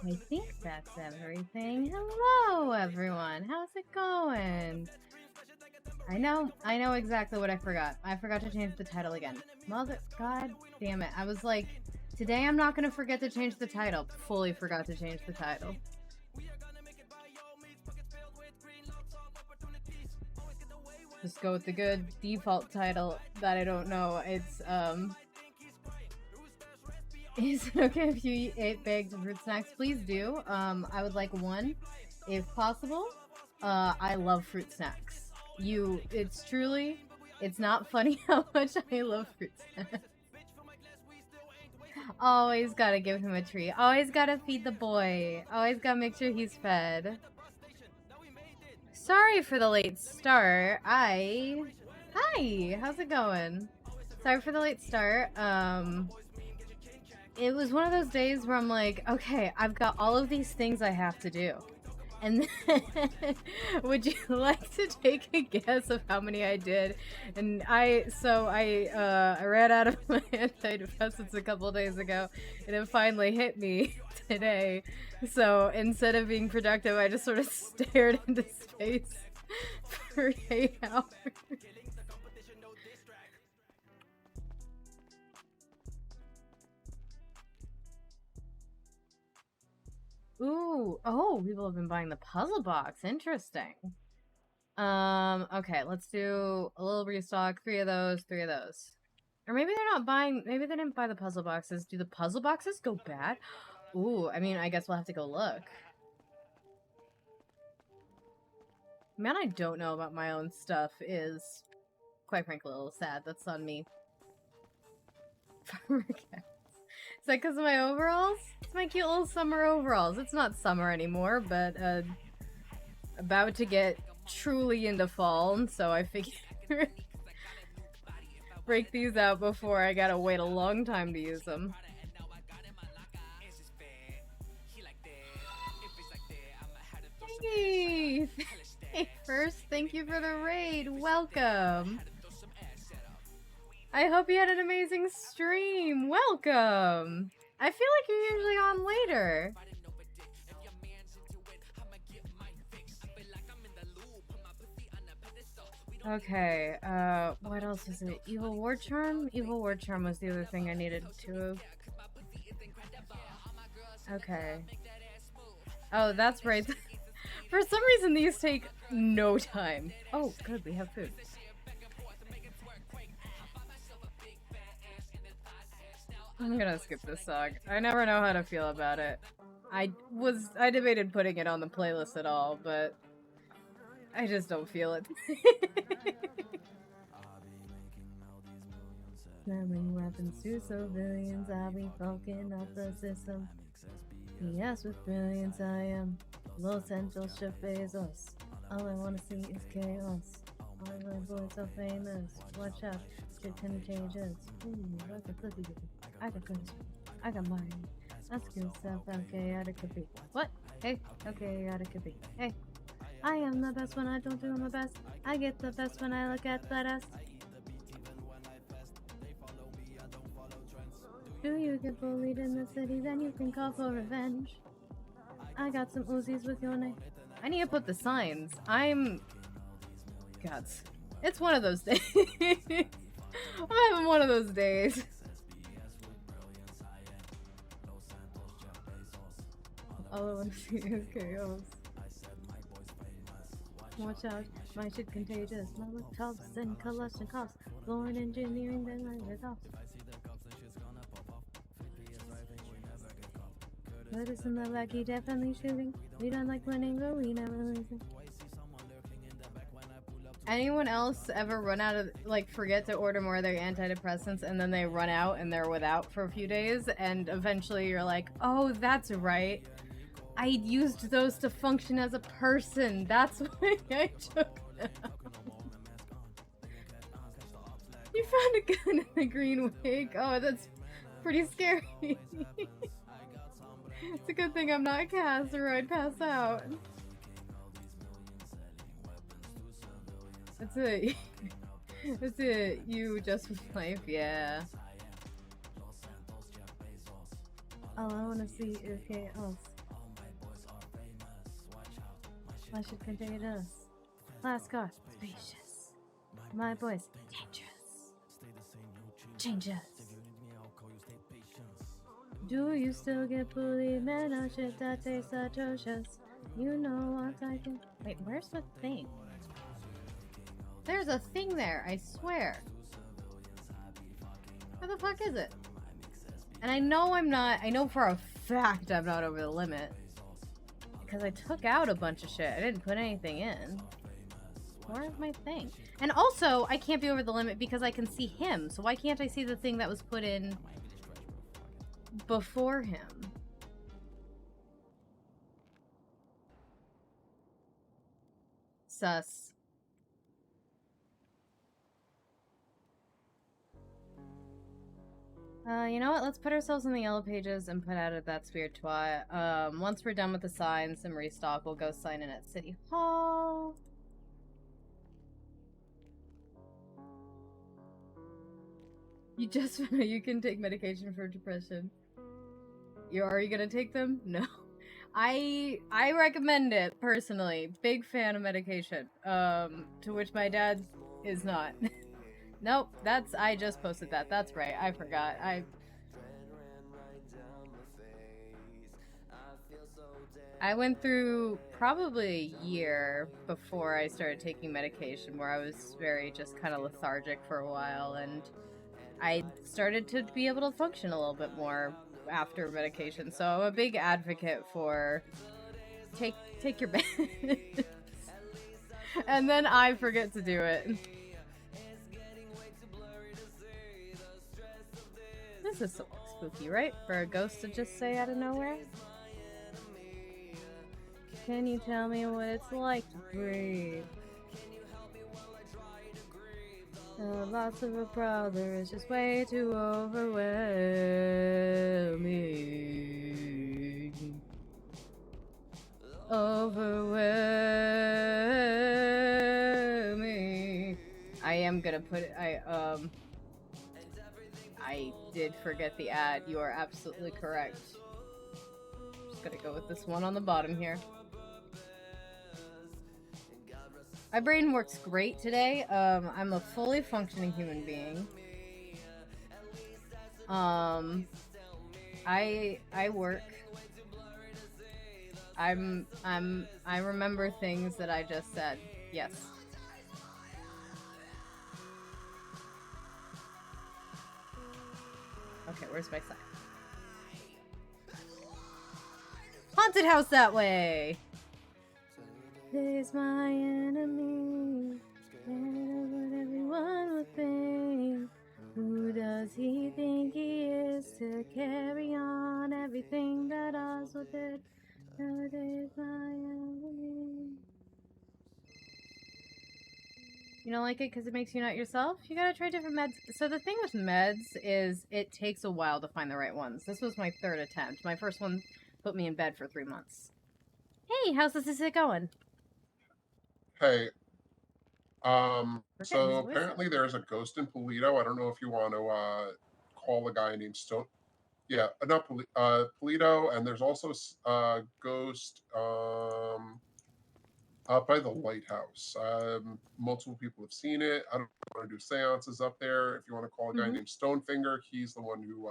I think that's everything. Hello, everyone. How's it going? I know exactly what I forgot. I forgot to change the title again. God damn it. I was like, today I'm not going to forget to change the title. Fully forgot to change the title. Just go with the good default title that I don't know. It's, is it okay if you eat 8 bags of fruit snacks? Please do. I would like one, if possible. I love fruit snacks. It's not funny how much I love fruit snacks. Always gotta give him a treat. Always gotta feed the boy. Always gotta make sure he's fed. Sorry for the late start. Hi, how's it going? Sorry for the late start. It was one of those days where I'm like, okay, I've got all of these things I have to do. And then, would you like to take a guess of how many I did? And I ran out of my antidepressants a couple days ago, and it finally hit me today. So instead of being productive, I just sort of stared into space for 8 hours. Ooh, oh, people have been buying the puzzle box. Interesting. Okay, let's do a little restock. 3 of those, 3 of those. Or maybe they're not buying, maybe they didn't buy the puzzle boxes. Do the puzzle boxes go bad? Ooh, I mean, I guess we'll have to go look. Man, I don't know about my own stuff is, quite frankly, a little sad. That's on me. Is that because of my overalls? It's my cute little summer overalls. It's not summer anymore, but about to get truly into fall, so I figured break these out before I gotta wait a long time to use them. Hey! Hey, first, thank you for the raid. Welcome. I hope you had an amazing stream. Welcome. I feel like you're usually on later. Okay, what else is it? Evil War Charm? Evil War Charm was the other thing I needed to... Okay. Oh, that's right. For some reason, these take no time. Oh, good, we have food. I'm gonna skip this song. I never know how to feel about it. I debated putting it on the playlist at all, but I just don't feel it. Selling weapons to civilians, I'll be fucking up the system. Yes, with brilliance I am. Los Angeles Chef Bezos. All I wanna see is chaos. All my boys are famous. Watch out, shit contagious. Ooh, like a cookie. I got cookies. I got mine. Ask yourself how chaotic could be. What? Hey, how chaotic could be. Hey, I am the best when I don't do my best. I get the best when I look at that ass. Do you get bullied in the city? Then you can call for revenge. I got some Uzis with your name. I need to put the signs. I'm... Gods. It's one of those days. I'm having one of those days. All I want to see is chaos. Watch out, my shit contagious. My laptops and combustion costs. Born engineering, then I get off. But isn't that like he definitely shooting? We don't like winning, but we never losing. Anyone else ever run out of, like, forget to order more of their antidepressants and then they run out and they're without for a few days and eventually you're like, oh, that's right. I used those to function as a person. That's why I took them. You found a gun in the green wig. Oh, that's pretty scary. It's a good thing I'm not Cass or I'd pass out. That's it. That's it. You just with life, yeah. All I wanna see is chaos. I should contain us. Last car, spacious. My voice, dangerous. Changes. Do you still get bullied? Man, oh shit, that tastes atrocious. You know what I can. Wait, where's the thing? There's a thing there, I swear. Where the fuck is it? And I know I'm not, I know for a fact I'm not over the limit. Because I took out a bunch of shit. I didn't put anything in. Where's my thing? And also, I can't be over the limit because I can see him. So why can't I see the thing that was put in before him? Sus. You know what? Let's put ourselves in the yellow pages and put out at that weird twat. Once we're done with the signs and restock, we'll go sign in at City Hall. You just you can take medication for depression. Are you gonna take them? No. I recommend it personally. Big fan of medication. To which my dad is not. Nope, I just posted that. That's right. I forgot. I went through probably a year before I started taking medication where I was very just kind of lethargic for a while, and I started to be able to function a little bit more after medication. So I'm a big advocate for take your meds. And then I forget to do it. This is so spooky, right? For a ghost to just say out of nowhere? Can you tell me what it's like to breathe? The loss of a brother is just way too overwhelming. Overwhelming. I am gonna put it, I did forget the ad. You are absolutely correct. Just gonna go with this one on the bottom here. My brain works great today. I'm a fully functioning human being. I work. I remember things that I just said. Yes. Okay, where's my sign? Haunted house that way! Is my enemy, and what everyone would think. Who does he think he is to carry on everything that us also did. Nowadays I am. You don't like it because it makes you not yourself? You gotta try different meds. So the thing with meds is it takes a while to find the right ones. This was my third attempt. My first one put me in bed for 3 months. Hey, how's this going? Hey, We're getting his so voice apparently up. there's a ghost in Polito. I don't know if you want to call a guy named Stone. Yeah, not Polito, and there's also a ghost up by the lighthouse. Multiple people have seen it. I don't want to do seances up there. If you want to call a guy named Stonefinger, he's the one who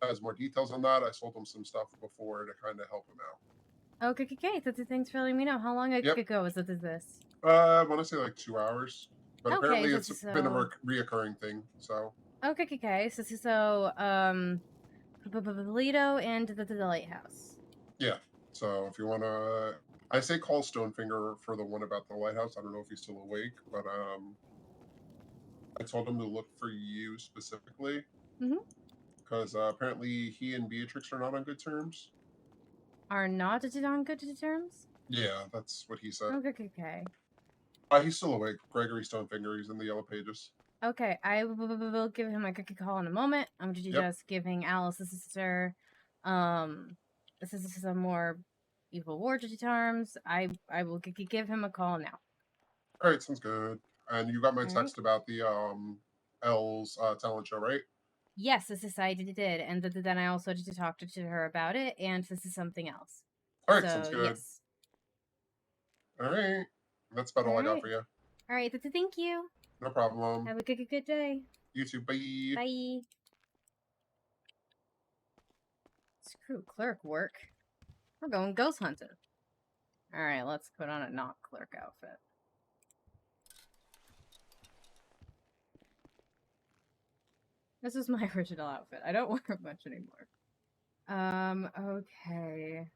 has more details on that. I sold him some stuff before to kind of help him out. Okay, thanks for letting me know. How long ago was this? I want to say like 2 hours, but Okay, apparently it's been a reoccurring thing. So okay. Polito and the lighthouse. yeah. So if you want to, I say call Stonefinger for the one about the lighthouse. I don't know if he's still awake, but I told him to look for you specifically because apparently he and Beatrix are not on good terms. Are not on good terms? Yeah, that's what he said. Okay. He's still awake. Gregory Stonefinger. He's in the yellow pages. Okay, I will give him a quick call in a moment. I'm just giving Alice, the sister, this is some more evil war terms. I will give him a call now. All right, sounds good. And you got my text about the L's talent show, right? Yes, I did, and then I also did talk to her about it, and this is something else. All right, sounds good. Yes. All right, that's about all I got for you. All right, thank you. No problem. Have a good day. You too. Bye. Bye. Screw clerk work. We're going ghost hunting. All right, let's put on a not clerk outfit. This is my original outfit. I don't wear much anymore. Okay.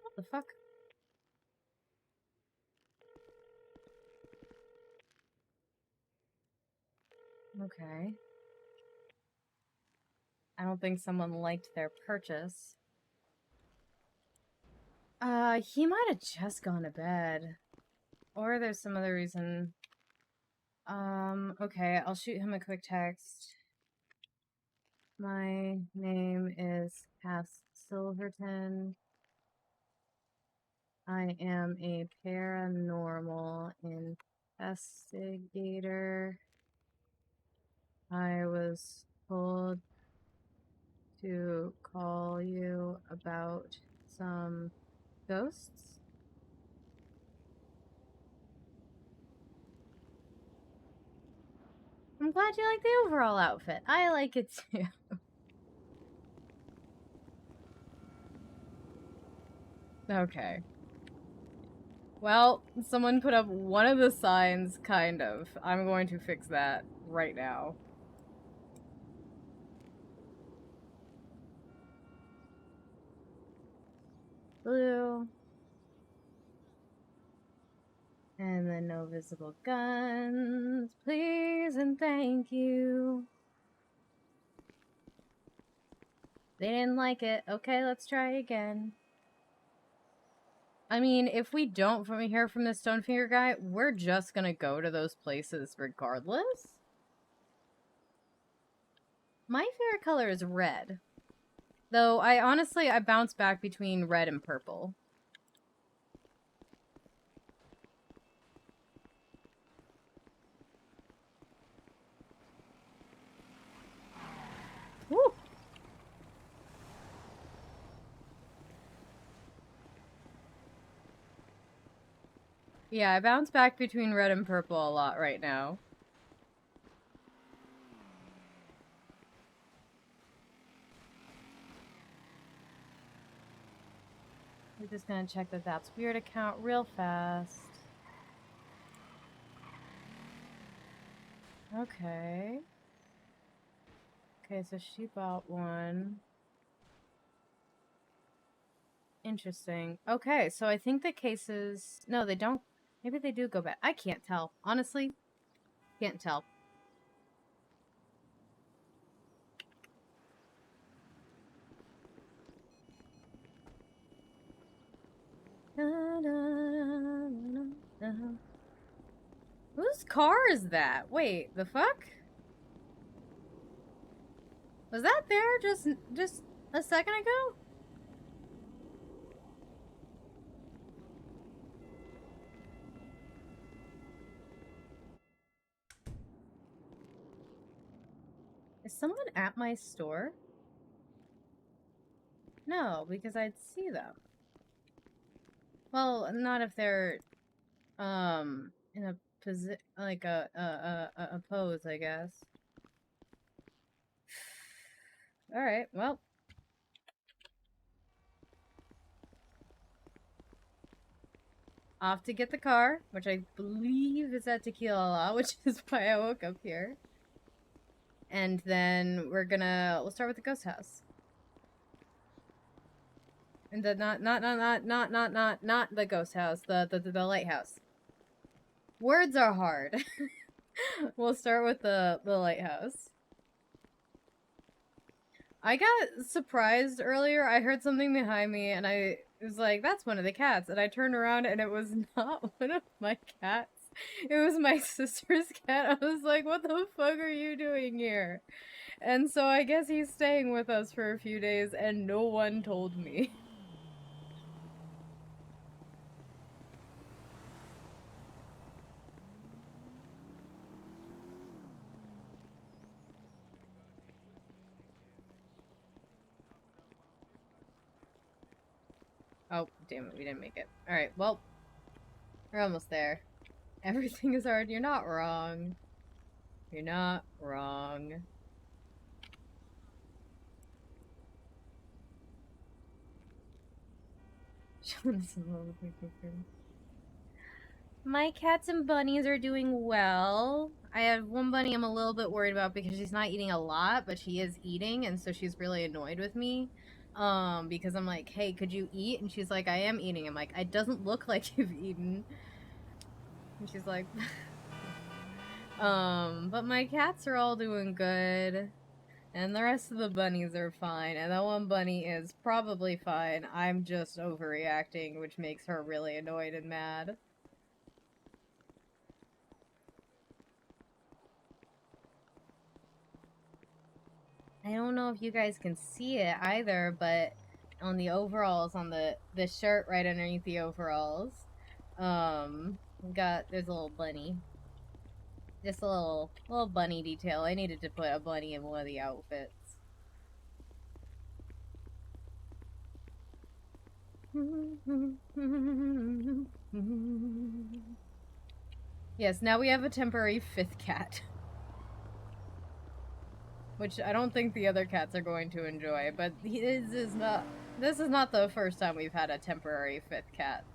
What the fuck? Okay. I don't think someone liked their purchase. He might have just gone to bed. Or there's some other reason. Okay, I'll shoot him a quick text. My name is Silverton. I am a paranormal investigator. I was told to call you about some ghosts. I'm glad you like the overall outfit. I like it too. Okay. Well, someone put up one of the signs, kind of. I'm going to fix that right now. Blue. And then no visible guns. Please and thank you. They didn't like it. Okay, let's try again. I mean, if we don't hear from the Stonefinger guy, we're just gonna go to those places regardless. My favorite color is red. Though, I bounce back between red and purple. Woo! Yeah, I bounce back between red and purple a lot right now. We're just gonna check that that's weird account real fast. Okay. Okay, so she bought one. Interesting. Okay, so I think the cases... No, they don't... Maybe they do go back. I can't tell. Honestly, can't tell. Whose car is that? Wait, the fuck? Was that there just a second ago? Is someone at my store? No, because I'd see them. Well, not if they're in a position like a pose, I guess. All right, well. Off to get the car, which I believe is at Tequila, which is why I woke up here. And then we'll start with the ghost house. And the not the ghost house, the lighthouse. Words are hard. We'll start with the lighthouse. I got surprised earlier. I heard something behind me and I was like, that's one of the cats. And I turned around and it was not one of my cats. It was my sister's cat. I was like, what the fuck are you doing here? And so I guess he's staying with us for a few days and no one told me. Oh, damn it, we didn't make it. Alright, well, we're almost there. Everything is hard. You're not wrong. You're not wrong. My cats and bunnies are doing well. I have one bunny I'm a little bit worried about because she's not eating a lot, but she is eating, and so she's really annoyed with me. Because I'm like, hey, could you eat? And she's like, I am eating. I'm like, it doesn't look like you've eaten. And she's like, but my cats are all doing good. And the rest of the bunnies are fine. And that one bunny is probably fine. I'm just overreacting, which makes her really annoyed and mad. I don't know if you guys can see it either, but on the overalls, on the shirt right underneath the overalls, there's a little bunny. Just a little bunny detail. I needed to put a bunny in one of the outfits. Yes, now we have a temporary 5th cat. Which I don't think the other cats are going to enjoy, but this is not the first time we've had a temporary 5th cat.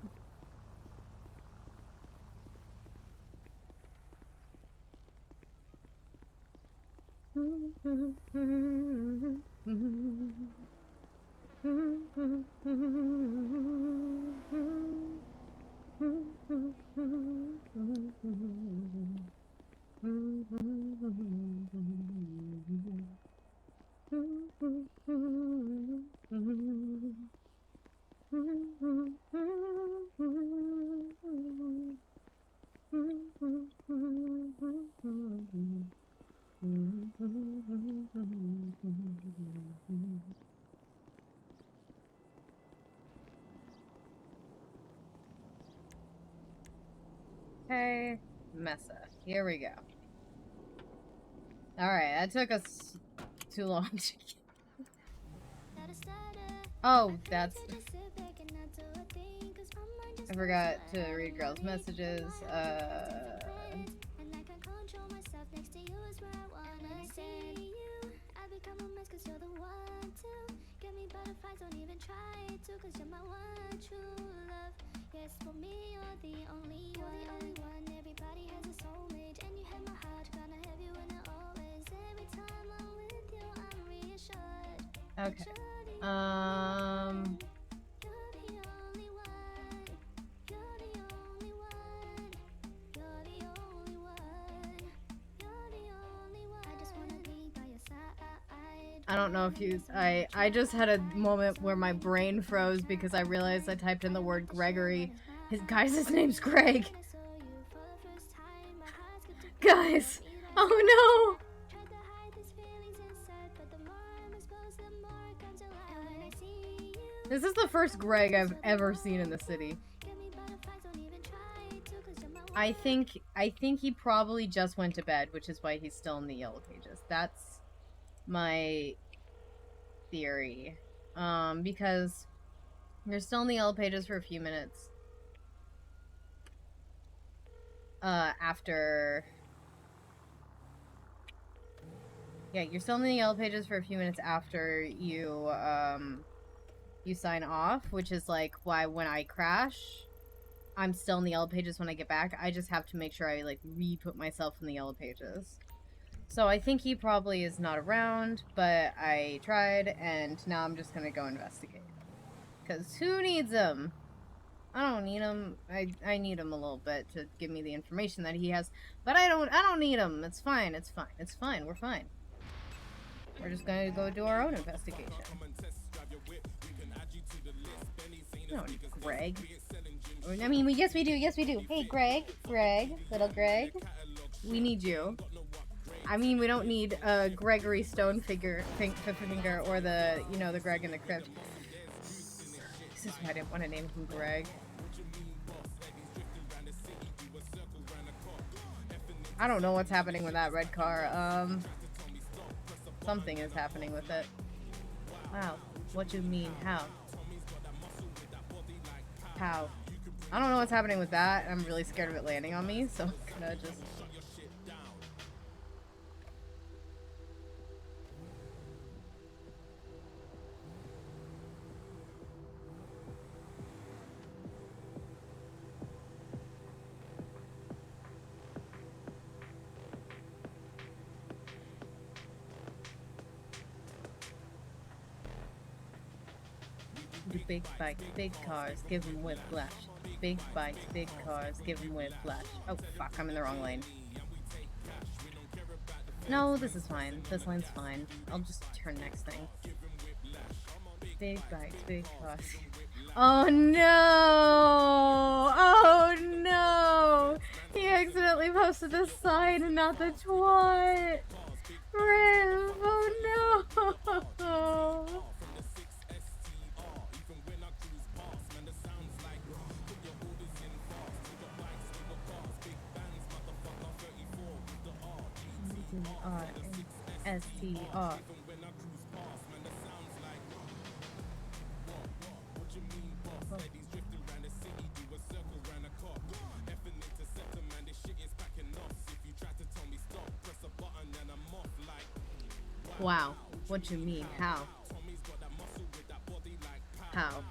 Okay, Mesa. Here we go. Alright, that took us too long to get. Oh, that's... I forgot to read girls' messages. Yes, for me, you're the only one. Everybody has a soulmate, and you have my heart, gonna have you Okay. I don't know if you... I just had a moment where my brain froze because I realized I typed in the word Gregory. His name's Greg. Guys! Oh no! This is the first Greg I've ever seen in the city. I think he probably just went to bed, which is why he's still in the yellow pages. That's my theory. Because you're still in the yellow pages for a few minutes. After... Yeah, you're still in the yellow pages for a few minutes after you, you sign off, which is like why when I crash, I'm still in the yellow pages when I get back. I just have to make sure I, like, re-put myself in the yellow pages. So I think he probably is not around, but I tried, and now I'm just gonna go investigate. Because who needs him? I don't need him. I need him a little bit to give me the information that he has, but I don't need him. It's fine, it's fine, it's fine, we're fine. We're just gonna go do our own investigation. No, Greg. I mean, yes we do, yes we do. Hey, Greg, little Greg. We need you. I mean, we don't need Gregory Stonefinger or the, you know, the Greg in the crypt. This is why I didn't want to name him Greg. I don't know what's happening with that red car. Something is happening with it. Wow. What do you mean? How? How? I don't know what's happening with that. I'm really scared of it landing on me, so I'm gonna just... Big bikes, big cars, give them whiplash. Big bikes, big cars, give them whiplash. Oh fuck, I'm in the wrong lane. No, this is fine. This lane's fine. I'll just turn next thing. Big bikes, big cars. Oh no! Oh no! He accidentally posted the sign and not the twat! Rip! Oh no! R-N-S-T-R. Wow, what you mean? How? How?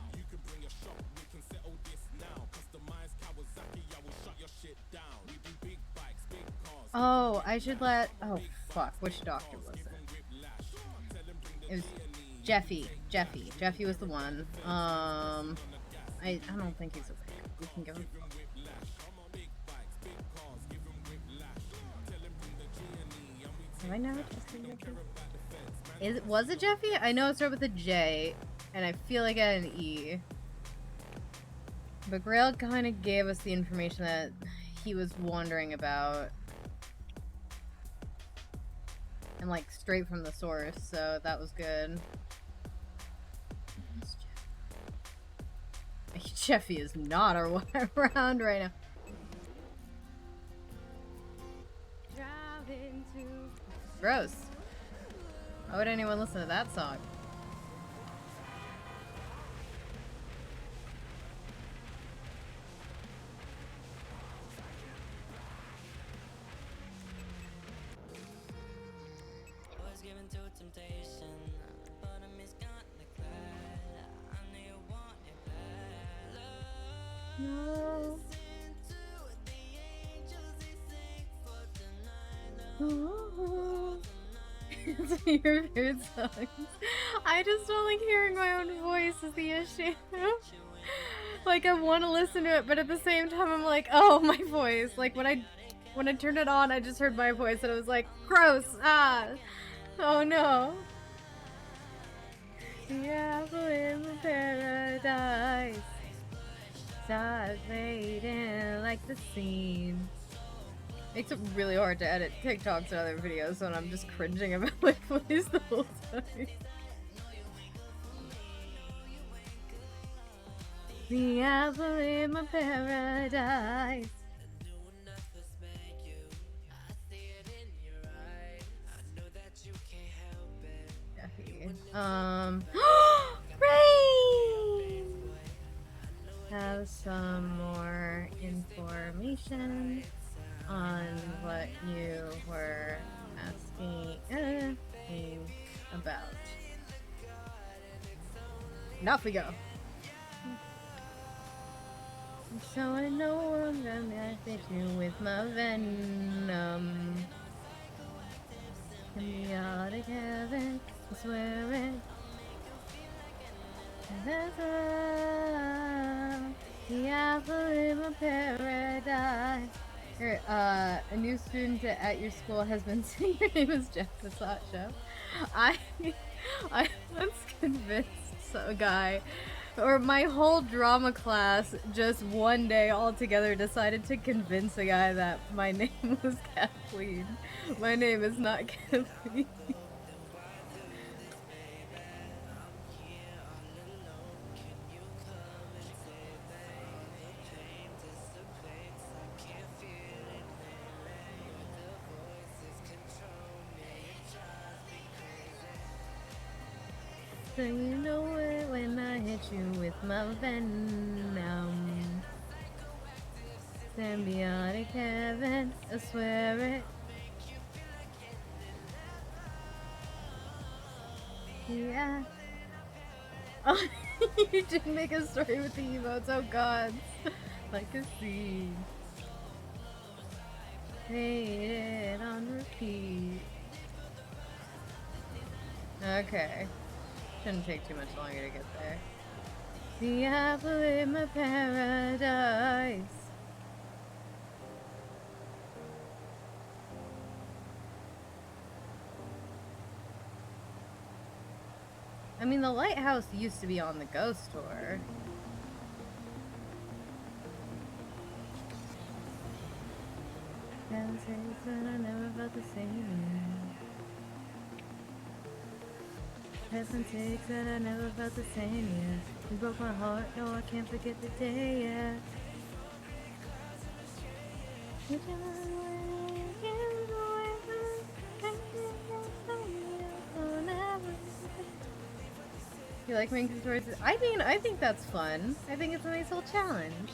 Oh, I should let... Oh, fuck. Which doctor was it? It was Jeffy. Jeffy was the one. I don't think he's awake. We can go... Have I never tested Jeffy? Was it Jeffy? I know it started with a J, and I feel like I had an E. But Grail kind of gave us the information that he was wondering about. And like straight from the source, so that was good. Jeffy is not around right now. Gross. Why would anyone listen to that song? No. It's your favorite songs. I just don't like hearing my own voice is the issue. Like, I want to listen to it, but at the same time, I'm like, oh, my voice. Like, when I turned it on, I just heard my voice, and it was like, gross, ah, oh no. The apple in the paradise starts fading like the scene. Makes it really hard to edit TikToks and other videos when I'm just cringing about my voice the whole time. The apple in my paradise. Rain! Have some more information on what you were asking about. Now off we go. So I know I'm gonna hit you with my venom. And the out of heaven, I swear it. That's the apple in my paradise. Here, a new student at your school has been saying your name is Jeff the Hot Chef. I once convinced a guy, or my whole drama class, just one day all together decided to convince a guy that my name was Kathleen. My name is not Kathleen. So you know it when I hit you with my venom. Symbiotic heaven, I swear it. Yeah. Oh, you did make a story with the emotes, oh god. Like a seed. Hate it on repeat. Okay. Shouldn't take too much longer to get there. The apple in my paradise. I mean, the lighthouse used to be on the ghost tour. Heaven sakes, and I never felt the same. Heaven sakes, that I never felt the same, yeah. You broke my heart, no, I can't forget the day, yeah. You like making stories? I mean, I think that's fun. I think it's a nice little challenge.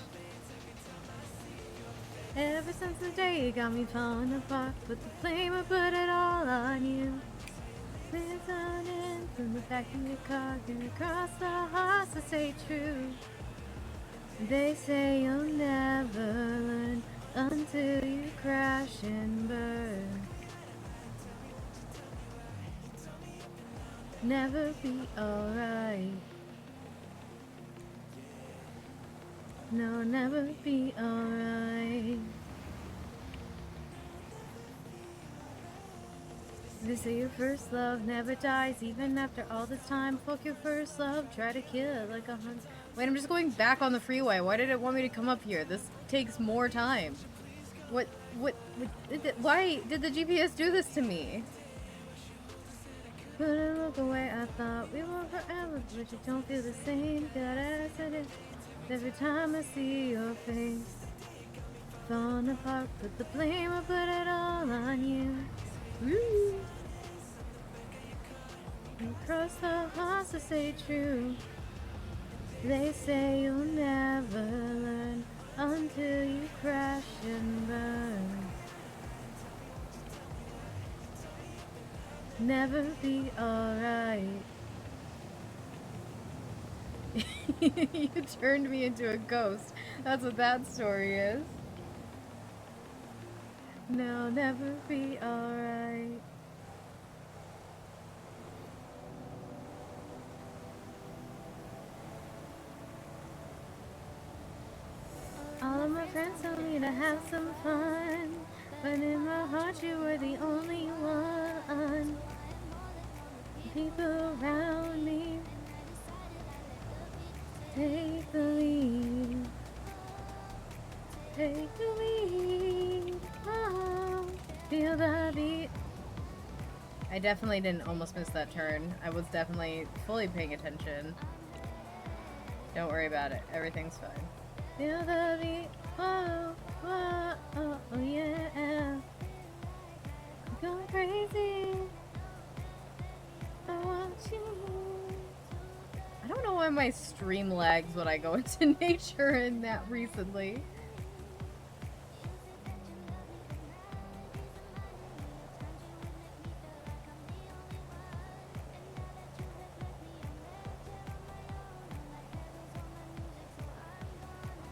Ever since the day you got me falling apart, put the flame, I put it all on you. Listening from the back of your car, getting across the hearts to stay true. They say you'll never learn until you crash and burn. Never be alright. No, never be alright. They say your first love never dies, even after all this time. Fuck your first love, try to kill it like a hunt. Wait, I'm just going back on the freeway. Why did it want me to come up here? This takes more time. Why did the GPS do this to me? Couldn't look away, I thought we were forever, but you don't feel the same. Got accident every time I see your face. Falling apart, put the blame, I put it all on you. Woo. Across the hearts to stay true. They say you'll never learn until you crash and burn. Never be alright. You turned me into a ghost. That's what that story is. No, never be alright. friends told me to have some fun, but in my heart you were the only one. People around me take the lead. Take the lead. Oh, feel the beat. I definitely didn't almost miss that turn. I was definitely fully paying attention. Don't worry about it. Everything's fine. Feel the beat. Whoa, whoa, oh, oh yeah. I'm going crazy. I want you. I don't know why my stream lags when I go into nature in that recently.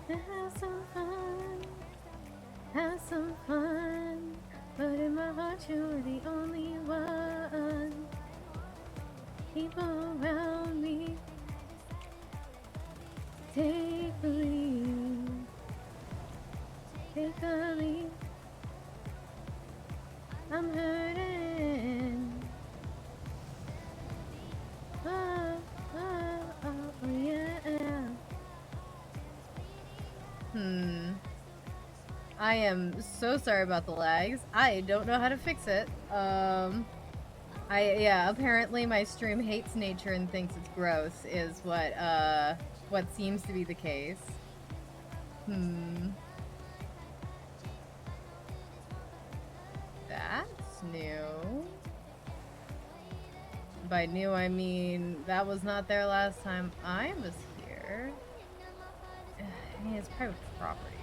Have some fun, have some fun, but in my heart you were the only one. People around me take the lead, take the lead. I'm hurting. Oh, oh, oh, oh yeah. I am so sorry about the lags. I don't know how to fix it. Yeah, apparently my stream hates nature and thinks it's gross is what seems to be the case. That's new. By new, I mean that was not there last time I was here. I mean, it's private property.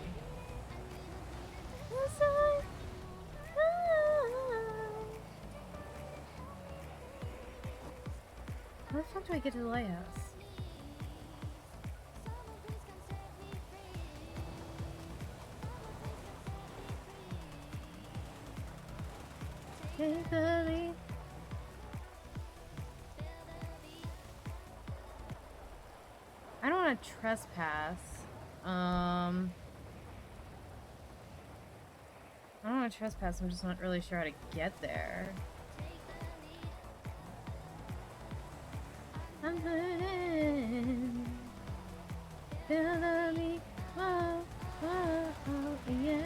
How the fuck do I get to the lighthouse? Take the lead. I don't want to trespass. I don't want to trespass, I'm just not really sure how to get there. I'm hurting. Feel the beat. Whoa, whoa, oh, yeah.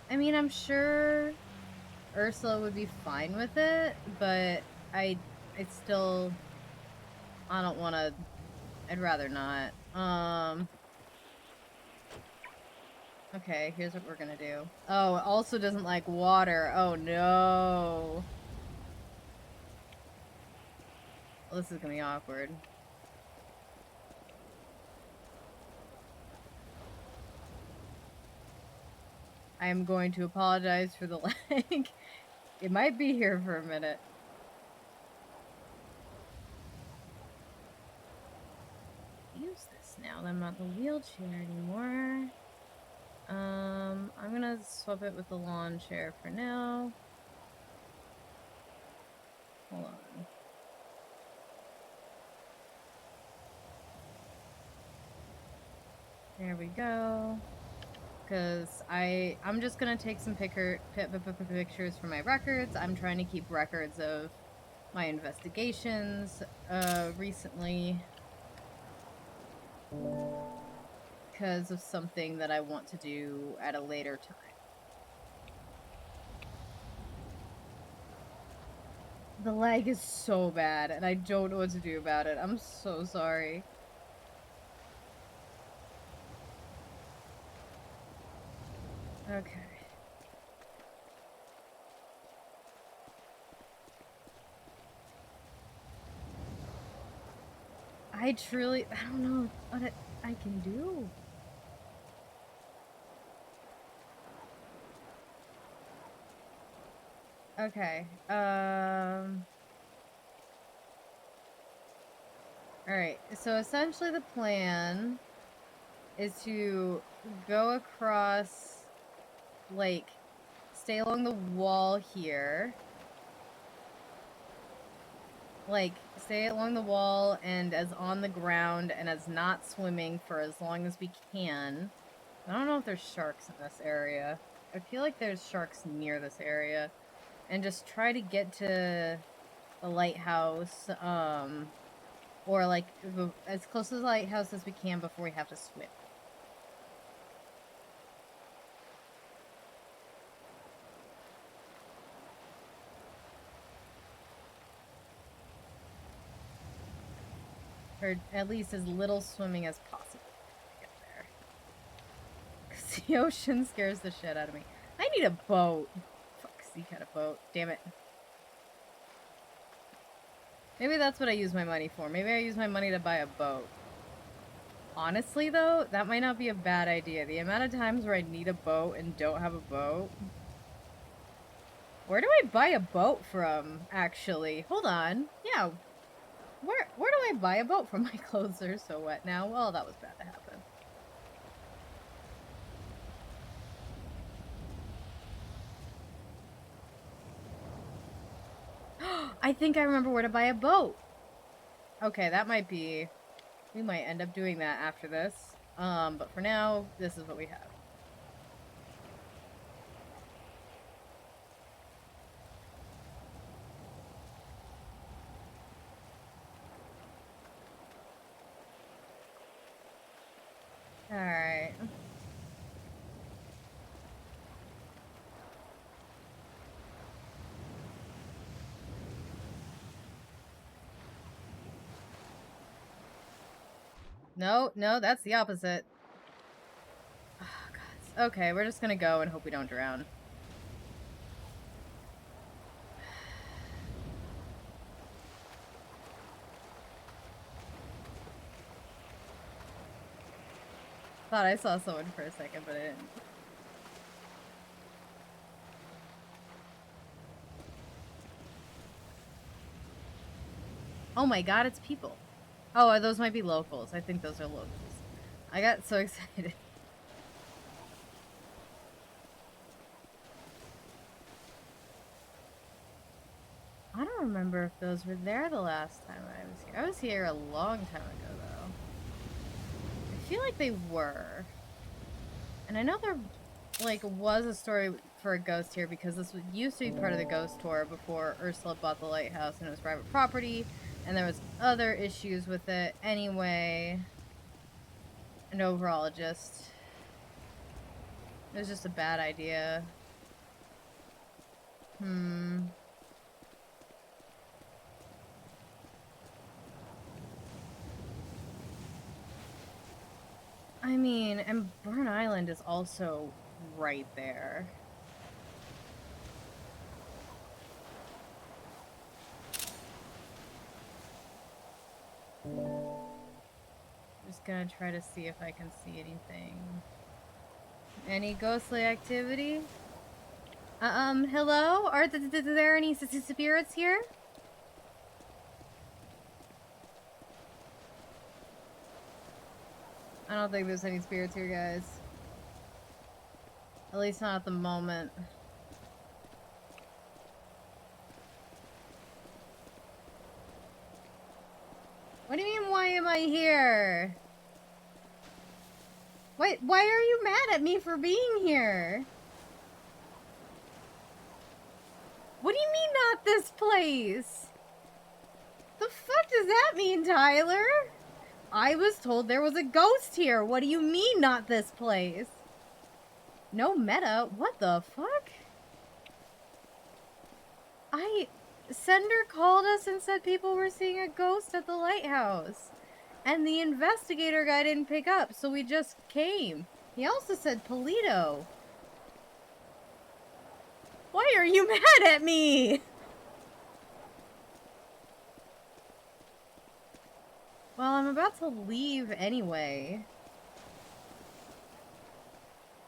I mean, I'm sure Ursula would be fine with it, but I still, I don't want to, I'd rather not. Okay, here's what we're gonna do. Oh, it also doesn't like water. Oh no. Well, this is gonna be awkward. I am going to apologize for the lag. It might be here for a minute. Use this now that I'm not in the wheelchair anymore. I'm gonna swap it with the lawn chair for now. Hold on. There we go. Because I'm just gonna take some pictures for my records. I'm trying to keep records of my investigations recently. Because of something that I want to do at a later time. The lag is so bad, and I don't know what to do about it. I'm so sorry. Okay. I don't know what I can do. Okay, alright, so essentially the plan is to go across, like, stay along the wall here, Like, stay along the wall and as on the ground and as not swimming for as long as we can. I don't know if there's sharks in this area. I feel like there's sharks near this area. And just try to get to the lighthouse, or like as close to the lighthouse as we can before we have to swim. Or at least as little swimming as possible to get there. Because the ocean scares the shit out of me. I need a boat. Fuck, sea kind of boat. Damn it. Maybe that's what I use my money for. Maybe I use my money to buy a boat. Honestly, though, that might not be a bad idea. The amount of times where I need a boat and don't have a boat. Where do I buy a boat from, actually? Hold on. Yeah. Where do I buy a boat from? My clothes are so wet now. Well, that was bad to happen. I think I remember where to buy a boat. Okay, that might be... We might end up doing that after this. But for now, this is what we have. Alright. No, that's the opposite. Oh, God. Okay, we're just gonna go and hope we don't drown. Thought I saw someone for a second, but I didn't. Oh my God, it's people. Oh, those might be locals. I think those are locals. I got so excited. I don't remember if those were there the last time I was here. I was here a long time ago, though. I feel like they were. And I know there, like, was a story for a ghost here because this used to be part of the ghost tour before Ursula bought the lighthouse and it was private property. And there was other issues with it anyway. And overall, it was just a bad idea. I mean, and Burn Island is also right there. Just gonna try to see if I can see anything. Any ghostly activity? Hello? Are there any spirits here? I don't think there's any spirits here, guys. At least not at the moment. What do you mean, why am I here? Why are you mad at me for being here? What do you mean, not this place? The fuck does that mean, Tyler? I was told there was a ghost here. What do you mean, not this place? No meta? What the fuck? Sender called us and said people were seeing a ghost at the lighthouse. And the investigator guy didn't pick up, so we just came. He also said Polito. Why are you mad at me? Well, I'm about to leave anyway.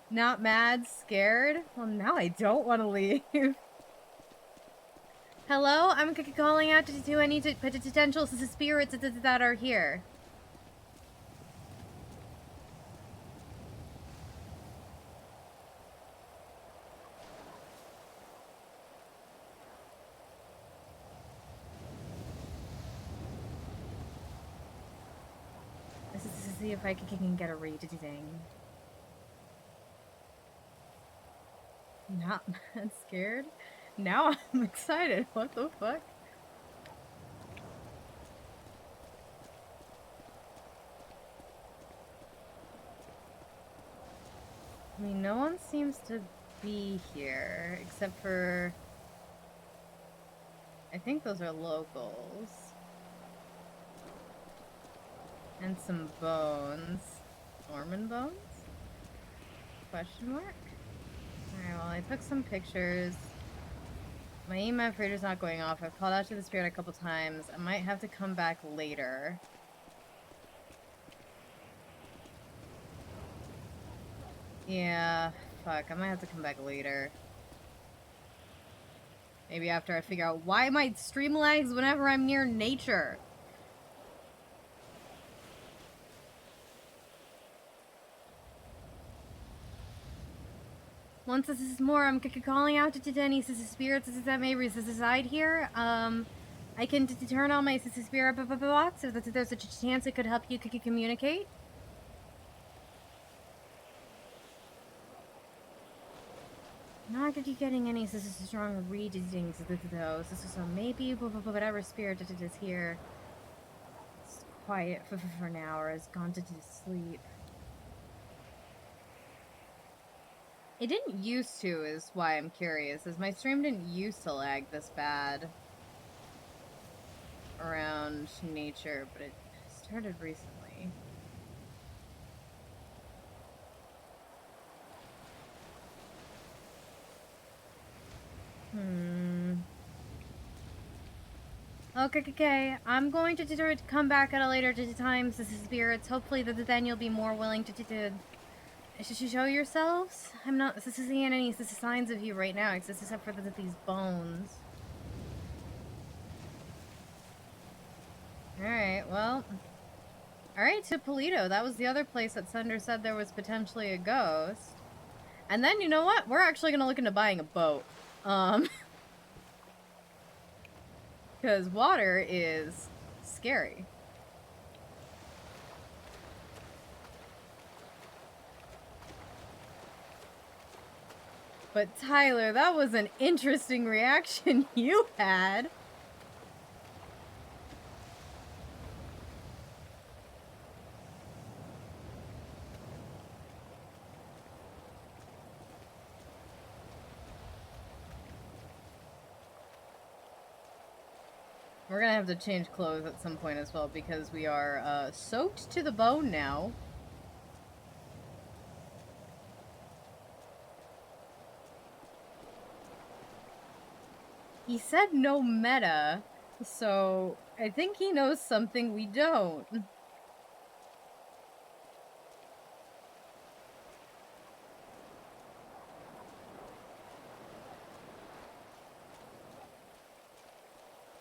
Not mad, scared? Well, now I don't want to leave. Hello? I'm calling out to any potential spirits that are here. see if I can get a reading. Not mad scared. Now I'm excited. What the fuck? I mean, no one seems to be here except for... I think those are locals. And some bones. Norman bones? Question mark? Alright, well, I took some pictures. My EMF radar's not going off. I've called out to the spirit a couple times. I might have to come back later. Yeah, fuck. I might have to come back later. Maybe after I figure out why my stream lags whenever I'm near nature. Once this is more, I'm calling out to Denny, spirits that may reside here. I can turn on my spirit box if there's a chance it could help you communicate. Not getting any strong readings though, so maybe whatever spirit it is here is quiet for now or has gone to sleep. It didn't used to, is why I'm curious, is my stream didn't used to lag this bad around nature, but it started recently. Okay. I'm going to come back at a later time, spirits. Hopefully then you'll be more willing to show yourselves. I'm not seeing any signs of you right now, except for these bones. Alright, well. Alright, to Polito. That was the other place that Sunder said there was potentially a ghost. And then, you know what? We're actually gonna look into buying a boat. Because water is scary. But Tyler, that was an interesting reaction you had. We're gonna have to change clothes at some point as well because we are soaked to the bone now. He said no meta, so I think he knows something we don't.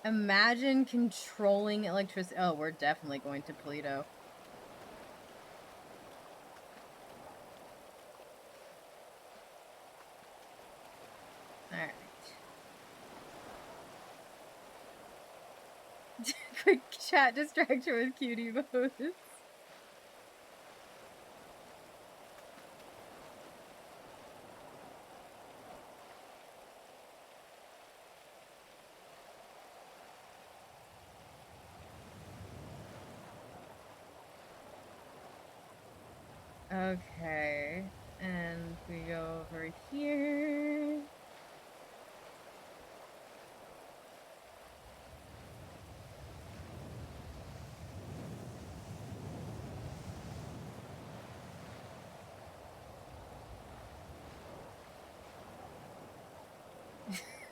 Imagine controlling electricity. Oh, we're definitely going to Polito. Alright. Quick chat distraction with cutie pose. Okay, and we go over here.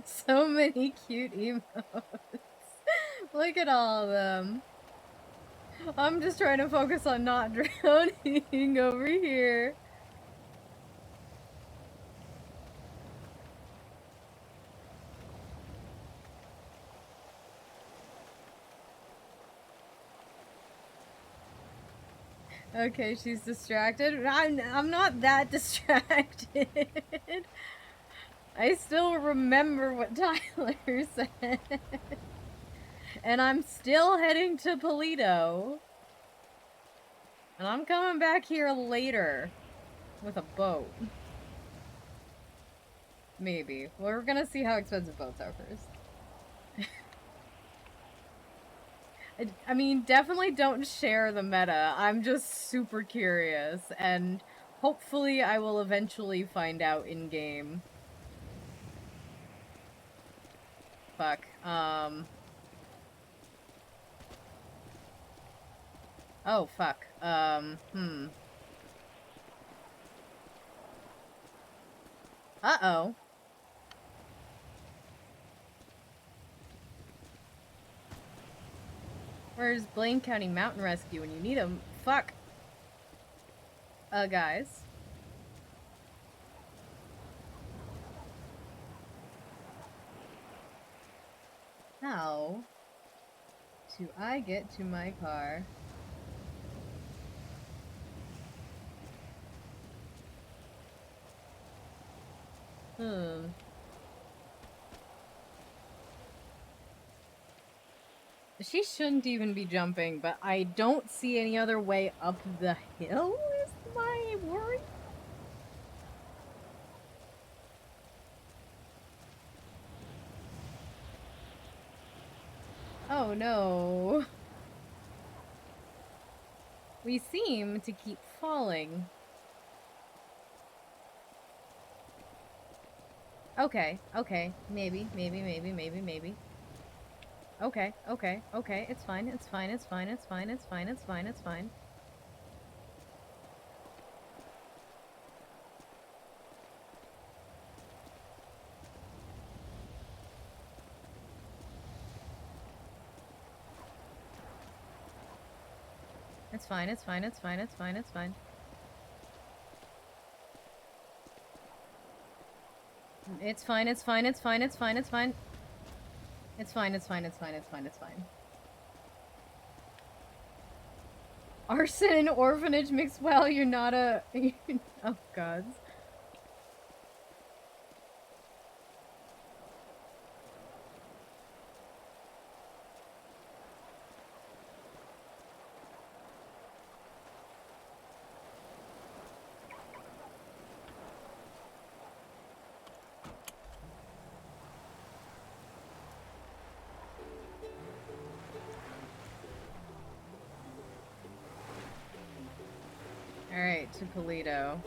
So many cute emotes. Look at all of them. I'm just trying to focus on not drowning over here. Okay, she's distracted. I'm not that distracted. I still remember what Tyler said. And I'm still heading to Polito. And I'm coming back here later with a boat. Maybe. We're gonna see how expensive boats are first. I mean, definitely don't share the meta. I'm just super curious, and hopefully I will eventually find out in-game. Fuck. Oh, fuck. Uh-oh. Where's Blaine County Mountain Rescue when you need them? Fuck. Guys. How do I get to my car? She shouldn't even be jumping, but I don't see any other way up the hill, is my worry? Oh no. We seem to keep falling. Okay, maybe. Okay, it's fine. It's fine. It's fine. Arson and orphanage mixed well, you're not a... oh, God. Alright, to Polito.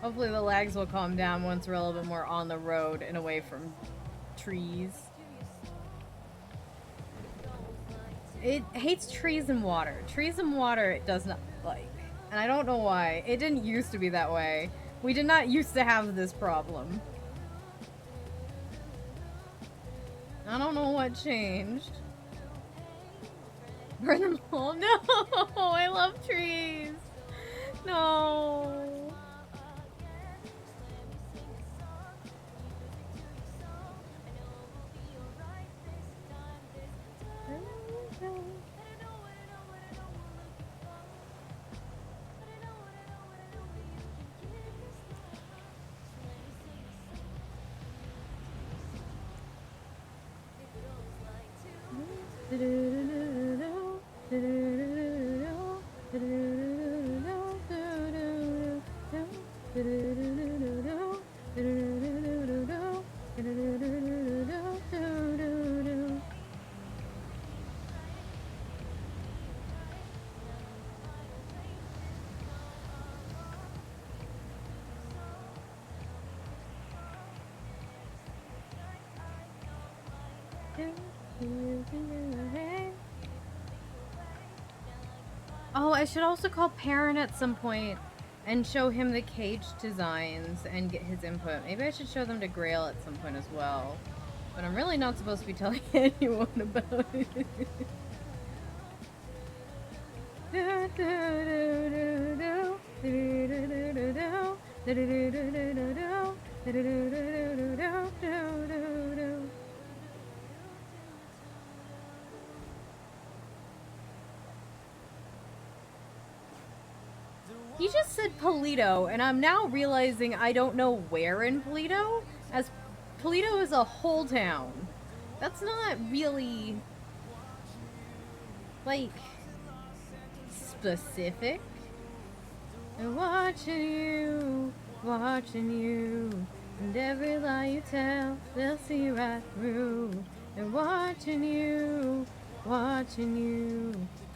Hopefully the lags will calm down once we're a little bit more on the road and away from trees. It hates trees and water. Trees and water it does not like. And I don't know why. It didn't used to be that way. We did not used to have this problem. I don't know what changed. Burn them all? No! I love trees! No! Oh, I should also call Perrin at some point and show him the cage designs and get his input. Maybe I should show them to Grail at some point as well. But I'm really not supposed to be telling anyone about it. He just said Polito, and I'm now realizing I don't know where in Polito, as Polito is a whole town. That's not really, like, specific. And watching you, and every lie you tell, they'll see right through. And watching you,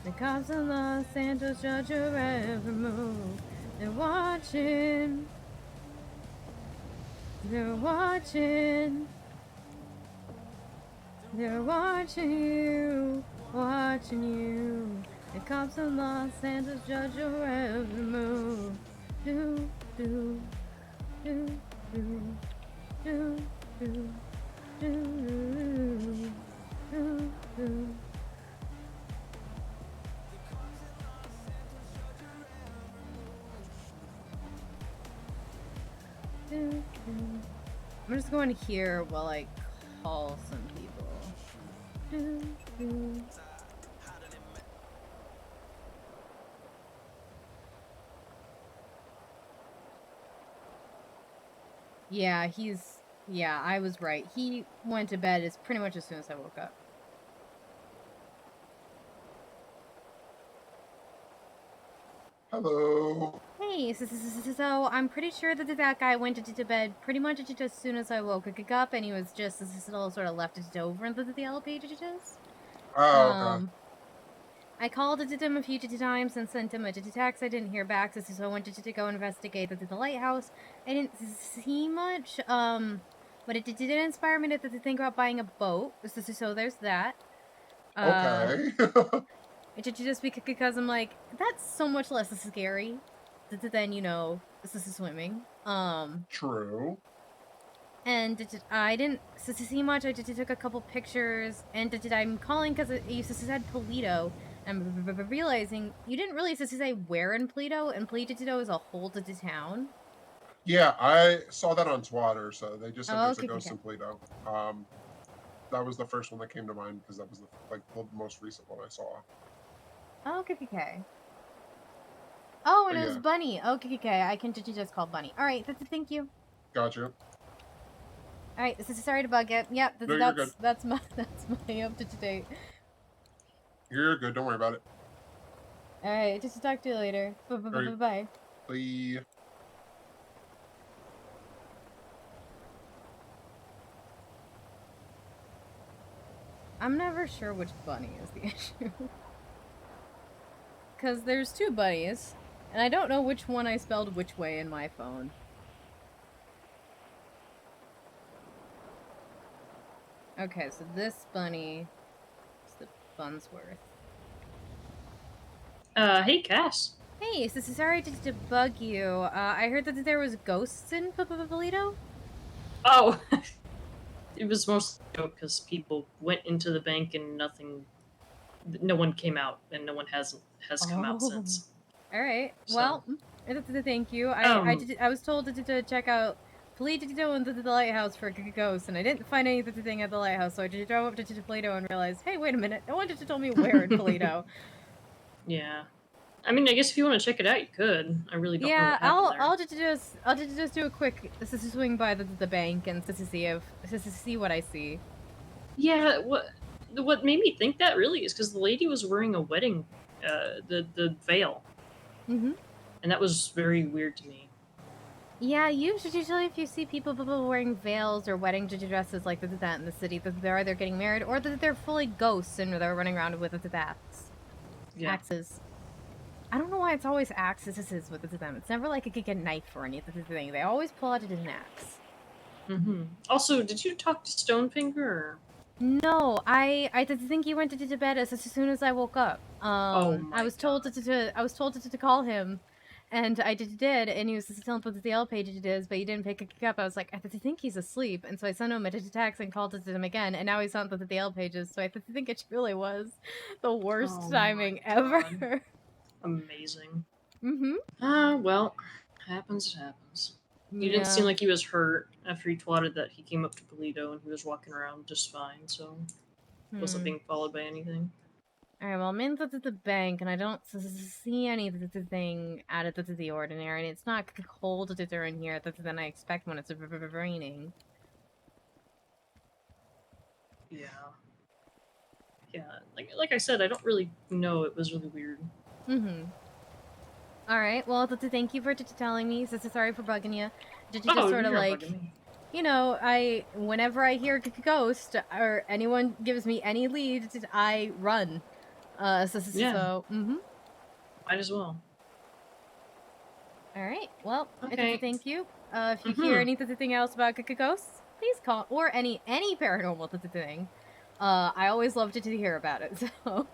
the cops in Los Angeles judge your every move. They're watching you, The cops in Los Angeles judge your every move. Do, do, do, do, do, do, do, do, do. I'm just going here while I call some people. Yeah, yeah, I was right. He went to bed pretty much as soon as I woke up. Hello. Hey, so I'm pretty sure that guy went to bed pretty much just as soon as I woke up, and he was just still sort of left it over in the yellow pages. Oh, okay. I called him a few times and sent him a text. I didn't hear back, so I went to go investigate the lighthouse. I didn't see much, but it did inspire me to think about buying a boat. So there's that. Okay. Just because I'm like, that's so much less scary than, you know, this is swimming. True. And I didn't see much. I took a couple pictures, and I'm calling because you said Polito. I'm realizing you didn't really say where in Polito, and Polito is a whole town. Yeah, I saw that on Twitter, so they just said there's a ghost in Polito. That was the first one that came to mind because that was the most recent one I saw. Oh, okay. Oh, and it was Bunny. Okay. I can just call Bunny. All right, thank you. Gotcha. All right, sorry to bug it. Yep, you're good. that's my up to date. You're good. Don't worry about it. All right, just talk to you later. Bye. Bye. I'm never sure which bunny is the issue. Because there's two bunnies, and I don't know which one I spelled which way in my phone. Okay, so this bunny is the Bunsworth. Hey, Cass. Hey, so sorry to bug you. I heard that there was ghosts in Polito? Oh, it was mostly a joke because people went into the bank and no one came out, and no one has come out since. All right. So. Well, thank you. I was told to check out Polito and the lighthouse for ghosts, and I didn't find anything at the lighthouse, so I just drove up to Polito and realized, hey, wait a minute, no one just told me where in Polito. Yeah. I mean, I guess if you want to check it out, you could. I really don't know what happened there. I'll just do a quick swing by the bank and see what I see. Yeah, what made me think that really is because the lady was wearing a wedding, the veil. Mm-hmm. And that was very weird to me. Yeah, usually if you see people wearing veils or wedding dresses like that in the city, that they're either getting married or that they're fully ghosts and they're running around with axes. I don't know why it's always axes with them. It's never like a knife or anything. They always pull out an axe. Mm-hmm. Also, did you talk to Stonefinger? Or? No, I think he went to bed as soon as I woke up. I was told to call him, and I did, and he was telling what the L page it is, but he didn't pick up. I was like, I think he's asleep, and so I sent him a text and called him again, and now he's on the L pages. So I think it really was the worst timing ever. Amazing. Mm-hmm. Well, happens, it happens. He Yeah. didn't seem like he was hurt after he twatted that he came up to Polito and he was walking around just fine, so wasn't being followed by anything. Alright, well, I'm in the bank, and I don't see anything out of the ordinary, and it's not cold in here than I expect when it's raining. Yeah. Yeah, like I said, I don't really know. It was really weird. Alright, well, thank you for telling me. Sorry for bugging you. Did you Oh, just sort of you're like... bugging me. You know, whenever I hear ghost, or anyone gives me any lead, I run. Yeah. Might as well. Alright, well, Okay. thank you. If you hear anything else about ghosts, please call, or any paranormal thing. I always love to hear about it, so...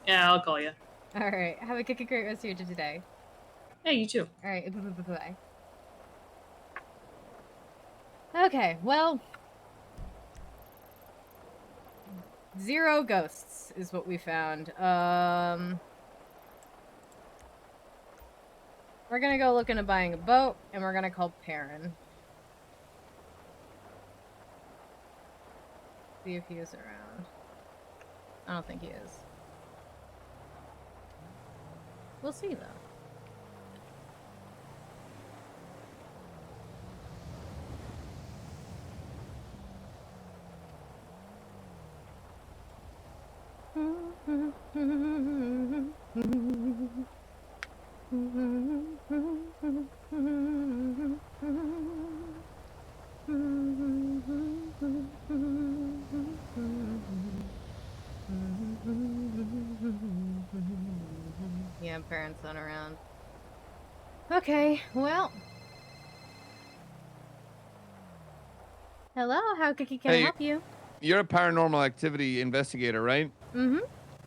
Yeah, I'll call you. Alright, have a great rest of your day today. Yeah, you too. Alright, bye-bye. Okay, well... 0 ghosts is what we found. We're gonna go look into buying a boat, and we're gonna call Perrin. See if he is around. I don't think he is. We'll see, though. Yeah, parents not around. Okay, well. Hello, how can I help you? You're a paranormal activity investigator, right? Mm-hmm.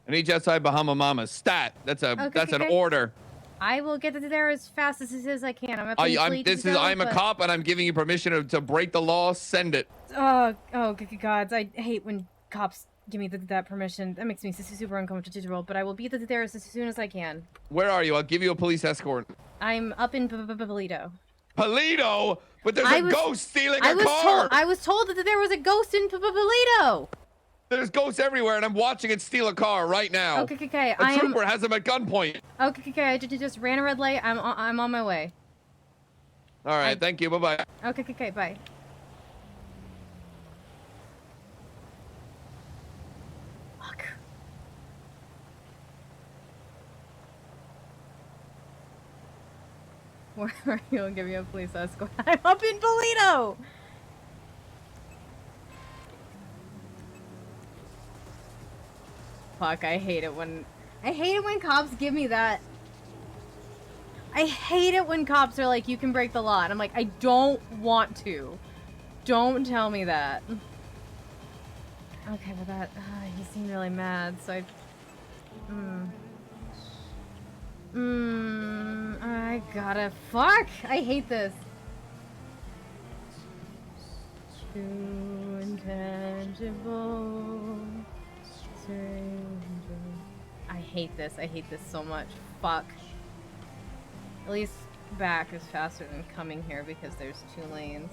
I need you outside Bahama Mama. Stat. That's an order. I will get there as fast as I can. I'm I'm a cop and I'm giving you permission to break the law. Send it. Oh, gods! I hate when cops give me that permission. That makes me super uncomfortable. But I will be there as soon as I can. Where are you? I'll give you a police escort. I'm up in Polito. Polito? But there's a ghost stealing a car. I was told that there was a ghost in Polito. There's ghosts everywhere, and I'm watching it steal a car right now. Okay. A trooper has him at gunpoint. Okay. I just ran a red light. I'm on my way. All right. Thank you. Bye-bye. Okay. Bye. Fuck. Where are you? I'll give you a police escort. I'm up in Polito. Fuck, I hate it when cops give me that. I hate it when cops are like, you can break the law. And I'm like, I don't want to. Don't tell me that. Okay, well he seemed really mad, so I gotta, fuck! I hate this. Too intangible. I hate this so much. Fuck. At least back is faster than coming here because there's 2 lanes.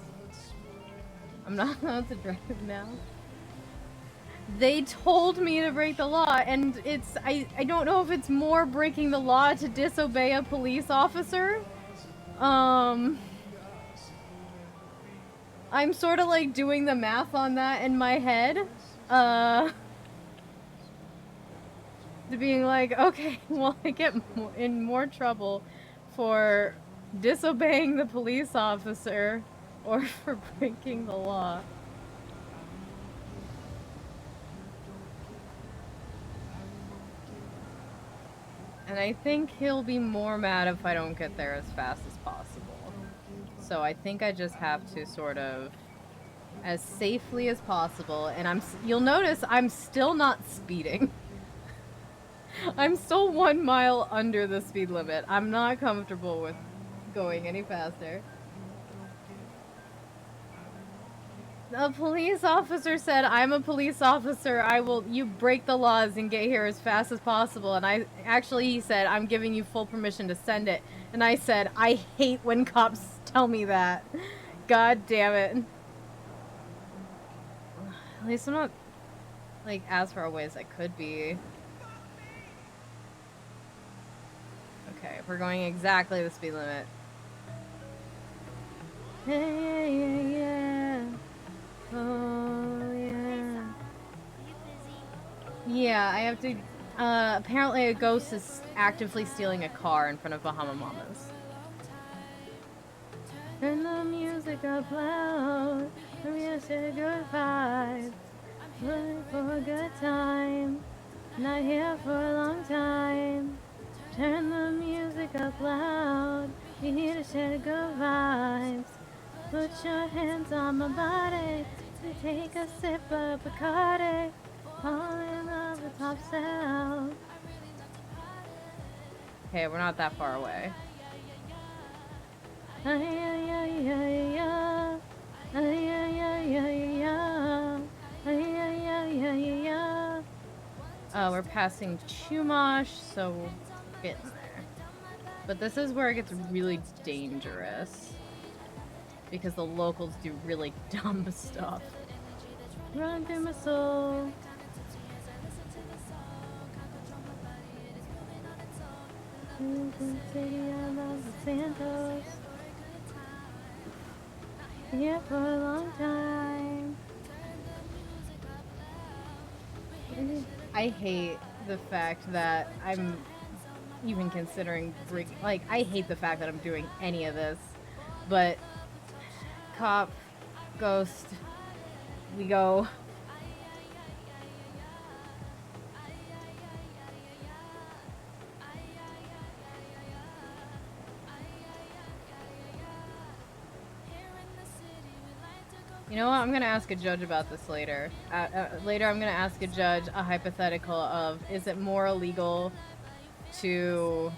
I'm not allowed to drive now. They told me to break the law, and I don't know if it's more breaking the law to disobey a police officer. I'm sort of like doing the math on that in my head. To being like, okay, well, I get in more trouble for disobeying the police officer or for breaking the law. And I think he'll be more mad if I don't get there as fast as possible. So I think I just have to sort of, as safely as possible, and you'll notice I'm still not speeding. I'm still 1 mile under the speed limit. I'm not comfortable with going any faster. A police officer said, I'm a police officer. You break the laws and get here as fast as possible. And he said, I'm giving you full permission to send it. And I said, I hate when cops tell me that. God damn it. At least I'm not, like, as far away as I could be. Okay, we're going exactly the speed limit. Yeah, yeah, yeah. Oh, yeah. Yeah, I have to... apparently a ghost is actively stealing a car in front of Bahama Mamas. Turn the music up loud. We're say good vibes. Looking for a good time. Not here for a long time. Turn the music up loud. We're here to share the good vibes. Put your hands on my body. Take a sip of Bacardi. Fall in love with top sound. Okay, we're not that far away. We're passing Chumash, so we're getting there. But this is where it gets really dangerous. Because the locals do really dumb stuff. Run through my soul. City, I love the Santos. Here for a long time. I hate the fact that I'm even considering like, I hate the fact that I'm doing any of this, but cop, ghost, we go. You know what? I'm gonna ask a judge about this later. Later, I'm gonna ask a judge a hypothetical of, is it more illegal to,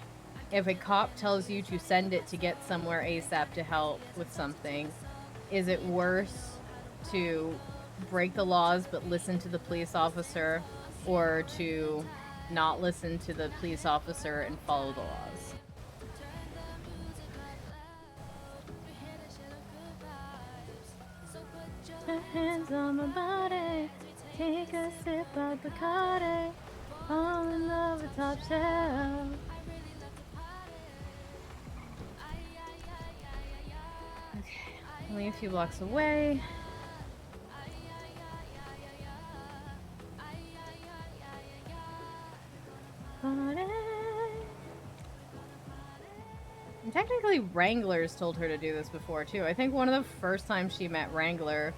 if a cop tells you to send it to get somewhere ASAP to help with something, is it worse to break the laws but listen to the police officer, or to not listen to the police officer and follow the laws? Hands on my body, take a sip of Bacardi, fall in love with top shelf. Okay, only a few blocks away. And technically, Wranglers told her to do this before, too. I think one of the first times she met Wrangler,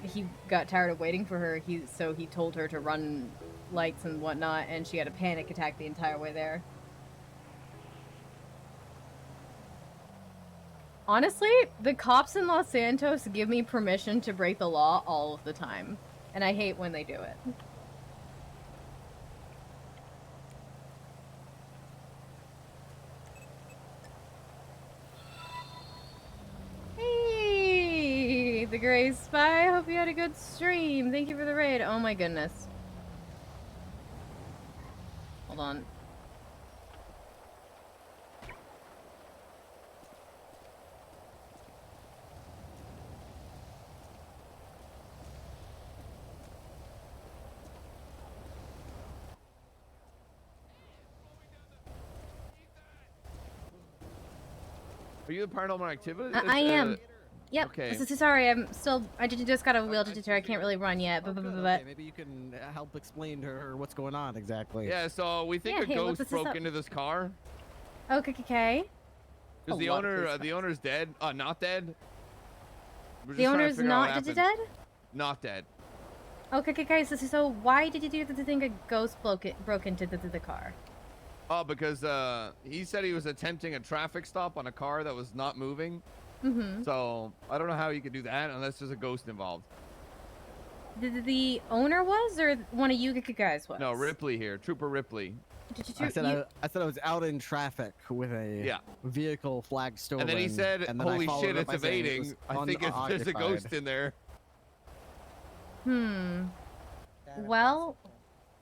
he got tired of waiting for her, so he told her to run lights and whatnot, and she had a panic attack the entire way there. Honestly, the cops in Los Santos give me permission to break the law all of the time, and I hate when they do it. The Gray Spy, hope you had a good stream. Thank you for the raid. Oh my goodness. Hold on. Are you the Paranormal Activity? I am. Yep. Okay. Sorry, I just got a wheelchair. I can't really run yet. But Okay, maybe you can help explain to her what's going on exactly. Yeah, so we think a ghost broke into this car. Okay. Because the owner's dead. Not dead. The owner's not dead? Not dead. Okay. So why did you think a ghost broke into the car? Oh, because he said he was attempting a traffic stop on a car that was not moving. Mm-hmm. So I don't know how you could do that unless there's a ghost involved. The owner was, or one of you guys was? No, Ripley here, Trooper Ripley. I said I was out in traffic with a vehicle flag stolen. And then he said, and then "Holy shit, it's evading! I think there's a unoccupied." ghost in there." Well,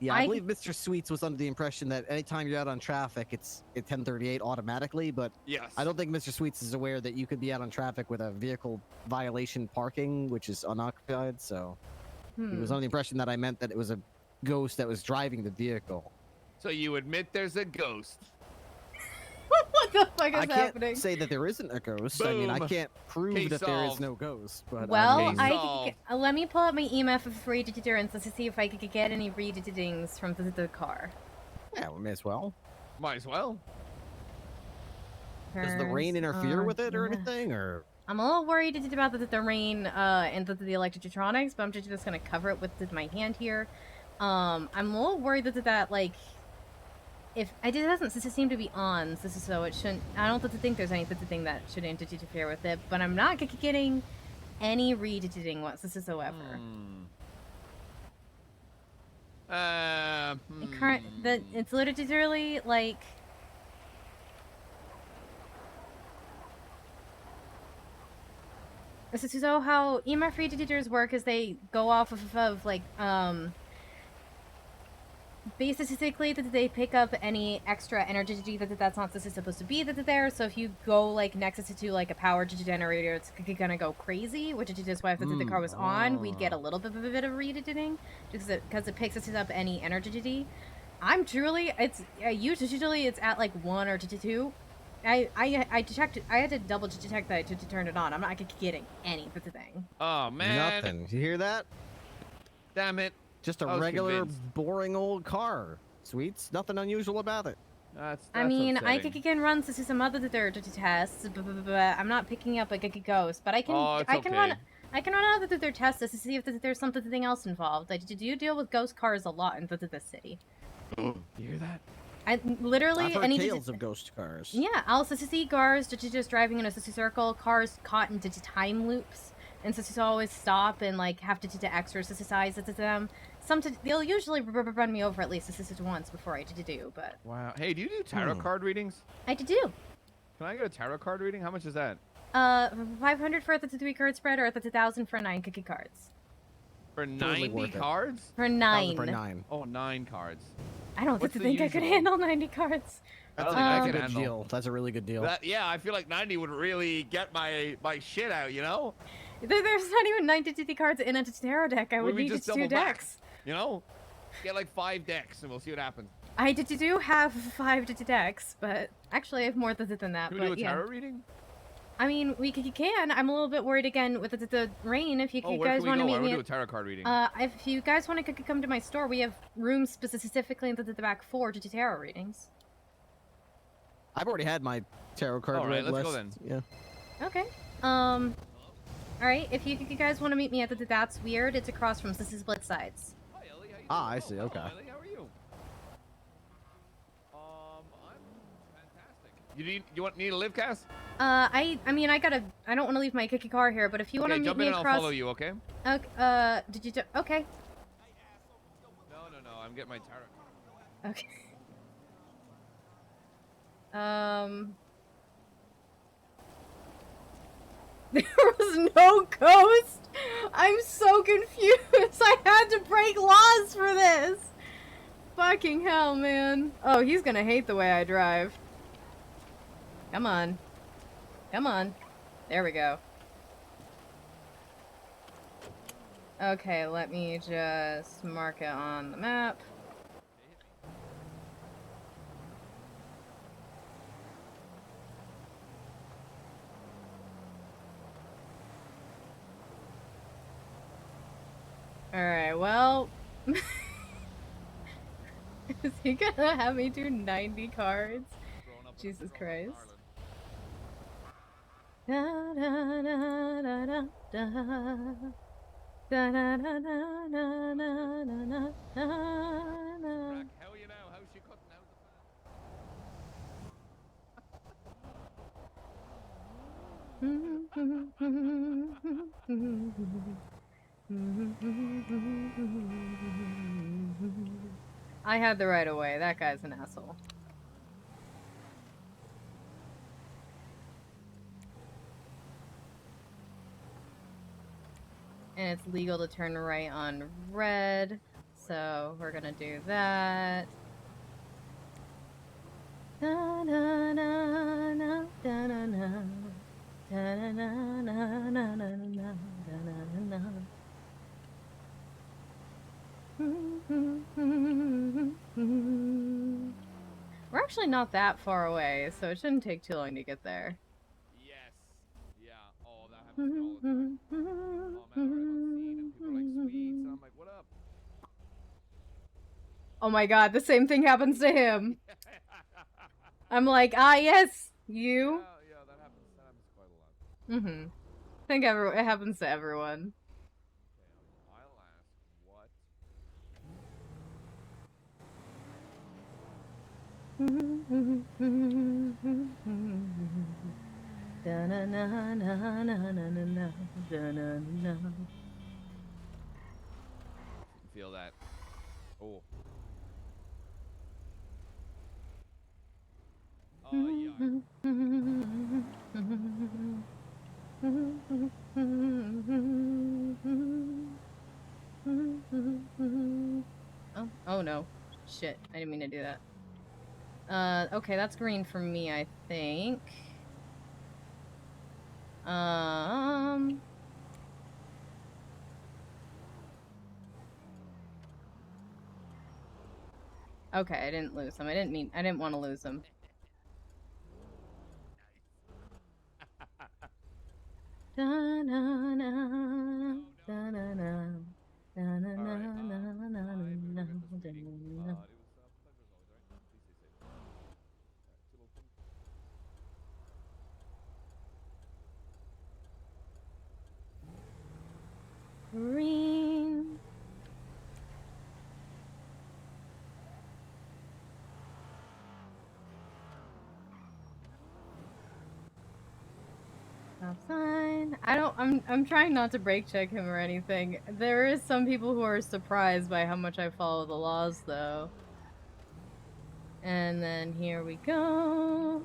Yeah, I believe Mr. Sweets was under the impression that anytime you're out on traffic, it's 1038 automatically, but Yes. I don't think Mr. Sweets is aware that you could be out on traffic with a vehicle violation parking, which is unoccupied, so he was under the impression that I meant that it was a ghost that was driving the vehicle. So you admit there's a ghost? What the fuck is I can't happening? say that there isn't a ghost. Boom. I mean, I can't prove Case that there is solved. no ghost, but Well, I mean- let me pull up my EMF of redeterrence to see if I could get any redeterrings from the car. yeah, we may as well. Might as well. Does the rain interfere with it or yeah. anything, or? I'm a little worried about the rain and the electrotronics, but I'm just gonna cover it with my hand here. I'm a little worried that like, if it doesn't seem to be on, so it shouldn't. I don't think there's anything that should interfere with it, but I'm not getting any reading whatsoever. It's literally like. So how EMF readers work is they go off of like basically that they pick up any extra energy that's not supposed to be there. So if you go like next to like a power generator, it's gonna go crazy, which is just why if the car was on, we'd get a little bit of reading just because it picks up any energy. I'm truly usually it's at like 1 or 2. I checked. I had to double check that to turn it on. I'm not getting anything. Oh man! Nothing. You hear that? Damn it! Just a regular, boring old car. Sweets. Nothing unusual about it. That's I mean, upsetting. I can run some other tests, but I'm not picking up a ghost. But I can run other tests to see if there's something else involved. Like, do you deal with ghost cars a lot in the city? You hear that? I literally I've heard tales of ghost cars. Yeah, I'll also see cars just driving in a circle, cars caught into time loops, and so always stop and like have to exercise them. They'll usually run me over at least once before I do, but. Wow. Hey, do you do tarot card readings? I do. Can I get a tarot card reading? How much is that? 500 for the 3-card spread, or 1,000 for 9 cookie cards. For Totally 90 cards? For 9. For 9. Oh, 9 cards. I don't think I could handle 90 cards. That's a good deal. That's a really good deal. Yeah, I feel like 90 would really get my shit out, you know? There's not even 90 cards in a tarot deck. I would need just 2 decks. You know? Get like 5 decks and we'll see what happens. I do have 5 decks, but actually I have more than that. Can we do a tarot reading? I mean, we can. I'm a little bit worried again with the rain. If you guys want to meet me, I want to do a tarot card reading. If you guys want to come to my store, we have rooms specifically in the back for tarot readings. I've already had my tarot card read. All right, let's go then. Yeah. Okay. All right. If you guys want to meet me at the That's Weird, it's across from Split Sides. Hi, Ellie. How you doing? I see. Okay. Hello, Ellie. How are you? I'm fantastic. You need a live cast? I mean, I don't want to leave my cookie car here, but if you want to meet me across. I'll follow you, okay? Okay. Okay. No. I'm getting my tarot card. Okay. There was no ghost. I'm so confused. I had to break laws for this. Fucking hell, man. Oh, he's gonna hate the way I drive. Come on. Come on. There we go. Okay, let me just mark it on the map. Alright, well... Is he gonna have me do 90 cards? Jesus Christ. Da, da, da, da, da, da. Da, da, da, da, da, da, da, da, da. How are you now? How's she cutting out I had the right of way. That guy's an asshole. And it's legal to turn right on red. So we're gonna do that. Da, da, da, da, da, da, da. Da, da, da, da, da, da, da, da, da. We're actually not that far away, so it shouldn't take too long to get there. Yes. Yeah. Oh, that happens to me all the time. Oh man, I arrive on scene and people are like, "Sweet," so I'm like, "What up?" Oh my god, the same thing happens to him. I'm like, ah, yes, you. Yeah, that happens quite a lot. Mm-hmm. I think it happens to everyone. Okay, I'll ask what. Feel that. Oh. Yeah. Oh no. Shit, I didn't mean to do that. Okay, that's green for me, I think. Okay, I didn't lose him. I didn't want to lose him. Green. That's fine. I'm trying not to brake check him or anything. There is some people who are surprised by how much I follow the laws, though. And then here we go.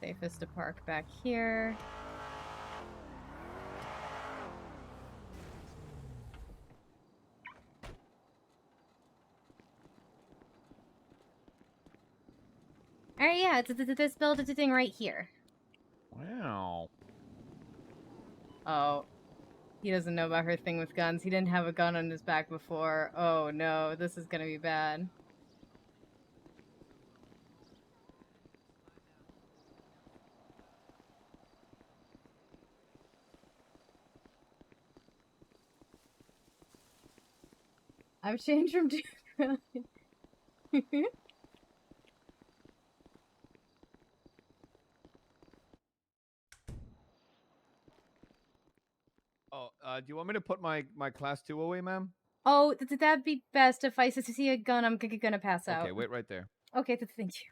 Safest to park back here. Alright, yeah, it's this build thing right here. Wow. Oh. He doesn't know about her thing with guns. He didn't have a gun on his back before. Oh no, this is gonna be bad. I've changed from 2 Oh, do you want me to put my class 2 away, ma'am? Oh, that'd be best. If I see a gun, I'm gonna pass out. Okay, wait right there. Okay, thank you.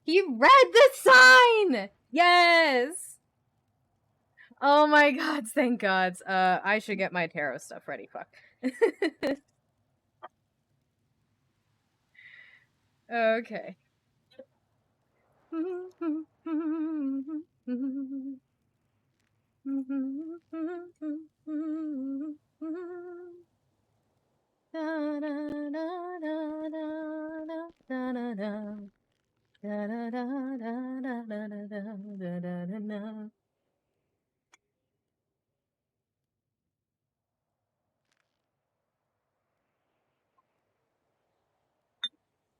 He read the sign! Yes! Oh my god, thank gods. I should get my tarot stuff ready, fuck. Okay.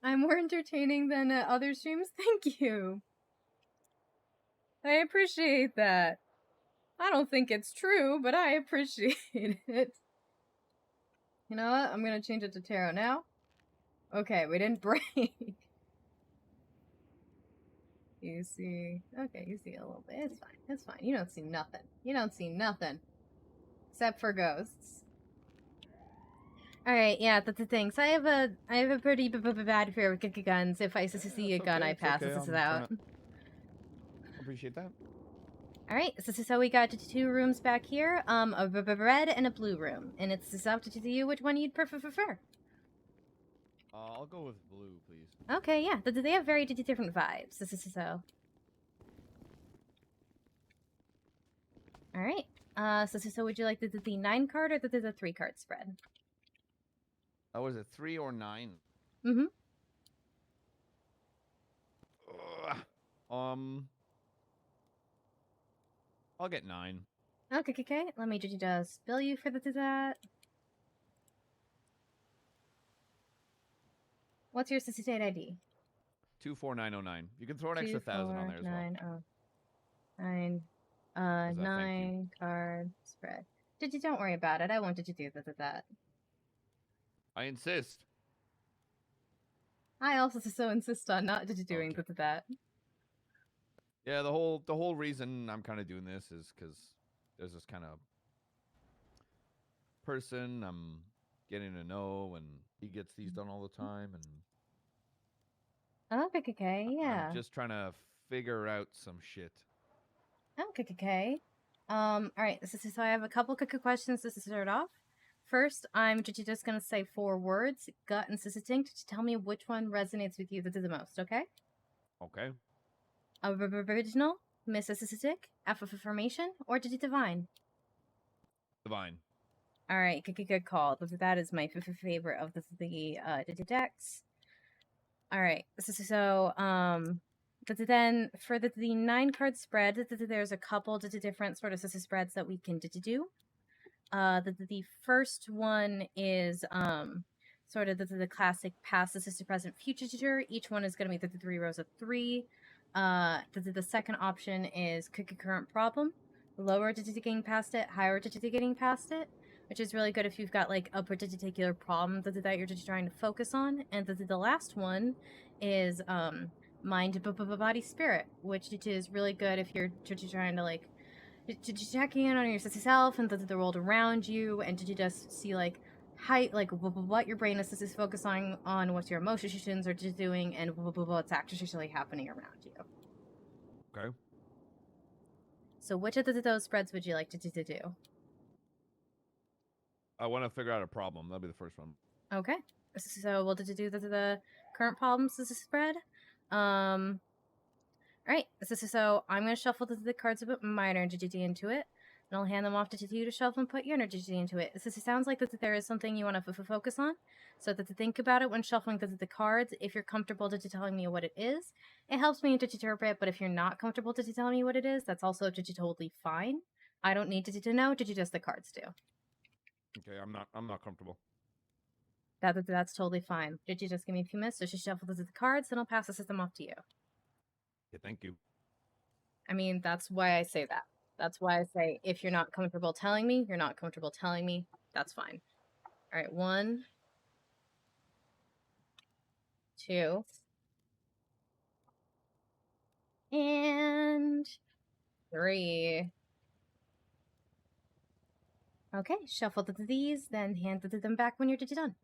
I'm more entertaining than other streams. Thank you. I appreciate that. I don't think it's true, but I appreciate it. You know what? I'm gonna change it to tarot now. Okay, we didn't break. You see... Okay, you see a little bit. It's fine. It's fine. You don't see nothing. You don't see nothing. Except for ghosts. Alright, yeah, that's the thing. So I have a pretty bad fear with guns. If I see a gun, I pass. Okay. This is out. Appreciate that. All right, so we got 2 rooms back here, a red and a blue room, and it's up to you which one you'd prefer. I'll go with blue, please. Okay, yeah, they have very different vibes. So. All right. So would you like the 9 card or the 3 card spread? Oh, was it 3 or 9? Mm-hmm. I'll get 9. Okay. Let me just bill you for that. What's your state ID? 24909. You can throw an extra 1,000 on there as well. 24909. How's that? Thank you. 9 card spread. Don't worry about it. I wanted to do that. I insist. I also so insist on not doing Okay. that. Yeah, the whole reason I'm kind of doing this is because there's this kind of person I'm getting to know, and he gets these done all the time, and Okay, yeah. I'm just trying to figure out some shit. Okay. All right. So I have a couple quick questions to start off. First, I'm just gonna say 4 words: gut and instinct. To tell me which one resonates with you the most. Okay. Okay. Original, Mississippic, affirmation, or divine? Divine. All right, good call. That is my favorite of the decks. All right, so then for the 9 card spread, there's a couple different sort of spreads that we can do. The first one is sort of the classic past, assisted, present, future. Each one is going to be the 3 rows of 3. The second option is current problem, lower getting past it, higher getting past it, which is really good if you've got like a particular problem that you're just trying to focus on. And the last one is mind, body, spirit, which is really good if you're trying to like checking in on yourself and the world around you, and to just see like how like what your brain is focusing on, what your emotions are just doing, and what's actually happening around you. Okay. So which of those spreads would you like to do? I want to figure out a problem. That'll be the first one. Okay. So we'll do the current problems spread. All right. So I'm going to shuffle the cards a bit my energy into it, and I'll hand them off to you to shuffle and put your energy into it. This sounds like that there is something you want to focus on, so that to think about it when shuffling the cards. If you're comfortable to telling me what it is, it helps me to interpret. But if you're not comfortable to telling me what it is, that's also totally fine. I don't need to know. Just the cards do. Okay, I'm not comfortable. That's totally fine. Did you just give me a few minutes to shuffle the cards, and I'll pass the system off to you. Yeah, thank you. I mean, that's why I say that. That's why I say if you're not comfortable telling me, you're not comfortable telling me. That's fine. All right, 1, 2, and 3. Okay, shuffle these, then hand them back when you're done.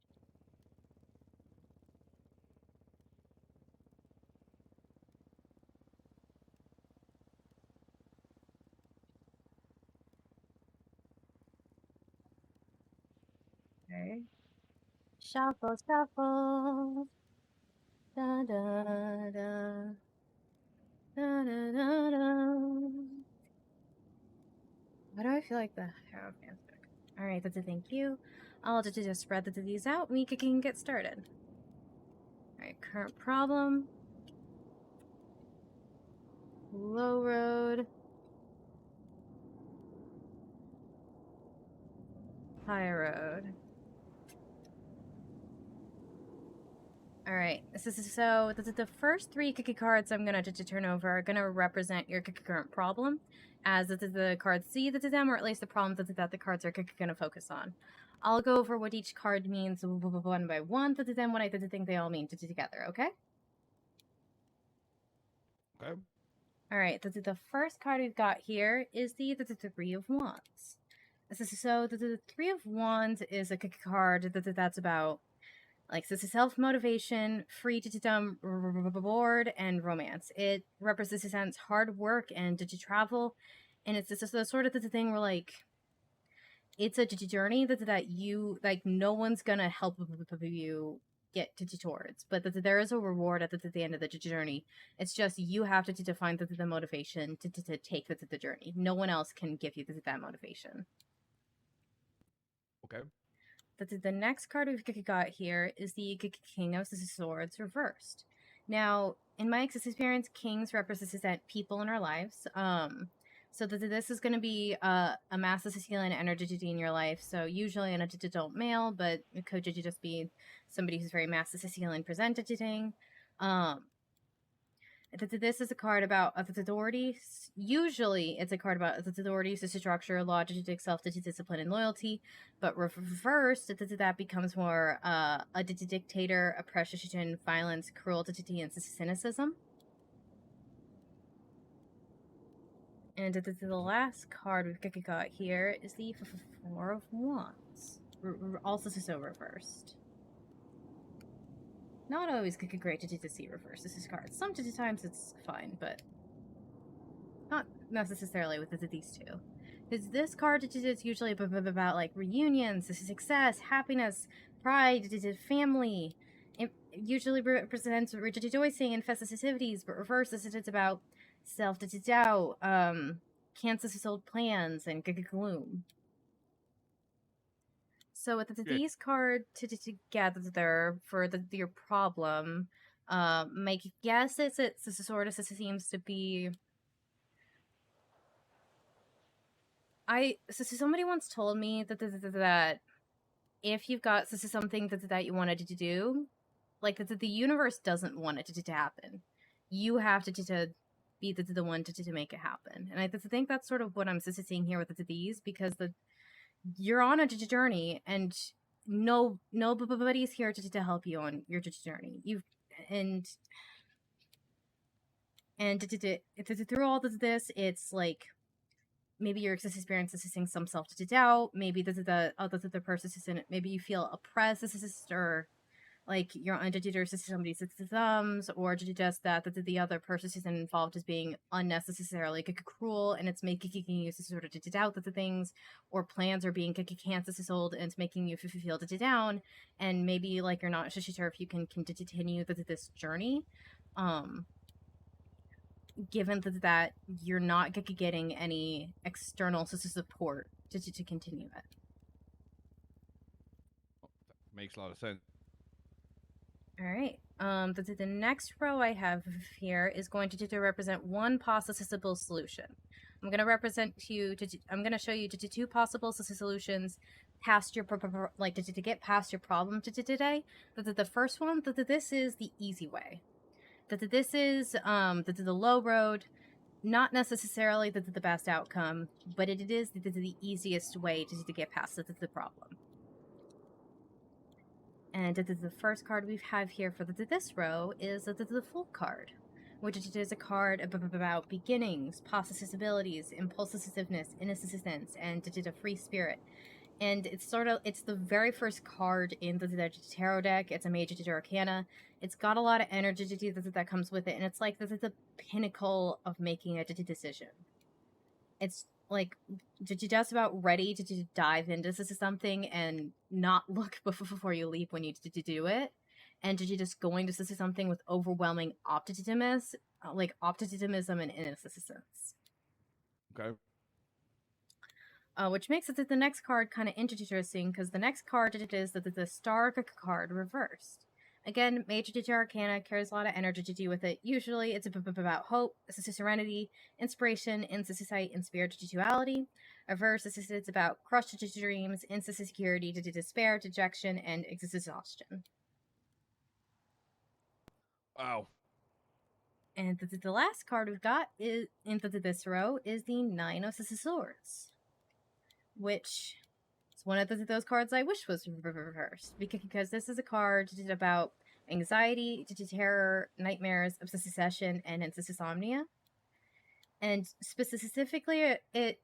Okay. Shuffle. Da da da. Da da da da. Why do I feel like the hair of hands back? All right, that's a thank you. I'll just spread these out. We can get started. All right, current problem. Low road. High road. All right. So the first 3 cookie cards I'm gonna turn over are gonna represent your current problem, as the cards see them, or at least the problem that the cards are gonna focus on. I'll go over what each card means one by one, then what I think they all mean together. Okay. Okay. All right. The first card we've got here is the 3 of Wands. So the 3 of Wands is a cookie card that's about like this is self-motivation, freedom, reward, and romance. It represents hard work and to travel And it's just the sort of the thing where, like, it's a journey that you, like, no one's gonna help you get towards, but there is a reward at the end of the journey. It's just you have to define the motivation to take the journey. No one else can give you that motivation. Okay. The next card we've got here is the King of Swords reversed. Now, in my experience, kings represent people in our lives. So this is going to be a master Sicilian energy in your life. So usually an adult male, but it could just be somebody who's very master Sicilian presenting. This is a card about authorities. Usually, it's a card about authorities, the structure, logic, self-discipline, and loyalty. But reversed, that becomes more a dictator, oppression, violence, cruelty, and cynicism. And the last card we've got here is the Four of Wands, also so reversed. Not always great to see reverse this card. Sometimes it's fine, but not necessarily with these two. Because this card is usually about like reunions, success, happiness, pride, family. It usually represents rejoicing and festivities, but reverse it's about self-doubt, Kansas's old plans, and gloom. So with these cards together for your problem, my guess is it sort of seems to be. Somebody once told me that if you've got something that you wanted to do, like the universe doesn't want it to happen, you have to be the one to make it happen. And I think that's sort of what I'm seeing here with these, because you're on a journey, and nobody's here to help you on your journey. Through all of this, it's like maybe your experiencing some self-doubt. Maybe the person isn't. Maybe you feel oppressed, or like you're under somebody's thumbs, or just that the other person isn't involved as being unnecessarily cruel, and it's making you sort of to doubt that the things or plans are being cancelled, and it's making you feel down, and maybe like you're not sure if you can continue this journey, given that you're not getting any external support to continue it. Makes a lot of sense. All right. The next row I have here is going to represent one possible solution. I'm going to I'm going to show you two possible solutions past your to get past your problem today. The first one, this is the easy way. This is the low road, not necessarily the best outcome, but it is the easiest way to get past the problem. And the first card we have here for this row is the Fool card, which is a card about beginnings, possibilities, impulsiveness, innocence, and a free spirit. And it's the very first card in the tarot deck. It's a major arcana. It's got a lot of energy that comes with it, and it's like the pinnacle of making a decision. It's like just about ready to dive into something and not look before you leap when you do it, and you're just going to see something with overwhelming optimism and innocence. Okay. Which makes it the next card kind of interesting, because the next card is the Star card reversed. Again, major arcana carries a lot of energy to do with it. Usually, it's about hope, serenity, inspiration, insight, and spirituality. Reverse, it's about crushed dreams, insecurity, despair, dejection, and exhaustion. Wow. And the last card we've got is into this row is the Nine of Swords, which is one of those cards I wish was reversed, because this is a card about anxiety, terror, nightmares, obsession, and insomnia. And specifically, it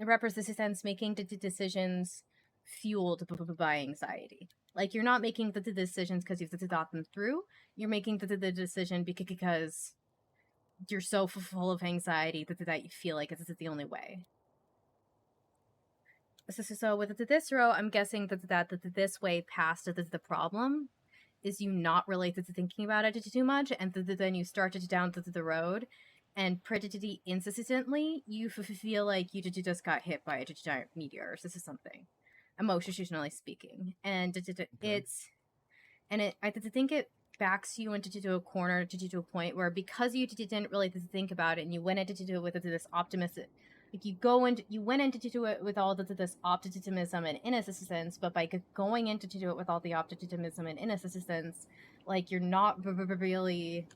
represents making decisions fueled by anxiety. Like, you're not making the decisions because you've thought them through. You're making the decision because you're so full of anxiety that you feel like this is the only way. So with this row, I'm guessing that this way past the problem is you not really thinking about it too much, and then you start down the road, and pretty insistently you feel like you just got hit by a giant meteor. This is something, emotionally speaking, and I think it backs you into a corner to a point where, because you didn't really think about it and you went into to do it with this optimistic, like you went into to do it with all this optimism and innocence, but by going into to do it with all the optimism and innocence, like you're not really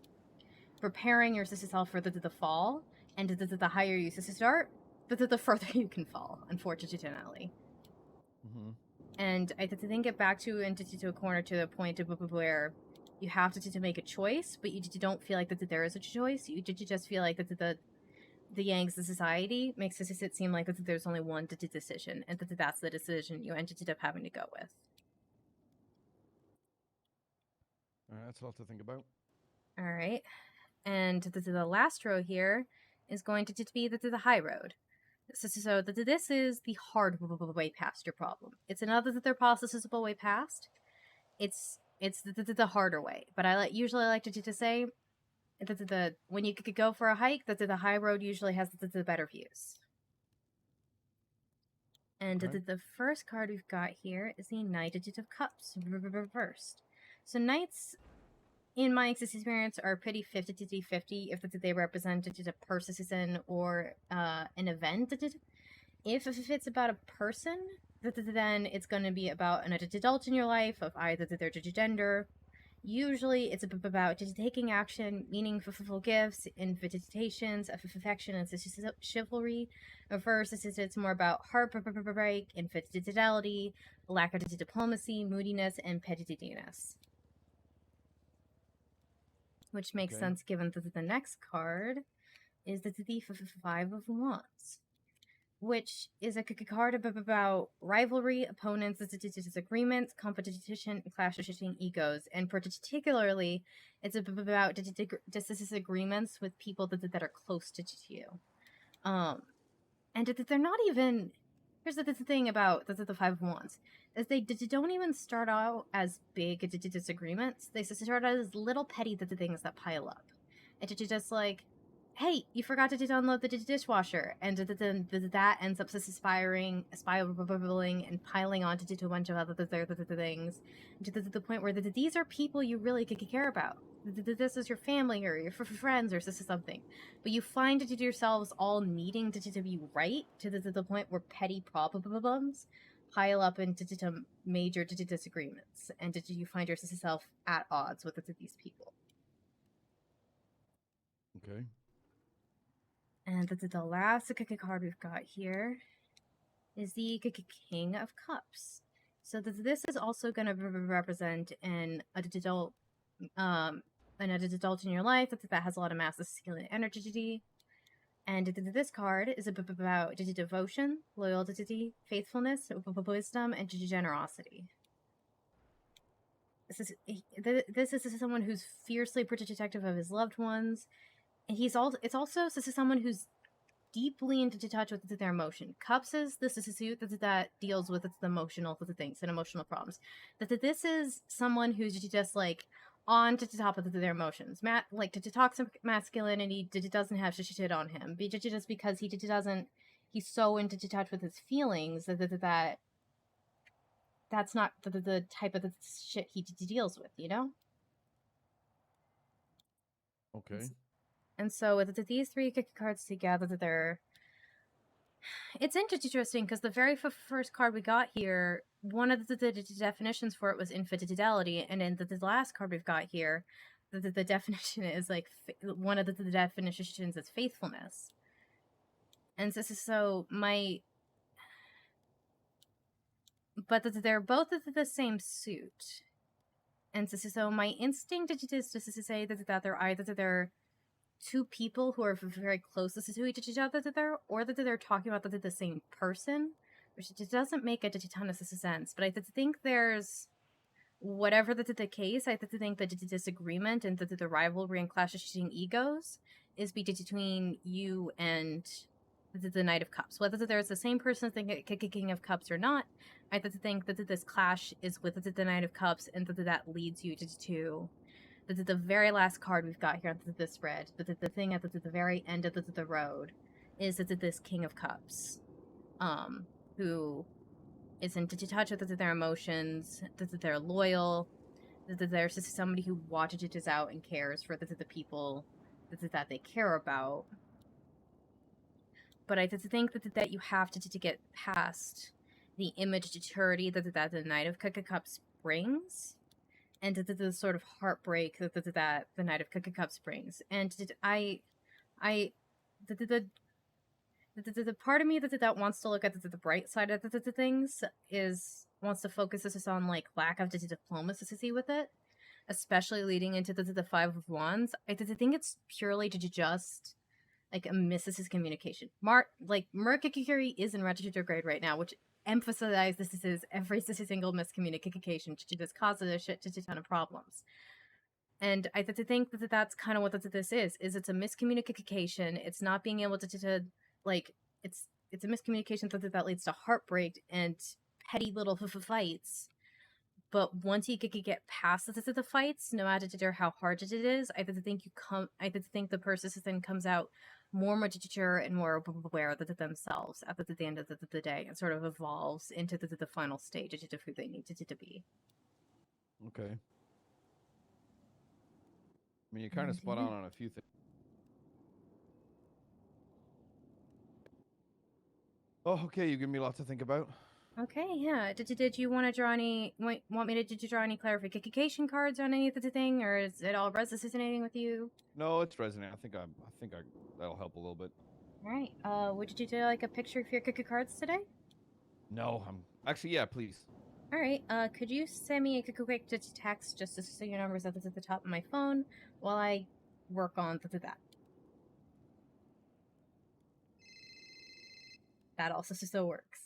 preparing yourself for the fall, and the higher you start, the further you can fall, unfortunately. Mm-hmm. And I think it back to into a corner to the point of where you have to make a choice, but you don't feel like that there is a choice. You just feel like that the Yangs, the society, makes it seem like that there's only one decision, and that's the decision you ended up having to go with. That's a lot to think about. All right. And the last row here is going to be the high road. So this is the hard way past your problem. It's another processable way past. It's the harder way. But I usually like to say that when you could go for a hike, that the high road usually has the better views. And the first card we've got here is the Knight of Cups reversed. So knights, in my experience, are pretty 50-50 if they represent a person or an event. If it's about a person, then it's going to be about an adult in your life of either their gender. Usually it's about taking action, meaningful gifts, invitations, affection, and chivalry. Versus it's more about heartbreak, infidelity, lack of diplomacy, moodiness, and pettiness. Which makes sense given that the next card is the Five of Wands, which is a card about rivalry, opponents, disagreements, competition, and clashing egos, and particularly, it's about disagreements with people that are close to you. And they're not even. Here's the thing about the Five of Wands, is they don't even start out as big disagreements. They start out as little petty things that pile up. And just like, hey, you forgot to download the dishwasher, and then that ends up spiraling and piling on to a bunch of other things, to the point where these are people you really could care about. This is your family or your friends or this is something, but you find yourselves all needing to be right to the point where petty problems pile up into major disagreements, and you find yourself at odds with these people. Okay. And the last card we've got here is the King of Cups. So this is also going to represent an adult in your life that has a lot of masculine energy. And this card is about devotion, loyalty, faithfulness, wisdom, and generosity. This is someone who's fiercely protective of his loved ones. And it's also someone who's deeply into touch with their emotion. Cups is a suit that deals with the emotional things and emotional problems. This is someone who's just like on to the top of their emotions. Like to toxic masculinity doesn't have shit on him. Just because he's so into touch with his feelings that's not the type of shit he deals with, you know? Okay. And so with these three cards together, it's interesting because the very first card we got here, one of the definitions for it was infidelity, and in the last card we've got here, the definition is like one of the definitions is faithfulness. And but they're both the same suit, and so my instinct is just to say that they're either two people who are very close to each other, or that they're talking about the same person, which just doesn't make a ton of sense. But I think there's, whatever the case, I think that the disagreement and the rivalry and clashing egos is between you and the Knight of Cups. Whether there's the same person thinking King of Cups or not, I think that this clash is with the Knight of Cups, and that leads you to the very last card we've got here on this spread. The thing at the very end of the road is this King of Cups, who is in touch with their emotions, that they're loyal, that there's just somebody who watches it out and cares for the people that they care about. But I think that you have to get past the image deterrity that the Knight of Cups brings, and the sort of heartbreak that the Knight of Cups brings. And the part of me that wants to look at the bright side of the things wants to focus this on like lack of diplomacy with it, especially leading into the Five of Wands. I think it's purely just like a miscommunication. Mercury is in retrograde right now, which emphasizes this is every single miscommunication to just causes a shit ton of problems. And I think that that's kind of what this is it's a miscommunication. It's not being able to it's a miscommunication that leads to heartbreak and petty little fights. But once you get past the fights, no matter how hard it is, I think the person then comes out more mature and more aware of themselves at the end of the day, and sort of evolves into the final stage of who they need to be. Okay. I mean, you're kind of spot on a few things. Oh, okay. You give me a lot to think about. Okay, yeah. Did you want to draw any? Want me to draw any clarification cards on any of the thing, or is it all resonating with you? No, it's resonating. I think that'll help a little bit. All right. Would you do like a picture of your cards today? No, I'm actually, yeah, please. All right. Could you send me a quick text just so your number's at the top of my phone while I work on that. That also still works.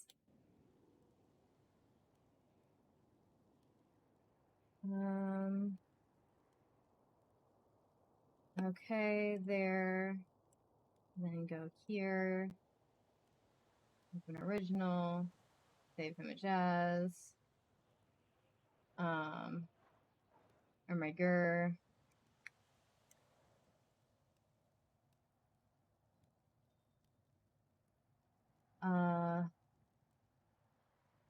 Okay, there. Then go here. Open original. Save image as. Or my GUR.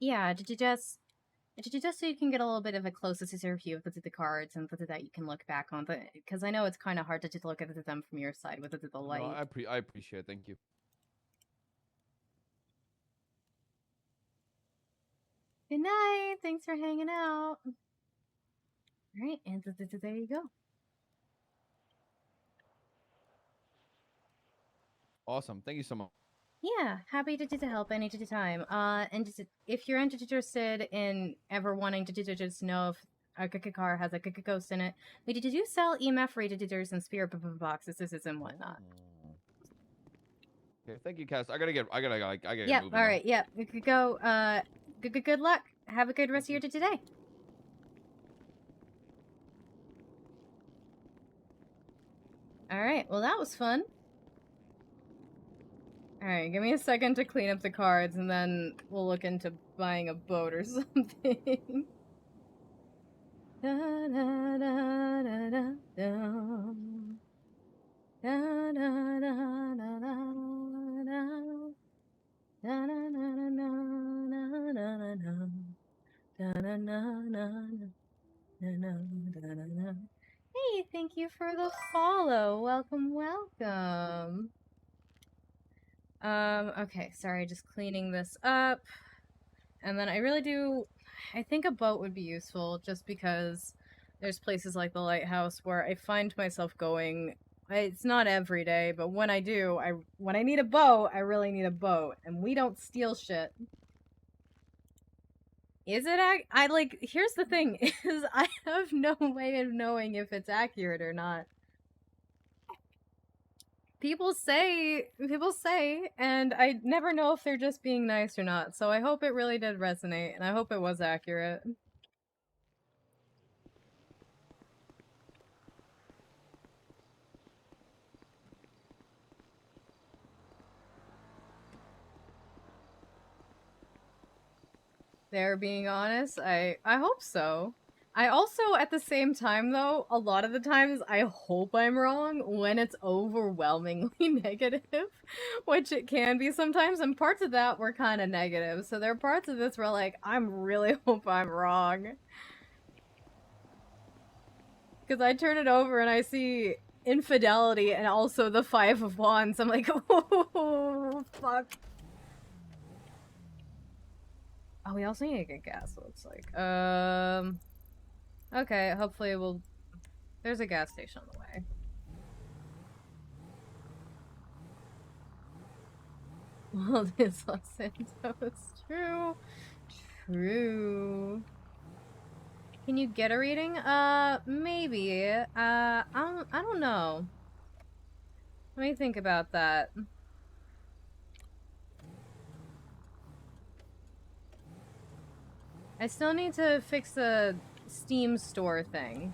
Yeah, did you just so you can get a little bit of a closer view of the cards and that you can look back on, because I know it's kind of hard to look at them from your side with the light. No, I appreciate it. Thank you. Good night. Thanks for hanging out. All right, and there you go. Awesome. Thank you so much. Yeah, happy to help any time. And if you're interested in ever wanting to just know if a car has a ghost in it, we do sell EMF readers and spirit boxes and whatnot. Okay, thank you, Cass. I gotta get Yep. moving All right. Yep. We could go. Good luck. Have a good rest of your day today. All right. Well, that was fun. Alright, give me a second to clean up the cards, and then we'll look into buying a boat or something. Da, da, da, da, da, da. Da, da, da, da, da, da. Da, da, da, da, da, da, da. Da, da, da, da, da. Hey, thank you for the follow. Welcome, welcome. Okay, sorry, just cleaning this up. And then I think a boat would be useful, just because there's places like the lighthouse where I find myself going. It's not every day, but when I do, when I need a boat, I really need a boat, and we don't steal shit. Is it here's the thing, is I have no way of knowing if it's accurate or not. People say, and I never know if they're just being nice or not, so I hope it really did resonate, and I hope it was accurate. they're being honest. I hope so. I also, at the same time, though, a lot of the times I hope I'm wrong when it's overwhelmingly negative, which it can be sometimes, and parts of that were kind of negative. So there are parts of this where, like, I'm really hope I'm wrong. Because I turn it over and I see infidelity and also the 5 of Wands. I'm like, oh, fuck. Oh, we also need to get gas, it looks like. Okay, hopefully we'll... There's a gas station on the way. Well, this Los Santos. True. True. Can you get a reading? Maybe. I don't know. Let me think about that. I still need to fix the Steam store thing.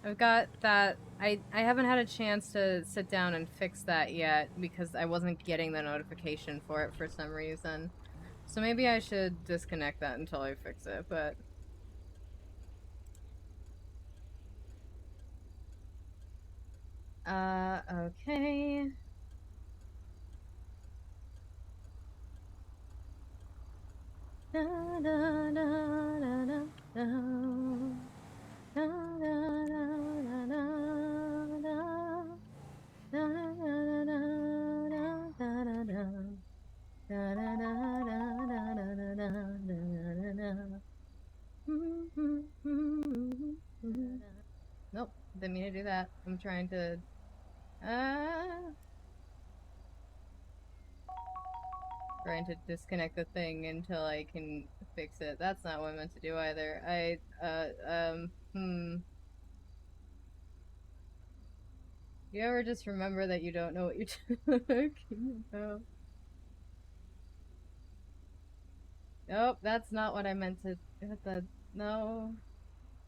I've got that. I haven't had a chance to sit down and fix that yet because I wasn't getting the notification for it for some reason. So maybe I should disconnect that until I fix it, but... okay. Da, da, da, da, da, da. Da, da, da, da, da, da. Da, da, da, da, da, da, da. Da, da, da, da, da, da, da, da, da. Nope, didn't mean to do that. I'm trying to... trying to disconnect the thing until I can fix it. That's not what I meant to do either. You ever just remember that you don't know what you're talking about? Nope, that's not what I meant to... No.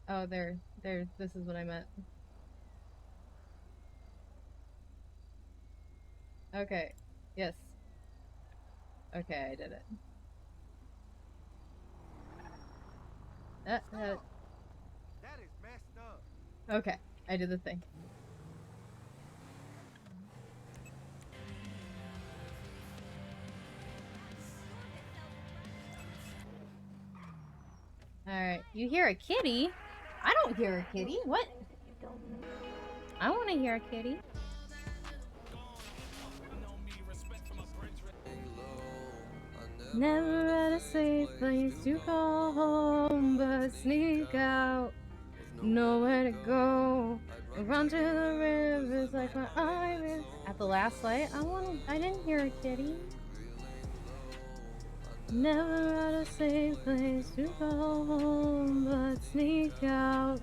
Oh, there. This is what I meant. Okay. Yes. Okay, I did it. That is messed up. Okay, I did the thing. Alright, you hear a kitty? I don't hear a kitty. What? I want to hear a kitty. Never at a safe place to call home, but sneak out, nowhere to go. Run to the rivers like my eyes. At the last light, I didn't hear a kitty. Never at a safe place to call home, but sneak out,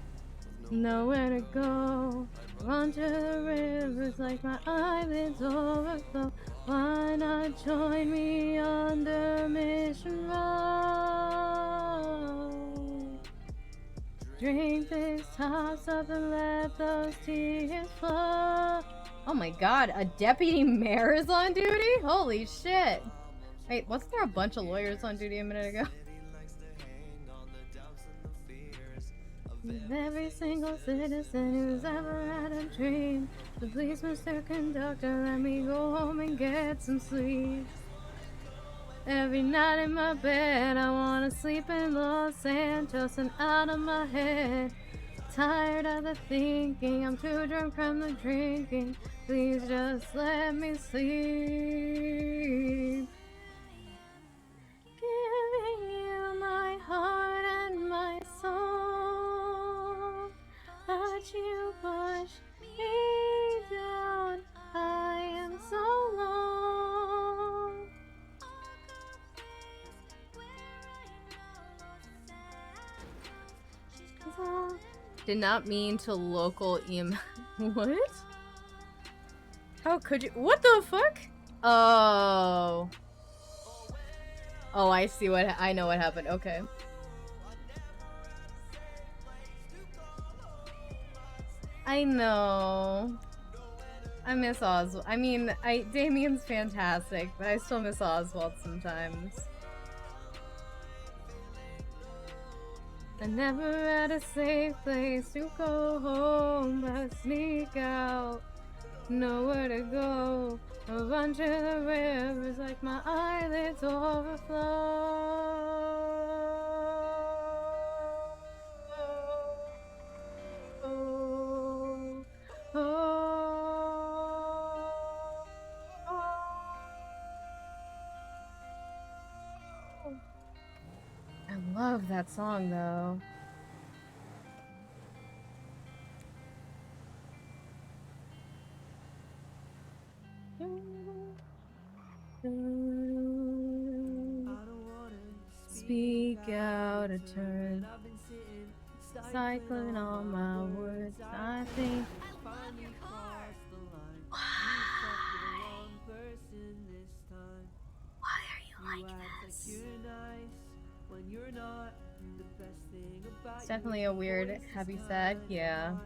nowhere to go. Run to the rivers like my eyelids overflow. Why not join me under Mission Road? Drink this toss up and let those tears flow. Oh my god, a deputy mayor is on duty? Holy shit. Wait, wasn't there a bunch of lawyers on duty a minute ago? With every single citizen who's ever had a dream, so please, Mr. Conductor, let me go home and get some sleep. Every night in my bed, I wanna sleep in Los Santos and out of my head. Tired of the thinking, I'm too drunk from the drinking. Please just let me sleep. Giving you my heart and my soul, but you push me down. I am so low. Did not mean to local EM. What? How could you? What the fuck? Oh. Oh, I see what I know what happened. Okay. I know. I miss Oswald. I mean, Damien's fantastic, but I still miss Oswald sometimes. I never had a safe place to go home, but sneak out, nowhere to go. A bunch of the rivers like my eyelids overflow. Oh, oh, oh. I love that song though. Speak out a turn, cycling all my words. I think. Why are you like this? It's definitely a weird, happy, sad, yeah.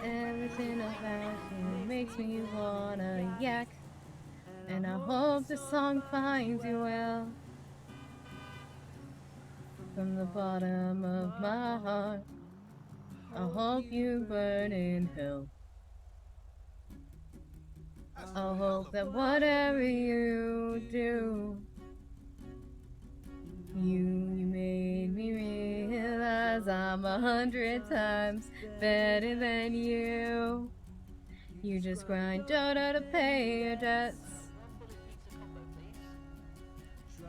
Everything about you makes me wanna yak. And I hope the song finds you well. From the bottom of my heart, I hope you burn in hell. I hope that whatever you do, you made me realize I'm 100 times better than you. You just grind dough to pay your debts.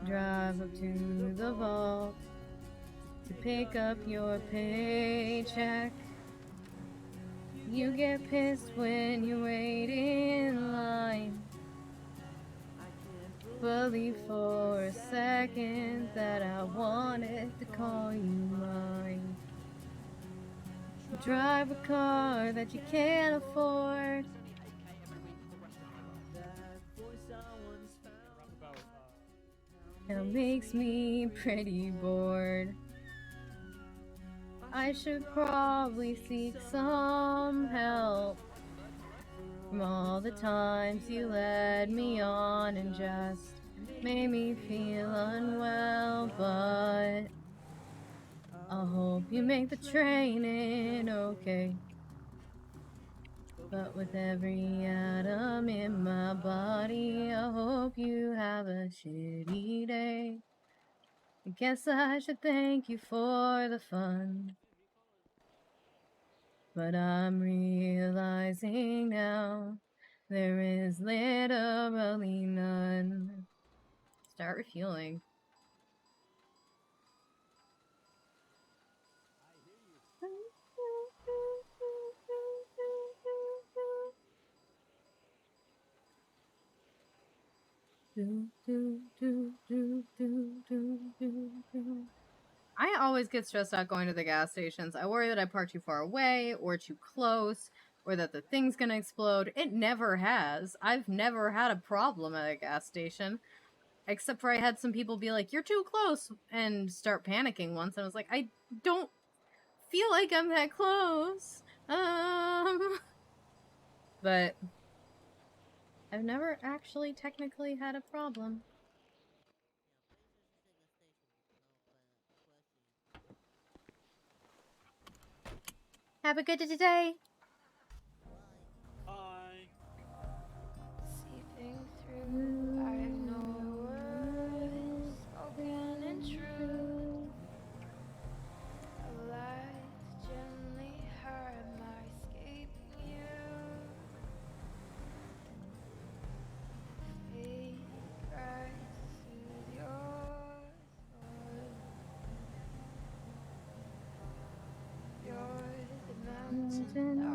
Drive up to the vault to pick up your paycheck. You get pissed when you wait in line. Believe for a second that I wanted to call you mine. Drive a car that you can't afford. It makes me pretty bored. I should probably seek some help from all the times you led me on and just made me feel unwell, but I hope you make the training okay. But with every atom in my body, I hope you have a shitty day. I guess I should thank you for the fun. But I'm realizing now there is literally none. Start refueling. I always get stressed out going to the gas stations. I worry that I park too far away or too close or that the thing's gonna explode. It never has. I've never had a problem at a gas station. Except for I had some people be like, "You're too close," and start panicking once. And I was like, I don't feel like I'm that close. But I've never actually technically had a problem. Have a good day. Bye. Seeping through, I know words spoken and true. A light gently hurt my escaping you. Fate cries through your thoughts. You're the mountain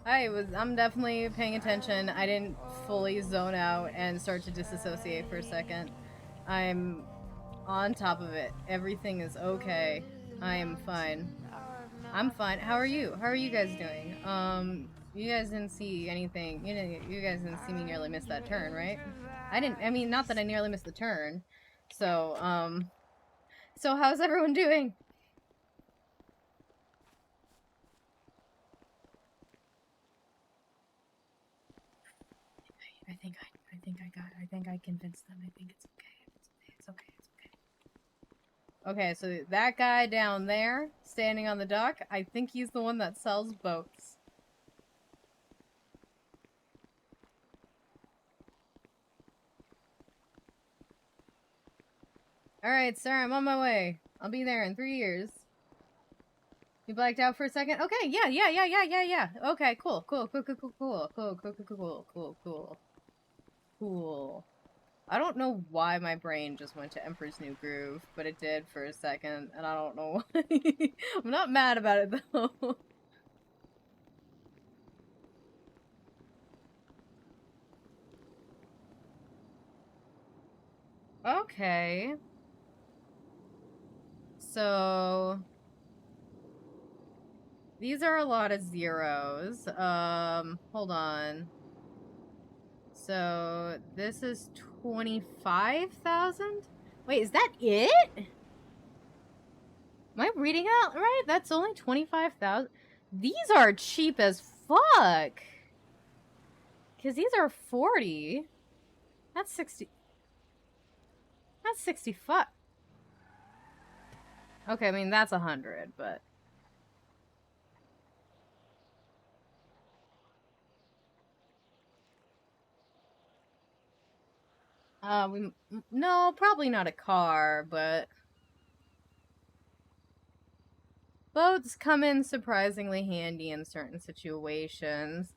I'm definitely paying attention. I didn't fully zone out and start to disassociate for a second. I'm on top of it. Everything is okay. I am fine. I'm fine. How are you? How are you guys doing? You guys didn't see anything. You guys didn't see me nearly miss that turn, right? I mean, not that I nearly missed the turn. So, so how's everyone doing? I think I convinced them. I think it's okay. It's okay. Okay, so that guy down there, standing on the dock, I think he's the one that sells boats. Alright, sir, I'm on my way. I'll be there in 3 years. You blacked out for a second? Okay, yeah. Okay, cool. I don't know why my brain just went to Emperor's New Groove, but it did for a second, and I don't know why. I'm not mad about it, though. Okay. So... these are a lot of zeros. Hold on. So, this is 25,000? Wait, is that it? Am I reading out right? That's only 25,000? These are cheap as fuck! Because these are 40. That's 60. That's 65. Okay, I mean, that's 100, but... no, probably not a car, but... boats come in surprisingly handy in certain situations.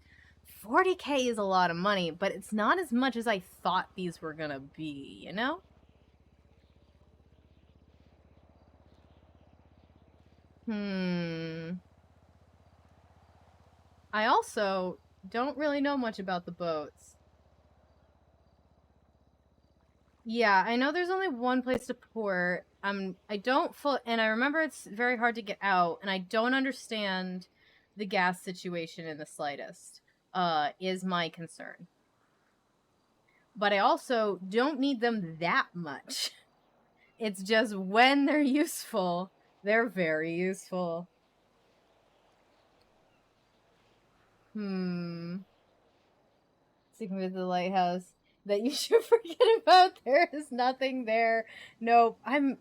40K is a lot of money, but it's not as much as I thought these were gonna be, you know? I also don't really know much about the boats. Yeah, I know there's only one place to port. I don't and I remember it's very hard to get out, and I don't understand the gas situation in the slightest, is my concern. But I also don't need them that much. It's just when they're useful, they're very useful. Sticking with the lighthouse that you should forget about. There is nothing there. Nope. I'm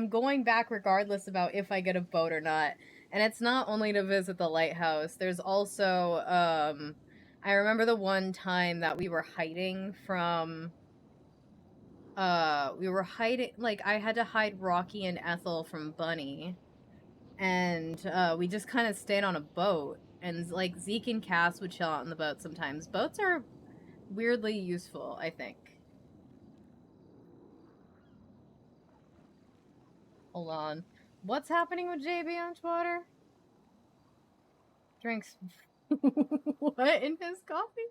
going back regardless about if I get a boat or not. And it's not only to visit the lighthouse. There's also, I remember the one time that we were hiding from, like, I had to hide Rocky and Ethel from Bunny. And, we just kind of stayed on a boat. And, like, Zeke and Cass would chill out on the boat sometimes. Boats are weirdly useful, I think. Hold on. What's happening with JB on Twitter? Drinks what in his coffee?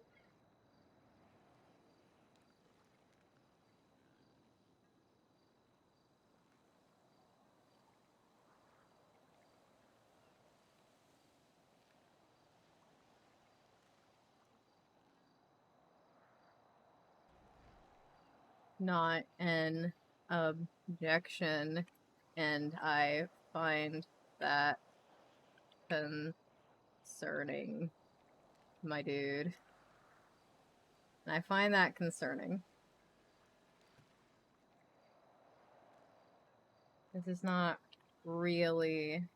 Not an objection, and I find that concerning, my dude. I find that concerning. This is not really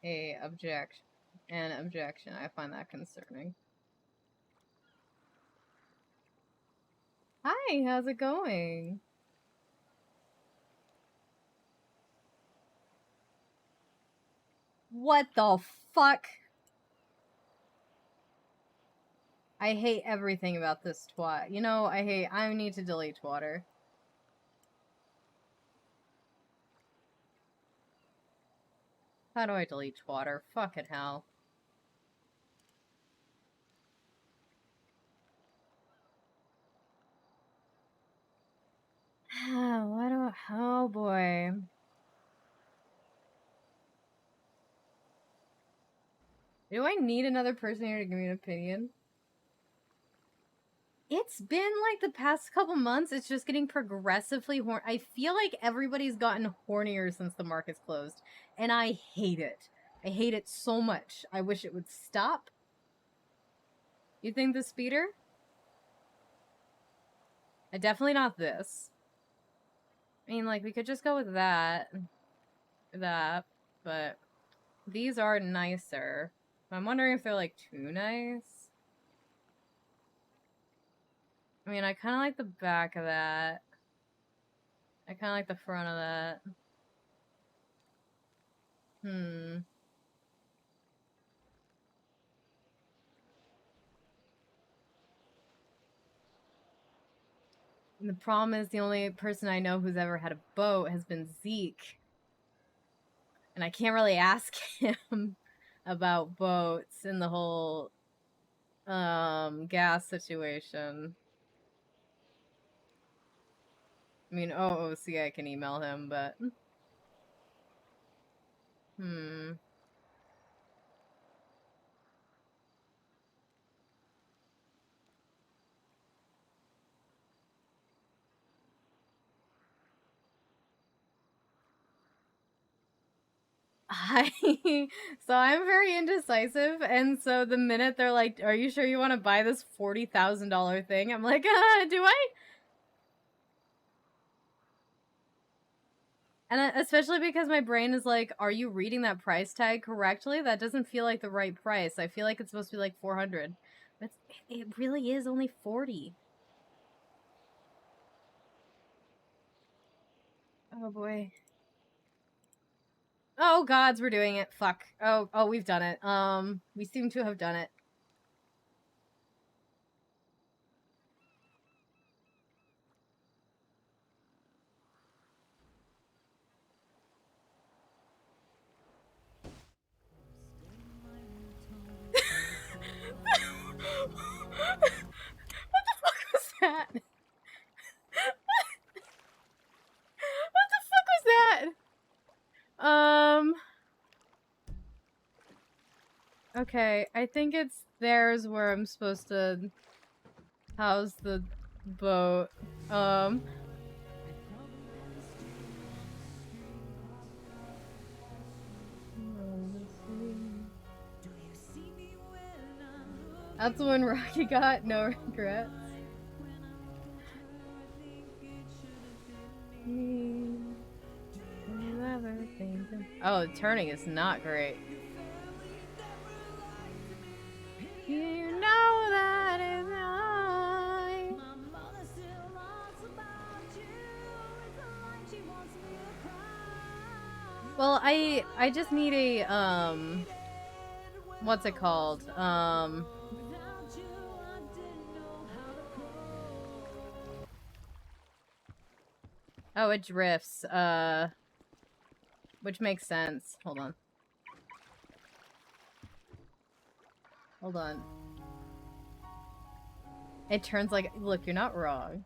an objection. I find that concerning. Hi, how's it going? What the fuck? I hate everything about this twat. You know, I need to delete Twitter. How do I delete Twitter? Fucking hell. What do oh boy. Do I need another person here to give me an opinion? It's been like the past couple months, it's just getting progressively I feel like everybody's gotten hornier since the market's closed. And I hate it. I hate it so much. I wish it would stop. You think the speeder? Definitely not this. I mean, like, we could just go with that. But these are nicer. I'm wondering if they're, like, too nice. I mean, I kind of like the back of that. I kind of like the front of that. And the problem is the only person I know who's ever had a boat has been Zeke. And I can't really ask him about boats and the whole gas situation. I mean, OOC, I can email him, but so I'm very indecisive, and so the minute they're like, "Are you sure you want to buy this $40,000 thing?" I'm like, do I? And especially because my brain is like, "Are you reading that price tag correctly? That doesn't feel like the right price. I feel like it's supposed to be like 400, but it really is only 40." Oh boy. Oh gods, we're doing it. Fuck. Oh, we've done it. We seem to have done it. What the fuck was that? What the fuck was that? Okay, I think it's there's where I'm supposed to house the boat. That's the one Rocky got, no regrets. Oh, the turning is not great. You know that is I. Well, I just need a what's it called? Oh, it drifts. Which makes sense. Hold on. Hold on. It turns like, look, you're not wrong.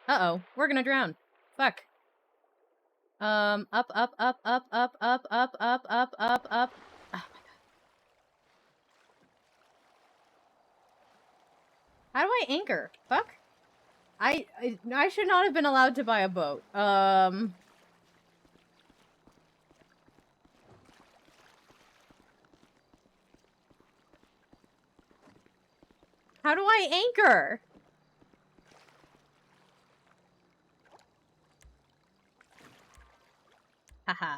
Uh-oh, we're gonna drown. Fuck. Up, up, up, up, up, up, up, up, up, up, up. Oh my god. How do I anchor? Fuck. I should not have been allowed to buy a boat. How do I anchor? Haha.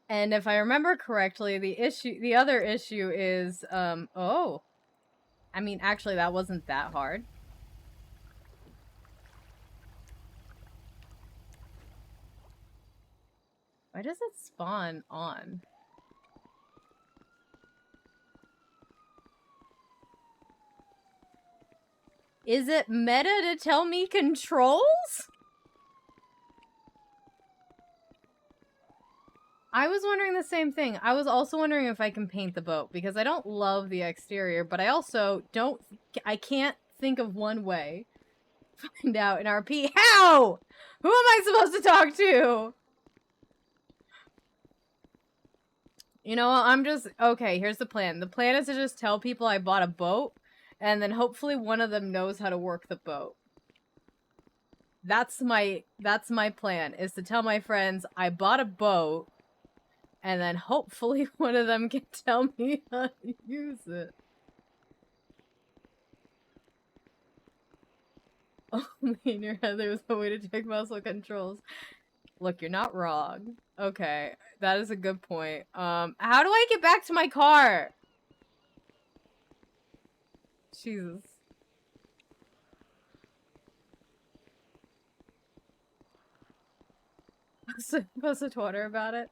And if I remember correctly, the other issue is, oh. I mean, actually, that wasn't that hard. Why does it spawn on? Is it meta to tell me controls? I was wondering the same thing. I was also wondering if I can paint the boat, because I don't love the exterior, but I also I can't think of one way to find out in RP. How? Who am I supposed to talk to? You know, okay, here's the plan. The plan is to just tell people I bought a boat, and then hopefully one of them knows how to work the boat. That's my plan, is to tell my friends I bought a boat, and then hopefully one of them can tell me how to use it. Only in your head there was a way to check muscle controls. Look, you're not wrong. Okay, that is a good point. How do I get back to my car? Jesus. Post a Twitter about it.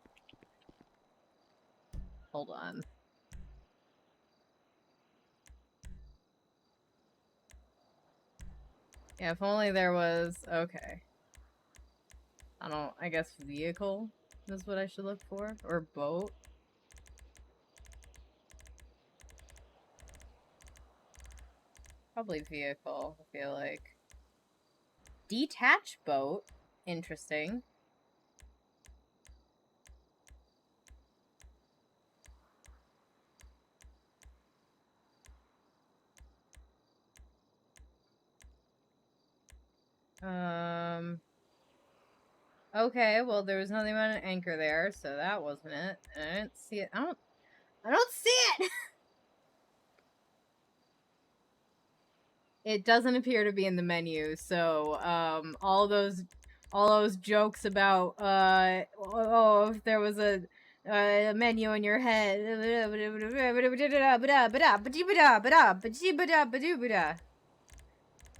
Hold on. Yeah, if only there was... Okay. I guess vehicle is what I should look for. Or boat. Probably vehicle, I feel like. Detached boat? Interesting. Okay, well there was nothing about an anchor there, so that wasn't it. I didn't see it. I don't see it! It doesn't appear to be in the menu, so, all those jokes about, oh, if there was a menu in your head.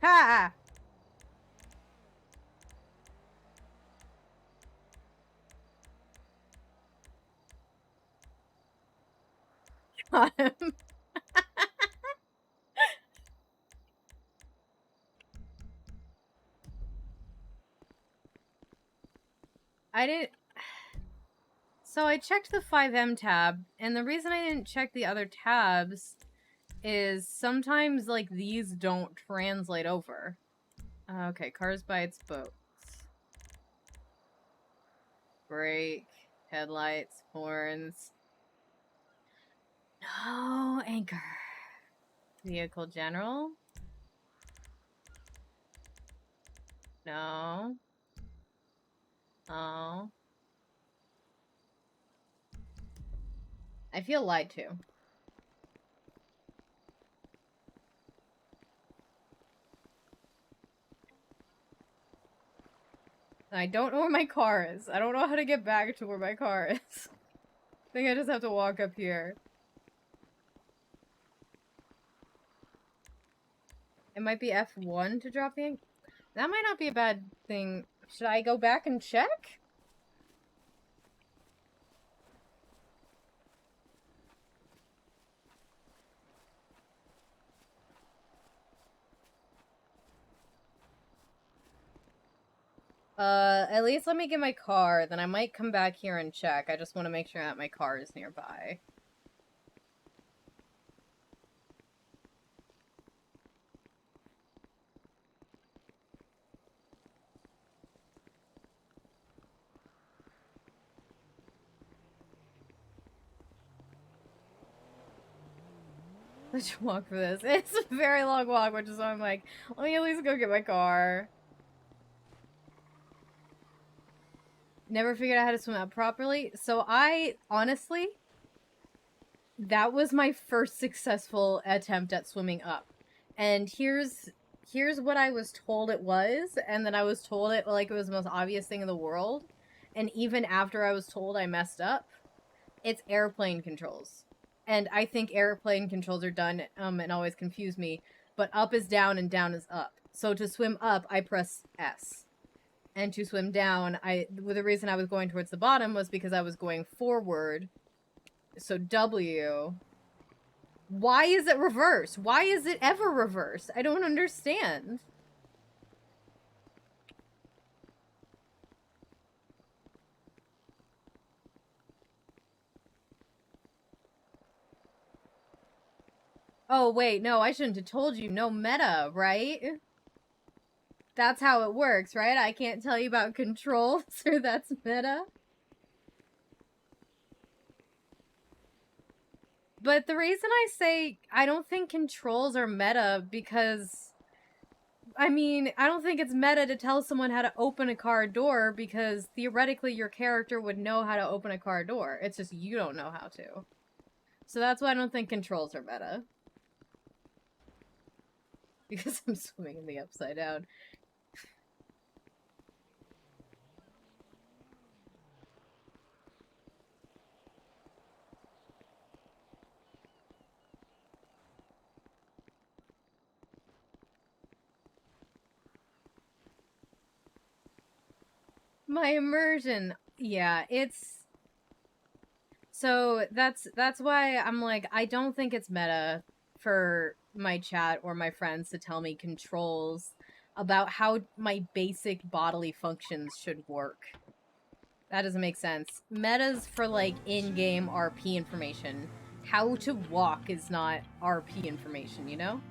Ha! Got him. So I checked the 5M tab, and the reason I didn't check the other tabs is sometimes, like, these don't translate over. Okay, cars by its boats. Brake, headlights, horns. No anchor. Vehicle general. No. Oh. I feel lied to. I don't know where my car is. I don't know how to get back to where my car is. I think I just have to walk up here. It might be F1 to drop the... That might not be a bad thing. Should I go back and check? At least let me get my car, then I might come back here and check. I just want to make sure that my car is nearby. Let's walk for this. It's a very long walk, which is why I'm like, let me at least go get my car. Never figured out how to swim out properly. So honestly, that was my first successful attempt at swimming up. And here's what I was told it was, and then I was told it like it was the most obvious thing in the world. And even after I was told I messed up, it's airplane controls. And I think airplane controls are done, and always confuse me, but up is down and down is up. So to swim up, I press S. And to swim down, the reason I was going towards the bottom was because I was going forward. So W, Why is it reversed? Why is it ever reversed? I don't understand. Oh, wait, no, I shouldn't have told you. No meta, right? That's how it works, right? I can't tell you about controls, or that's meta. But the reason I say I don't think controls are meta because, I mean, I don't think it's meta to tell someone how to open a car door because theoretically your character would know how to open a car door. It's just you don't know how to. So that's why I don't think controls are meta. Because I'm swimming in the upside down. My immersion. Yeah, it's... So that's why I'm like, I don't think it's meta for my chat or my friends to tell me controls about how my basic bodily functions should work. That doesn't make sense. Meta's for, like, in-game RP information. How to walk is not RP information, you know?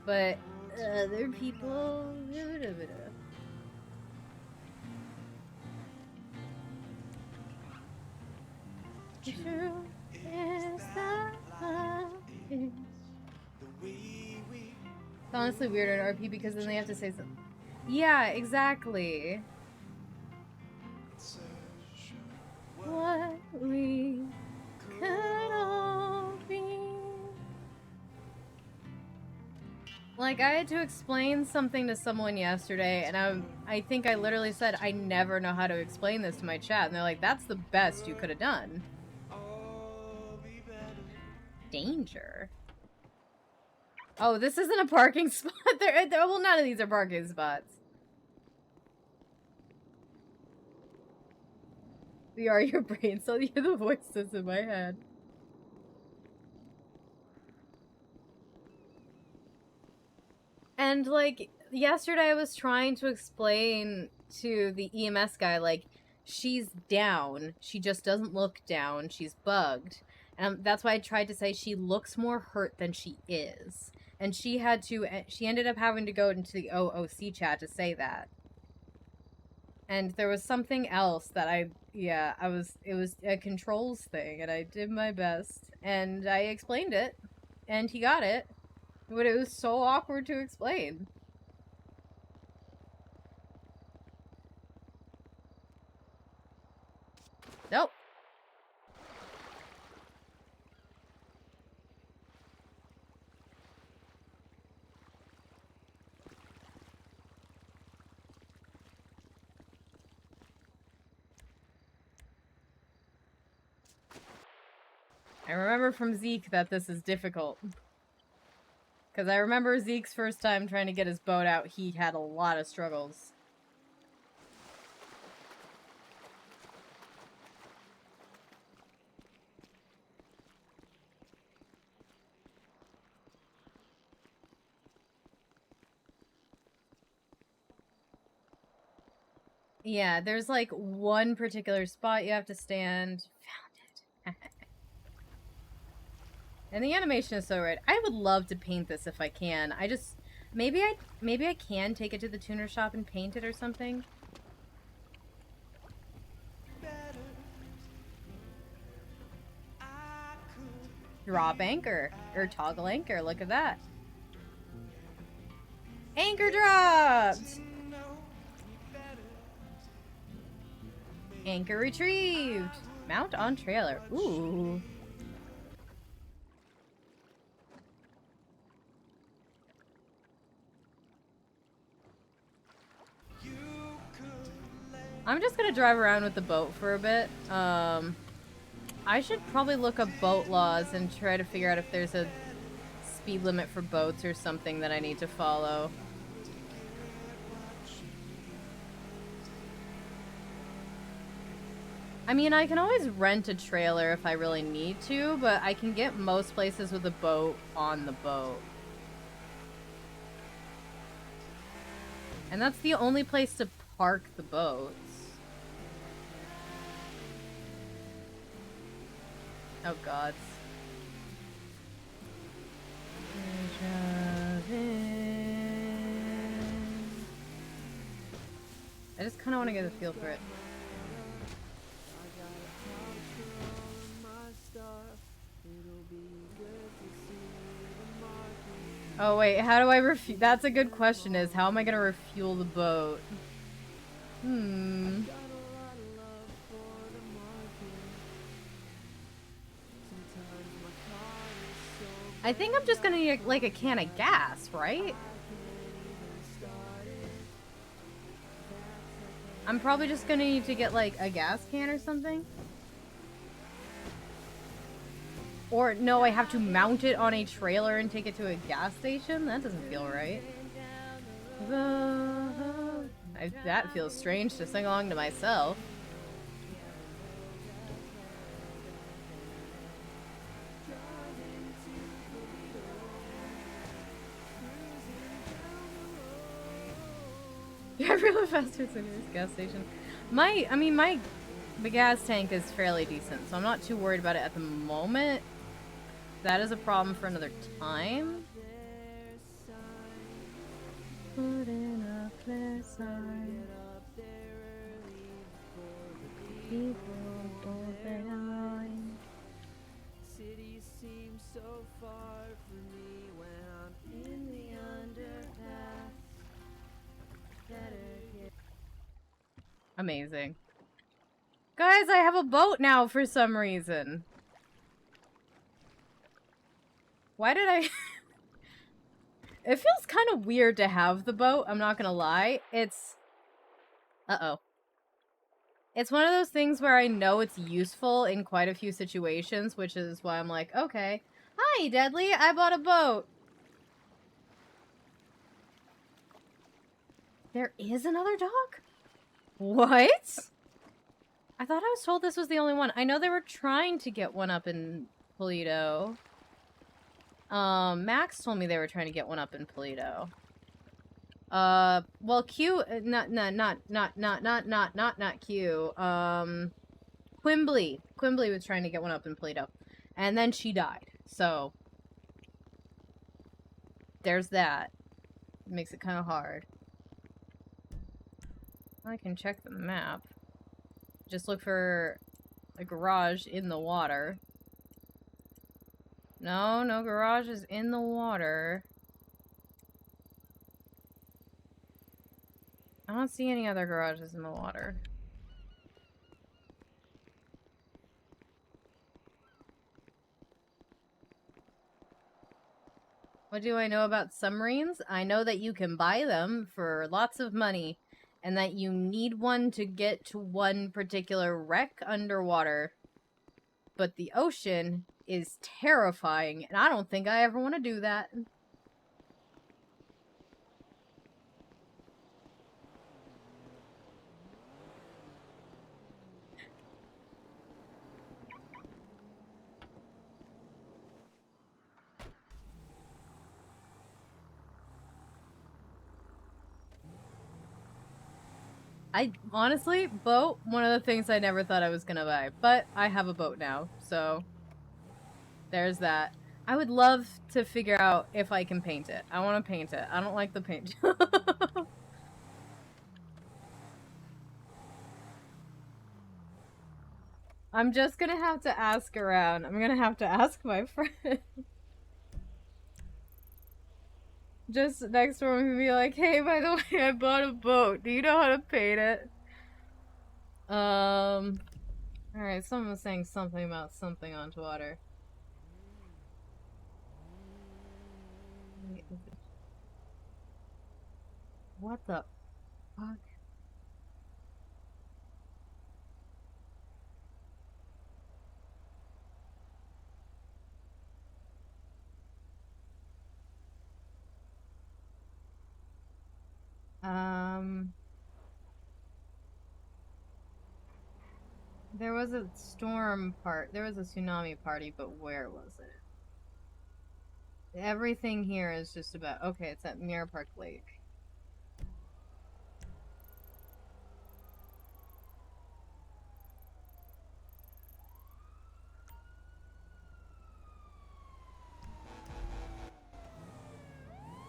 But other people... True is that it's honestly weird in RP because then they have to say something. Yeah, exactly. What we could all be. Like, I had to explain something to someone yesterday, and I think I literally said, I never know how to explain this to my chat. And they're like, that's the best you could have done. Danger. Oh, this isn't a parking spot. Well, none of these are parking spots. We are your brain, so you're the voices in my head. And, like, yesterday I was trying to explain to the EMS guy, like, she's down. She just doesn't look down. She's bugged. And that's why I tried to say she looks more hurt than she is. And she ended up having to go into the OOC chat to say that. And there was something else that it was a controls thing, and I did my best. And I explained it, and he got it. But it was so awkward to explain. Nope. I remember from Zeke that this is difficult. Because I remember Zeke's first time trying to get his boat out, he had a lot of struggles. Yeah, there's like one particular spot you have to stand. Found it. And the animation is so right. I would love to paint this if I can. I just maybe I can take it to the tuner shop and paint it or something. Drop anchor or toggle anchor. Look at that. Anchor dropped. Anchor retrieved. Mount on trailer. Ooh. I'm just gonna drive around with the boat for a bit. I should probably look up boat laws and try to figure out if there's a speed limit for boats or something that I need to follow. I mean, I can always rent a trailer if I really need to, but I can get most places with a boat on the boat. And that's the only place to park the boats. Oh, gods. I just kind of want to get a feel for it. Oh wait, how do I refuel? That's a good question, is how am I gonna refuel the boat? I think I'm just gonna need like a can of gas, right? I'm probably just gonna need to get like a gas can or something. Or no, I have to mount it on a trailer and take it to a gas station? That doesn't feel right. That feels strange to sing along to myself. Yeah, really faster than this gas station. The gas tank is fairly decent, so I'm not too worried about it at the moment. That is a problem for another time. Put in a clear sign. People hold their line. City seems so far from me when I'm in the underpass. Amazing. Guys, I have a boat now for some reason. Why did I... It feels kind of weird to have the boat, I'm not gonna lie. It's... Uh-oh. It's one of those things where I know it's useful in quite a few situations, which is why I'm like, okay. Hi, Deadly, I bought a boat. There is another dock? What? I thought I was told this was the only one. I know they were trying to get one up in Polito. Max told me they were trying to get one up in Polito. Well, Q, not Q. Quimbley. Quimbley was trying to get one up in Polito. And then she died. So, there's that. It makes it kind of hard. I can check the map. Just look for a garage in the water. No, no garage is in the water. I don't see any other garages in the water. What do I know about submarines? I know that you can buy them for lots of money, and that you need one to get to one particular wreck underwater. But the ocean is terrifying, and I don't think I ever want to do that. Honestly, boat, one of the things I never thought I was gonna buy. But I have a boat now, so there's that. I would love to figure out if I can paint it. I want to paint it. I don't like the paint. I'm just gonna have to ask around. I'm gonna have to ask my friend. Just next door and be like, hey, by the way, I bought a boat. Do you know how to paint it? Alright, someone was saying something about something onto water. What the fuck? There was a storm part. There was a tsunami party, but where was it? Everything here is just about... Okay, it's at Mirror Park Lake.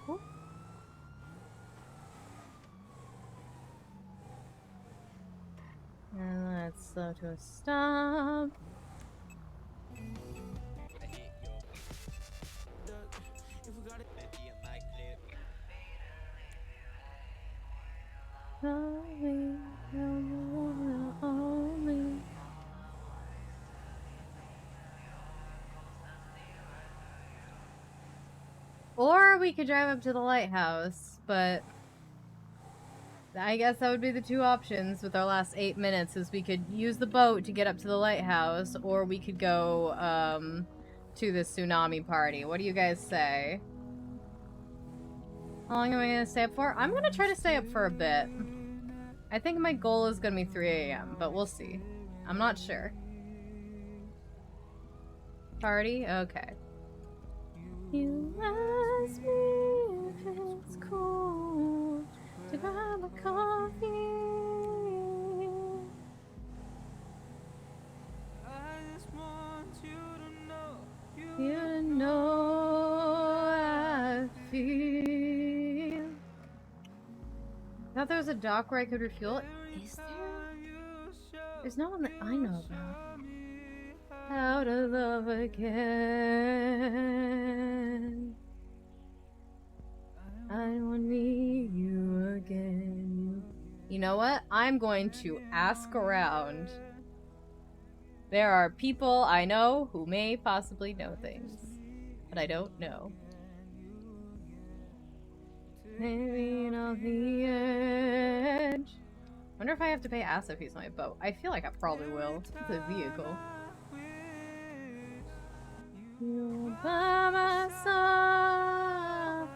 Ooh. And let's slow to a stop. Or we could drive up to the lighthouse, but I guess that would be the two options with our last 8 minutes, is we could use the boat to get up to the lighthouse, or we could go to the tsunami party. What do you guys say? How long am I gonna stay up for? I'm gonna try to stay up for a bit. I think my goal is gonna be 3 a.m., but we'll see. I'm not sure. Party? Okay. You ask me if it's cool to grab a coffee. I just want you to know. You know I feel. I thought there was a dock where I could refuel it. Is there? There's no one that I know about. How to love again. I will need you again. You know what? I'm going to ask around. There are people I know who may possibly know things, but I don't know. Maybe on the edge. Wonder if I have to pay acid fees on my boat. I feel like I probably will. It's a vehicle. You're by my side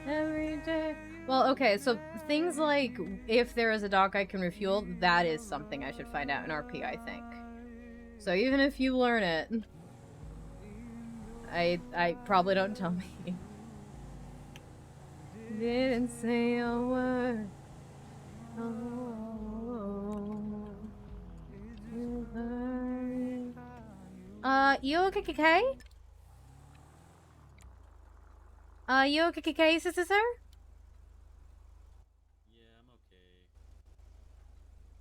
every day. Well, okay, so things like if there is a dock I can refuel, that is something I should find out in RP, I think. So even if you learn it, I probably don't tell me. Didn't say a word. You okay? You okay, sister? Yeah, I'm okay.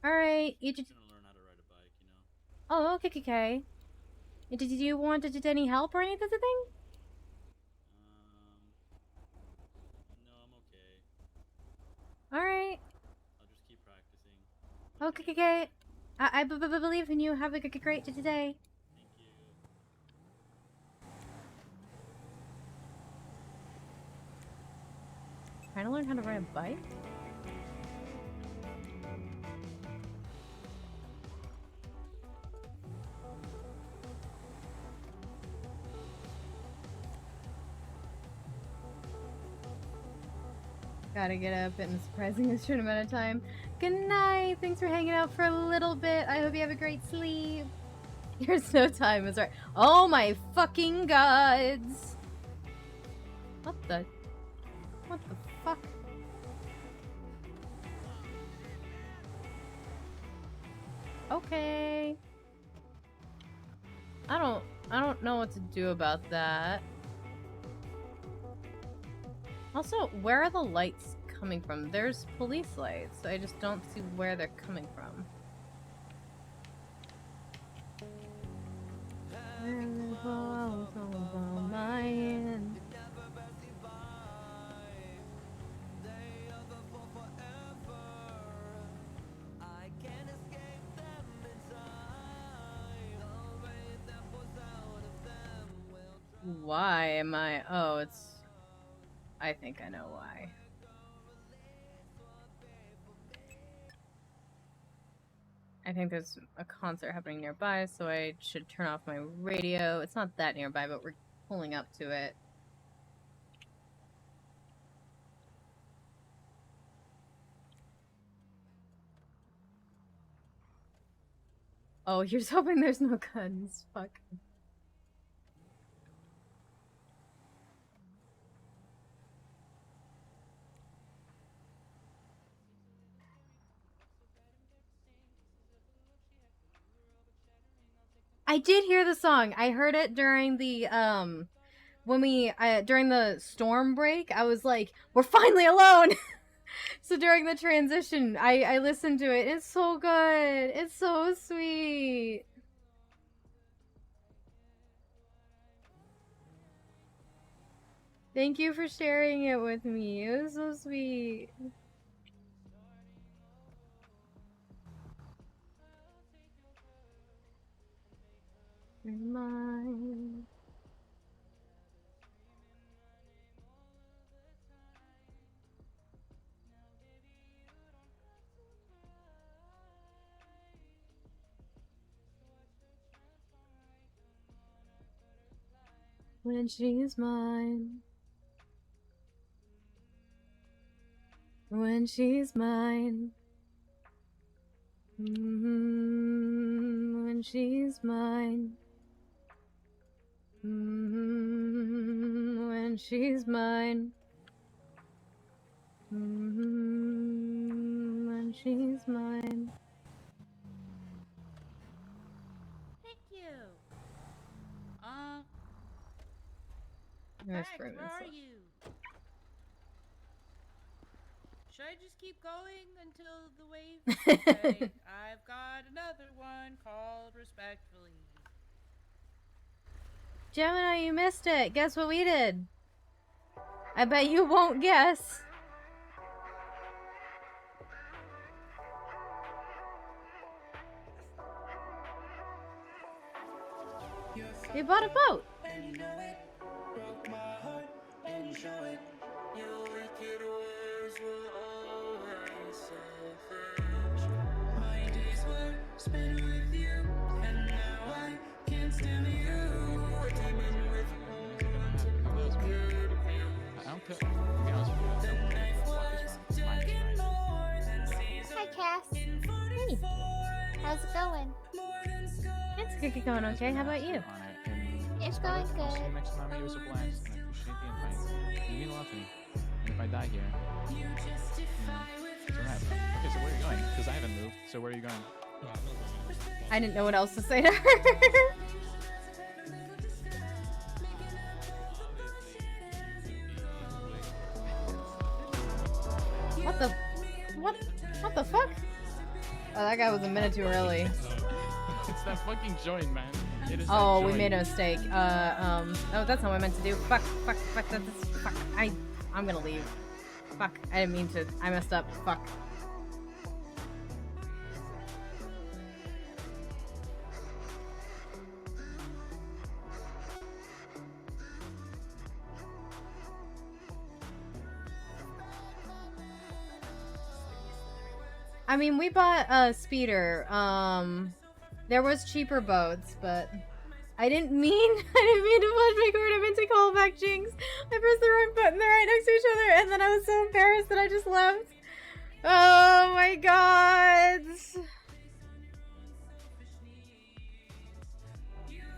Alright, you Just just... gonna learn how to ride a bike, you know? Oh, okay. Did you want any help or anything? No, I'm okay. Alright. I'll just keep practicing. Okay. I believe in you. Have a great day today. Thank you. Trying to learn how to ride a bike? Gotta get up in a surprisingly short amount of time. Good night. Thanks for hanging out for a little bit. I hope you have a great sleep. There's no time. Is right. Oh my fucking gods. What the fuck? Okay. I don't know what to do about that. Also, where are the lights coming from? There's police lights. I just don't see where they're coming from. Why am I... Oh, it's... I think I know why. I think there's a concert happening nearby, so I should turn off my radio. It's not that nearby, but we're pulling up to it. Oh, here's hoping there's no guns. Fuck. I did hear the song. I heard it during the when we during the storm break. I was like, we're finally alone. So during the transition, I listened to it. It's so good. It's so sweet. Thank you for sharing it with me. It was so sweet. You're mine. When she's mine. When she's mine. When she's mine. When she's mine. When she's mine. Thank you. Nice Max, for where are you? Should I just keep going until the wave? Okay, I've got another one called Respectfully. Gemini, you missed it. Guess what we did? I bet you won't guess. We bought a boat. Hi, Cass. Hey. How's it going? It's going okay. How about you? It's going good. Next time it was a blast, and I appreciate the invite. You mean a lot to me. And if I die here, it's a wrap. Okay, so where are you going? Because I haven't moved. So where are you going? I didn't know what else to say to her. What the fuck? Oh, that guy was a minute too early. It's that fucking joint, man. It is Oh, that we joint. made a mistake. Oh, that's not what I meant to do. Fuck, I'm gonna leave. Fuck, I didn't mean to. I messed up. Fuck. I mean, we bought a speeder. There was cheaper boats, but I didn't mean to flash my card. I meant to call back Jinx. I pressed the wrong button. They're right next to each other, and then I was so embarrassed that I just left. Oh my god.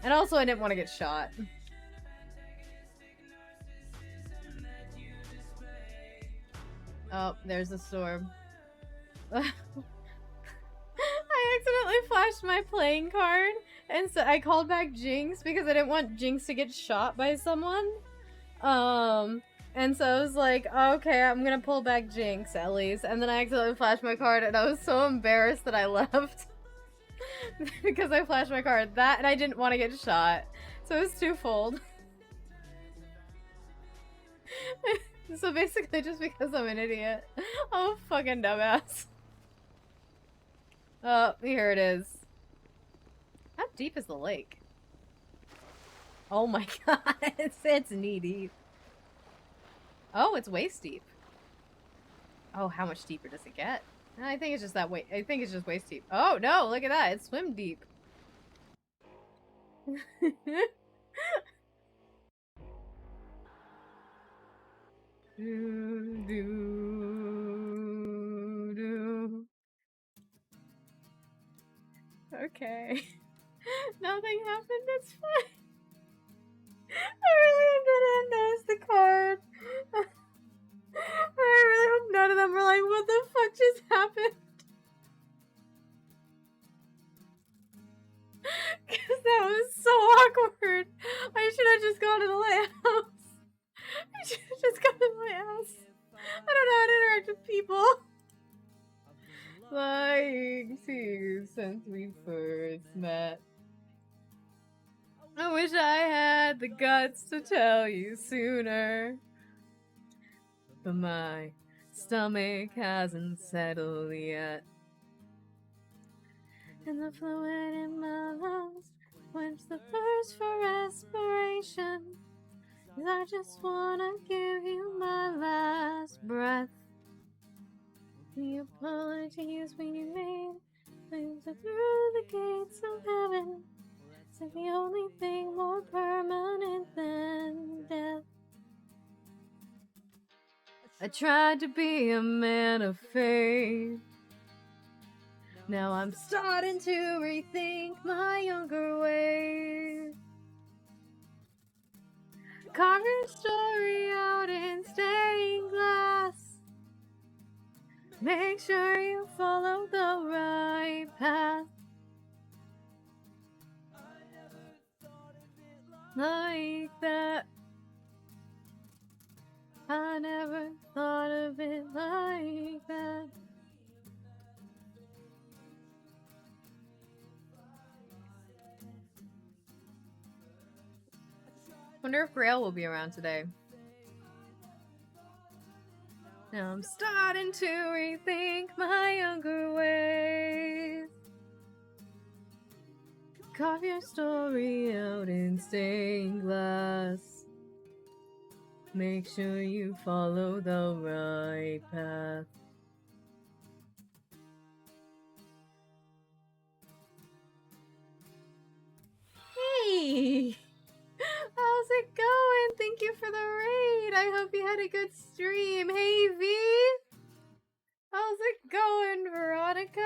And also, I didn't want to get shot. Oh, there's a storm. I accidentally flashed my playing card, and so I called back Jinx because I didn't want Jinx to get shot by someone. And so I was like, okay, I'm gonna pull back Jinx at least. And then I accidentally flashed my card, and I was so embarrassed that I left because I flashed my card. That, and I didn't want to get shot, so it was twofold. So basically, just because I'm an idiot, I'm a fucking dumbass. Oh, here it is. How deep is the lake? Oh my god, it's knee deep. Oh, it's waist deep. Oh, how much deeper does it get? I think it's just that way. I think it's just waist deep. Oh no, look at that. It's swim deep. Do, do, do. Okay. Nothing happened, it's fine. I really didn't notice the card. I really hope none of them were like, what the fuck just happened? Because that was so awkward. I should have just gone to the lighthouse. I should have just gone to the lighthouse. I don't know how to interact with people. Lying to you since we first met. I wish I had the guts to tell you sooner. But my stomach hasn't settled yet. And the fluid in my lungs quench the thirst for respiration. 'Cause I just wanna give you my last breath. The apologies we made leads us through the gates of heaven. It's the only thing more permanent than death. I tried to be a man of faith. Now I'm starting to rethink my younger ways. Carve your story out in stained glass. Make sure you follow the right path. Like that. I never thought of it like that. Wonder if Grail will be around today. Now I'm starting to rethink my younger ways. Carve your story out in stained glass. Make sure you follow the right path. Hey! How's it going? Thank you for the raid. I hope you had a good stream. Hey, V! How's it going, Veronica?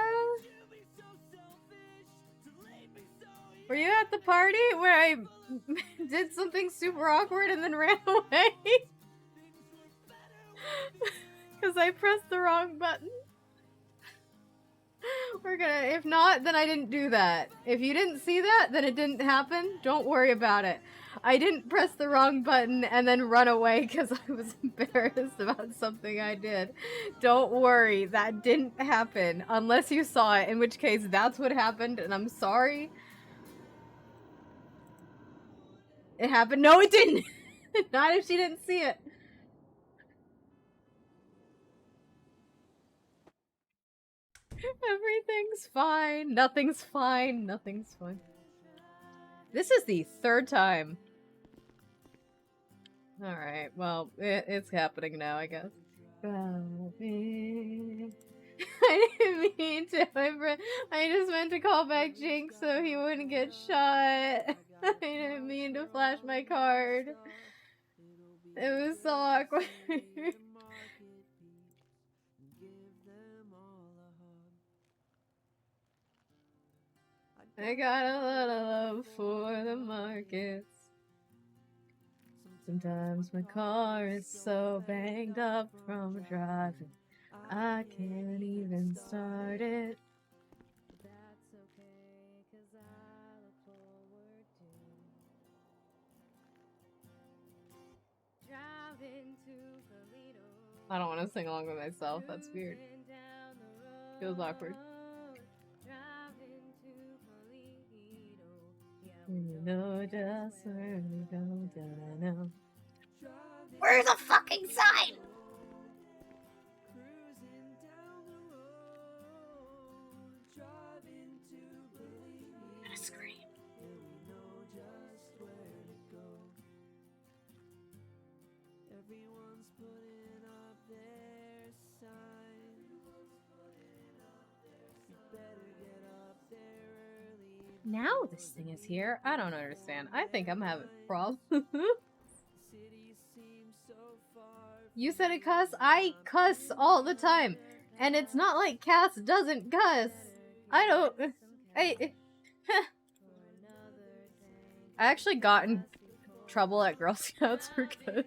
Were you at the party where I did something super awkward and then ran away? Because I pressed the wrong button? We're gonna, if not, then I didn't do that. If you didn't see that, then it didn't happen. Don't worry about it. I didn't press the wrong button and then run away because I was embarrassed about something I did. Don't worry, that didn't happen. Unless you saw it, in which case that's what happened, and I'm sorry. It happened. No, it didn't! Not if she didn't see it. Everything's fine. Nothing's fine. Nothing's fine. This is the third time. Alright, well, it's happening now, I guess. I didn't mean to. I just meant to call back Jinx so he wouldn't get shot. I didn't mean to flash my card. It was so awkward. I got a lot of love for the markets. Sometimes my car is so banged up from driving, I can't even start it. That's okay, 'cause I look forward to driving to Toledo. I don't want to sing along with myself, that's weird. Feels awkward. You know just where to go, don't I know? Where's the fucking sign? I'm gonna scream. Now this thing is here. I don't understand. I think I'm having a problem. You said it cuss? I cuss all the time. And it's not like Cass doesn't cuss. I don't... I actually got in trouble at Girl Scouts because,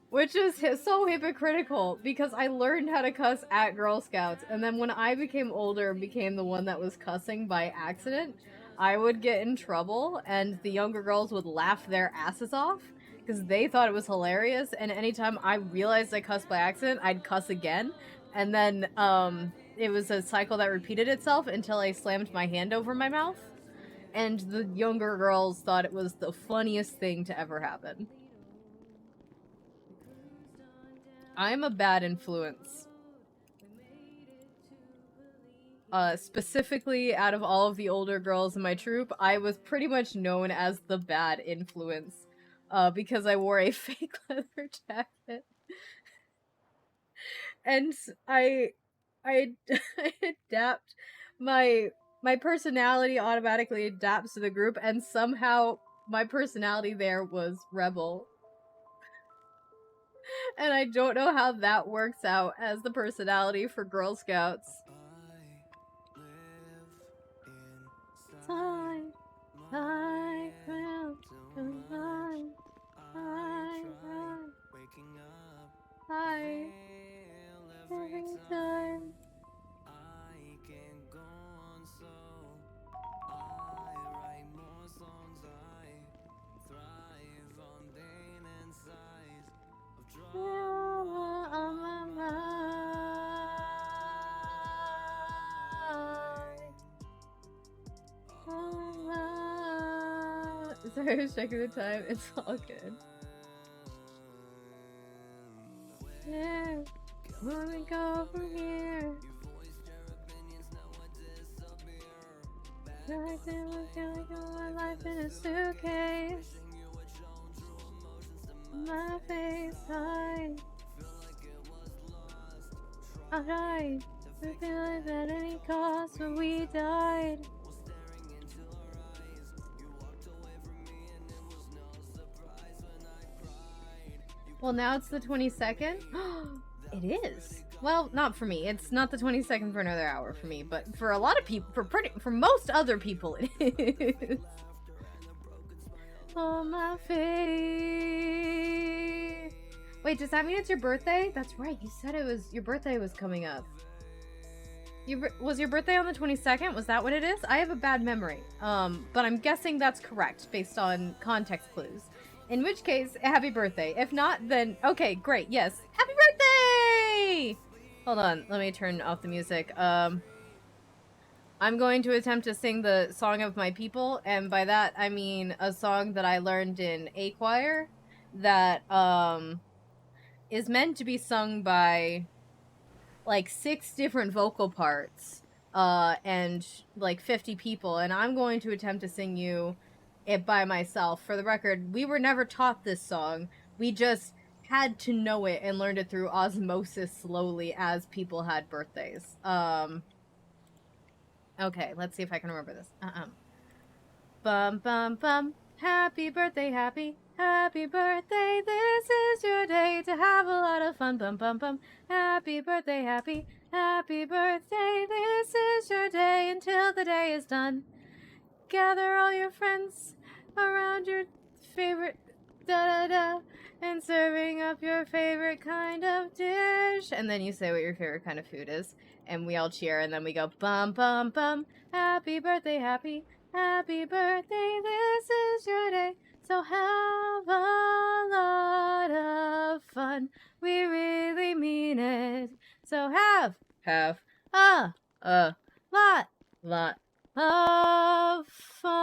which is so hypocritical because I learned how to cuss at Girl Scouts, and then when I became older and became the one that was cussing by accident, I would get in trouble, and the younger girls would laugh their asses off because they thought it was hilarious, and anytime I realized I cussed by accident, I'd cuss again, and then it was a cycle that repeated itself until I slammed my hand over my mouth, and the younger girls thought it was the funniest thing to ever happen. I'm a bad influence. Specifically, out of all of the older girls in my troop, I was pretty much known as the bad influence, because I wore a fake leather jacket. And I adapt, my personality automatically adapts to the group, and somehow my personality there was rebel. And I don't know how that works out as the personality for Girl Scouts. Time, I round, I every time. On my mind. Sorry, I was checking the time. It's all good. Yeah, where we go from here? I think we're gonna go my life in a suitcase. My face high. I died. We feel like at any cost when we died. Well, now it's the 22nd? It is. Well, not for me. It's not the 22nd for another hour for me, but for a lot of people, for most other people, it is. On my face. Wait, does that mean it's your birthday? That's right. You said it was your birthday was coming up. Was your birthday on the 22nd? Was that what it is? I have a bad memory. But I'm guessing that's correct based on context clues. In which case, happy birthday. If not, then okay, great. Yes, happy birthday! Hold on, let me turn off the music. I'm going to attempt to sing the Song of My People, and by that I mean a song that I learned in A choir that is meant to be sung by like 6 different vocal parts and like 50 people, and I'm going to attempt to sing you it by myself. For the record, we were never taught this song. We just had to know it and learned it through osmosis slowly as people had birthdays. Okay, let's see if I can remember this. Bum bum bum. Happy birthday, happy birthday. This is your day to have a lot of fun. Bum bum bum. Happy birthday, happy birthday. This is your day until the day is done. Gather all your friends around your favorite da-da-da and serving up your favorite kind of dish. And then you say what your favorite kind of food is. And we all cheer, and then we go bum bum bum. Happy birthday, happy birthday. This is your day. So have a lot of fun. We really mean it. So have a lot of fun.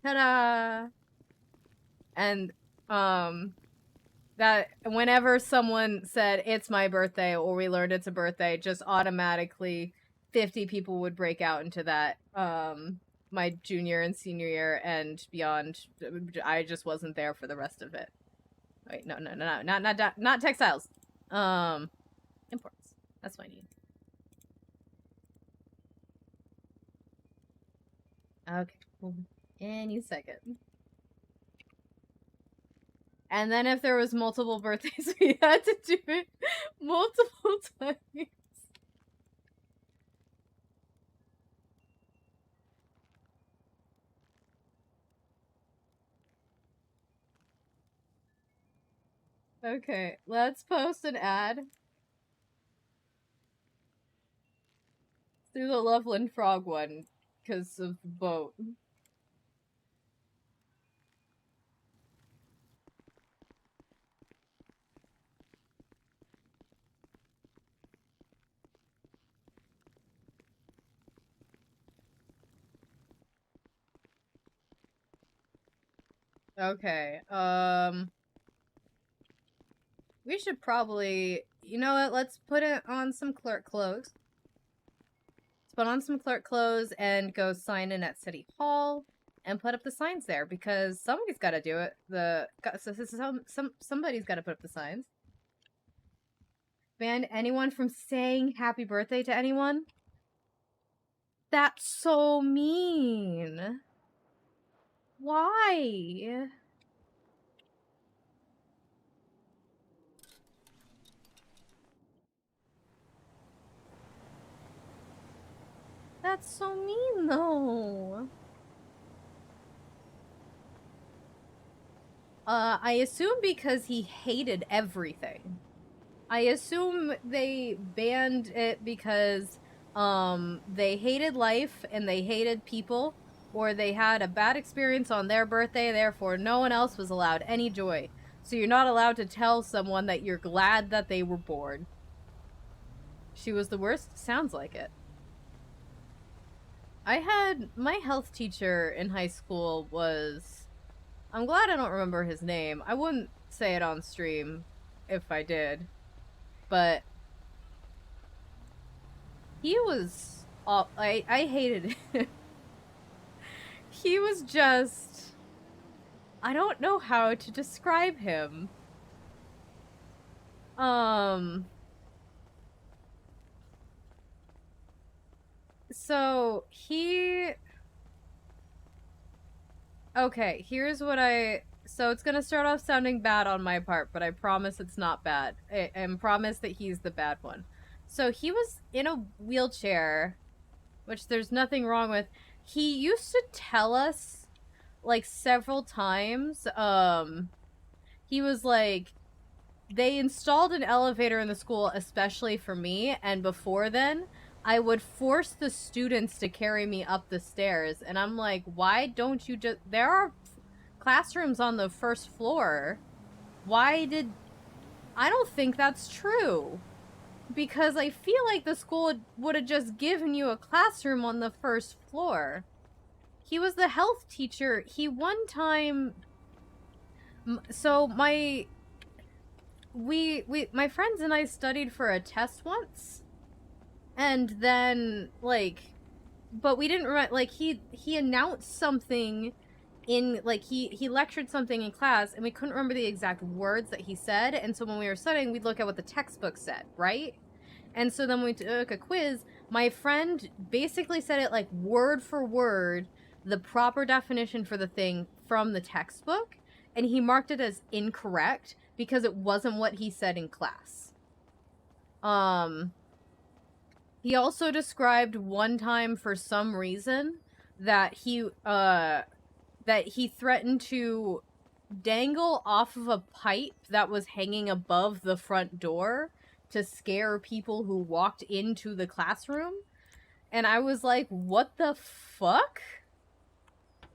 Ta-da! And, that whenever someone said, it's my birthday, or we learned it's a birthday, just automatically 50 people would break out into that, my junior and senior year and beyond. I just wasn't there for the rest of it. Wait, no, not textiles. Imports. That's what I need. Okay, any second. And then if there was multiple birthdays, we had to do it multiple times. Okay, let's post an ad through the Loveland Frog one because of the boat. Okay, we should probably, you know what, let's put it on some clerk clothes. Let's put on some clerk clothes and go sign in at City Hall and put up the signs there because somebody's got to do it. Somebody's got to put up the signs. Ban anyone from saying happy birthday to anyone? That's so mean. Why? That's so mean, though. I assume because he hated everything. I assume they banned it because, they hated life and they hated people, or they had a bad experience on their birthday, therefore no one else was allowed any joy. So you're not allowed to tell someone that you're glad that they were born. She was the worst? Sounds like it. I had my health teacher in high school was... I'm glad I don't remember his name. I wouldn't say it on stream if I did. But he was... I hated him. He was just... I don't know how to describe him. So, he... Okay, here's what So it's gonna start off sounding bad on my part, but I promise it's not bad. And promise that he's the bad one. So he was in a wheelchair, which there's nothing wrong with. He used to tell us, like, several times, he was like, they installed an elevator in the school especially for me, and before then, I would force the students to carry me up the stairs, and I'm like, why don't you just... There are classrooms on the first floor. Why did... I don't think that's true. Because I feel like the school would have just given you a classroom on the first floor. He was the health teacher. He one time... So my friends and I studied for a test once. And then, like, but we didn't remember, like, he announced something in, like, he lectured something in class, and we couldn't remember the exact words that he said, and so when we were studying, we'd look at what the textbook said, right? And so then when we took a quiz, my friend basically said it, like, word for word, the proper definition for the thing from the textbook, and he marked it as incorrect, because it wasn't what he said in class. He also described one time for some reason that he threatened to dangle off of a pipe that was hanging above the front door to scare people who walked into the classroom. And I was like, what the fuck?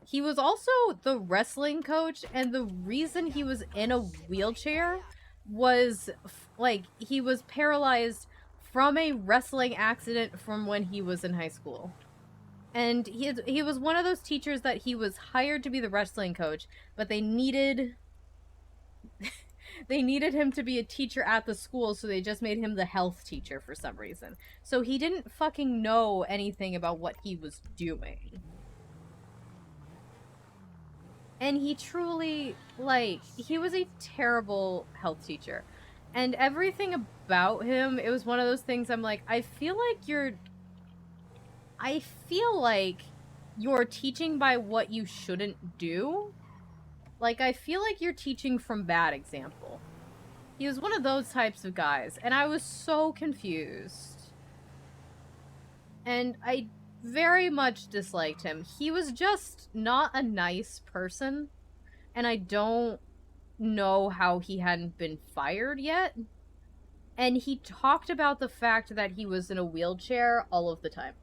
He was also the wrestling coach, and the reason he was in a wheelchair was, like, he was paralyzed from a wrestling accident from when he was in high school. And he was one of those teachers that he was hired to be the wrestling coach, but they needed him to be a teacher at the school, so they just made him the health teacher for some reason. So he didn't fucking know anything about what he was doing. And he truly, like, he was a terrible health teacher. And everything about him, it was one of those things I'm like, I feel like you're teaching by what you shouldn't do. Like, I feel like you're teaching from bad example. He was one of those types of guys, and I was so confused. And I very much disliked him. He was just not a nice person, and I don't know how he hadn't been fired yet. And he talked about the fact that he was in a wheelchair all of the time.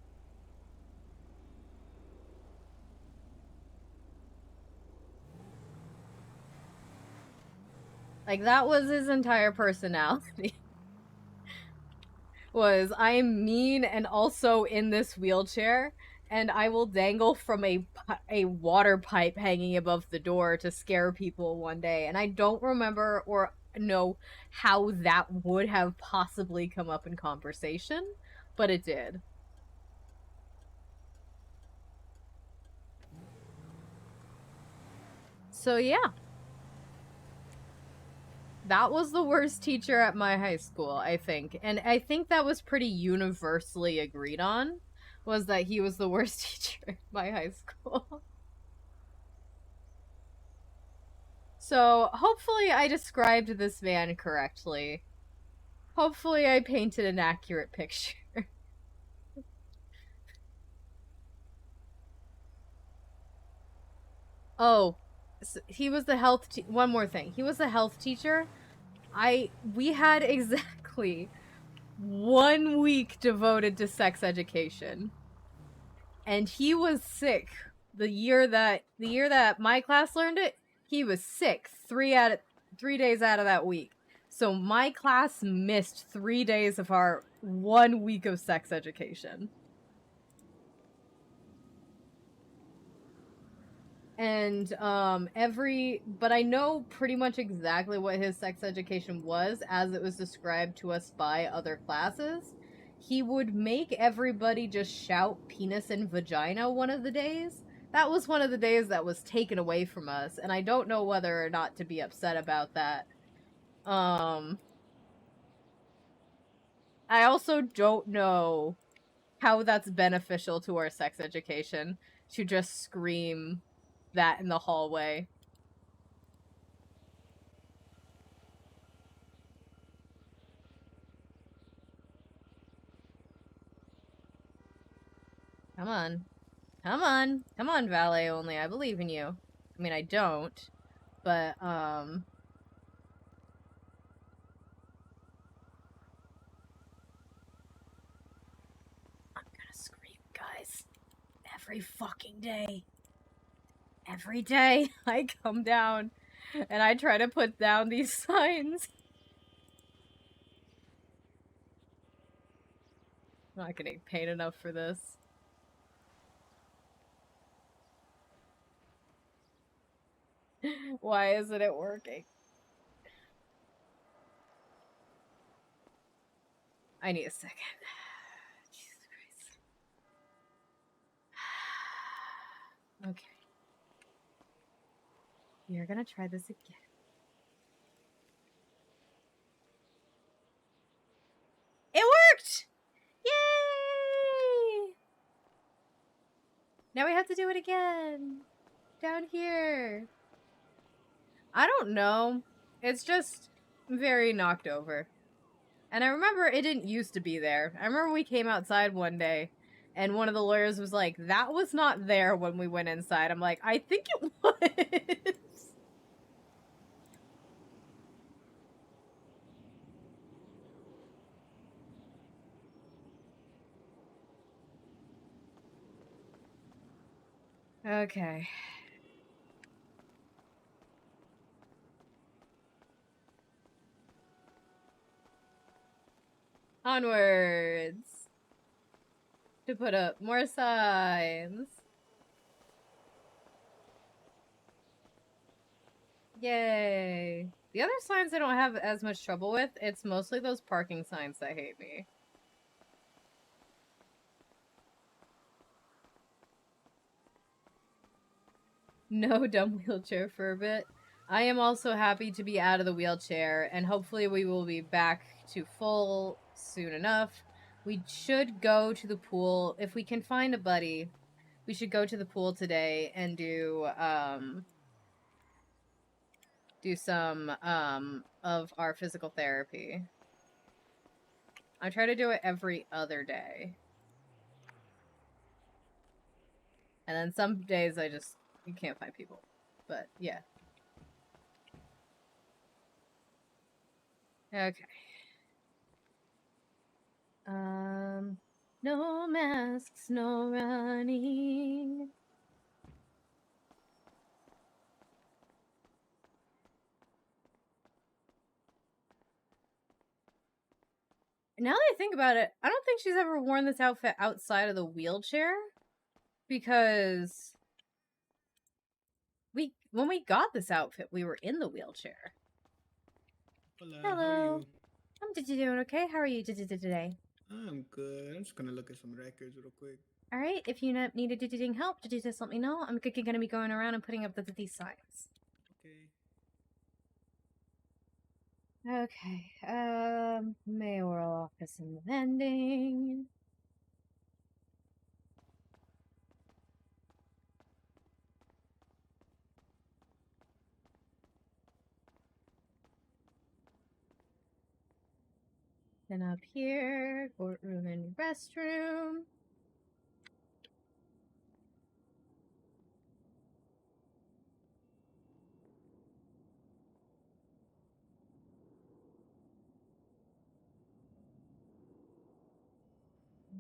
Like, that was his entire personality. Was, I am mean and also in this wheelchair, and I will dangle from a water pipe hanging above the door to scare people one day. And I don't remember or know how that would have possibly come up in conversation, but it did. So yeah. That was the worst teacher at my high school, I think. And I think that was pretty universally agreed on, was that he was the worst teacher at my high school. So, hopefully I described this man correctly. Hopefully I painted an accurate picture. Oh, so he was the health one more thing. He was the health teacher. We had exactly 1 week devoted to sex education. And he was sick the year that my class learned it. He was sick 3 days out of that week. So my class missed 3 days of our 1 week of sex education. And but I know pretty much exactly what his sex education was as it was described to us by other classes. He would make everybody just shout penis and vagina one of the days. That was one of the days that was taken away from us, and I don't know whether or not to be upset about that. I also don't know how that's beneficial to our sex education to just scream that in the hallway. Come on. Come on. Come on, valet only. I believe in you. I mean, I don't. But, I'm gonna scream, guys. Every fucking day. Every day I come down and I try to put down these signs. I'm not getting paid enough for this. Why isn't it working? I need a second. Jesus Christ. Okay. You're gonna try this again. It worked! Yay! Now we have to do it again. Down here. I don't know. It's just very knocked over. And I remember it didn't used to be there. I remember we came outside one day and one of the lawyers was like, that was not there when we went inside. I'm like, I think it was. Okay. Onwards. To put up more signs. Yay. The other signs I don't have as much trouble with. It's mostly those parking signs that hate me. No dumb wheelchair for a bit. I am also happy to be out of the wheelchair, and hopefully we will be back to full soon enough. We should go to the pool. If we can find a buddy, we should go to the pool today and do, do some of our physical therapy. I try to do it every other day. And then some days you can't find people. But yeah. Okay. No masks, no running. Now that I think about it, I don't think she's ever worn this outfit outside of the wheelchair. Because when we got this outfit, we were in the wheelchair. Hello. Hello. How are you? I'm doing okay. How are you today? I'm good. I'm just gonna look at some records real quick. All right. If you needed help, just let me know. I'm gonna be going around and putting up these signs. Okay. Okay. Mayoral office and vending. Then up here, courtroom and restroom.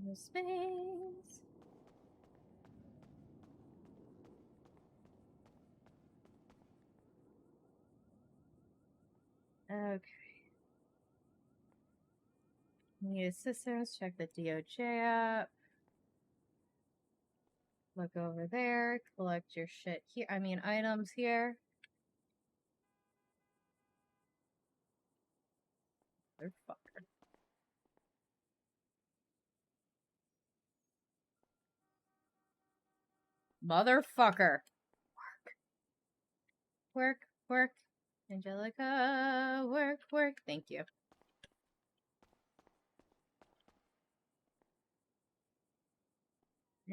No space. Okay. Need assistance, check the DOJ app. Look over there, collect your shit here. Items here. Motherfucker. Motherfucker. Work. Angelica, work. Thank you.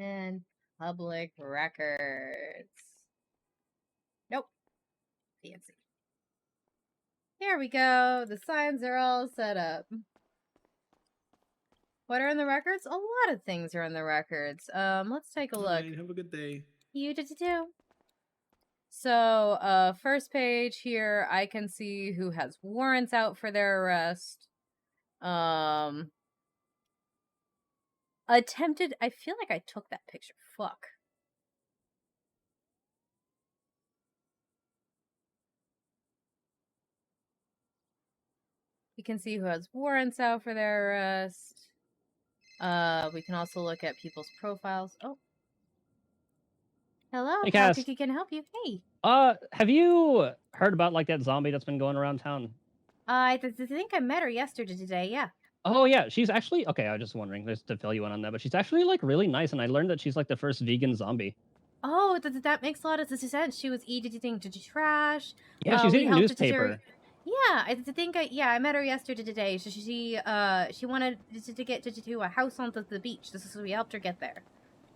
And public records. Nope. Fancy. There we go. The signs are all set up. What are in the records? A lot of things are in the records. Let's take a look. Alright, have a good day. You did too. So, first page here, I can see who has warrants out for their arrest. Attempted. I feel like I took that picture. Fuck. We can see who has warrants out for their arrest. We can also look at people's profiles. Oh. Hello. Hey, How Cass. can I help you? Hey. Have you heard about like that zombie that's been going around town? I think I met her yesterday. Yeah. Oh yeah, she's actually okay. I was just wondering, just to fill you in on that, but she's actually like really nice, and I learned that she's like the first vegan zombie. Oh, that makes a lot of sense. She was eating trash. Yeah, she's we eating helped her to newspaper. Yeah, I met her yesterday. So she wanted to get to a house on the beach. So we helped her get there.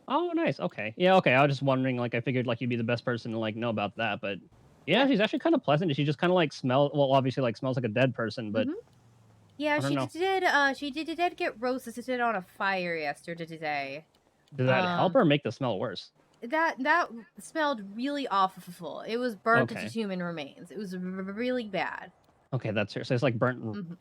Oh, nice. Okay. Yeah. Okay. I was just wondering. Like, I figured like you'd be the best person to like know about that, but yeah, she's actually kind of pleasant. She just kind of like obviously like smells like a dead person, but. Yeah, I don't know. she did get roasted on a fire yesterday. Does that help or make the smell worse? That smelled really awful. It was burnt Okay. to human remains. It was really bad. Okay, that's her. So it's like burnt,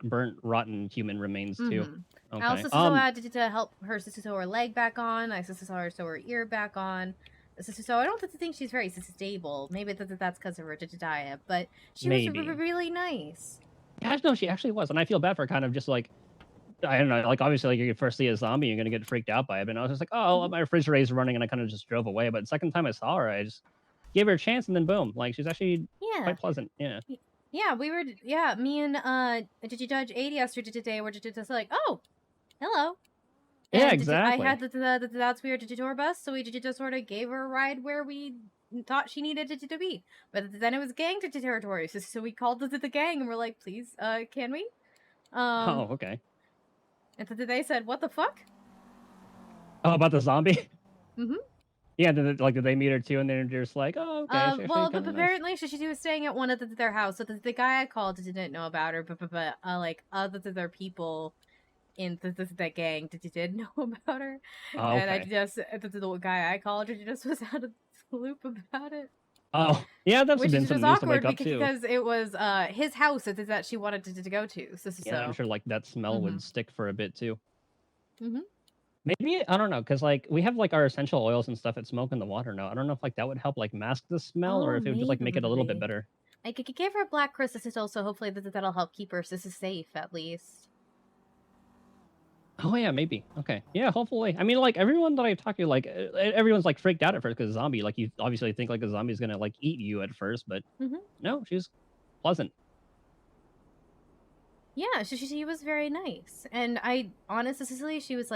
burnt, rotten human remains too. Okay. I also had to help her sew her leg back on. I saw her sew her ear back on. So I don't think she's very stable. Maybe that's because of her diet, but she was really nice. Yeah, no, she actually was, and I feel bad for kind of just like, I don't know, like obviously like you first see a zombie, you're gonna get freaked out by it, but I was just like, oh, my refrigerator's running, and I kind of just drove away. But the second time I saw her, I just gave her a chance, and then boom, like she's actually quite pleasant. Yeah. Yeah, me and Judge 80 yesterday were just like, oh, hello. Yeah, And exactly. I had that's weird tour bus, so we just sort of gave her a ride where we thought she needed to be. But then it was gang territory, so we called the gang and we're like, please, can we? Oh, okay. And they said, what the fuck? Oh, about the zombie? Mm-hmm. Yeah, did they meet her too? And they're just like, oh, okay. Well, but apparently she was staying at one of their house. So the guy I called didn't know about her, but like other people in the gang did know about her, Oh, and I okay. just the guy I called just was out of the loop about it. Oh, yeah, that's Which been was some news to awkward wake up too. because it was his house that she wanted to go to. Yeah, I'm sure like that smell would stick for a bit too. Mm-hmm. Maybe I don't know, because like we have like our essential oils and stuff that smoke in the water now. I don't know if like that would help like mask the smell, or if it would just like make it a little bit better. I could give her a black crystal, so hopefully that'll help keep her safe at least. Oh yeah, maybe. Okay, yeah, hopefully. I mean, like everyone that I've talked to, like everyone's like freaked out at first because zombie. Like you obviously think like a zombie's gonna like eat you at first, but no, she's pleasant. Yeah, she was very nice, and I honestly, she was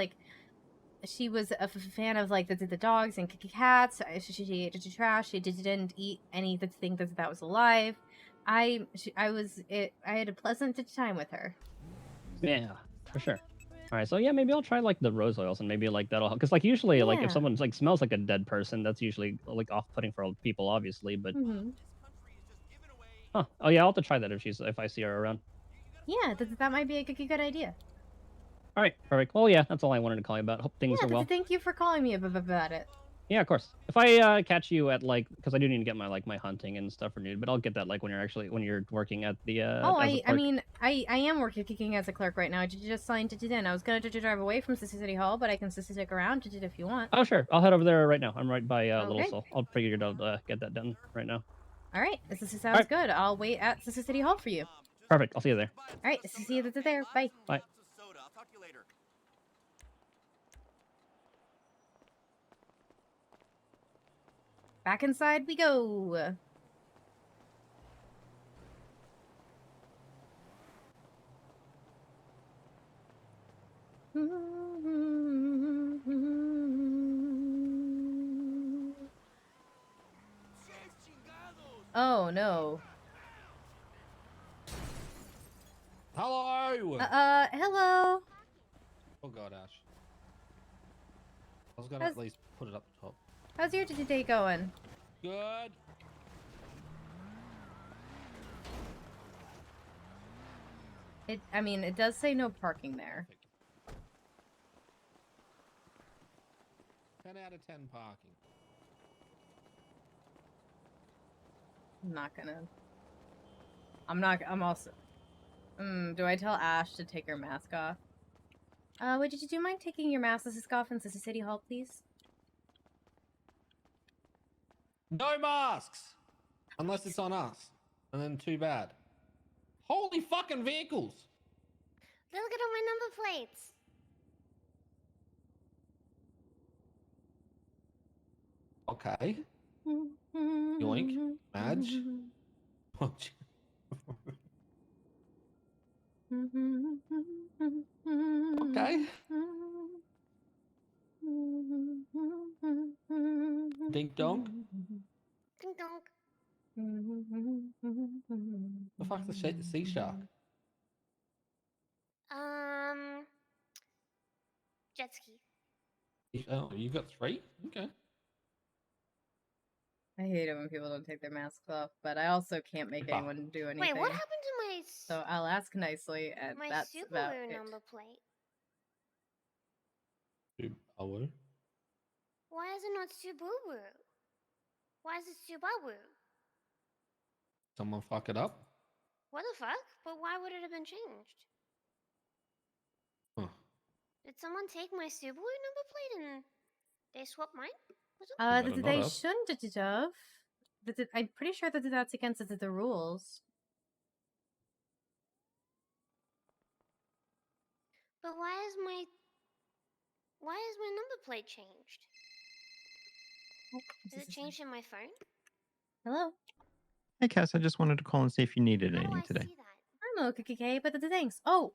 a fan of like the dogs and cats. She ate trash. She didn't eat anything that was alive. I had a pleasant time with her. Yeah, for sure. All right, so yeah, maybe I'll try like the rose oils and maybe like that'll help. Because like usually like if someone like smells like a dead person, that's usually like off-putting for people, obviously. But oh yeah, I'll have to try that if I see her around. Yeah, that might be a good idea. All right, perfect. Well, yeah, that's all I wanted to call you about. Hope things are well. Thank you for calling me about it. Yeah, of course. If I catch you at like, because I do need to get my hunting and stuff renewed, but I'll get that like when you're working at the. I mean, I am working as a clerk right now. Did you just sign it in? I was gonna drive away from City Hall, but I can stick around if you want. Oh sure, I'll head over there right now. I'm right by Little Soul. I'll figure to get that done right now. All right, this sounds good. I'll wait at City Hall for you. Perfect. I'll see you there. All right, see you there. Bye. Bye. Back inside we go. Oh no. Hello. Hello. Oh god, Ash. I was gonna at least put it up the top. How's your day going? Good. It does say no parking there. 10 out of 10 parking. I'm also... do I tell Ash to take her mask off? Would you mind taking your mask off in City Hall, please? No masks! Unless it's on us. And then too bad. Holy fucking vehicles! Look at all my number plates. Okay. Yoink. Madge. Okay. Dink donk. Ding donk. The fuck's the sea shark? Jet ski. Oh, you got 3? Okay. I hate it when people don't take their masks off, but I also can't make anyone do anything. Wait, what happened to my... So I'll ask nicely, and that's about it. number plate? Subaru? Why is it not Subaru? Why is it Subaru? Someone fuck it up? What the fuck? But why would it have been changed? Huh. Did someone take my Subaru number plate and they swapped mine? They shouldn't have. I'm pretty sure that's against the rules. But why is my number plate changed? Is it changed in my phone? Hello? Hey Cass, I just wanted to call and see if you needed How do anything I today. see that? I'm okay, but thanks. Oh,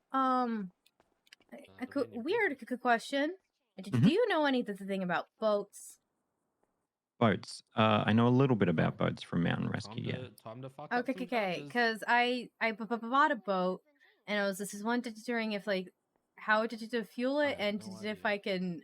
weird question. Do you know anything about boats? Boats. I know a little bit about boats from Mountain Rescue. Yeah. Time to fuck up some Okay, judges. because I bought a boat, and I was wondering if how did you fuel it, I have and no if idea. I can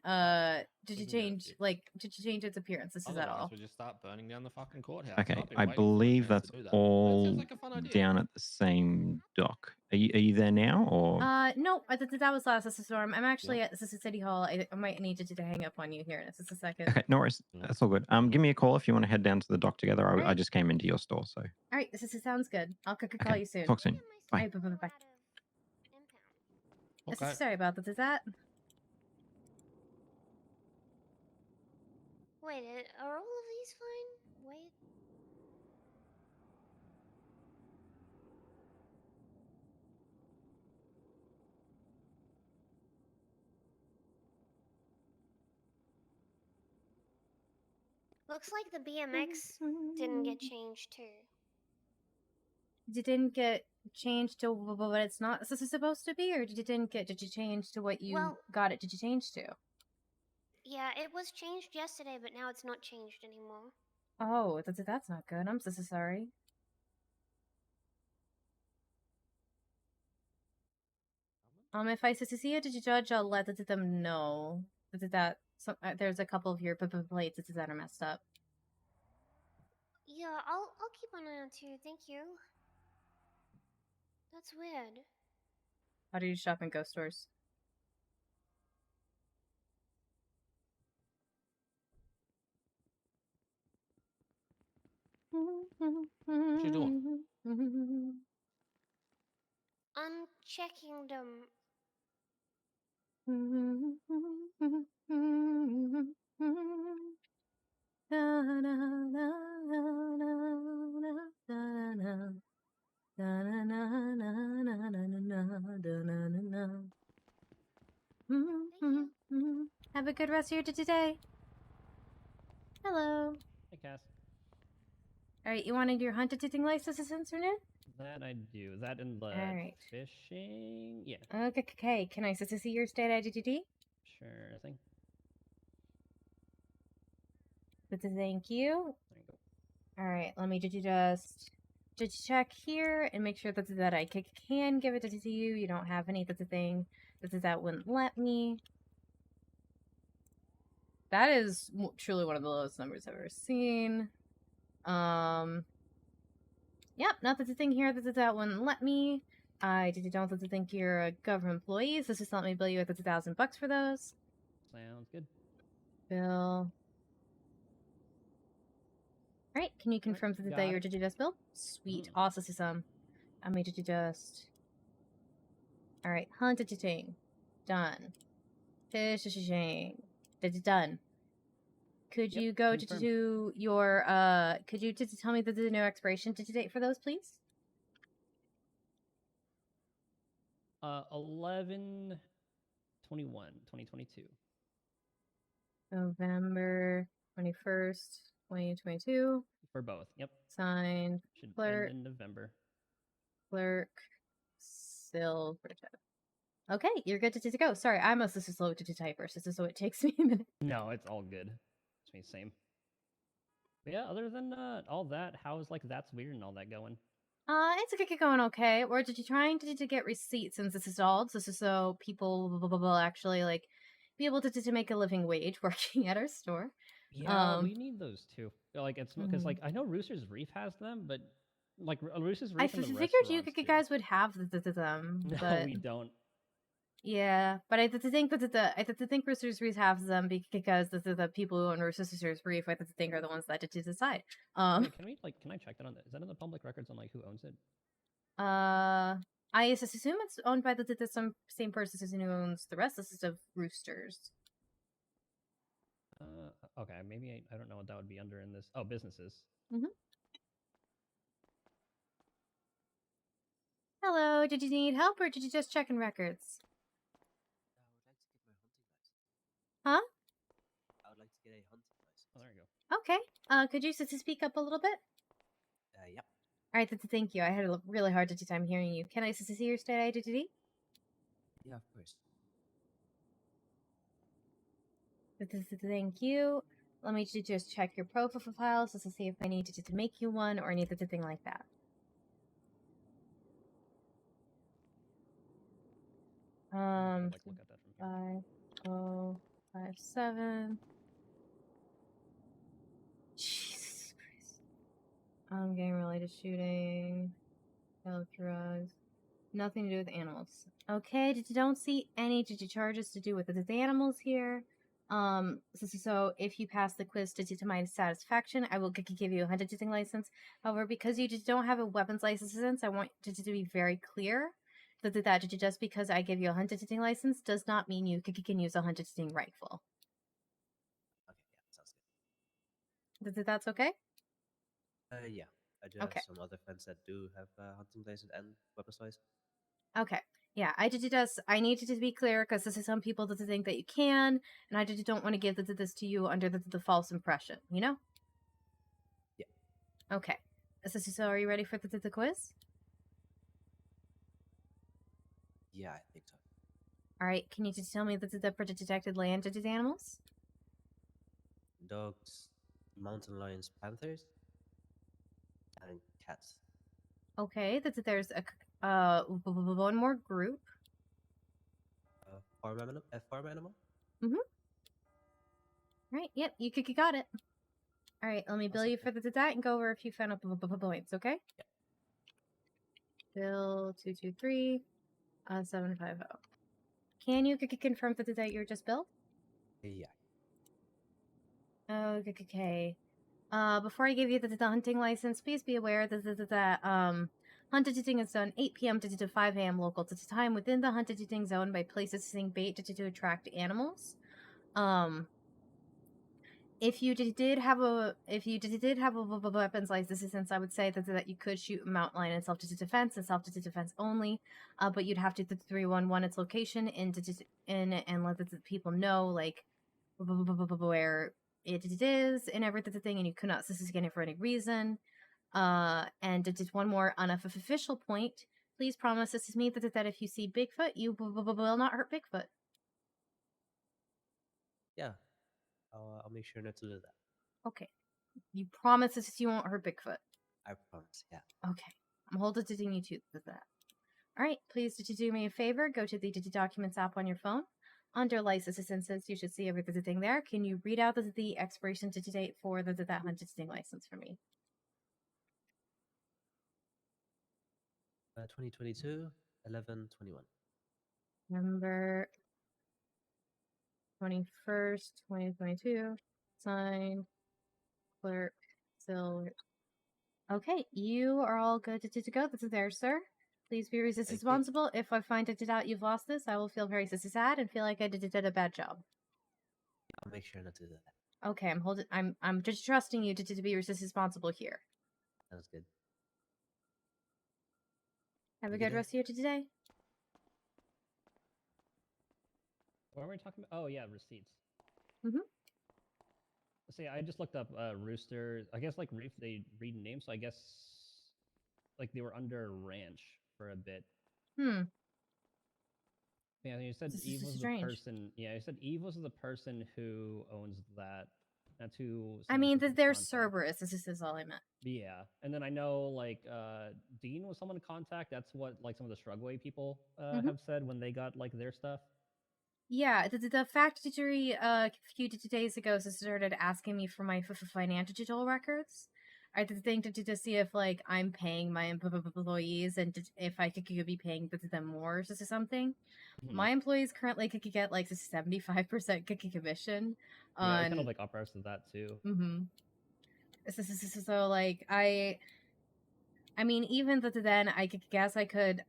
did you We can go change did you change its appearance? This is that Otherwise, all. we'll just start burning down the fucking courthouse. Okay, I've been I waiting for a believe chance that's to do that. That all sounds like a fun idea. down at the same dock. Are you there now, or? No, that was last storm. I'm actually at this is City Hall. I might need you to hang up on you here in just a second. Okay, no worries. That's all good. Give me a call if you want to head down to the dock together. I Alright. just came into your store, so. All right, this sounds good. I'll call Okay, you soon. talk soon. Bye. All right, bye. Okay. Sorry about that. Is that? Wait, are all of these fine? Wait. Looks like the BMX didn't get changed too. It didn't get changed to what it's not supposed to be, or did you change to what you got it? Did you change to? Yeah, it was changed yesterday, but now it's not changed anymore. Oh, that's not good. I'm so sorry. If I see it, did you judge? I'll let them know there's a couple of your plates that are messed up. Yeah, I'll keep an eye on too. Thank you. That's weird. How do you shop in ghost stores? What you doing? I'm checking them. Have a good rest of your day. Hello. Hey, Cass. Alright, you wanted your hunted thing license afternoon? That I do. Is that in the Alright. fishing? Yeah. Okay. Can I see your state identity? Sure thing. Thank you. There you go. Alright, let me just check here and make sure that I can give it to you. You don't have any thing that wouldn't let me. That is truly one of the lowest numbers I've ever seen. Yep, not the thing here that wouldn't let me. I don't think you're a government employee, so just let me bill you with $1,000 for those. Sounds good. Bill. Alright, can you confirm that you're just bill? Sweet. Awesome. I made it just. Alright, hunted ting. Done. Fishing. Done. Could you go to your could you tell me the no expiration date for those, please? 11/21/2022. November 21st, 2022. For both. Yep. Signed. Should Clerk. end in November. Clerk. Silverton. Okay, you're good to go. Sorry, I'm a slow to typer, so it takes me a minute. No, it's all good. It's me same. But yeah, other than all that, how's that's weird and all that going? It's going okay. Or did you trying to get receipts since this is all so people will actually be able to make a living wage working at our store? Yeah, we need those too. It's because I know Rooster's Reef has them, but Rooster's Reef. I figured you guys would have them. No, but... we don't. Yeah, but I think think Rooster's Reef has them because the people who own Rooster's Reef I think are the ones that did decide. Wait, can I check that on? Is that in the public records on who owns it? I assume it's owned by the same person who owns the rest of Roosters. Okay, maybe I don't know what that would be under in this. Oh, businesses. Hello, did you need help or did you just check in records? Huh? I would like to get a hunting license. Oh, there you go. Okay. Could you speak up a little bit? Yep. All right. Thank you. I had a really hard time hearing you. Can I see your state identity? Yeah, of course. Thank you. Let me just check your profile files to see if I need to make you one or anything like that. like look at that from here. 5057. Jesus Christ. I'm getting related shooting. Health drugs. Nothing to do with animals. Okay, don't see any charges to do with the animals here. So if you pass the quiz to my satisfaction, I will give you a hunting license. However, because you just don't have a weapons license, I want to be very clear that just because I give you a hunting license does not mean you can use a hunting rifle. Okay, yeah, sounds good. That's okay? Yeah. I do Okay. have some other friends that do have hunting license and weapons license. Okay. Yeah, I need to be clear because this is some people that think that you can, and I just don't want to give this to you under the false impression, you know? Yeah. Okay. So are you ready for the quiz? Yeah, I think so. All right. Can you just tell me the detected land animals? Dogs, mountain lions, panthers, and cats. Okay. There's one more group. Farm animal? Mm-hmm. Right. Yep. You got it. All right. Let me bill you for that and go over a few final points. Okay. Yeah. Bill 223 750. Can you confirm that you're just billed? Yeah. Okay. Before I give you the hunting license, please be aware that hunting is done 8 p.m. to 5 a.m. local time within the hunting zone by placing bait to attract animals. If you did have a weapons license, I would say that you could shoot a mountain lion in self-defense only, but you'd have to 311 its location and let the people know like where it is and everything, and you could not scan it for any reason. And just one more unofficial point. Please promise this is me that if you see Bigfoot, you will not hurt Bigfoot. Yeah. I'll make sure not to do that. Okay. You promise this you won't hurt Bigfoot. I promise, yeah. Okay. I'm holding you to that. All right. Please, did you do me a favor? Go to the Documents app on your phone. Under licenses, you should see everything there. Can you read out the expiration date for that hunting license for me? 2022, 11/21. November 21st, 2022. Signed, clerk, Silver. Okay, you are all good to go. This is there, sir. Please be responsible. If I find out you've lost this, I will feel very sad and feel like I did a bad job. I'll make sure not to do that. Okay, I'm just trusting you to be responsible here. Sounds good. Have a good rest of your day today. What were we talking about? Oh yeah, receipts. Mm-hmm. See, I just looked up Rooster. I guess like they read names, so I guess like they were under Ranch for a bit. Yeah, you said This Eve is was strange. the person. Yeah, you said Eve was the person who owns that. That's who. I mean, there's Cerberus. This is all I meant. Yeah, and then I know like Dean was someone to contact. That's what like some of the Shrugway people have said when they got like their stuff. Yeah, the factory a few days ago started asking me for my financial digital records. I did think to see if like I'm paying my employees and if I could be paying them more or something. My employees currently could get like a 75% commission. Yeah, I kind of like uppers to that too. So like I mean, even then I guess I could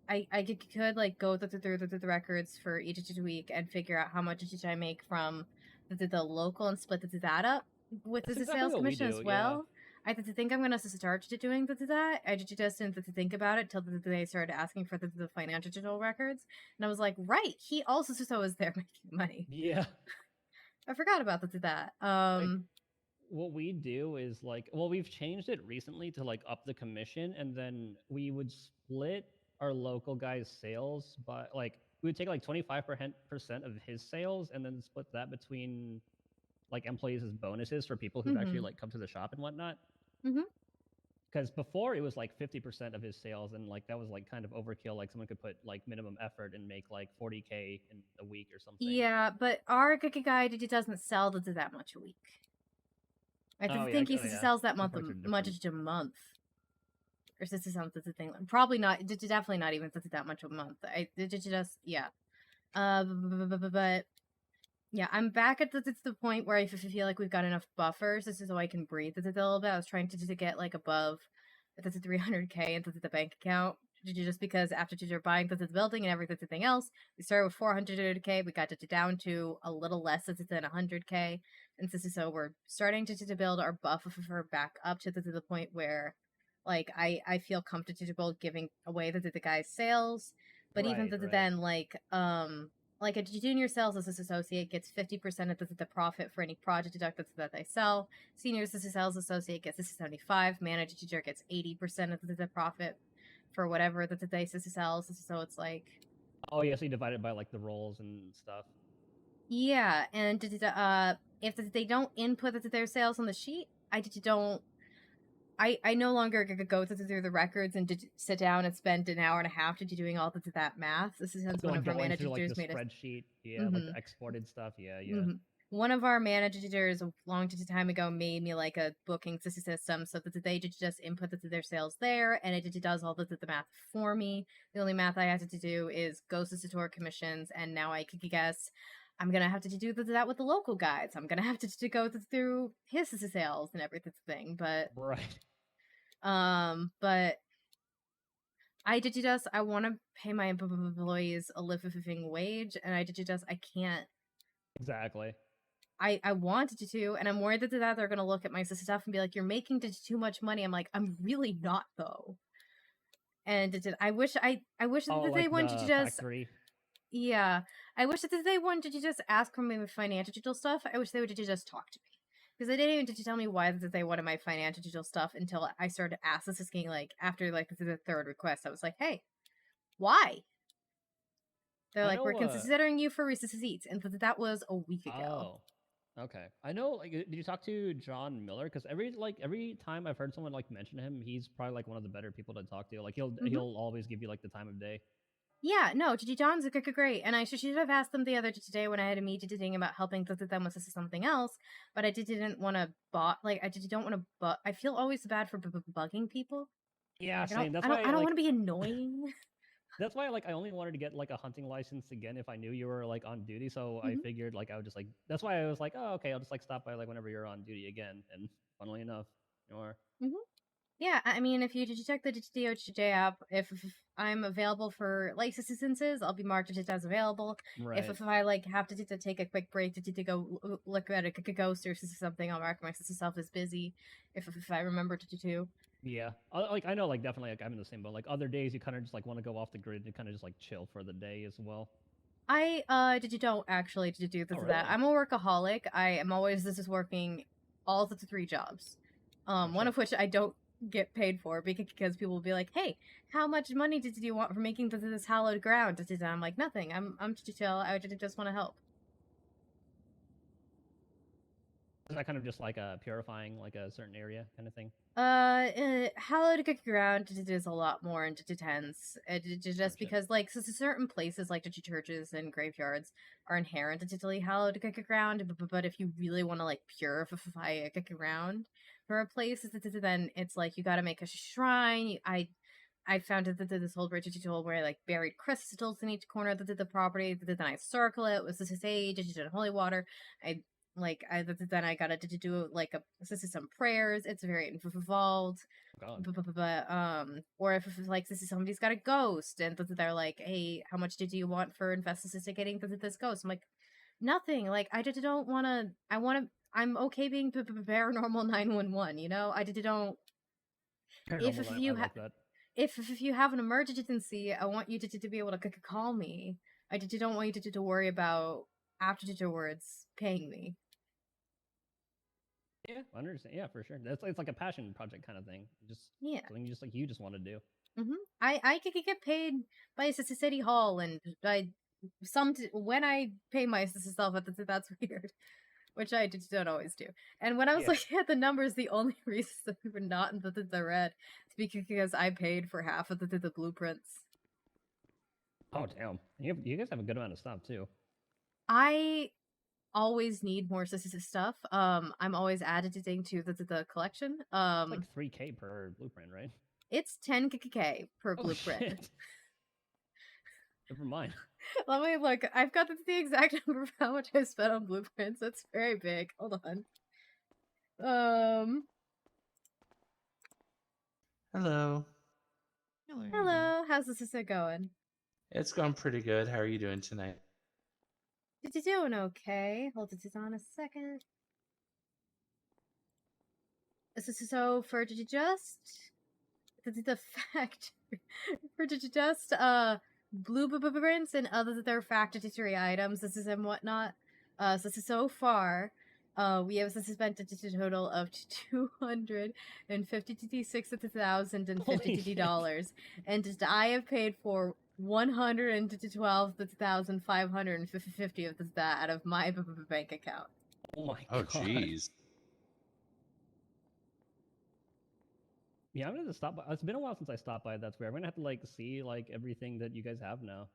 like go through the records for each week and figure out how much did I make from the local and split that up with the sales commission as well. Yeah. I think I'm gonna start doing that. I just didn't think about it till they started asking for the financial digital records, and I was like, right, he also was there making money. Yeah, I forgot about that. Like, what we do is like, well, we've changed it recently to like up the commission, and then we would split our local guy's sales by like we would take like 25% of his sales and then split that between like employees as bonuses for people who actually like come to the shop and whatnot. because before it was like 50% of his sales, and like that was like kind of overkill. Like someone could put like minimum effort and make like 40K in a week or something. Yeah, but our guy doesn't sell that much a week. I think he sells that much a month. Or is this something that's a thing? Probably not. Definitely not even that much a month. Yeah. But yeah, I'm back at the point where I feel like we've got enough buffers. This is so I can breathe a little bit. I was trying to get like above the 300K into the bank account, just because after you're buying the building and everything else, we started with 400K. We got it down to a little less than 100K, and so we're starting to build our buffer back up to the point where, like, I feel comfortable giving away the guy's sales, but even then, like a junior sales associate gets 50% of the profit for any project deducted that they sell. Senior sales associate gets 75. Manager gets 80% of the profit for whatever that they sells. So it's like, oh yeah, so you divide it by like the roles and stuff. Yeah, and if they don't input their sales on the sheet, I no longer go through the records and sit down and spend an hour and a half doing all that math. This is one of our managers like the made spreadsheet, like the exported stuff, One of our managers a long time ago made me like a booking system so that they just input their sales there, and it does all the math for me. The only math I have to do is ghost store commissions, and now I could guess I'm gonna have to do that with the local guides. I'm gonna have to go through his sales and everything, but but I want to pay my employees a living wage, and I can't. Exactly. I wanted to, and I'm worried that they're gonna look at my stuff and be like, "You're making too much money." I'm like, I'm really not though. And I wish that they wanted to just factory. Yeah, I wish that they wanted to just ask for my financial stuff. I wish they would just talk to me, because they didn't even tell me why they wanted my financial stuff until I started asking, like, after like the third request. I was like, "Hey, why?" They're like, "We're considering you for receipts," and that was a week ago. Oh, okay. I know. Like, did you talk to John Miller? Because every time I've heard someone like mention him, he's probably like one of the better people to talk to. Like he'll always give you like the time of day. Yeah, no, John's great, and I should have asked them the other day when I had a meeting about helping them with something else, but I didn't want to don't want to I feel always bad for bugging people. Yeah, like, same. I don't want to be annoying. That's why I only wanted to get like a hunting license again if I knew you were like on duty. So I figured like I would just like, that's why I was like, oh, okay, I'll just like stop by like whenever you're on duty again. And funnily enough, you are. Yeah, I mean, if you check the DOJ app, if I'm available for license instances, I'll be marked as available. Right. If I like have to take a quick break to go look at a ghost or something, I'll mark myself as busy. If I remember to. Yeah, like I know, like definitely, like I'm in the same boat. Like other days, you kind of just like want to go off the grid and kind of just like chill for the day as well. I don't actually do this really? that. I'm a workaholic. I am always working all the 3 jobs. One of which I don't get paid for because people will be like, "Hey, how much money did you want for making this hallowed ground?" I'm like, nothing. I'm chill. I just want to help. Is that kind of just like purifying like a certain area kind of thing? Hallowed ground is a lot more intense. Just because like certain places like churches and graveyards are inherently hallowed ground, but if you really want to like purify a ground for a place, then it's like you got to make a shrine. I found that this whole ritual where I like buried crystals in each corner of the property. Then I circle it with sage and holy water. Then I gotta do like some prayers. It's very involved. Or if like somebody's got a ghost and they're like, "Hey, how much did you want for investigating this ghost?" I'm like, nothing. Like I just don't want to. I'm okay being paranormal 911. You know, I just don't. If you have an emergency, I want you to be able to call me. I just don't want you to worry about afterwards paying me. Yeah, I understand. Yeah, for sure. It's like a passion project kind of thing. Something you just want to do. I could get paid by City Hall, and when I pay myself, that's weird. which I just don't always do. And when I was Yeah. looking at the numbers, the only reason that we were not in the red is because I paid for half of the blueprints. Oh damn! You guys have a good amount of stuff too. I always need more stuff. I'm always editing to the collection. It's like 3K per blueprint, right? It's 10K per blueprint. Shit. Never mind. Let me look. I've got the exact number of how much I spent on blueprints. It's very big. Hold on. Hello. Hello. How's this going? It's going pretty good. How are you doing tonight? You doing okay? Hold it on a second. So for just the fact for just blueprints and other their factory items, this is and whatnot. So far, we have spent a total of $256,050, and I have paid for 112,550 of that out of my bank account. Oh my Oh, god. jeez. Yeah, I'm gonna stop by. It's been a while since I stopped by. That's weird. I'm gonna have to like see like everything that you guys have now.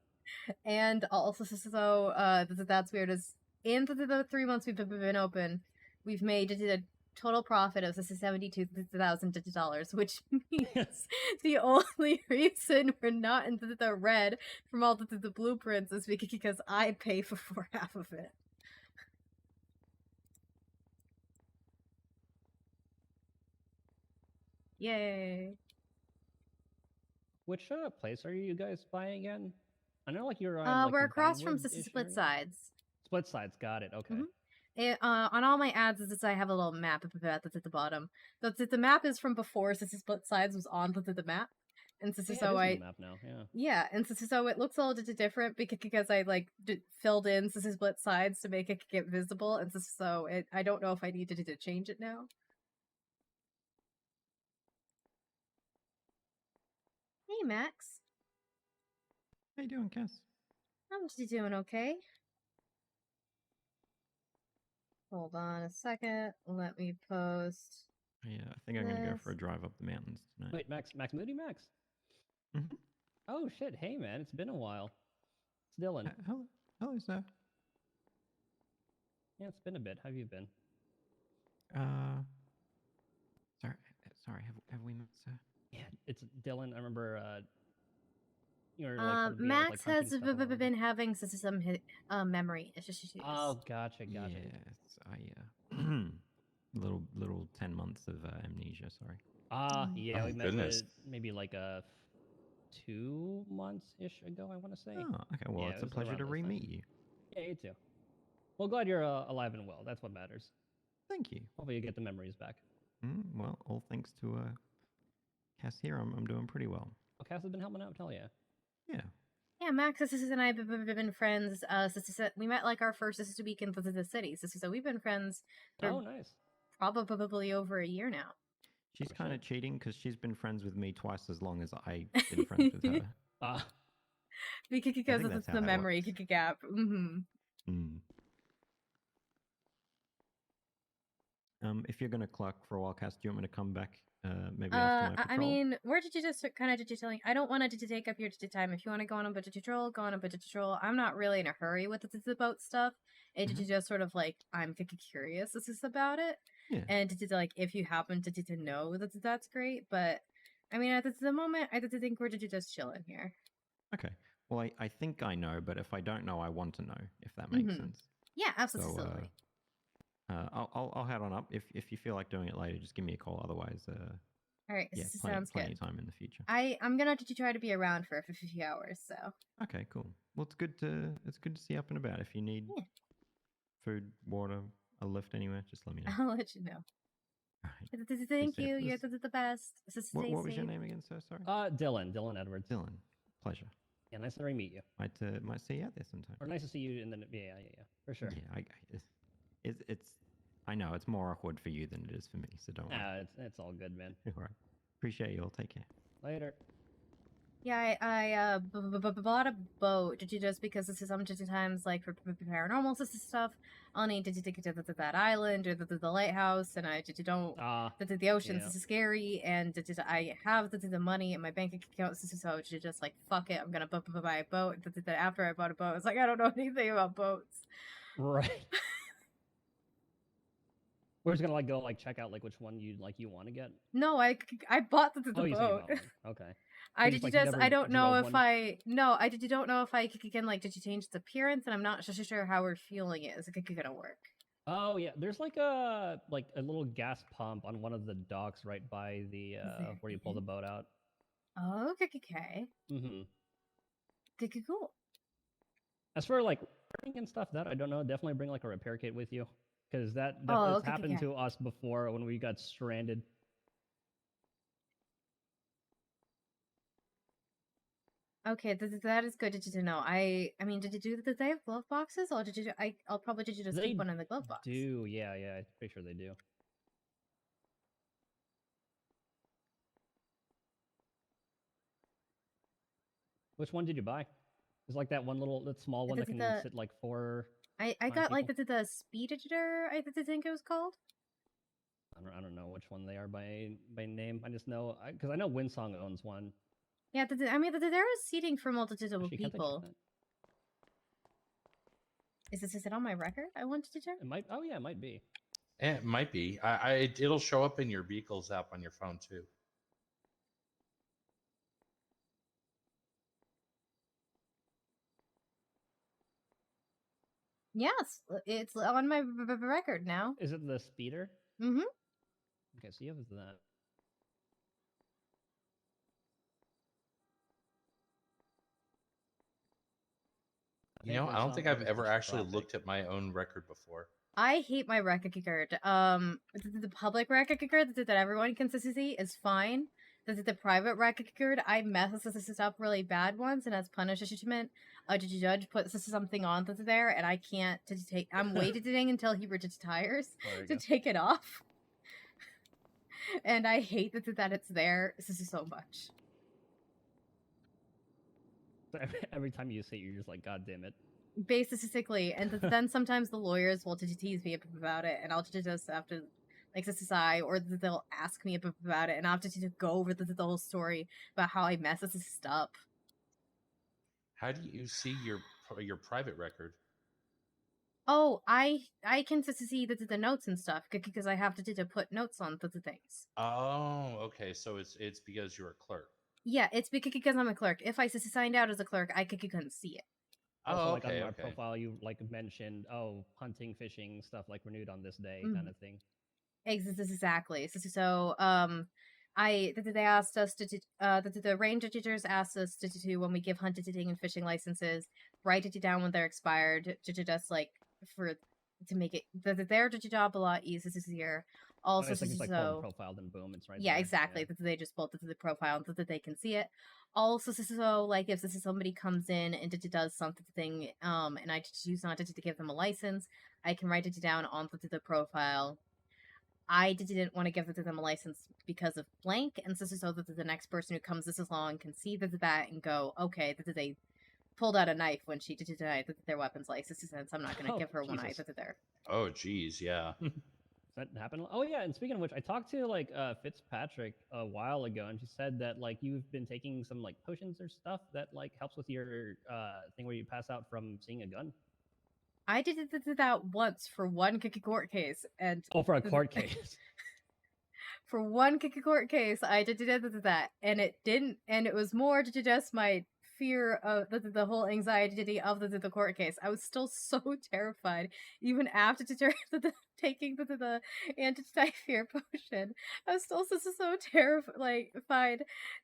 And also, that's weird. Is in the 3 months we've been open, we've made a total profit of $72,000, which means the only reason we're not in the red from all the blueprints is because I pay for half of it. Yay! Which place are you guys buying again? I know like you're on. Like, we're the across from Vinewood-ish Split area? Sides. Split Sides, got it. Okay. On all my ads, I have a little map at the bottom. The map is from before Split Sides was on the map, and Yeah, so it is on I the map now. Yeah. yeah, and so it looks a little bit different because I like filled in Split Sides to make it get visible, and so I don't know if I needed to change it now. Hey, Max. How you doing, Cass? I'm just doing okay. Hold on a second. Let me post. Yeah, I think I'm gonna go for a drive up the mountains tonight. Wait, Max Moody Max. Mhm. Oh shit! Hey man, it's been a while. It's Dylan. Hello, sir. Yeah, it's been a bit. How have you been? Sorry. Have we met, sir? Yeah, it's Dylan. I remember. You were like part of the, Max like, hunting has stuff around. been having some memory issues. Oh, gotcha. Yes, little 10 months of amnesia. Sorry. Yeah, Oh, we met goodness. maybe like 2 months-ish ago, I want to say. Oh, okay. Well, Yeah, it's it a was pleasure around to this re-meet time. you. Yeah, you too. Well, glad you're alive and well. That's what matters. Thank you. Hopefully you get the memories back. Well, all thanks to Cass here, I'm doing pretty well. Oh, Cass has been helping out, hell yeah. Yeah. Yeah, Max, and I have been friends. We met like our first week in the city. So we've been friends for Oh, nice. probably over a year now. She's kind of cheating because she's been friends with me twice as long as I've been friends with her. Because that's of how the that memory works. gap. If you're going to clock for a while, Cass, do you want me to come back maybe after my patrol? I mean, where did you just kind of telling? I don't want to take up your time. If you want to go on a budget patrol, go on a budget patrol. I'm not really in a hurry with the boat stuff. It's just sort of like I'm curious about it. Yeah. And like if you happen to know that's great. But I mean, at the moment, I think we're just chilling here. Okay. Well, I think I know, but if I don't know, I want to know, if that makes sense. Yeah, absolutely. I'll head on up. If you feel like doing it later, just give me a call. Otherwise, all right, yeah, sounds plenty good. of time in the future. I'm gonna try to be around for a few hours. So. Okay, cool. Well, it's good to see you up and about. If you need food, water, a lift anywhere, just let me know. I'll let you know. All right. Thank you. You're the best. What was your name again, sir? Sorry. Dylan Edwards. Dylan. Pleasure. Yeah, nice to meet you. Might see you out there sometime. Or nice to see you in the yeah, for sure. Yeah, I know it's more awkward for you than it is for me, so don't worry. It's all good, man. All right. Appreciate you all. Take care. Later. Yeah, I bought a boat just because this is sometimes like for paranormal stuff. I'll need to take it to that island or the lighthouse, and I don't. The oceans yeah. is scary, and I have the money in my bank account, so just like fuck it, I'm gonna buy a boat. After I bought a boat, I was like, I don't know anything about boats. Right. We're just gonna like go like check out like which one you want to get. No, I bought the Oh, you said you boat. bought one. Okay. I Just, did like, just never I don't know drove if one? I don't know if I can like did you change its appearance, and I'm not sure how we're feeling it. Is it gonna work? Oh yeah, there's like a little gas pump on one of the docks right by the where you pull the boat out. Oh, okay. Mm-hmm. Cool. As for like repairing and stuff, that I don't know. Definitely bring like a repair kit with you, because that Oh, it's happened to us before when we got stranded. Okay, that is good to know. I mean, did they have glove boxes, or I'll probably just They keep one in the glove box. do, yeah, I'm pretty sure they do. Which one did you buy? It's like that small one that can sit like 4. I got like the speed editor. I think it was called. I don't know which one they are by name. I just know because I know Winsong owns one. Yeah, I mean, there is seating for multitude of Actually, can't they check people. that? Is it on my record? I wanted to check. It might. Oh yeah, it might be. It might be. It'll show up in your vehicles app on your phone too. Yes, it's on my record now. Is it the speeder? Mm-hmm. Okay, so you have that. You know, I don't think I've ever actually looked at my own record before. I hate my record. The public record that everyone can see is fine. The private record, I messed this up really bad once, and as punishment, a judge put something on there, and I can't take. I'm waiting until he retires to take it off, and I hate that it's there so much. Every time you see it, you're just like, God damn it. Basically, and then sometimes the lawyers will tease me about it, and I'll just have to like SSI, or they'll ask me about it, and I'll have to go over the whole story about how I mess this up. How do you see your private record? Oh, I can see the notes and stuff because I have to put notes on the things. Oh, okay. So it's because you're a clerk. Yeah, it's because I'm a clerk. If I signed out as a clerk, I couldn't see it. Also, like on our profile, you like mentioned, hunting, fishing, stuff like renewed on this day, kind of thing. Exactly. So, they asked us the ranger teachers asked us to when we give hunting and fishing licenses, write it down when they're expired, just like to make it their job a lot easier. Also, it's like pull the profile, then boom, it's right. Yeah, there. exactly. Yeah. They just pull the profile so that they can see it. Also, so like if somebody comes in and does something, and I choose not to give them a license, I can write it down on the profile. I didn't want to give them a license because of blank, and so that the next person who comes this along can see that and go, okay, that they pulled out a knife when she denied their weapons license, since I'm not going to give her one either there. Oh, geez, yeah. That happened. Oh yeah, and speaking of which, I talked to like Fitzpatrick a while ago, and she said that like you've been taking some like potions or stuff that like helps with your thing where you pass out from seeing a gun. I did that once for one court case, and for a court case. For one court case, I did that, and it didn't, and it was more to just my fear of the whole anxiety of the court case. I was still so terrified, even after taking the anti-fear potion. I was still so terrified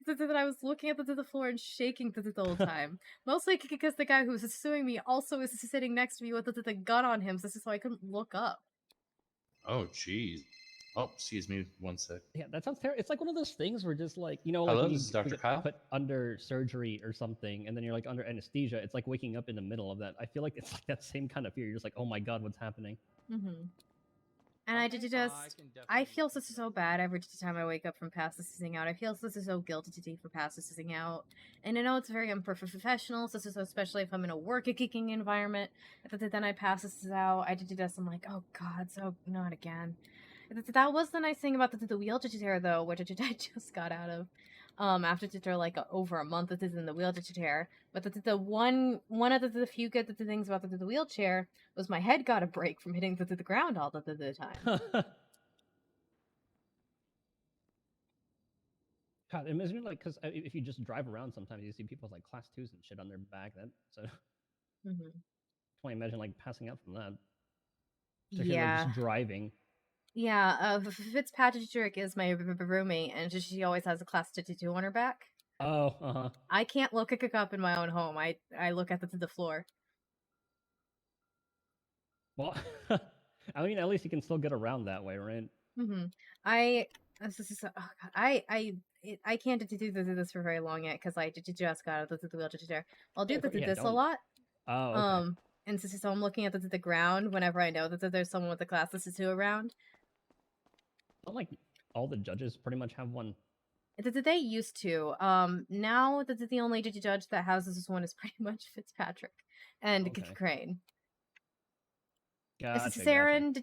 that I was looking at the floor and shaking the whole time. Mostly because the guy who was suing me also is sitting next to me with the gun on him, so I couldn't look up. Oh, jeez. Oh, excuse me, one sec. Yeah, that sounds terrible. It's like one of those things where just like, you know, like hello, when this is Dr. Kyle. Put under surgery or something, and then you're like under anesthesia. It's like waking up in the middle of that. I feel like it's like that same kind of fear. You're just like, oh my god, what's happening? Mm-hmm. And I Okay, did I just, can I definitely feel look into so bad every time I wake up from passing out. I feel so guilty for passing out. And I know it's very unprofessional, so especially if I'm in a work-kicking environment. Then I pass out. I did this, I'm like, oh god, so not again. That was the nice thing about the wheelchair though, which I just got out of. After like over a month it is in the wheelchair. But the one of the few good things about the wheelchair was my head got a break from hitting the ground all the time. God, imagine like, because if you just drive around, sometimes you see people with like class 2s and shit on their back. That so. Mm-hmm. Can you imagine like passing out from that? Especially Yeah. like just driving. Yeah, Fitzpatrick is my roommate, and she always has a class 2 on her back. Oh, uh-huh. I can't look up in my own home. I look at the floor. Well, I mean, at least you can still get around that way, right? Mm-hmm. I can't do this for very long yet because I just got out of the wheelchair. I'll do this a lot. Oh, okay. And so I'm looking at the ground whenever I know that there's someone with a class 2 around. Not like all the judges pretty much have one. They used to. Now the only judge that has this one is pretty much Fitzpatrick and Crane. Gotcha. Saren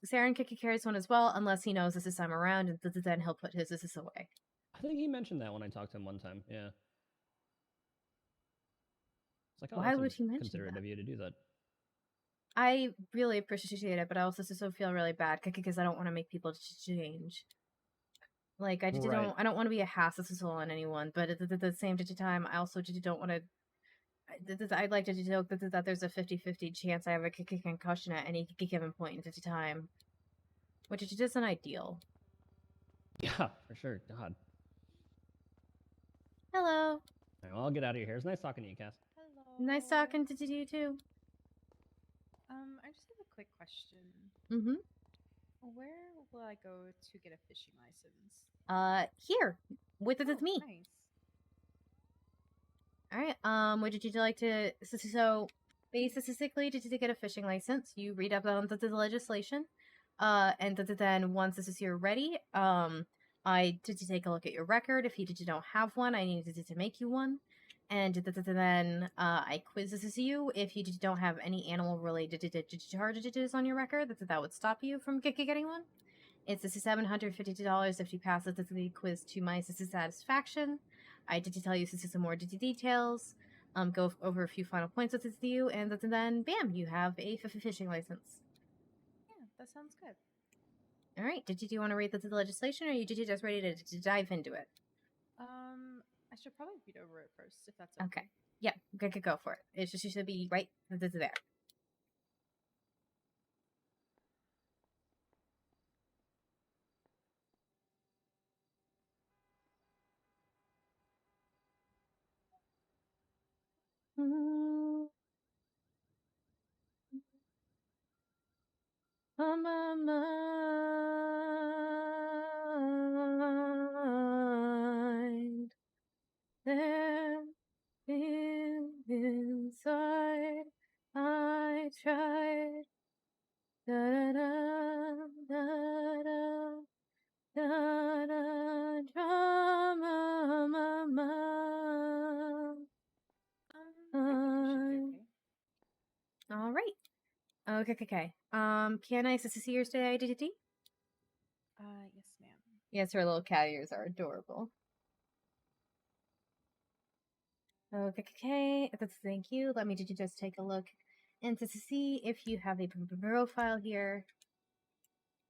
Saren carries one as well, unless he knows this is time around, and then he'll put his away. I think he mentioned that when I talked to him one time. Yeah. It's like, oh, why would he mention considerate of you to do that? I really appreciate it, but I also feel really bad because I don't want to make people change. Like I just don't want to be a hassle on anyone, but at the same time, I also don't want to. I'd like to joke that there's a 50-50 chance I have a concussion at any given point in time, which isn't ideal. Yeah, for sure. God. Hello. Right, well, I'll get out of here. It's nice talking to you, Cass. Hello. Nice talking to you too. I just have a quick question. Mm-hmm. Where will I go to get a fishing license? Here with me. Nice. All right. Would you like to? So, basically, to get a fishing license, you read up on the legislation, and then once you're ready, I did take a look at your record. If you don't have one, I needed to make you one, and then I quiz you. If you don't have any animal-related charges on your record, that would stop you from getting one. It's $750 if you pass the quiz to my satisfaction. I did tell you some more details, go over a few final points with you, and then bam, you have a fishing license. Yeah, that sounds good. All right. Did you want to read the legislation, or are you just ready to dive into it? I should probably read over it first, if that's okay. Okay. Yep. Go for it. It should be right there. On my mind, there inside, I tried. Da da da da da da drama, my mind. I think it should be okay. All right. Okay. Can I see your stay identity? Yes, ma'am. Yes, her little cat ears are adorable. Okay. Thank you. Let me just take a look and to see if you have a profile here,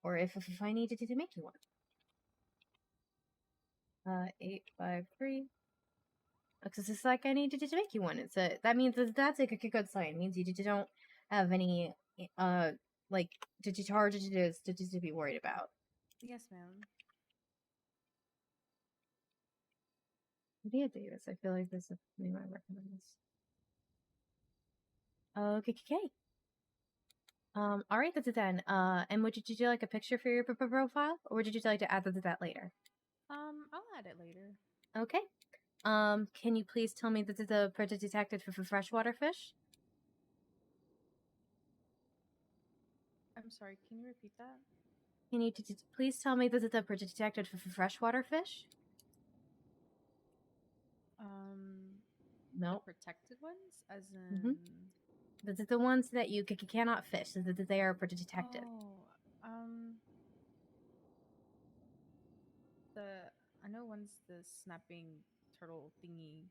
or if I needed to make you one. 853. Because it's like I needed to make you one. That means that's a good sign. It means you don't have any like charges to be worried about. Yes, ma'am. Leah Davis. I feel like this is me might recommend this. Okay. All right, that's it then. And would you do like a picture for your profile, or would you like to add that later? I'll add it later. Okay. Can you please tell me that the predator detected for freshwater fish? I'm sorry, can you repeat that? Can you please tell me that the detected for freshwater fish? No. Protected ones, as in. The ones that you cannot fish. That they are detected. Oh, I know one's the snapping turtle thingy.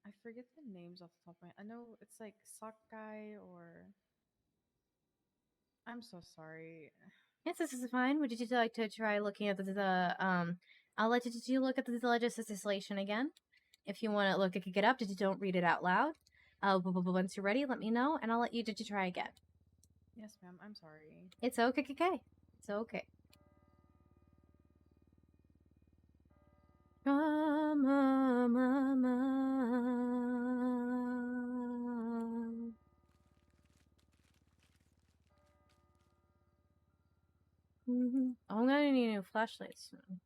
I forget the names off the top of my head. I know it's like sockeye or. I'm so sorry. Yes, this is fine. Would you like to try looking at I'll let you look at the legislation again. If you want to look it up, don't read it out loud. Once you're ready, let me know, and I'll let you try again. Yes, ma'am. I'm sorry. It's okay. It's okay. I'm gonna need new flashlights soon.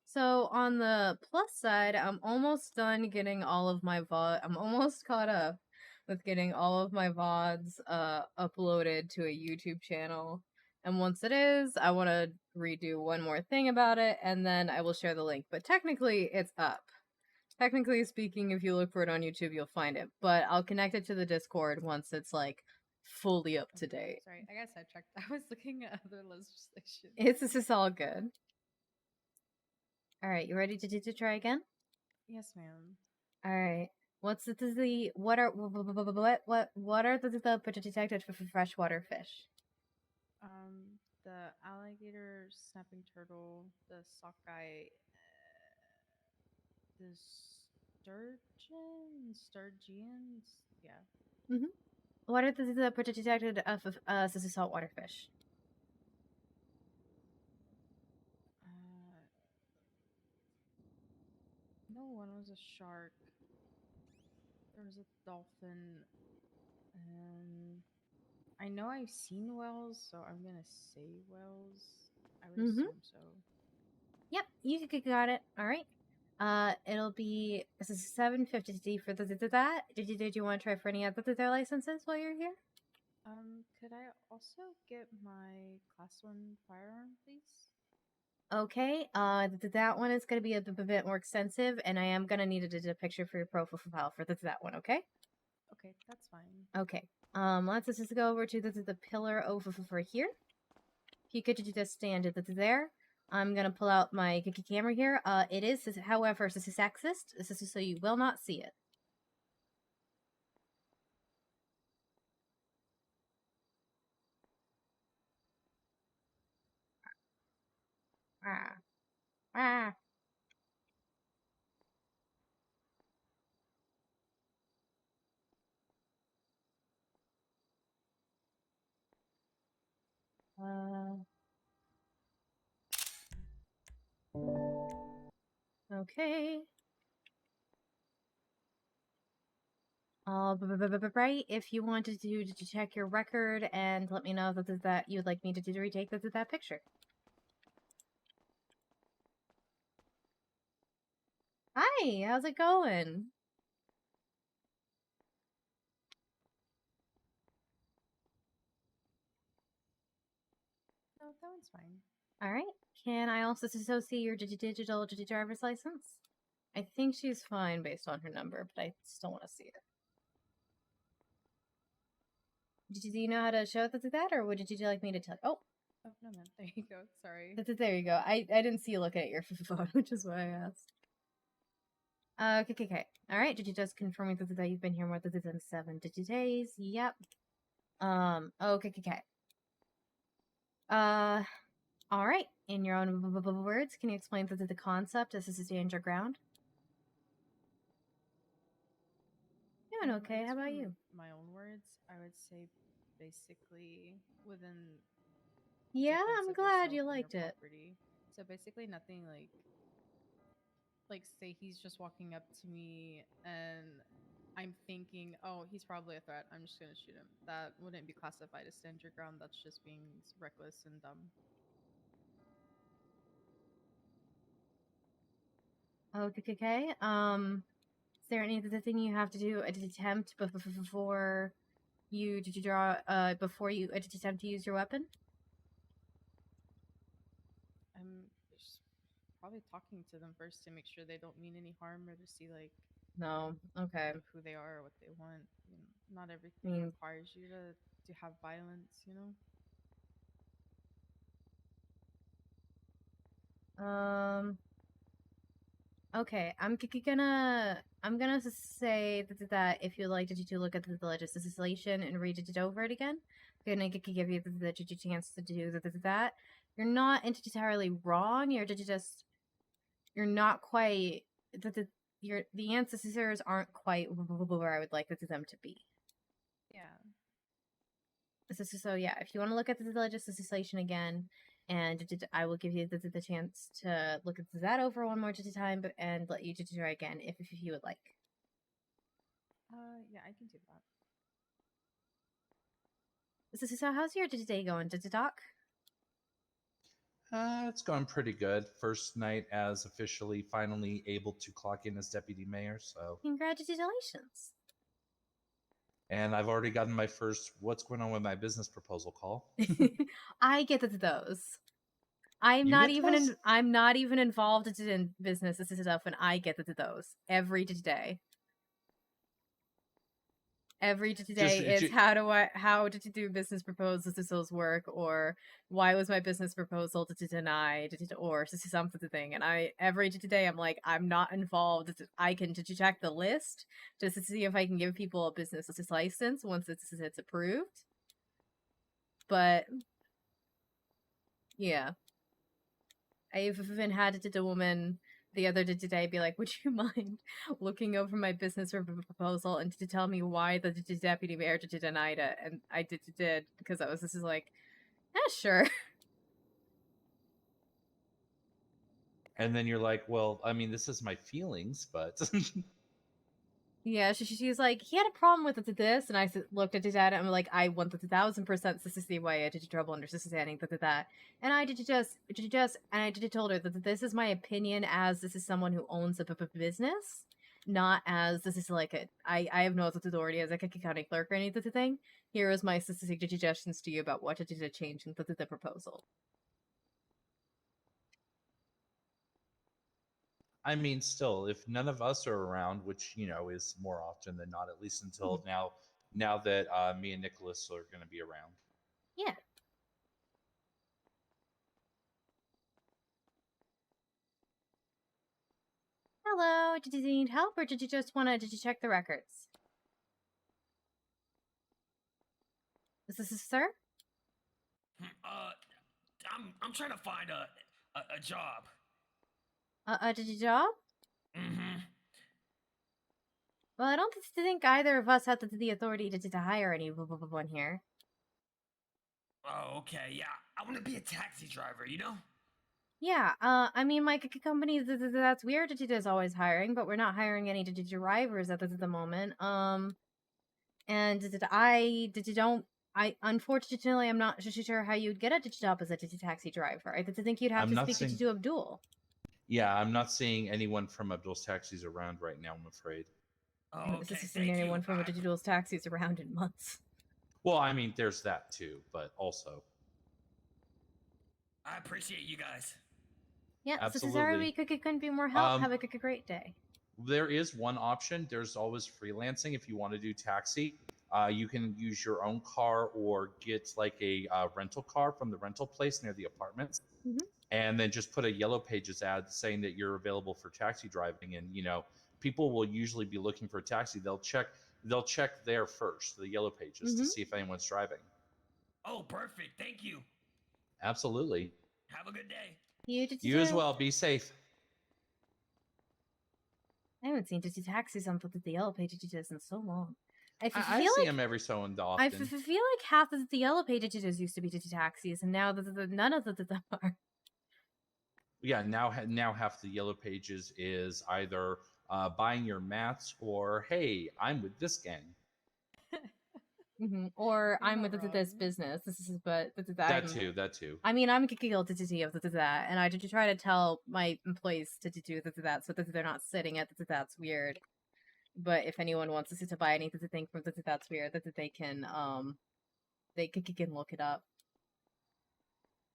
So on the plus side, I'm almost done getting all of my I'm almost caught up with getting all of my VODs uploaded to a YouTube channel. And once it is, I want to redo one more thing about it, and then I will share the link. But technically, it's up. Technically speaking, if you look for it on YouTube, you'll find it. But I'll connect it to the Discord once it's like fully up to date. Sorry, I guess I checked. I was looking at other legislation. This is all good. All right, you ready to try again? Yes, ma'am. All right. What are the detected for freshwater fish? The alligator, snapping turtle, the sockeye, the sturgeons. Yeah. What are the detected of saltwater fish? No, one was a shark. There was a dolphin, and I know I've seen whales, so I'm gonna say whales. I would assume so. Yep, you got it. All right. It'll be this is $7.50 for that. Did you want to try for any other licenses while you're here? Could I also get my class 1 firearm, please? Okay, that one is going to be a bit more extensive, and I am going to need a picture for your profile file for that one, okay? Okay, that's fine. Okay, let's just go over to the pillar over here. If you could just stand it there. I'm going to pull out my camera here. It is, however, this is sexist, so you will not see it. Ah. Okay. Right. If you wanted to check your record and let me know that you would like me to retake that picture. Hi, how's it going? No, that one's fine. All right. Can I also associate your digital driver's license? I think she's fine based on her number, but I still want to see it. Do you know how to show that, or would you like me to tell? Oh, no, man. There you go. Sorry. there you go. I didn't see you looking at your phone, which is why I asked. Okay. All right. Did you just confirm that you've been here more than 7 days? Yep. Okay. All right. In your own words, can you explain the concept as this is danger ground? Doing okay. How about you? My own words, I would say basically within. Yeah, defense I'm of glad yourself you and your liked it. property. So basically nothing like say he's just walking up to me and I'm thinking, oh, he's probably a threat, I'm just gonna shoot him. That wouldn't be classified as stand your ground. That's just being reckless and dumb. Okay. Is there any other thing you have to do at attempt before you before you attempt to use your weapon? I'm just probably talking to them first to make sure they don't mean any harm or to see No. Okay. who they are or what they want. You know, not everything requires you to have violence, you know? Okay, I'm gonna say that if you'd like to look at the legislation and read it over it again, I'm gonna give you the chance to do that. You're not entirely wrong. You're not quite the ancestors aren't quite where I would like them to be. Yeah. So yeah, if you want to look at the legislation again, and I will give you the chance to look at that over one more time, and let you try again if you would like. Yeah, I can do that. So how's your day going, Doc? It's going pretty good. First night as officially finally able to clock in as deputy mayor, so. Congratulations. And I've already gotten my first what's going on with my business proposal call. I get those. I'm not even involved in business stuff when I get those every day. Every day is how to do business proposals work, or why was my business proposal denied, or something. And every day I'm like, I'm not involved. I can check the list just to see if I can give people a business license once it's approved. But yeah, I've even had a woman the other day today be like, would you mind looking over my business proposal and to tell me why the deputy mayor denied it? And I did because I was this is like, sure. And then you're like, well, I mean, this is my feelings, but Yeah, she's like, he had a problem with this, and I looked at it and I'm like, I want 1,000% this is the way I did trouble understanding that, and I told her that this is my opinion as this is someone who owns a business, not as this is like I have no authority as a county clerk or anything. Here is my suggestions to you about what to change in the proposal. I mean, still, if none of us are around, which is more often than not, at least until now that me and Nicholas are going to be around. Yeah. Hello, did you need help or did you just want to check the records? Is this sir? I'm trying to find a job. Did you job? Mm-hmm. Well, I don't think either of us have the authority to hire anyone here. Oh, okay, yeah. I want to be a taxi driver, you know? Yeah, I mean, my company, that's weird is always hiring, but we're not hiring any drivers at the moment. And unfortunately, I'm not sure how you'd get a job as a taxi driver. I think you'd have I'm to not speak saying- to Abdul. Yeah, I'm not seeing anyone from Abdul's Taxis around right now, I'm afraid. Oh, This isn't anyone from Abdul's taxis around in months. Well, I mean, there's that too, but also. I appreciate you guys. Yeah, so Absolutely. sorry we couldn't be more help. Have a great day. There is one option. There's always freelancing if you want to do taxi. You can use your own car or get like a rental car from the rental place near the apartments, and then just put a Yellow Pages ad saying that you're available for taxi driving. And people will usually be looking for a taxi. They'll check there first, the Yellow Pages, to see if anyone's driving. Oh, perfect. Thank you. Absolutely. Have a good day. You as well. Be safe. I haven't seen taxis on the Yellow Pages in so long. I see them every so often. I feel like half of the Yellow Pages used to be taxis, and now none of them are. Yeah, now half the Yellow Pages is either buying your mats or, hey, I'm with this gang. Or I'm with this business. That too. I mean, I'm guilty of that, and I try to tell my employees to do that, so that they're not sitting at that's weird. But if anyone wants us to buy anything from that's weird, that they can look it up.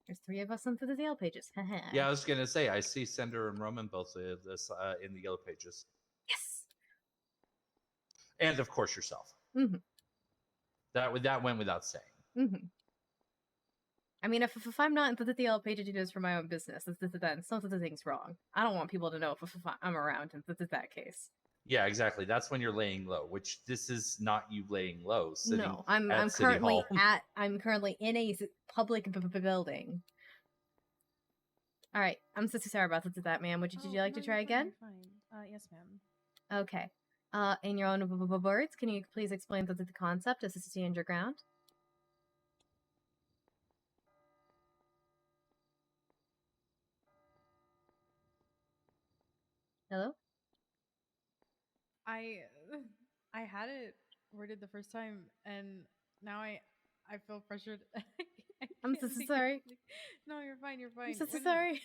There's 3 of us on the Yellow Pages. Yeah, I was gonna say I see Sender and Roman both this in the Yellow Pages. Yes. And of course yourself. That went without saying. I mean, if I'm not in the Yellow Pages for my own business, then something's wrong. I don't want people to know if I'm around in that case. Yeah, exactly. That's when you're laying low, which this is not you laying low. No, I'm currently in a public building. All right, I'm so sorry about that, ma'am. Would you like to try again? Fine. Yes, ma'am. Okay. In your own words, can you please explain the concept as to stand your ground? Hello? I had it worded the first time, and now I feel pressured. I'm so sorry. No, you're fine. You're fine. I'm so sorry.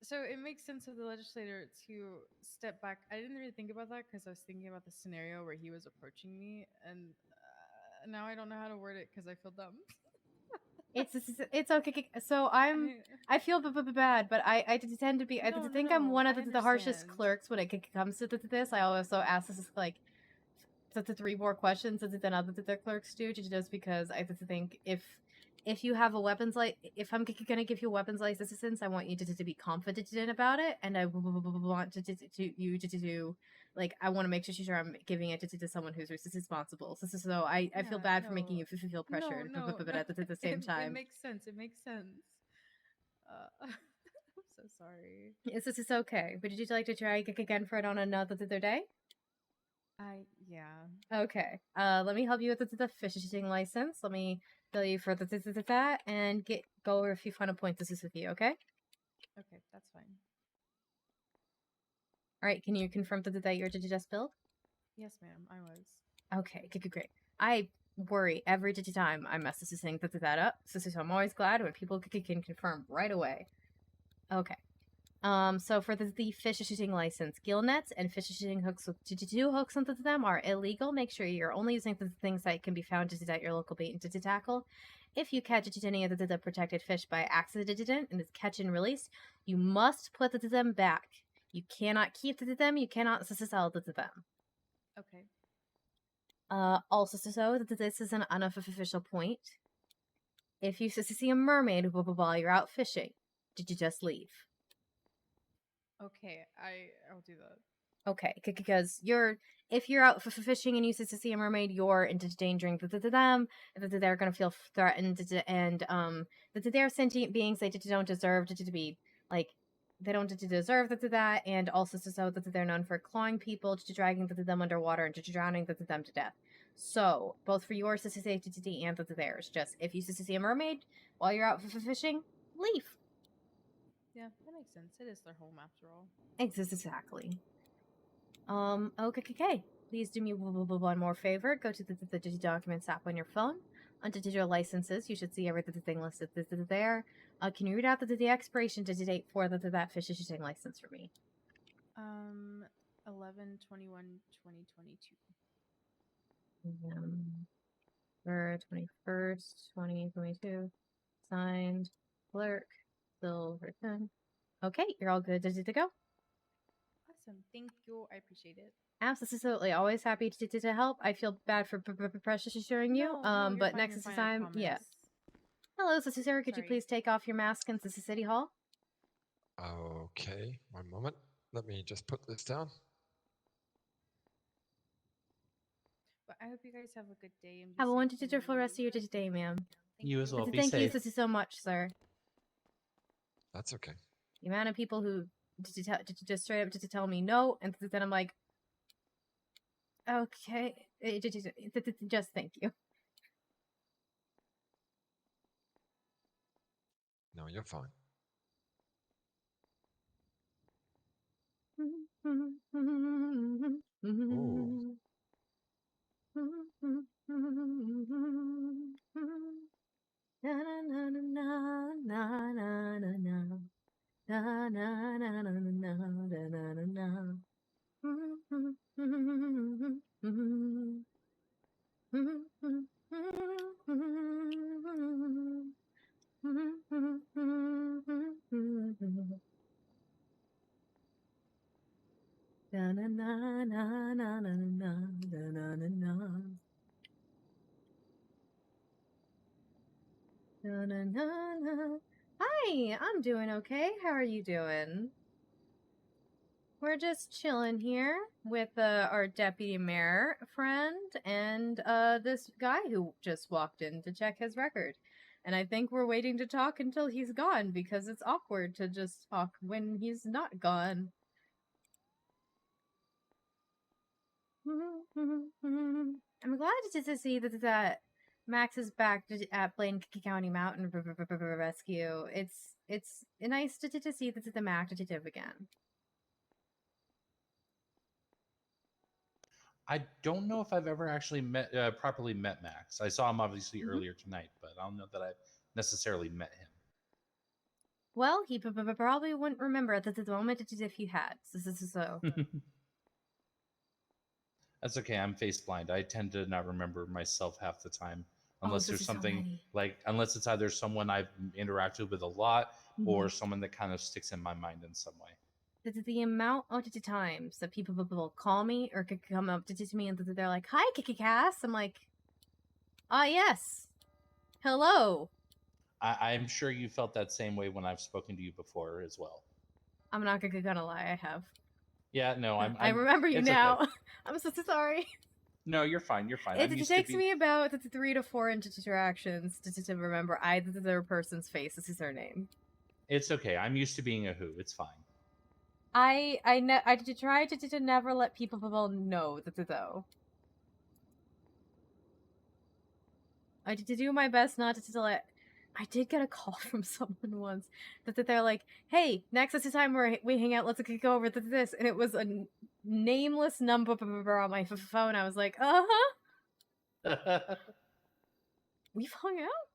So it makes sense for the legislator to step back. I didn't really think about that because I was thinking about the scenario where he was approaching me, and now I don't know how to word it because I feel dumb. It's okay. So I feel bad, but I tend to be. I think I'm one of the harshest clerks when it comes to this. I also ask this like the 3 more questions than other clerks do, just because I think if you have a if I'm gonna give you a weapons license, I want you to be confident about it, and I want you to do like I want to make sure I'm giving it to someone who's responsible. So I feel bad for making you feel pressured, but at the same time, it makes sense. It makes sense. I'm so sorry. It's okay. Would you like to try again for it on another day? Yeah. Okay. Let me help you with the fishing license. Let me bill you for that and go over a few final points. This is with you, okay? Okay, that's fine. All right. Can you confirm that you're just billed? Yes, ma'am. I was. Okay. Good. I worry every time I mess this thing that up. So I'm always glad when people can confirm right away. Okay. So for the fish shooting license, gill nets and fish shooting hooks with 2 hooks onto them are illegal. Make sure you're only using the things that can be found at your local bait and tackle. If you catch any of the protected fish by accident and is catch and release, you must put them back. You cannot keep them. You cannot sell them. Okay. Also, so this is an unofficial point. If you see a mermaid while you're out fishing, did you just leave? Okay, I'll do that. Okay, because if you're out fishing and you see a mermaid, you're endangering them. They're gonna feel threatened, and that they're sentient beings. They don't deserve to be like. They don't deserve that, and also so that they're known for clawing people, dragging them underwater, and drowning them to death. So, both for your safety and theirs, just if you see a mermaid while you're out fishing, leave. Yeah, that makes sense. It is their home after all. Exactly. Okay. Please do me one more favor. Go to the Documents app on your phone. Under digital licenses, you should see everything listed there. Can you read out the expiration date for that fishing license for me? 11/21/2022. November 21st, 2022. Signed, clerk, Silverton. Okay, you're all good to go. Awesome. Thank you. I appreciate it. Absolutely. Always happy to help. I feel bad for pressuring you. No, you're but fine, next you're fine, I time, yeah. promise. Hello, Sister Sarah. Could you Sorry. please take off your mask in City Hall? Okay, one moment. Let me just put this down. But I hope you guys have a good day. And be Have a safe wonderful rest of your day, ma'am. You as well. Be Thank you safe. so much, sir. That's okay. The amount of people who just straight up to tell me no, and then I'm like, okay, just thank you. No, you're fine. Ooh. Hi, I'm doing okay. How are you doing? We're just chilling here with our deputy mayor friend and this guy who just walked in to check his record. And I think we're waiting to talk until he's gone because it's awkward to just talk when he's not gone. I'm glad to see that Max is back at Blaine County Mountain Rescue. It's nice to see the Mac detective again. I don't know if I've ever actually properly met Max. I saw him obviously earlier tonight, but I don't know that I've necessarily met him. Well, he probably wouldn't remember at the moment if he had. So. That's okay. I'm face blind. I tend to not remember myself half the time, unless there's something unless it's either someone I've interacted with a lot or someone that kind of sticks in my mind in some way. The amount of times that people will call me or could come up to me and they're like, "Hi, Kiki Cass." I'm like, yes. Hello. I'm sure you felt that same way when I've spoken to you before as well. I'm not gonna lie, I have. Yeah, no, I remember you now. Okay. I'm so sorry. No, you're fine. You're fine. It takes me about 3 to 4 interactions to remember either the other person's face. This is their name. It's okay. I'm used to being a who. It's fine. I try to never let people know that though. I did do my best not to let. I did get a call from someone once that they're like, "Hey, next time we hang out, let's go over this," and it was a nameless number on my phone. I was like, we've hung out.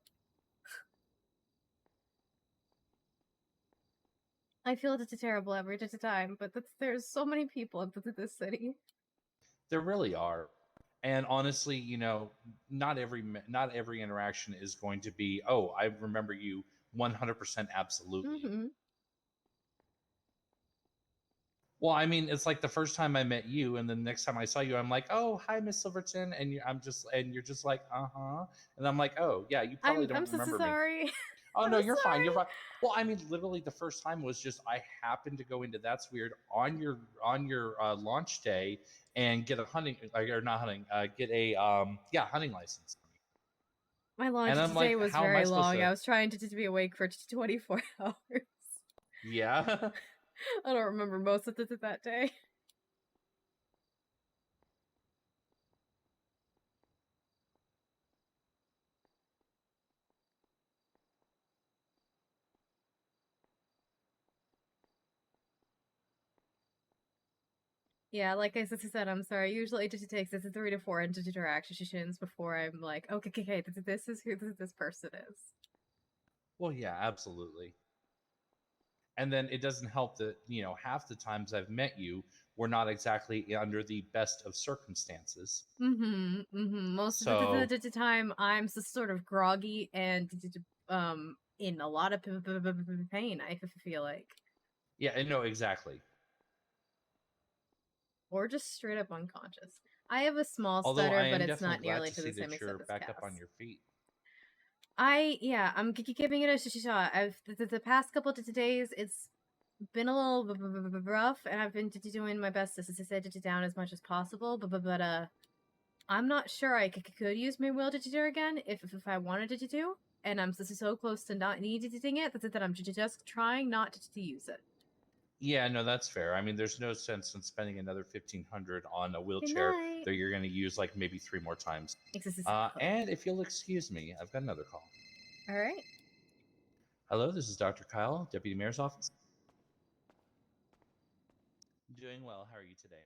I feel it's terrible every time, but there's so many people in this city. There really are. And honestly, not every interaction is going to be, "Oh, I remember you 100% absolutely." Well, I mean, it's like the first time I met you, and then the next time I saw you, I'm like, "Oh, hi, Miss Silverton," and you're just like, "Uh huh," and I'm like, "Oh, yeah, you probably don't I'm so remember me." sorry. Oh no, I'm you're fine. You're sorry. fine. Well, I mean, literally, the first time was just I happened to go into That's Weird on your launch day and get a hunting or not hunting, get a hunting license. My launch And I'm today like, was how am I very supposed long. to? I was trying to be awake for 24 hours. Yeah. I don't remember most of that day. Yeah, like I said, I'm sorry. Usually it just takes 3 to 4 interactions before I'm like, okay, this is who this person is. Well, yeah, absolutely. And then it doesn't help that, half the times I've met you, we're not exactly under the best of circumstances. Most of the time, I'm sort of groggy and in a lot of pain. I feel like, Yeah, no, exactly. or just straight up unconscious. I have a small Although stutter, I but am it's definitely not glad nearly to to see the same that you're extent as back up on Cass. your feet. I'm giving it a shot. I've the past couple of days, it's been a little rough, and I've been doing my best to set it down as much as possible. But I'm not sure I could use my will to again if I wanted to do, and I'm so close to not needing it that I'm just trying not to use it. Yeah, no, that's fair. I mean, there's no sense in spending another $1,500 on a wheelchair that you're going to use like maybe 3 more times. And if you'll excuse me, I've got another call. All right. Hello, this is Dr. Kyle, Deputy Mayor's Office. Doing well. How are you today?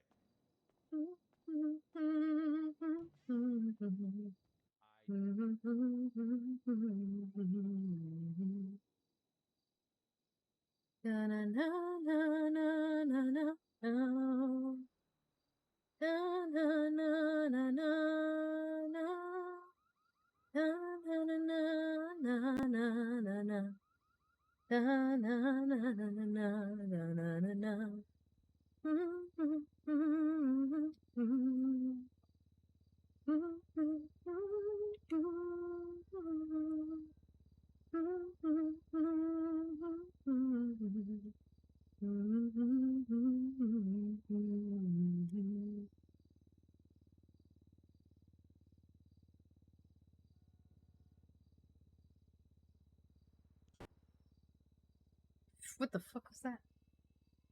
What the fuck was that?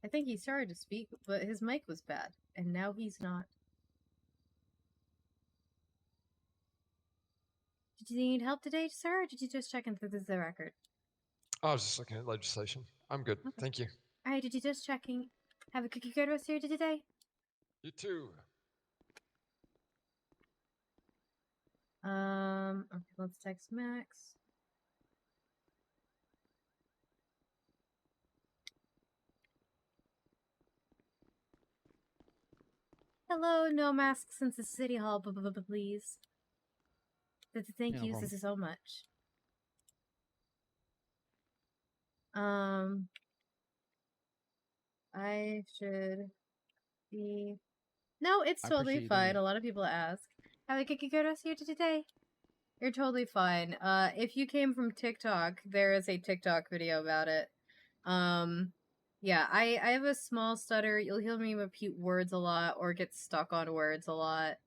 I think he started to speak, but his mic was bad, and now he's not. Did you need help today, sir, or did you just check into the record? I was just looking at legislation. I'm good. Okay. Thank you. Alright, did you just checking? Have a good rest of your day today? You too. Okay, let's text Max. Hello, no masks since the city hall, please. Thank you so much. I should be... No, it's totally fine. A lot of people ask. Have a good rest of your day today? You're totally fine. If you came from TikTok, there is a TikTok video about it. Yeah, I have a small stutter. You'll hear me repeat words a lot or get stuck on words a lot.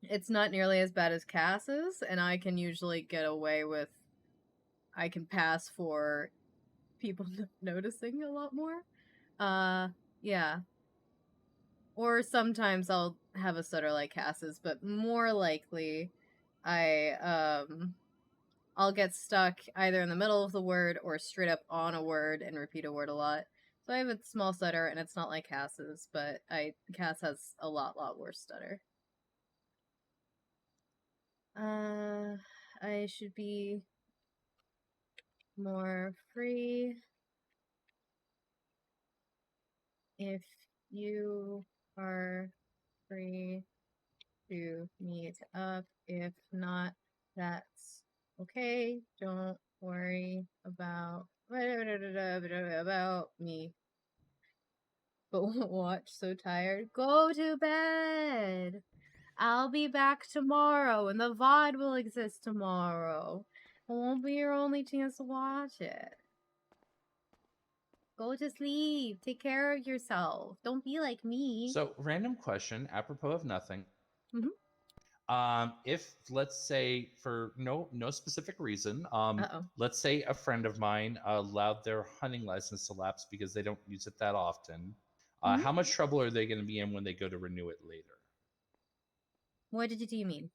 It's not nearly as bad as Cass's, and I can usually get away with... I can pass for people noticing a lot more. Yeah. Or sometimes I'll have a stutter like Cass's, but more likely I'll get stuck either in the middle of the word or straight up on a word and repeat a word a lot. So I have a small stutter, and it's not like Cass's, but Cass has a lot worse stutter. I should be more free if you are free to meet up. If not, that's okay. Don't worry about me. But watch, so tired. Go to bed. I'll be back tomorrow, and the VOD will exist tomorrow. It won't be your only chance to watch it. Go to sleep. Take care of yourself. Don't be like me. So, random question, apropos of nothing. Mm-hmm. If let's say for no specific reason, Uh-oh. let's say a friend of mine allowed their hunting license to lapse because they don't use it that often, Mhm. how much trouble are they going to be in when they go to renew it later? What do you mean?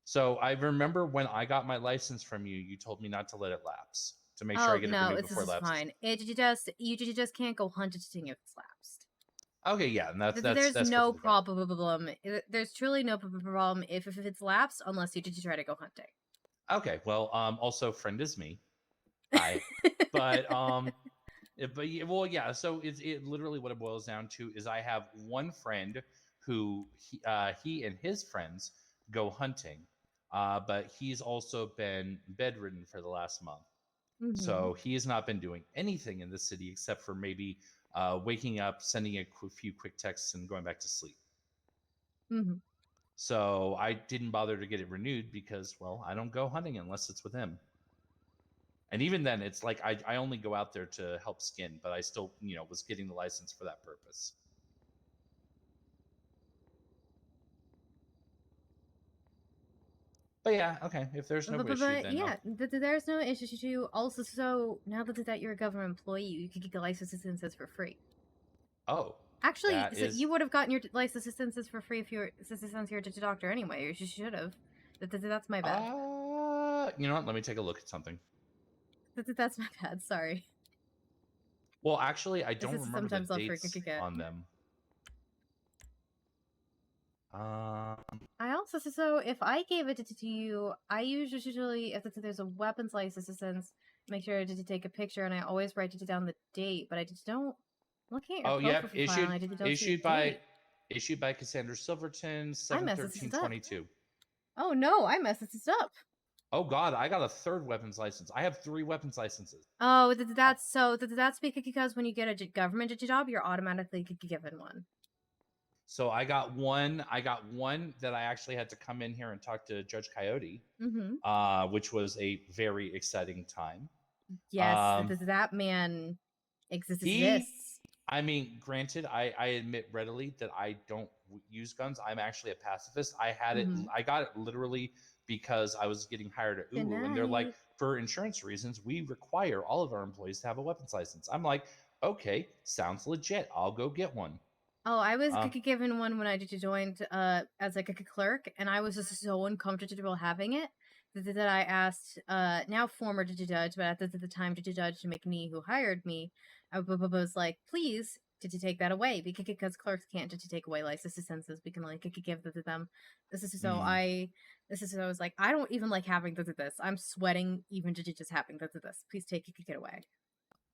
So I remember when I got my license from you, you told me not to let it lapse to make sure I get it renewed this before it is lapses. fine. You just can't go hunt it if it's lapsed. Okay, yeah, and that's There's no perfectly fine. problem. There's truly no problem if it's lapsed unless you try to go hunting. Okay, well, also friend is me. Hi. But well, yeah. So it literally what it boils down to is I have one friend who he and his friends go hunting, but he's also been bedridden for the last month. So he has not been doing anything in the city except for maybe waking up, sending a few quick texts, and going back to sleep. Mm-hmm. So I didn't bother to get it renewed because, well, I don't go hunting unless it's with him. And even then, it's like I only go out there to help skin, but I still, was getting the license for that purpose. But yeah, okay. If there's no issue, then yeah, there's no issue. Also, so now that you're a government employee, you could get licenses for free. Oh, actually, you would have gotten your licenses for free if you were since you're a doctor anyway. You should have. That's my bad. You know what? Let me take a look at something. That's my bad. Sorry. Well, actually, I don't remember sometimes the I'll dates forget. on them. I also so if I gave it to you, I usually if there's a weapons license, make sure to take a picture, and I always write down the date. But I just don't. Looking at your profile file, I don't issued see by Cassandra Silverton 7/13/22. Oh no, I messed this up. Oh God, I got a third weapons license. I have 3 weapons licenses. Oh, that's because when you get a government job, you're automatically given one. So I got one that I actually had to come in here and talk to Judge Coyote, which was a very exciting time. Yes, that man exists. I mean, granted, I admit readily that I don't use guns. I'm actually a pacifist. I had it. I got it literally because I was getting hired at Ulu, and they're like, for insurance reasons, we require all of our employees to have a weapons license. I'm like, okay, sounds legit. I'll go get one. Oh, I was given one when I joined as like a clerk, and I was just so uncomfortable having it that I asked now former judge, but at the time judge McNee, who hired me, I was like, please to take that away because clerks can't take away licenses. We can like give them. This is so I was like, I don't even like having this. I'm sweating even just having this. Please take it away.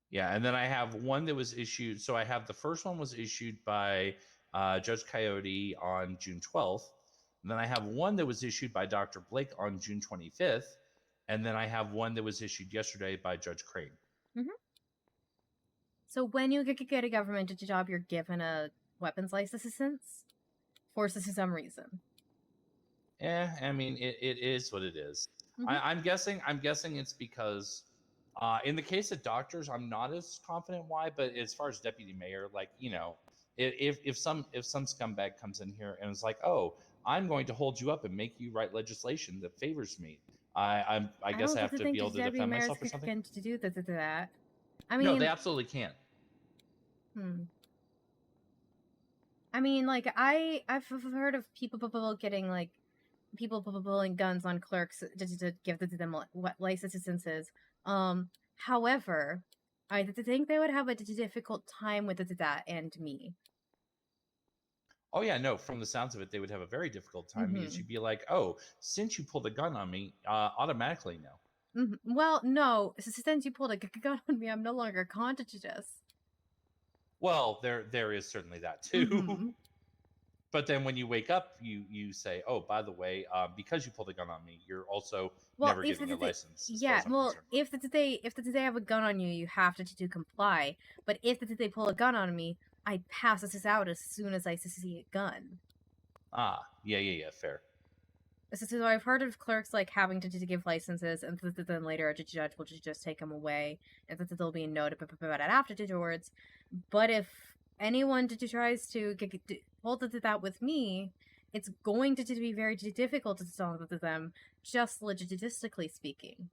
Yeah, and then I have one that was issued. So I have the first one was issued by Judge Coyote on June 12th. And then I have one that was issued by Dr. Blake on June 25th. And then I have one that was issued yesterday by Judge Crane. So when you get a government job, you're given a weapons license for some reason. Yeah, I mean, it is what it is. I'm guessing it's because in the case of doctors, I'm not as confident why, but as far as deputy mayor, like, if some scumbag comes in here and is like, oh, I'm going to hold you up and make you write legislation that favors me, I guess I have to be able to defend myself or something. To do that. I mean, no, they absolutely can't. I mean, like I've heard of people getting like people pulling guns on clerks to give them licenses. However, I think they would have a difficult time with that and me. Oh yeah, no. From the sounds of it, they would have a very difficult time because you'd be like, "Oh, since you pulled a gun on me, automatically no." Well, no. Since you pulled a gun on me, I'm no longer conscious. Well, there is certainly that too. But then when you wake up, you say, "Oh, by the way, because you pulled a gun on me, you're also never getting a license." Yeah, well, if they have a gun on you, you have to comply. But if they pull a gun on me, I'd pass this out as soon as I see a gun. Ah, yeah, fair. So I've heard of clerks like having to give licenses, and then later a judge will just take them away, and that there'll be a note about it afterwards. But if anyone tries to hold that with me, it's going to be very difficult to solve with them, just logistically speaking.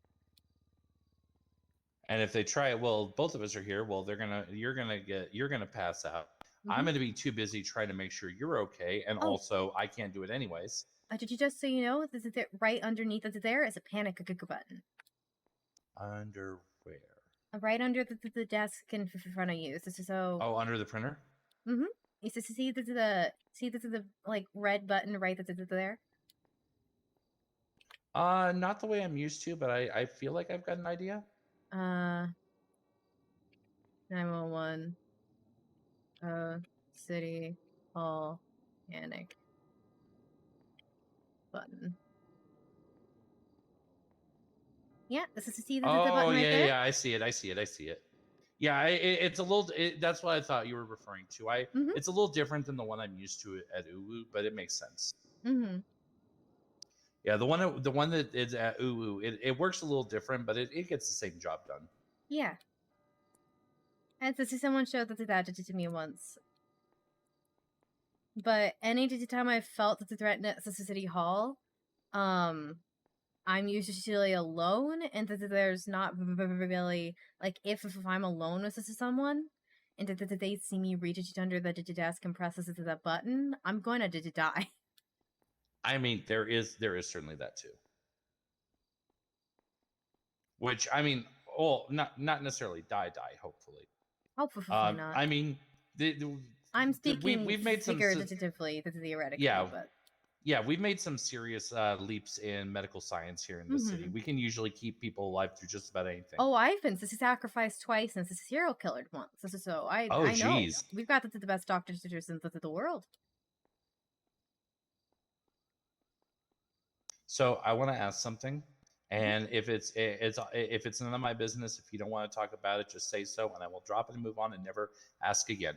And if they try it, well, both of us are here. Well, you're gonna pass out. I'm gonna be too busy trying to make sure you're okay, and also I can't do it anyways. Just so you know, right underneath there is a panic button. Under where? Right under the desk in front of you. So. Oh, under the printer. Mm-hmm. You see the like red button right there. Not the way I'm used to, but I feel like I've got an idea. 911. City Hall panic button. Yeah, see the button right there? Yeah, I see it. Yeah, it's a little. That's what I thought you were referring to. It's a little different than the one I'm used to at UU, but it makes sense. Mm-hmm. Yeah, the one that is at UU, it works a little different, but it gets the same job done. Yeah. And someone showed that to me once. But any time I felt that the threat at City Hall, I'm usually alone, and that there's not really like if I'm alone with someone, and that they see me reach under the desk and press that button, I'm going to die. I mean, there is certainly that too. Which I mean, well, not necessarily die. Hopefully. Hopefully not. I mean, I'm speaking we've made some figuratively, theoretically, but. Yeah, we've made some serious leaps in medical science here in the city. We can usually keep people alive through just about anything. Oh, I've been sacrificed twice and serial killered once. So I know. We've got the best doctors in the world. So I want to ask something, and if it's none of my business, if you don't want to talk about it, just say so, and I will drop it and move on and never ask again.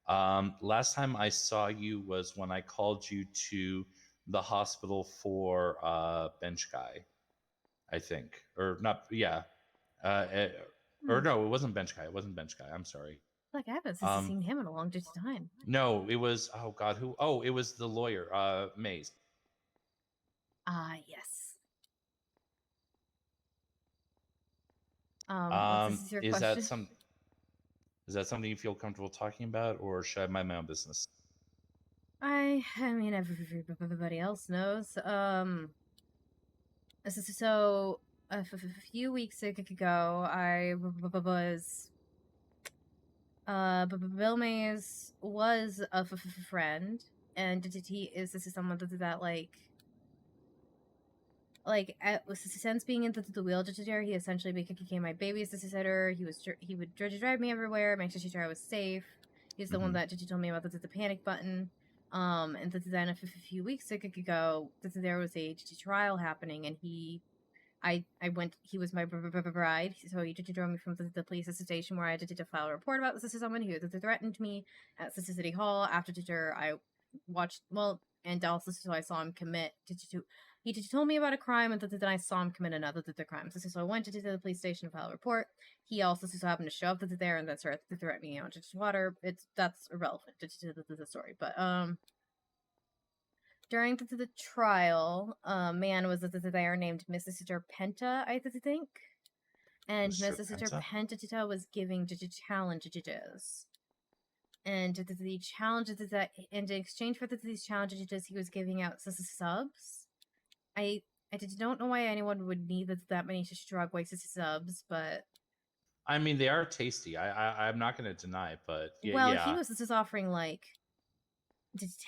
Last time I saw you was when I called you to the hospital for bench guy, I think, or not. Yeah, or no, it wasn't bench guy. It wasn't bench guy. I'm sorry. Like I haven't seen him in a long time. No, it was. Oh God, who? Oh, it was the lawyer, Maze. Yes. What's your question? Is that something you feel comfortable talking about, or should I mind my own business? I mean, everybody else knows. So a few weeks ago, I was. Bill Mays was a friend, and he is someone that since being into the wheelchair, he essentially became my babysitter. He would drive me everywhere, make sure I was safe. He's the one that told me about the panic button. And then a few weeks ago, there was a trial happening, and he was my bride, so he drove me from the police station where I had to file a report about someone who threatened me at City Hall. After I watched, and also so I saw him commit he told me about a crime, and then I saw him commit another crime. So I went to the police station to file a report. He also happened to show up there, and that's started to threaten me out to water. That's irrelevant to the story. But during the trial, a man was there named Mrs. Penta, I think, and Mrs. Penta was giving challenges. And the challenges that, in exchange for these challenges, he was giving out subs. I don't know why anyone would need that many drug wasted subs, but I mean, they are tasty. I'm not going to deny it, but he was just offering like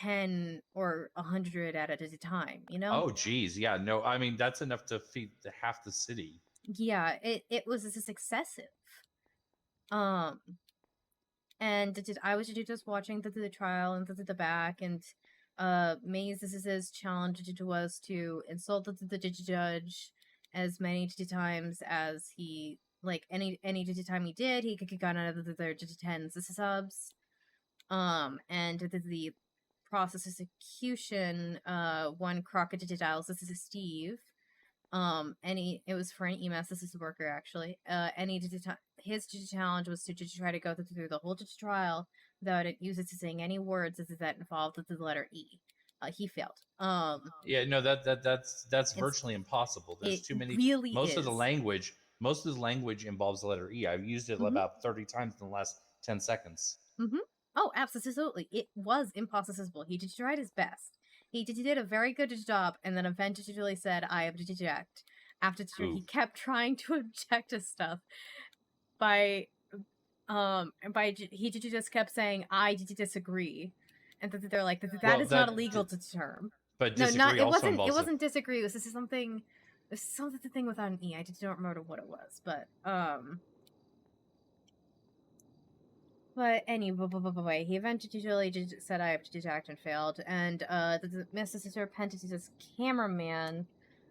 10 or 100 at a time, you know? Oh, geez, yeah, no, I mean that's enough to feed half the city. Yeah, it was just excessive. And I was just watching the trial and the back, and Mays' challenge was to insult the judge as many times as he, like, any time he did, he got another 10 subs. And the process execution, one crocodiles. This is Steve. It was for an EMS. This is a worker actually. His challenge was to try to go through the whole trial without it saying any words that involved the letter E. He failed. Yeah, no, that's virtually impossible. There's too many. Really Most of the is. language involves the letter E. I've used it about 30 times in the last 10 seconds. Oh, absolutely. It was impossible. He tried his best. He did a very good job, and then eventually said, "I object." After he kept trying to object to stuff by he just kept saying, "I disagree," and they're like, "That is not illegal to term." But No, disagree it also wasn't. involves It wasn't disagree. This is something. This is something without an E. I just don't remember what it was, but But anyway, he eventually just said I object and failed, and the Mr. Penta's cameraman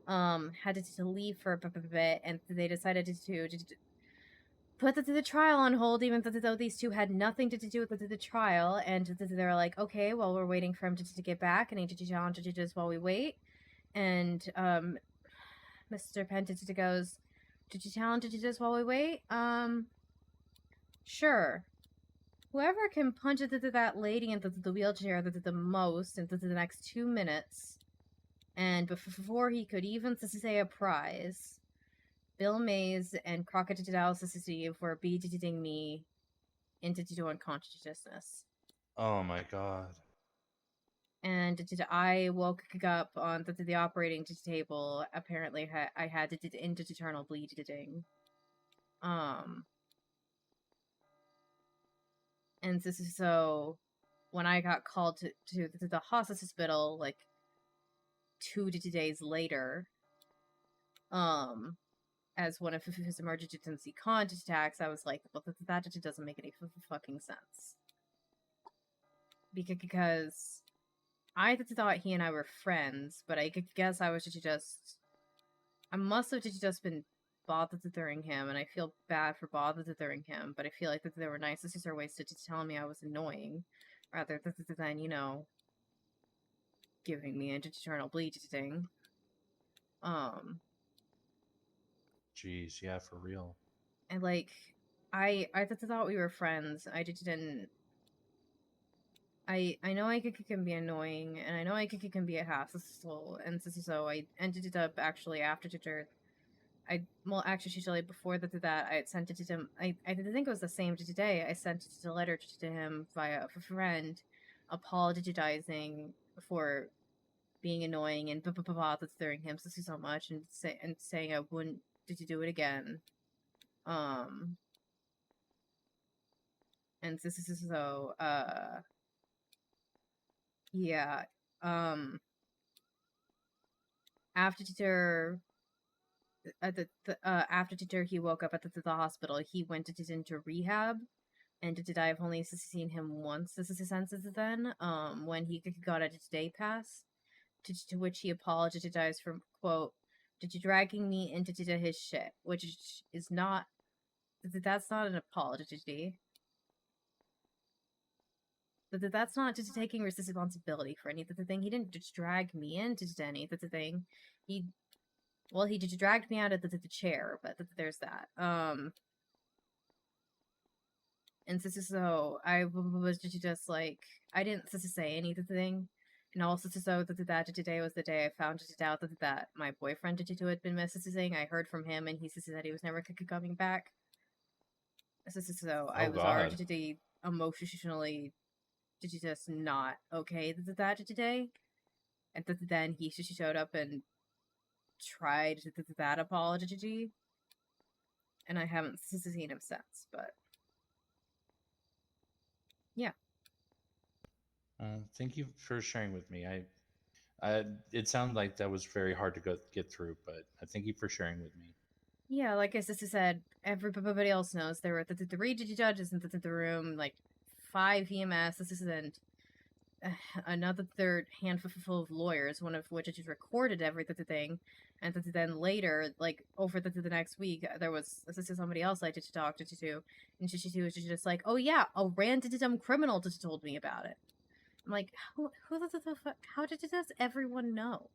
had to leave for a bit, and they decided to put the trial on hold, even though these two had nothing to do with the trial, and they were like, okay, well, we're waiting for him to get back, and he challenge judges while we wait, and Mr. Penta goes, did you challenge judges while we wait? Sure. Whoever can punch that lady into the wheelchair the most into the next 2 minutes, and before he could even say a prize, Bill Mays and Crocodile Steve were beating me into unconsciousness. Oh my god. And I woke up on the operating table. Apparently, I had internal bleeding. And so when I got called to the hospital, like 2 days later, as one of his emergency contacts, I was like, well, that just doesn't make any fucking sense. Because I thought he and I were friends, but I guess I must have just been bothering him, and I feel bad for bothering him, but I feel like they were nice sisters ways to tell me I was annoying, rather than, giving me an eternal bleeding. Jeez, yeah, for real. And like, I thought we were friends. I just didn't. I know I can be annoying, and I know I can be a hassle, and so I ended up actually after Twitter. Actually before that, I had sent it to him. I think it was the same today. I sent it a letter to him via a friend, apologizing for being annoying and bothering him so much, and saying I wouldn't do it again. And this is so yeah. After Twitter. After he woke up at the hospital, he went into rehab, and I've only seen him once since then. When he got a day pass, to which he apologized for quote, dragging me into his shit, which is not. That's not an apology. That's not just taking responsibility for anything. He didn't just drag me into anything. He just dragged me out of the chair, but there's that. And so I was just like, I didn't say anything. And also so that today was the day I found out that my boyfriend had been messaging. I heard from him, and he said that he was never coming back. So I was already emotionally just not okay that today. And then he showed up and tried that apology, and I haven't seen him since, but yeah. Thank you for sharing with me. It sounded like that was very hard to get through, but thank you for sharing with me. Yeah, like I said, everybody else knows there were the 3 judges in the room, like 5 EMS, and another third handful of lawyers, one of which just recorded everything, And then later, like over the next week, there was somebody else I did to talk to, and she was just like, "Oh yeah, a random criminal just told me about it." I'm like, who the fuck? How does everyone know?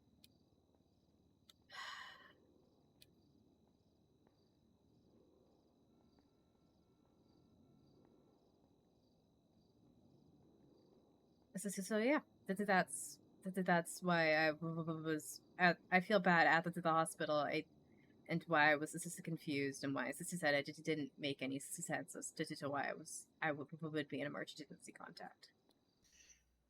So yeah, that's why I was at. I feel bad at the hospital. And why I was confused, and why said it didn't make any sense as to why I would be an emergency contact.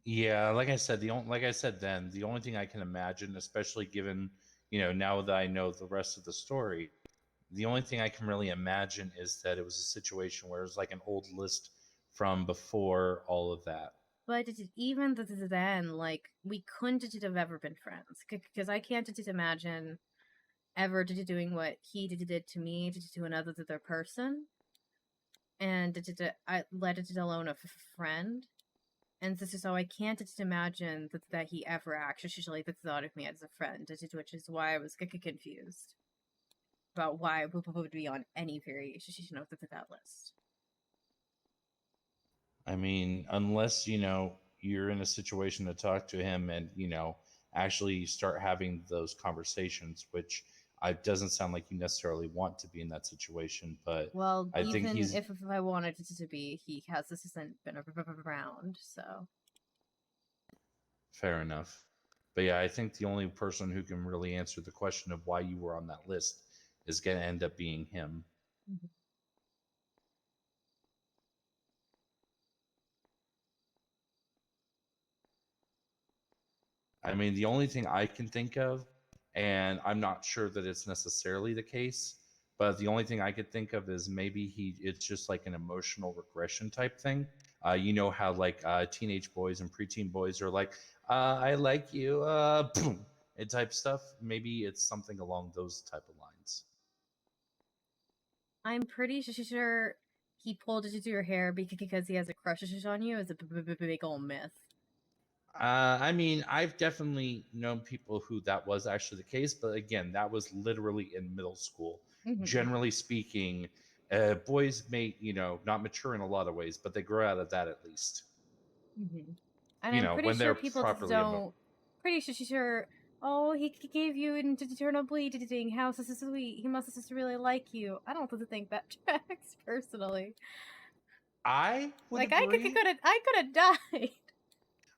Yeah, like I said, the only thing I can imagine, especially given, now that I know the rest of the story, the only thing I can really imagine is that it was a situation where it was like an old list from before all of that. But even then, like, we couldn't have ever been friends, because I can't just imagine ever doing what he did to me to another person, and I let it alone a friend. And this is how I can't just imagine that he ever actually thought of me as a friend, which is why I was confused about why we would be on any variation of that list. I mean, unless, you're in a situation to talk to him and, actually start having those conversations, which doesn't sound like you necessarily want to be in that situation. But well, I think he's... if I wanted it to be, he hasn't been around, so. Fair enough. But yeah, I think the only person who can really answer the question of why you were on that list is going to end up being him. Mm-hmm. I mean, the only thing I can think of, and I'm not sure that it's necessarily the case, but the only thing I could think of is maybe it's just like an emotional regression type thing. You know how like teenage boys and preteen boys are like, I like you, boom, and type stuff. Maybe it's something along those type of lines. I'm pretty sure he pulled it to your hair because he has a crush on you is a big old myth. I mean, I've definitely known people who that was actually the case, but again, that was literally in middle school. Mm-hmm. Generally speaking, boys may, not mature in a lot of ways, but they grow out of that at least. Mm-hmm. And I'm pretty sure people don't. Pretty sure. Oh, he gave you an eternal bleeding. How sweet. He must just really like you. I don't think that tracks personally. I would agree. I could have died.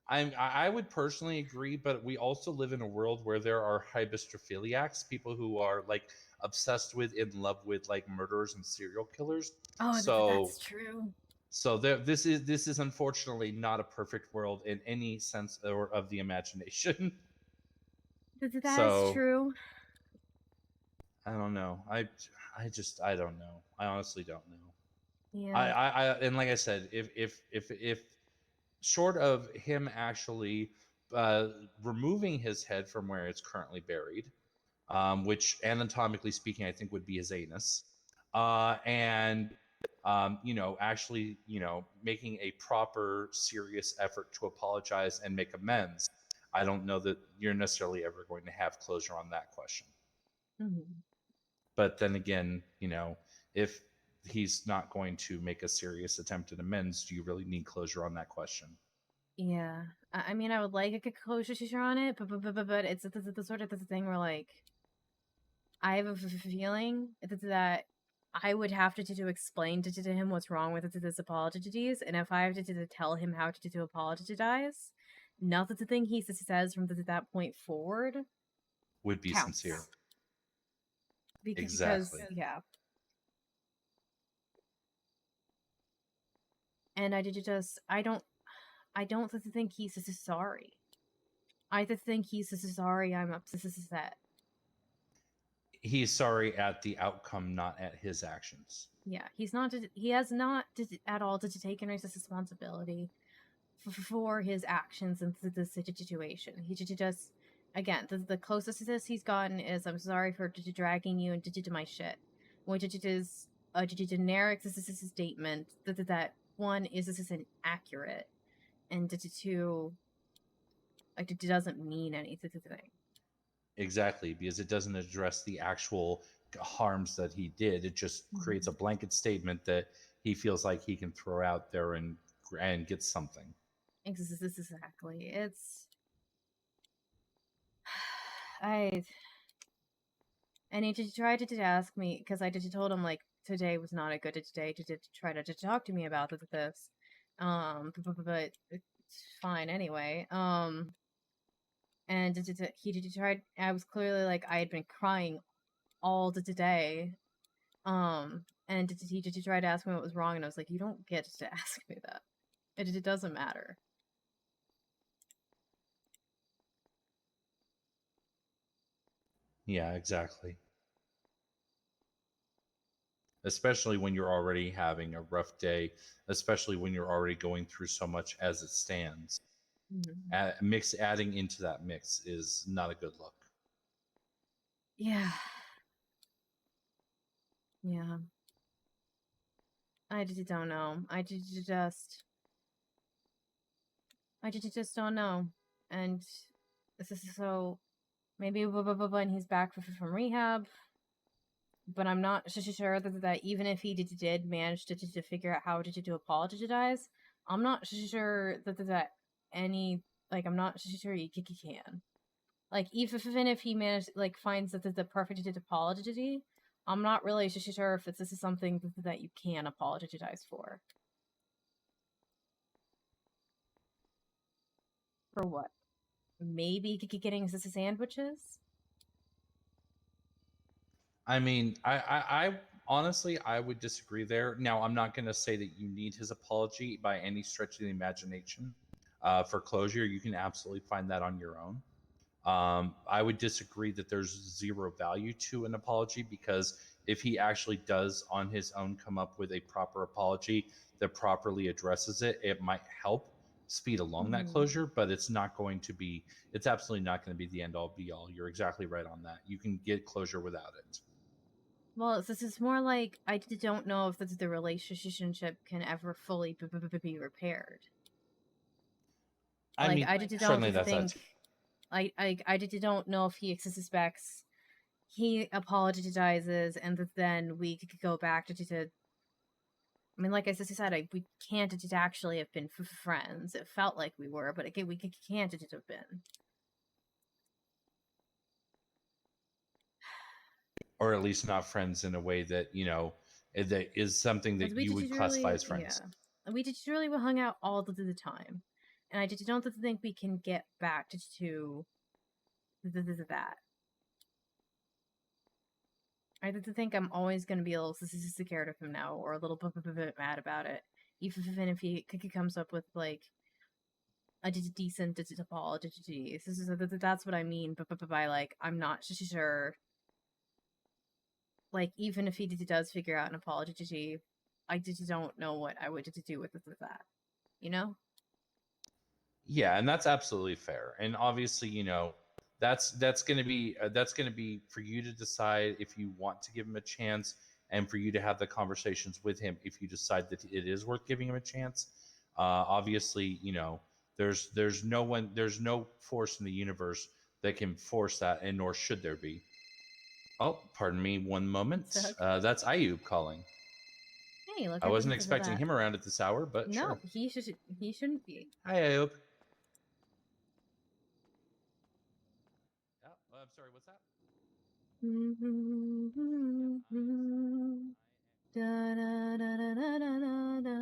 I would personally agree, but we also live in a world where there are hybristophiliacs, people who are like obsessed with, in love with, like murderers and serial killers. Oh, so that's true. So this is unfortunately not a perfect world in any sense or of the imagination. That's true. I don't know. I don't know. I honestly don't know. Yeah. I and like I said, if short of him actually removing his head from where it's currently buried, which anatomically speaking I think would be his anus, and actually, making a proper, serious effort to apologize and make amends, I don't know that you're necessarily ever going to have closure on that question. Mm-hmm. But then again, if he's not going to make a serious attempt at amends, do you really need closure on that question? Yeah. I mean, I would like a closure on it, but it's the sort of the thing where, like, I have a feeling that I would have to explain to him what's wrong with this apologies, and if I have to tell him how to apologize, nothing the thing he says from that point forward would be counts. sincere. Exactly. Yeah. And I don't think he's sorry. I just think he's sorry I'm upset. He's sorry at the outcome, not at his actions. Yeah, he has not at all taken responsibility for his actions in this situation. He just, again, the closest to this he's gotten is, I'm sorry for dragging you into my shit, which is a generic statement that one is inaccurate, and two, like, it doesn't mean anything. Exactly, because it doesn't address the actual harms that he did. It just creates a blanket statement that he feels like he can throw out there and get something. Exactly. It's I and he just tried to ask me because I just told him like today was not a good day to try to talk to me about this. But it's fine anyway. And he tried. I was clearly like I had been crying all day. And he tried to ask me what was wrong, and I was like, you don't get to ask me that. It doesn't matter. Yeah, exactly. Especially when you're already having a rough day, especially when you're already going through so much as it stands. Adding into that mix is not a good look. Yeah. Yeah. I just don't know. I just don't know. And this is so maybe when he's back from rehab. But I'm not sure that even if he did manage to figure out how to apologize, I'm not sure that any like I'm not sure he can. Like even if he managed like finds that the perfect apology, I'm not really sure if this is something that you can apologize for. For what? Maybe getting sandwiches? I mean, I honestly, I would disagree there. Now, I'm not going to say that you need his apology by any stretch of the imagination. For closure, you can absolutely find that on your own. I would disagree that there's zero value to an apology, because if he actually does on his own come up with a proper apology that properly addresses it, it might help speed along that closure, but it's absolutely not going to be the end all be all. You're exactly right on that. You can get closure without it. Well, this is more like I don't know if the relationship can ever fully be repaired. I mean, I just certainly don't that's think. I just don't know if he suspects. He apologizes, and then we could go back to. I mean, like I said, we can't just actually have been friends. It felt like we were, but again, we can't just have been. Or at least not friends in a way that, that is something that you would classify as friends. Yeah. We just really hung out all the time. And I just don't think we can get back to that. I think I'm always going to be a little scared of him now, or a little bit mad about it. Even if he comes up with, like, a decent apology. That's what I mean by, like, I'm not sure. Like, even if he does figure out an apology, I just don't know what I would do with that. You know? Yeah, and that's absolutely fair. And obviously, that's going to be for you to decide if you want to give him a chance, and for you to have the conversations with him if you decide that it is worth giving him a chance. Obviously, there's no force in the universe that can force that, and nor should there be. Oh, pardon me, one moment. That's Ayub calling. Hey, look! I wasn't at expecting that. him around at this hour, but No, sure. he shouldn't be. Hi, Ayub. Oh, I'm sorry. What's that? Da, da, da, da, da, da, da.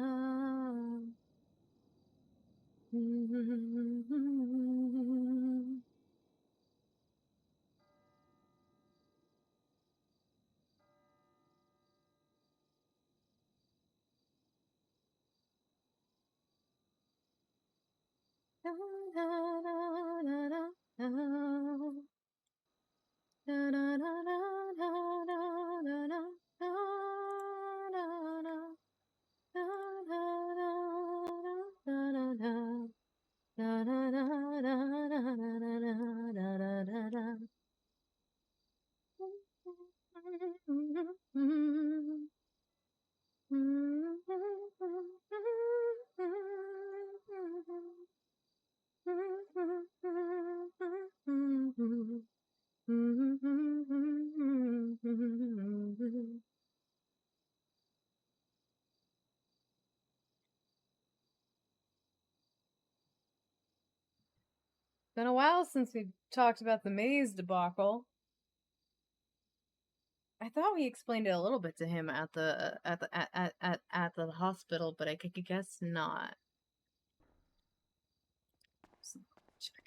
Been a while since we talked about the maze debacle. I thought we explained it a little bit to him at the hospital, but I guess not. So, check.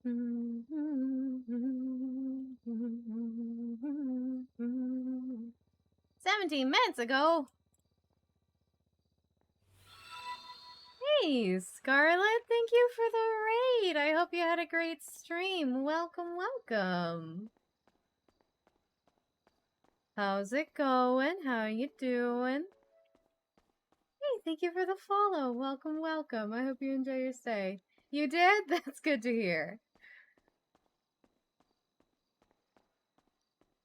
Mm-hmm. 17 minutes ago. Hey, Scarlet, thank you for the raid. I hope you had a great stream. Welcome, welcome. How's it going? How you doing? Hey, thank you for the follow. Welcome, welcome. I hope you enjoy your stay. You did? That's good to hear.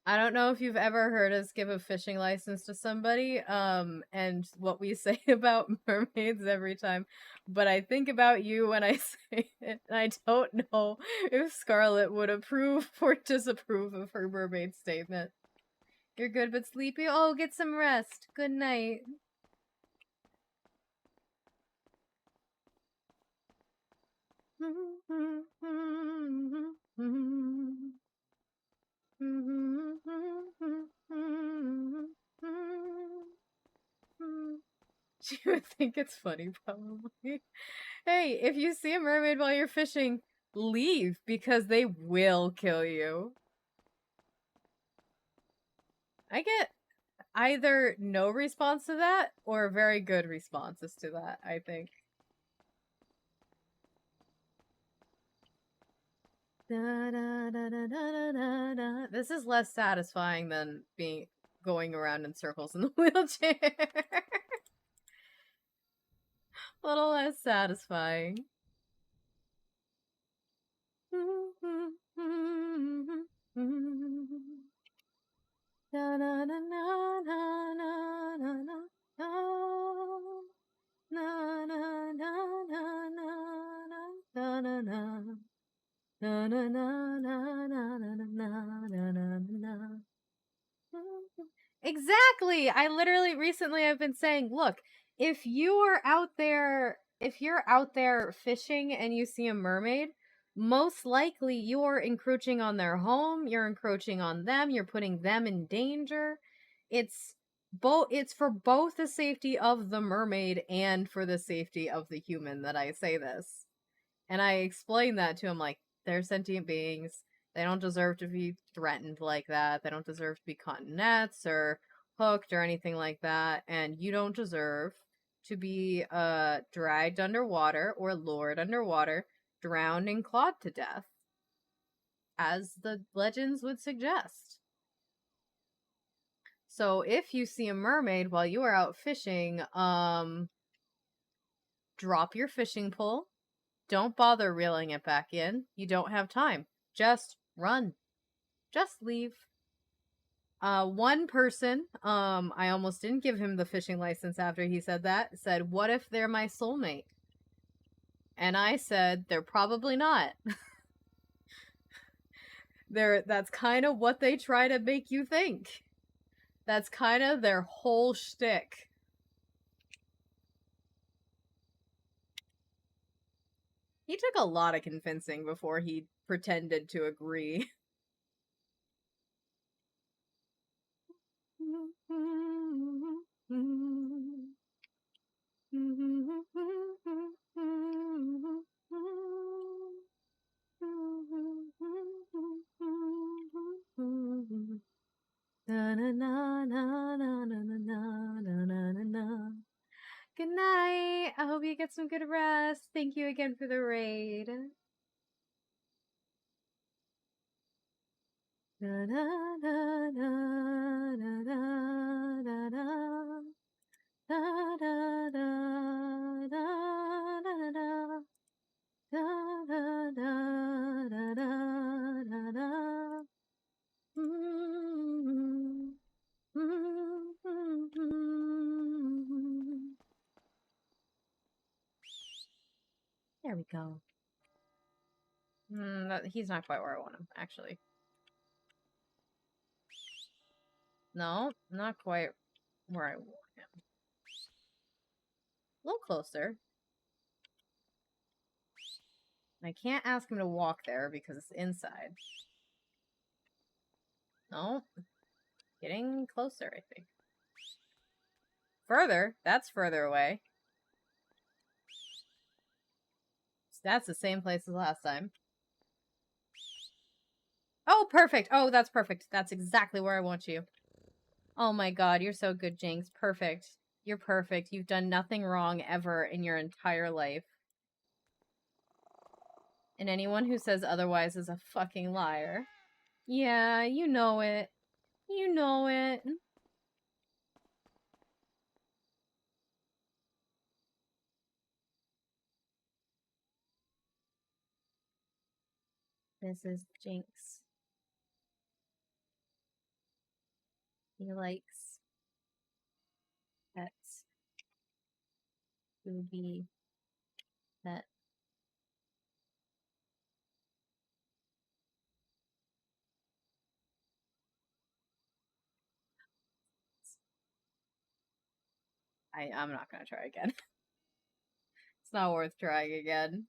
I don't know if you've ever heard us give a fishing license to somebody, and what we say about mermaids every time, but I think about you when I say it, and I don't know if Scarlet would approve or disapprove of her mermaid statement. You're good but sleepy? Oh, get some rest. Good night. She would think it's funny, probably. Hey, if you see a mermaid while you're fishing, leave, because they will kill you. I get either no response to that, or very good responses to that, I think. Da, da, da, da, da, da, da. This is less satisfying than going around in circles in the wheelchair. A little less satisfying. Exactly. I literally recently I've been saying, look, if you're out there fishing and you see a mermaid, most likely you're encroaching on their home, you're encroaching on them, you're putting them in danger. It's for both the safety of the mermaid and for the safety of the human that I say this. And I explained that to him, like, they're sentient beings. They don't deserve to be threatened like that. They don't deserve to be caught in nets or hooked or anything like that. And you don't deserve to be dragged underwater or lured underwater, drowned and clawed to death, as the legends would suggest. So if you see a mermaid while you are out fishing, drop your fishing pole. Don't bother reeling it back in. You don't have time. Just run. Just leave. One person, I almost didn't give him the fishing license after he said that, said, what if they're my soulmate? And I said, they're probably not. That's kind of what they try to make you think. That's kind of their whole shtick. He took a lot of convincing before he pretended to agree. Good night. I hope you get some good rest. Thank you again for the raid. Da, da, da, da, da, da, da, da. Da, da, da, da, da, da. Da, da, da, da, da, da, da. There we go. He's not quite where I want him, actually. No, not quite where I want him. A little closer. I can't ask him to walk there because it's inside. No. Getting closer, I think. Further? That's further away. That's the same place as last time. Oh, perfect. Oh, that's perfect. That's exactly where I want you. Oh my god, you're so good, Jinx. Perfect. You're perfect. You've done nothing wrong ever in your entire life. And anyone who says otherwise is a fucking liar. Yeah, you know it. You know it. This is Jinx. He likes pets. Booby pet. I'm not gonna try again. It's not worth trying again.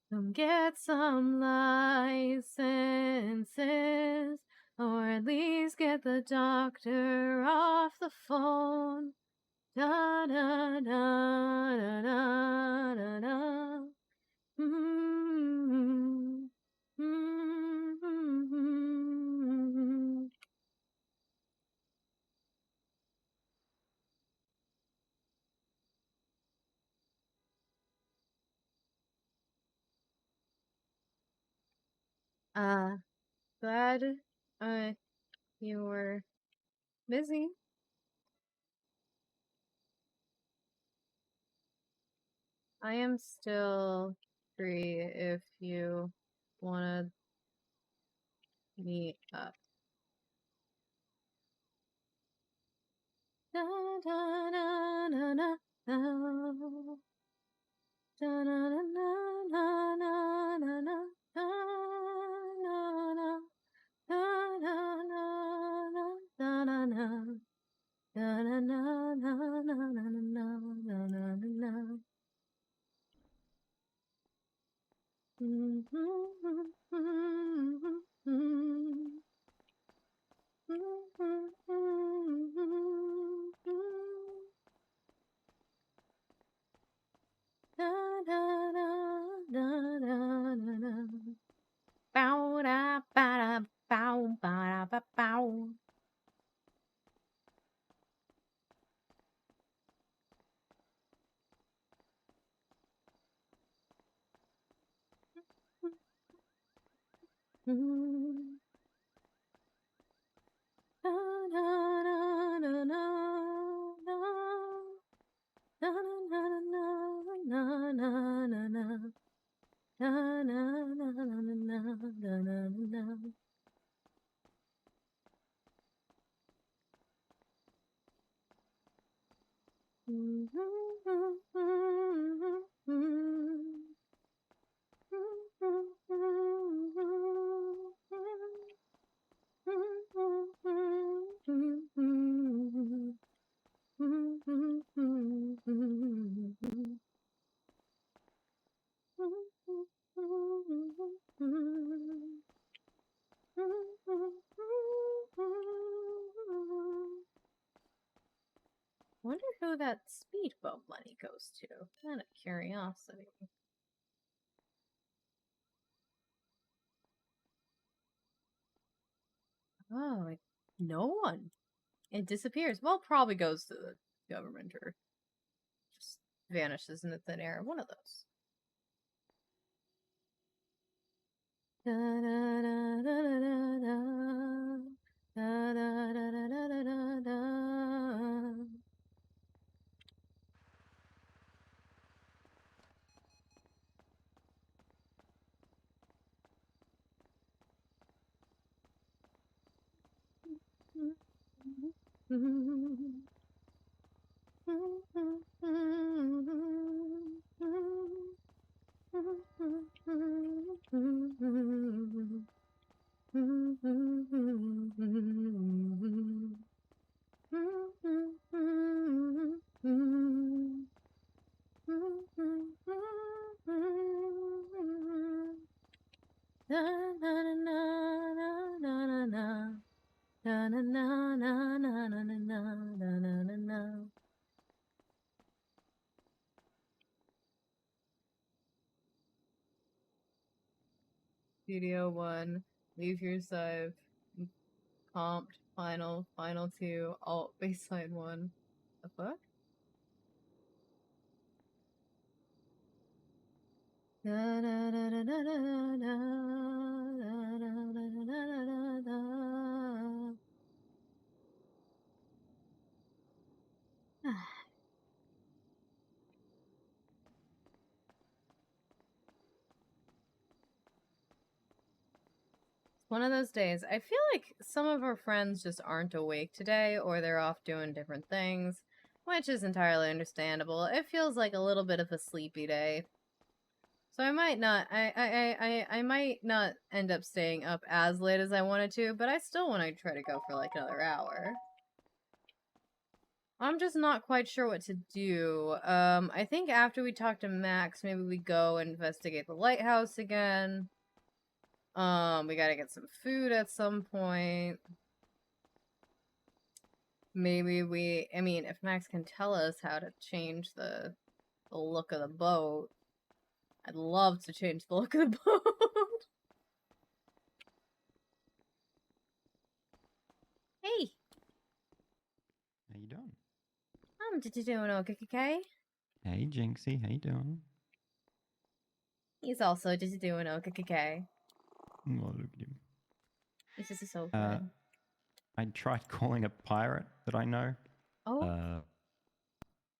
Come get some licenses, or at least get the doctor off the phone. Da da da da da da da. Mm-hmm. Mm-hmm. Glad you were busy. I am still free if you wanna meet up. Da da da da da da. Da da da da da da da da da da da da da da da. Da na na na na na na na na na na. Da da da da da da. Bow da ba da bow ba da ba bow. Da da da da da da. Da na na na na na na na. Da na na na na na na na na. Wonder who that speedboat money goes to. Out of curiosity. Oh, like, no one. It disappears. Well, probably goes to the government or just vanishes into thin air. One of those. Da, da, da, da, da, da, da, da, da, da, da, da. Studio 1, leave your save, comped, final 2, alt, baseline 1. The fuck? Da, da, da, da, da, da, da, da, da, da, da, da. One of those days. I feel like some of our friends just aren't awake today, or they're off doing different things, which is entirely understandable. It feels like a little bit of a sleepy day. So I might not, I might not end up staying up as late as I wanted to, but I still want to try to go for like another hour. I'm just not quite sure what to do. I think after we talk to Max, maybe we go investigate the lighthouse again. We gotta get some food at some point. Maybe I mean, if Max can tell us how to change the look of the boat, I'd love to change the look of the boat. Hey! How you doing? Did you doing okay? Hey, Jinxie. How you doing? He's also just doing okay. Oh, look at him. This is so good. I tried calling a pirate that I know. Oh.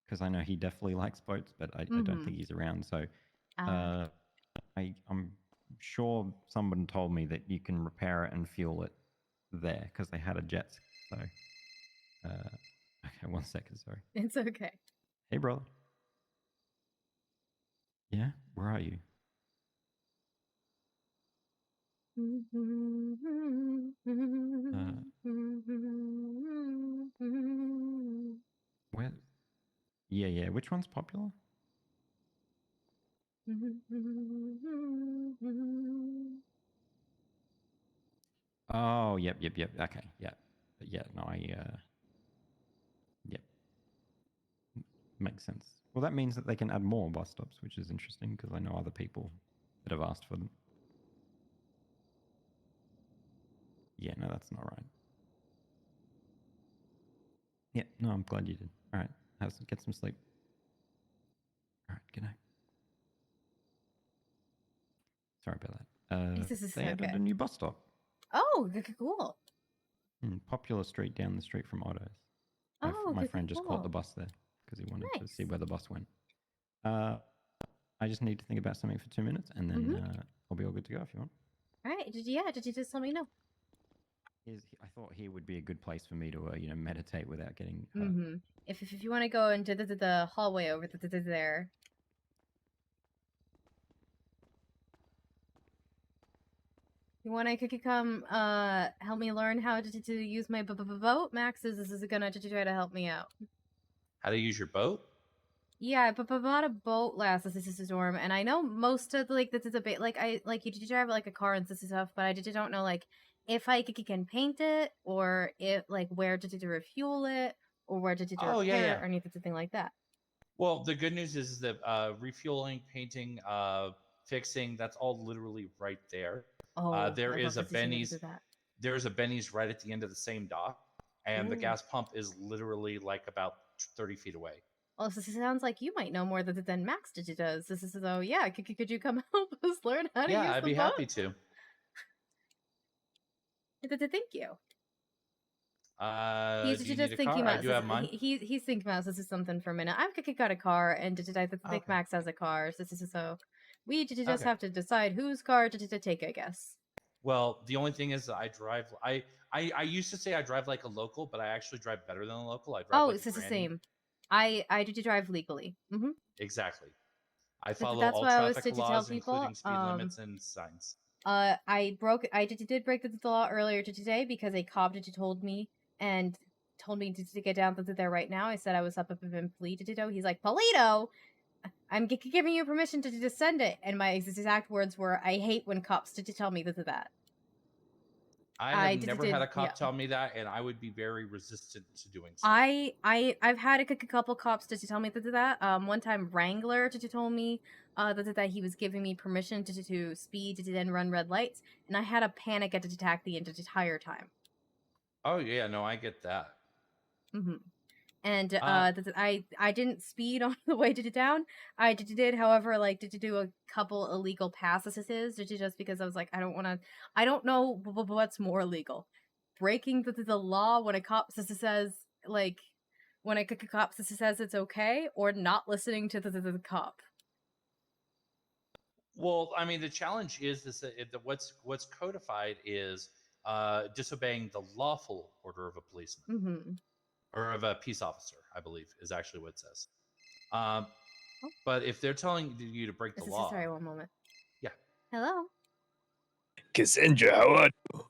Because I know he definitely likes boats, but I don't think he's around. So I'm sure someone told me that you can repair it and fuel it there because they had a jet ski. So, okay, 1 second, sorry. It's okay. Hey, brother. Yeah, where are you? Where? Yeah. Which one's popular? Oh, yep. Okay, yeah. No, yep. Makes sense. Well, that means that they can add more bus stops, which is interesting because I know other people that have asked for them. Yeah, no, that's not right. Yeah, no, I'm glad you did. All right, get some sleep. All right, good night. Sorry about that. This is They added okay. a new bus stop. Oh, cool. Popular street down the street from Otto's. My friend just caught the bus there because he wanted to see where the bus went. I just need to think about something for 2 minutes, and then I'll be all good to go if you want. All right. Did you just let me know? I thought here would be a good place for me to meditate without getting hurt. If you want to go into the hallway over there. You want to come help me learn how to use my boat? Max is gonna try to help me out. How to use your boat? Yeah, but I bought a boat last storm, and I know most of this is a bit you drive like a car and stuff, but I just don't know if I can paint it or if where to refuel it or where did you Oh, repair yeah. or anything like that. Well, the good news is that refueling, painting, fixing, that's all literally right there. Oh, There I is love a that you Benny's. did that. There's a Benny's right at the end of the same dock, and the Ooh. gas pump is literally like about 30 feet away. Well, this sounds like you might know more than Max does. This is so, yeah, could you come help us learn how to use Yeah, I'd the be boat? happy to. Thank you. He's He's just thinking car? I about do have mine. he's thinking about this is something for a minute. I've got a car, and I think Max has a car. So we just Okay. have to decide whose car to take, I guess. Well, the only thing is that I drive. I used to say I drive like a local, but I actually drive better than a local. I drive Oh, like it's a just the granny. same. I do drive legally. Mm-hmm. Exactly. I follow That's all why I always traffic tell laws, people. including speed limits and signs. I did break the law earlier today because a cop told me and told me to get down to there right now. I said I was up in Polito. He's like, Polito, I'm giving you permission to send it. And my exact words were, I hate when cops tell me that. I have never had a cop tell me that, and I would be very resistant to doing so. I've had a couple cops to tell me that. One time Wrangler told me that he was giving me permission to speed and run red lights, and I had a panic attack the entire time. Oh yeah, no, I get that. Mm-hmm. And I didn't speed on the way down. I did, however, like to do a couple illegal passes just because I was like, I don't know what's more illegal, breaking the law when a cop says like when a cop says it's okay, or not listening to the cop. Well, I mean, the challenge is that what's codified is disobeying the lawful order of a policeman. Mm-hmm. Or of a peace officer, I believe, is actually what it says. But if they're telling you to break the law... Sorry, one moment. Yeah. Hello? Cassandra, how are you?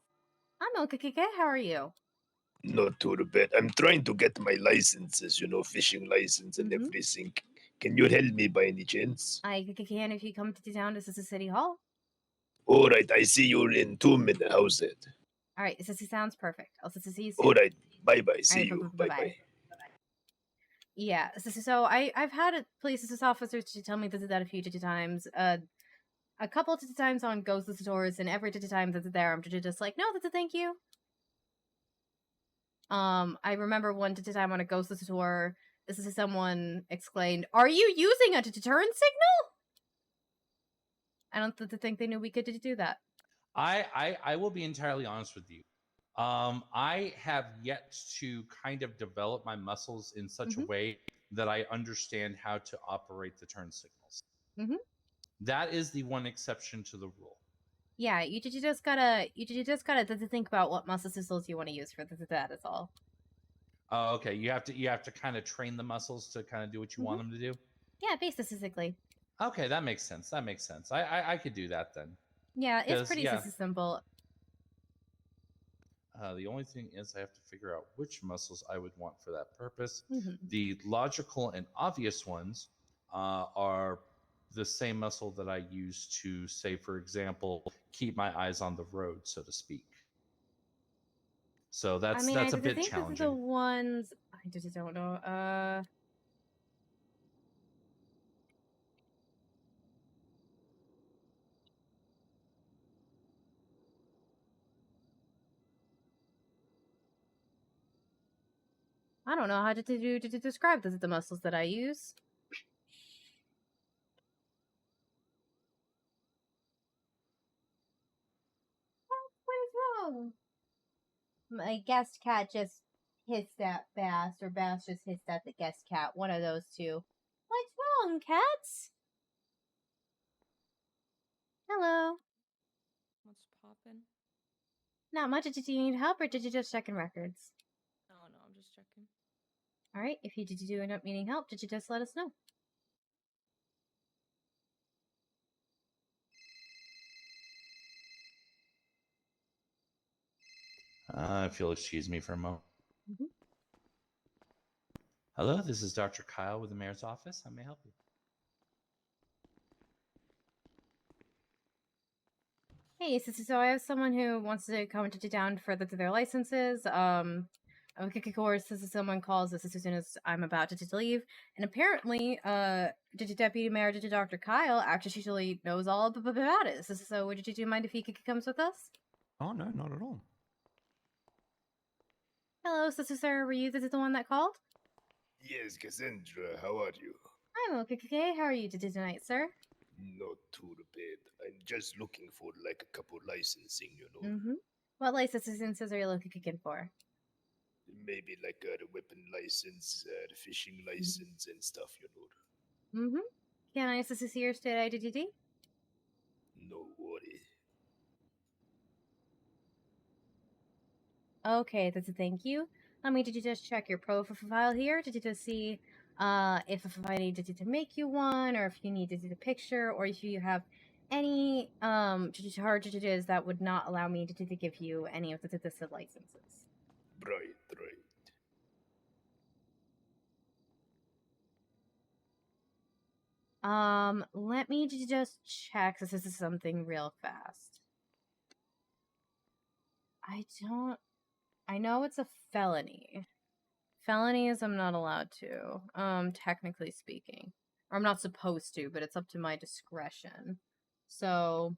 I'm okay. How are you? Not too bad. I'm trying to get my licenses, fishing license and everything. Can you help me by any chance? I can if you come to town to City Hall. All right, I see you in 2 minutes. How's that? All right, this sounds perfect. I'll see you soon. All right, bye-bye. See Right, you. bye-bye. Bye-bye. Yeah, so I've had police officers to tell me that a few times. A couple of times on ghost tours, and every time that there, I'm just like, no, that's a thank you. I remember one time on a ghost tour, someone exclaimed, "Are you using a deterrent signal?" I don't think they knew we could do that. I will be entirely honest with you. I have yet to kind of develop my muscles in such a way that I understand how to operate the turn signals. That is the one exception to the rule. Yeah, you just gotta think about what muscle signals you want to use for that. Is all. Oh, okay. You have to kind of train the muscles to kind of do what you want them to do. Yeah, basically. Okay, that makes sense. I could do that then. Yeah, it's pretty simple. The only thing is I have to figure out which muscles I would want for that purpose. The logical and obvious ones are the same muscle that I use to, say, for example, keep my eyes on the road, so to speak. So that's a bit challenging. The ones I just don't know. I don't know how to describe the muscles that I use. What is wrong? My guest cat just hissed at Bass, or Bass just hissed at the guest cat. One of those two. What's wrong, cats? Hello. What's poppin'? Not much. Did you need help, or did you just check in records? Oh no, I'm just checking. All right. If you do end up needing help, did you just let us know? If you'll excuse me for a moment. Hello, this is Dr. Kyle with the mayor's office. How may I help you? Hey, so I have someone who wants to come to town for their licenses. Okay, of course, this is someone calls us as soon as I'm about to leave, and apparently, Deputy Mayor Dr. Kyle actually knows all about it. So, would you mind if he comes with us? Oh no, not at all. Hello, sir. Were you the one that called? Yes, Cassandra. How are you? I'm okay. How are you tonight, sir? Not too bad. I'm just looking for like a couple licensing, you know. What licenses are you looking for? Maybe like a weapon license, the fishing license, and stuff, you know. Can I see your state ID? No worry. Okay, thank you. Did you just check your profile here? Did you just see if I needed to make you one, or if you needed a picture, or if you have any charges that would not allow me to give you any of the licenses? Right. Let me just check this is something real fast. I know it's a felony. Felonies I'm not allowed to, technically speaking. Or I'm not supposed to, but it's up to my discretion. So,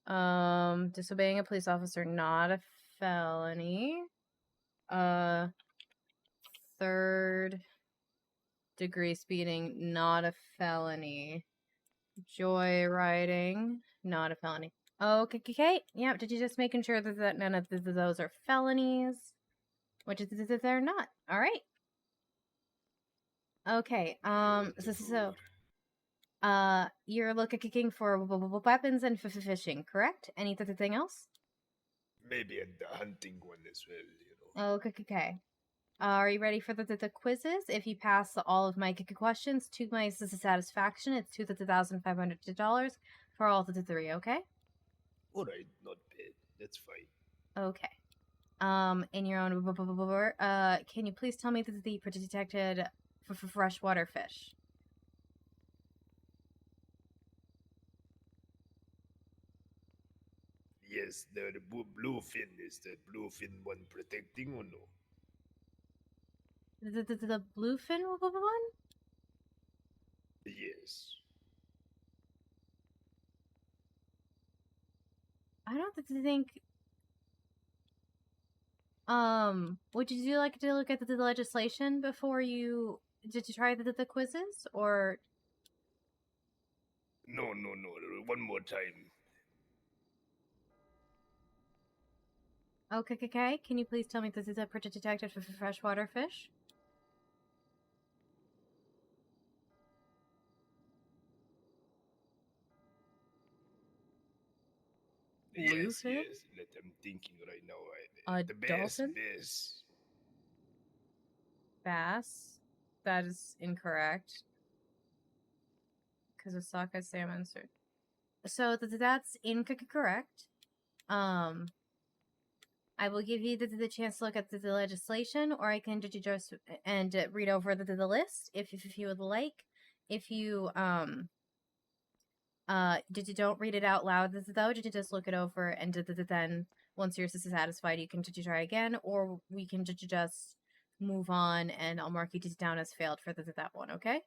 disobeying a police officer, not a felony. Third degree speeding, not a felony. Joyriding, not a felony. Okay. Yeah, did you just making sure that none of those are felonies? Which is that they're not. All right. Okay. You're looking for weapons and fishing, correct? Anything else? Maybe a hunting one as well, you know. Okay. Are you ready for the quizzes? If you pass all of my questions to my satisfaction, it's $2,500 for all the three, okay? Alright, not bad. That's fine. Okay. In your own can you please tell me that the detected for freshwater fish? Yes, the bluefin is the bluefin one protecting or no? The bluefin one? Yes. I don't think. Would you like to look at the legislation before you did you try the quizzes or? No. One more time. Okay. Can you please tell me this is a detected for freshwater fish? Yes. I'm thinking right now. A the dolphin? Bass. That is incorrect. Because of sockeye salmon. So that's incorrect. I will give you the chance to look at the legislation, or I can just and read over the list if you would like. If you don't read it out loud though, did you just look it over and then once you're satisfied you can try again, or we can just move on and I'll mark you down as failed for that one, okay?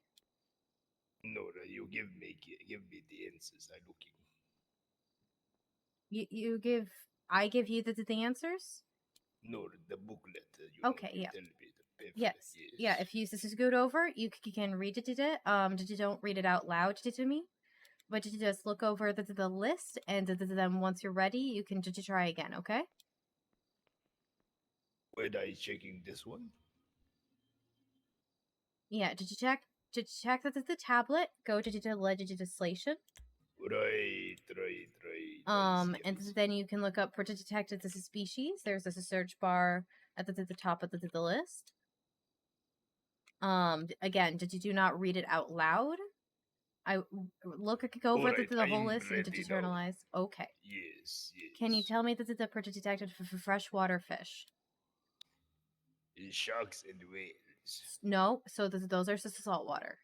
No, you give me the answers I'm looking. I give you the answers? No, the booklet. Okay, yeah. Tell me the pamphlet, yes. Yeah, if you scoot over, you can read it. You don't read it out loud to me, but you just look over the list, and then once you're ready, you can try again, okay? Were I checking this one? Yeah, did you check the tablet? Go to the legislation. Right. And then you can look up for detected this species. There's a search bar at the top of the list. Again, do not read it out loud. I look over the whole list and internalize. Okay. Yes. Can you tell me that the detected for freshwater fish? Sharks and whales. No, so those are saltwater.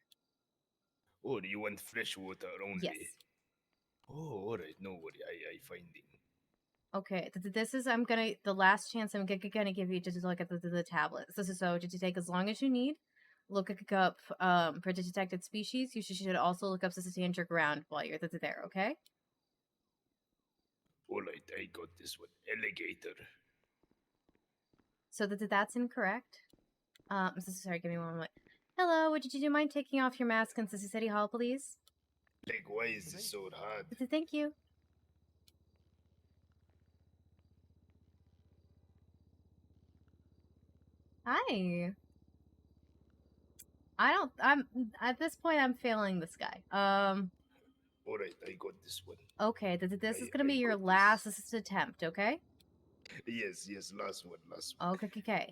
Oh, do you want freshwater only? Yes. Oh, alright, no worry. I finding. Okay, this is the last chance I'm gonna give you to look at the tablet. So to take as long as you need, look up for detected species. You should also look up stand your ground while you're there. Okay. All right, I got this one. Alligator. So that's incorrect. Sorry, give me one moment. Hello, would you mind taking off your mask in City Hall, please? Like, why is this so hard? Thank you. Hi. I'm at this point I'm failing this guy. All right, I got this one. Okay, this is gonna be your last attempt, okay? Yes, last one. Okay.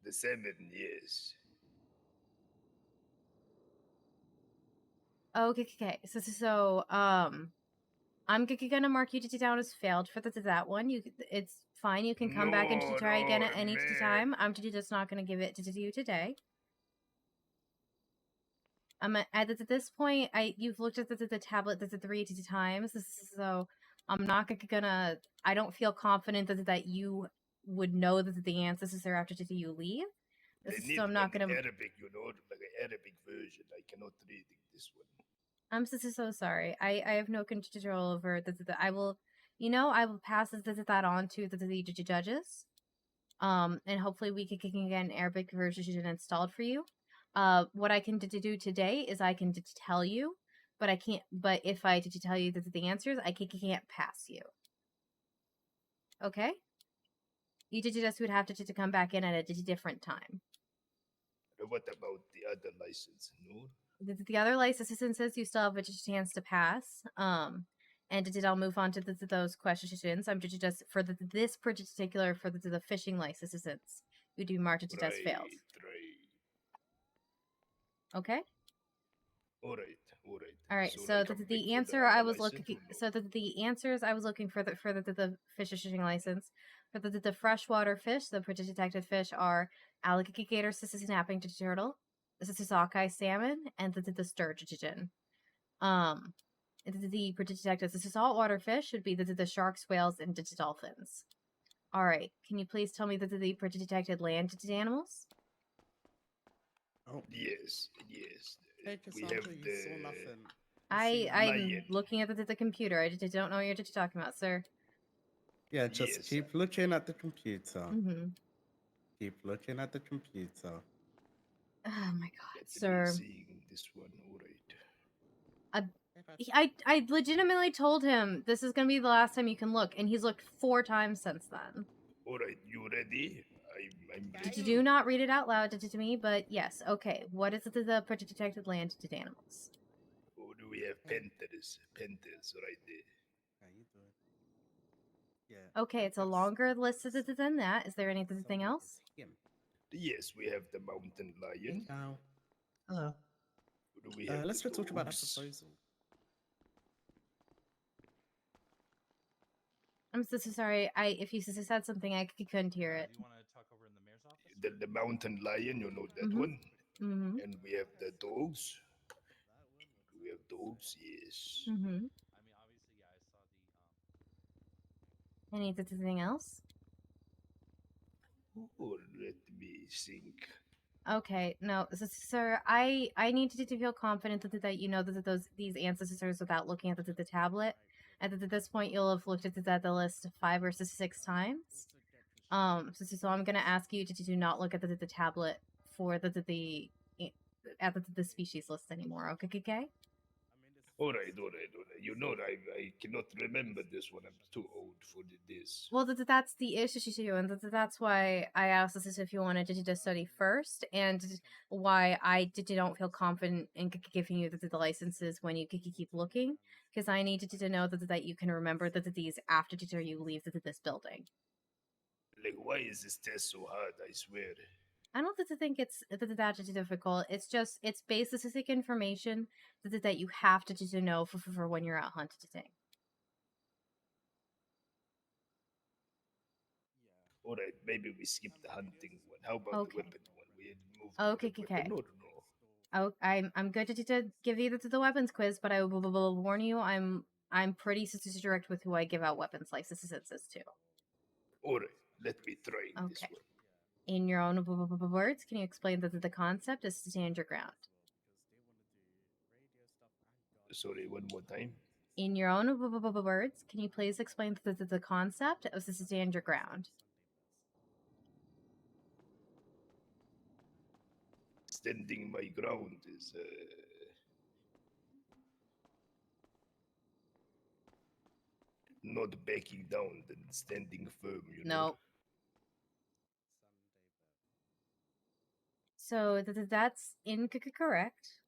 The 7 years. Okay. So I'm gonna mark you down as failed for that one. It's fine. You can come back and try again at any time. I'm just not gonna give it to you today. At this point, you've looked at the tablet 3 times, so I'm not gonna. I don't feel confident that you would know the answers are after you leave. So I'm not gonna. Arabic, like an Arabic version. I cannot read this one. I'm so sorry. I have no control over I will. I will pass that on to the judges. And hopefully we can get an Arabic version installed for you. What I can do today is I can tell you, but I can't. But if I tell you the answers, I can't pass you. Okay. You just would have to come back in at a different time. What about the other license? No. The other licenses you still have a chance to pass. And I'll move on to those questions. I'm just for this particular for the fishing licenses, you do marked it as failed. Okay. All right. So the answer I was looking. So the answers I was looking for the fishing license for the freshwater fish, the detected fish are alligator, snapping turtle, sockeye salmon, and the sturgeon. The detected saltwater fish should be the sharks, whales, and the dolphins. All right. Can you please tell me the detected land animals? Oh yes. Hey, We have Cassandra, you saw nothing. I'm looking at the computer. I just don't know what you're talking about, sir. Yeah, just keep looking at the computer. Mm-hmm. Keep looking at the computer. Oh my God, sir. Seeing this one, all right. I legitimately told him this is gonna be the last time you can look, and he's looked 4 times since then. All right, you ready? I'm ready. Do not read it out loud to me, but yes, okay. What is the detected land animals? Oh, do we have panthers? Panthers right there. How you doing? Yeah. Okay, it's a longer list than that. Is there anything else? Yes, we have the mountain lion. Now. Hello. Do we have let's talk about that proposal. I'm so sorry. If you said something, I couldn't hear it. Do you want to talk over in the mayor's office? The mountain lion, you know that one. Mm-hmm. And we have the dogs. We have dogs, yes. Mm-hmm. I mean, obviously, yeah, I saw the. Anything else? Oh, let me think. Okay, no, sir. I need to feel confident that you know these ancestors without looking at the tablet. At this point, you'll have looked at the list 5 or 6 times. So I'm gonna ask you to do not look at the tablet for the species list anymore. Okay. All right. You know, I cannot remember this one. I'm too old for this. Well, that's the issue, and that's why I asked this if you wanted to study first, and why I don't feel confident in giving you the licenses when you keep looking, because I needed to know that you can remember these after you leave this building. Like, why is this test so hard? I swear. I don't think it's that difficult. It's basic information that you have to know for when you're out hunting. All right, maybe we skip the hunting one. How about the weapon one? We moved to Okay. the weapon. No. Oh, I'm good to give you the weapons quiz, but I will warn you, I'm I'm pretty direct with who I give out weapons licenses to. Alright, let me try this Okay. one. In your own words, can you explain the concept is to stand your ground? Sorry, one more time. In your own words, can you please explain the concept of to stand your ground? Standing my ground is not backing down and standing firm, you know. No. So that's incorrect.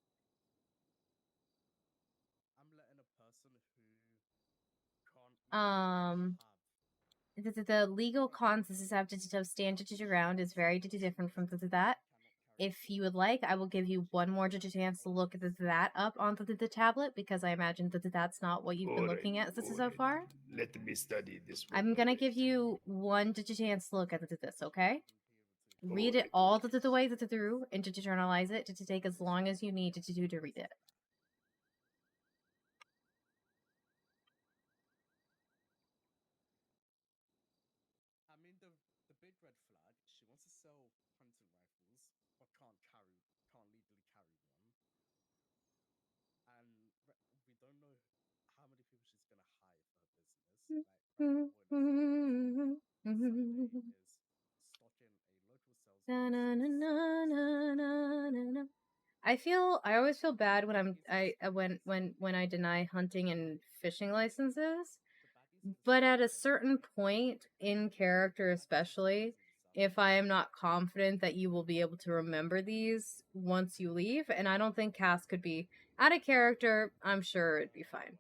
The legal concept of stand your ground is very different from that. If you would like, I will give you one more chance to look that up on the tablet, because I imagine that's not what you've been looking at so far. Let me study this one. I'm gonna give you one chance to look at this, okay? Read it all the way through and to internalize it to take as long as you need to read it. I mean, the big red flag. She wants to sell hunting rifles, but can't legally carry one. And we don't know how many people she's gonna hire for her business. Like, I always feel bad when when I deny hunting and fishing licenses, but at a certain point in character, especially if I am not confident that you will be able to remember these once you leave, and I don't think Cass could be out of character. I'm sure it'd be fine.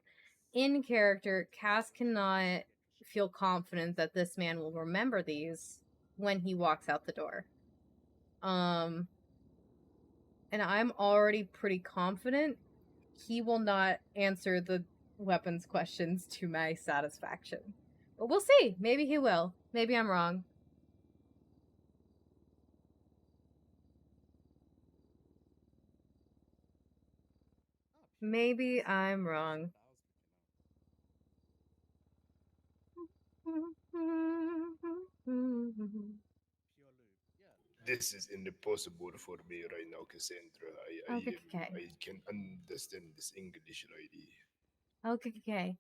In character, Cass cannot feel confident that this man will remember these when he walks out the door. And I'm already pretty confident he will not answer the weapons questions to my satisfaction. But we'll see. Maybe he will. Maybe I'm wrong. Maybe I'm wrong. This is impossible for me right now, Cassandra. I can understand this English right here. Okay.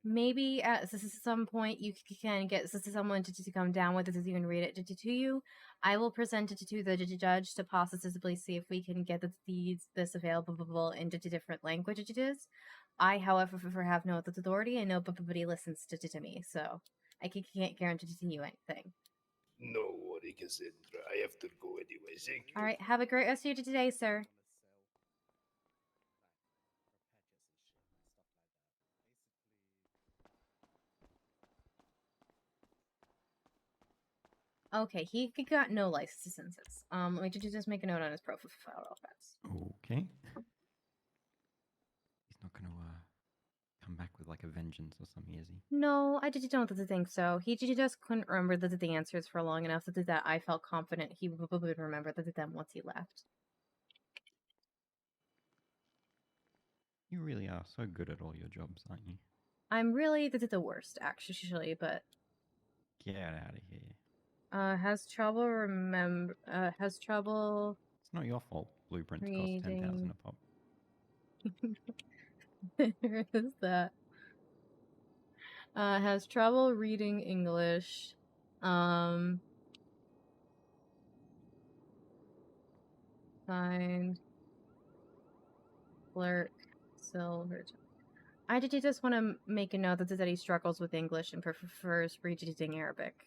Maybe at some point you can get someone to come down with it and read it to you. I will present it to the judge to possibly see if we can get this available into different languages. I, however, have no authority, and nobody listens to me, so I can't guarantee you anything. No worry, Cassandra. I have to go anyway. Thank you. All right, have a great rest of your day, sir. Okay, he got no licenses. Let me just make a note on his profile real fast. Okay. He's not gonna come back with like a vengeance or something, is he? No, I don't think so. He just couldn't remember the answers for long enough that I felt confident he would remember them once he left. You really are so good at all your jobs, aren't you? I'm really the worst, actually, but... Get out of here. Has trouble has trouble... It's not your fault. Blueprints reading... cost 10,000 a pop. There is that. Has trouble reading English. Signed. Clerk. Silverton. I just want to make a note that he struggles with English and prefers reading Arabic.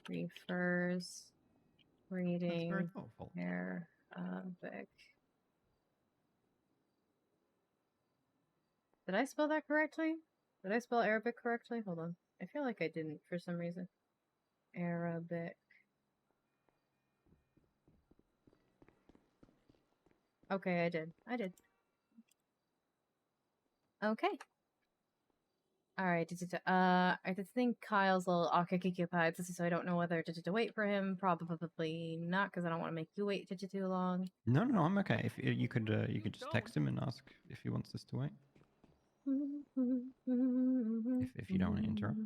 Prefers reading Arabic. Did I spell that correctly? Did I spell Arabic correctly? Hold on. I feel like I didn't for some reason. Arabic. Okay, I did. Okay. All right. I think Kyle's a little occupied, so I don't know whether to wait for him. Probably not, because I don't want to make you wait too long. No, I'm okay. If you could just text him and ask if he wants us to wait. If you don't want to interrupt,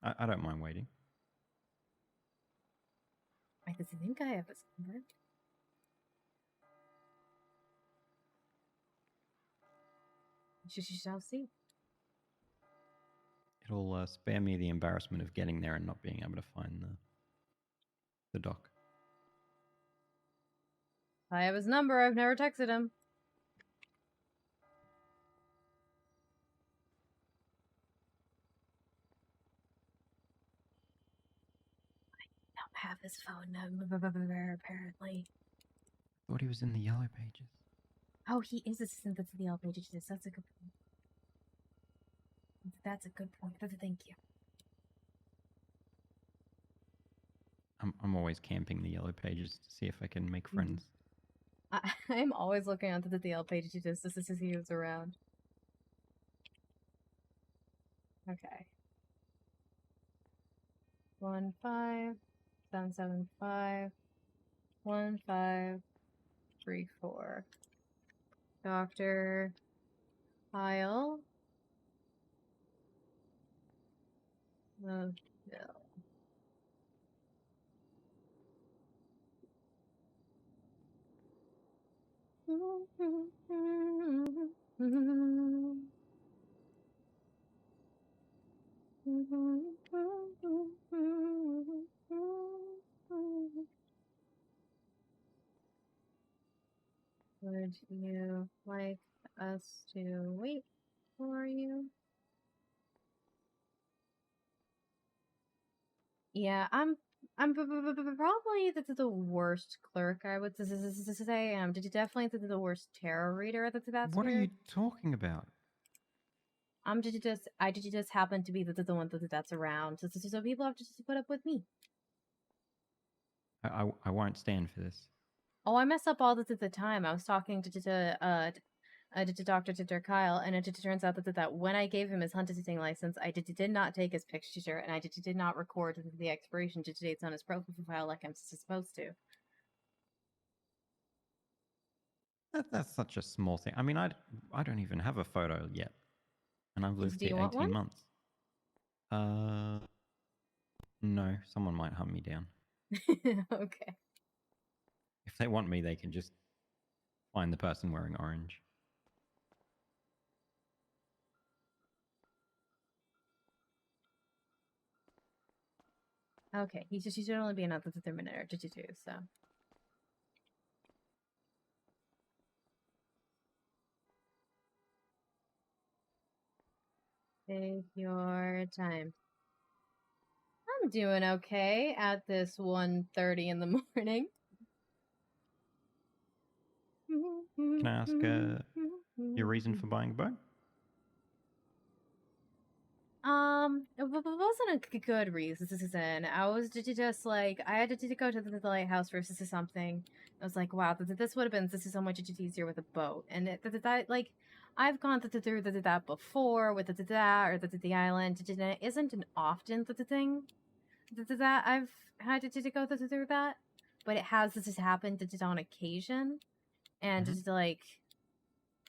I don't mind waiting. I think I have his number. You shall see. It'll spare me the embarrassment of getting there and not being able to find the doc. I have his number. I've never texted him. I don't have his phone number, apparently. I thought he was in the yellow pages. Oh, he is assistant to the yellow pages. That's a good point. That's a good point. Thank you. I'm always camping the yellow pages to see if I can make friends. I'm always looking onto the DL page just to see who's around. Okay. 157751534. Dr. Kyle. No. Would you like us to wait for you? Yeah, I'm probably the worst clerk, I would say. Definitely the worst tarot reader that's What are here. you talking about? I just happen to be the one that's around, so people have to just put up with me. I won't stand for this. Oh, I mess up all this at the time. I was talking to Dr. Kyle, and it turns out that when I gave him his hunting license, I did not take his picture, and I did not record the expiration dates on his profile like I'm supposed to. That's such a small thing. I mean, I don't even have a photo yet, and I've lived Do you here want 18 one? months. No, someone might hunt me down. Okay. If they want me, they can just find the person wearing orange. Okay, he should only be another 30-minute or 2, so. Take your time. I'm doing okay at this 1:30 in the morning. Can I ask your reason for buying a boat? It wasn't a good reason. I was just like, I had to go to the lighthouse for something. I was like, wow, this would have been so much easier with a boat. And that like, I've gone through that before with that or the island. It isn't an often thing that I've had to go through that, but it has happened on occasion. And just like,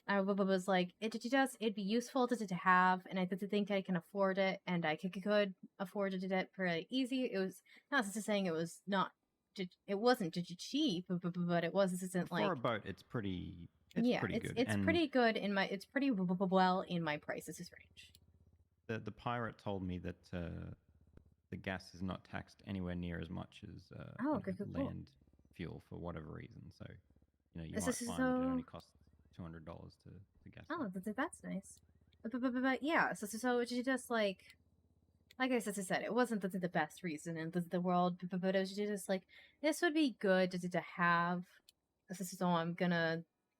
I was like, it'd be useful to have, and I think I can afford it, and I could afford it pretty easy. It was not saying it was not, it wasn't cheap, but it wasn't like for a boat. It's pretty. It's pretty good. It's pretty good in my. It's pretty well in my prices range. The pirate told me that the gas is not taxed anywhere near as much as cool. land fuel for whatever reason. So you might This is find that it only costs $200 to gas. Oh, that's nice. But yeah, so it's just like I said, it wasn't the best reason in the world, but it was just like, this would be good to have. So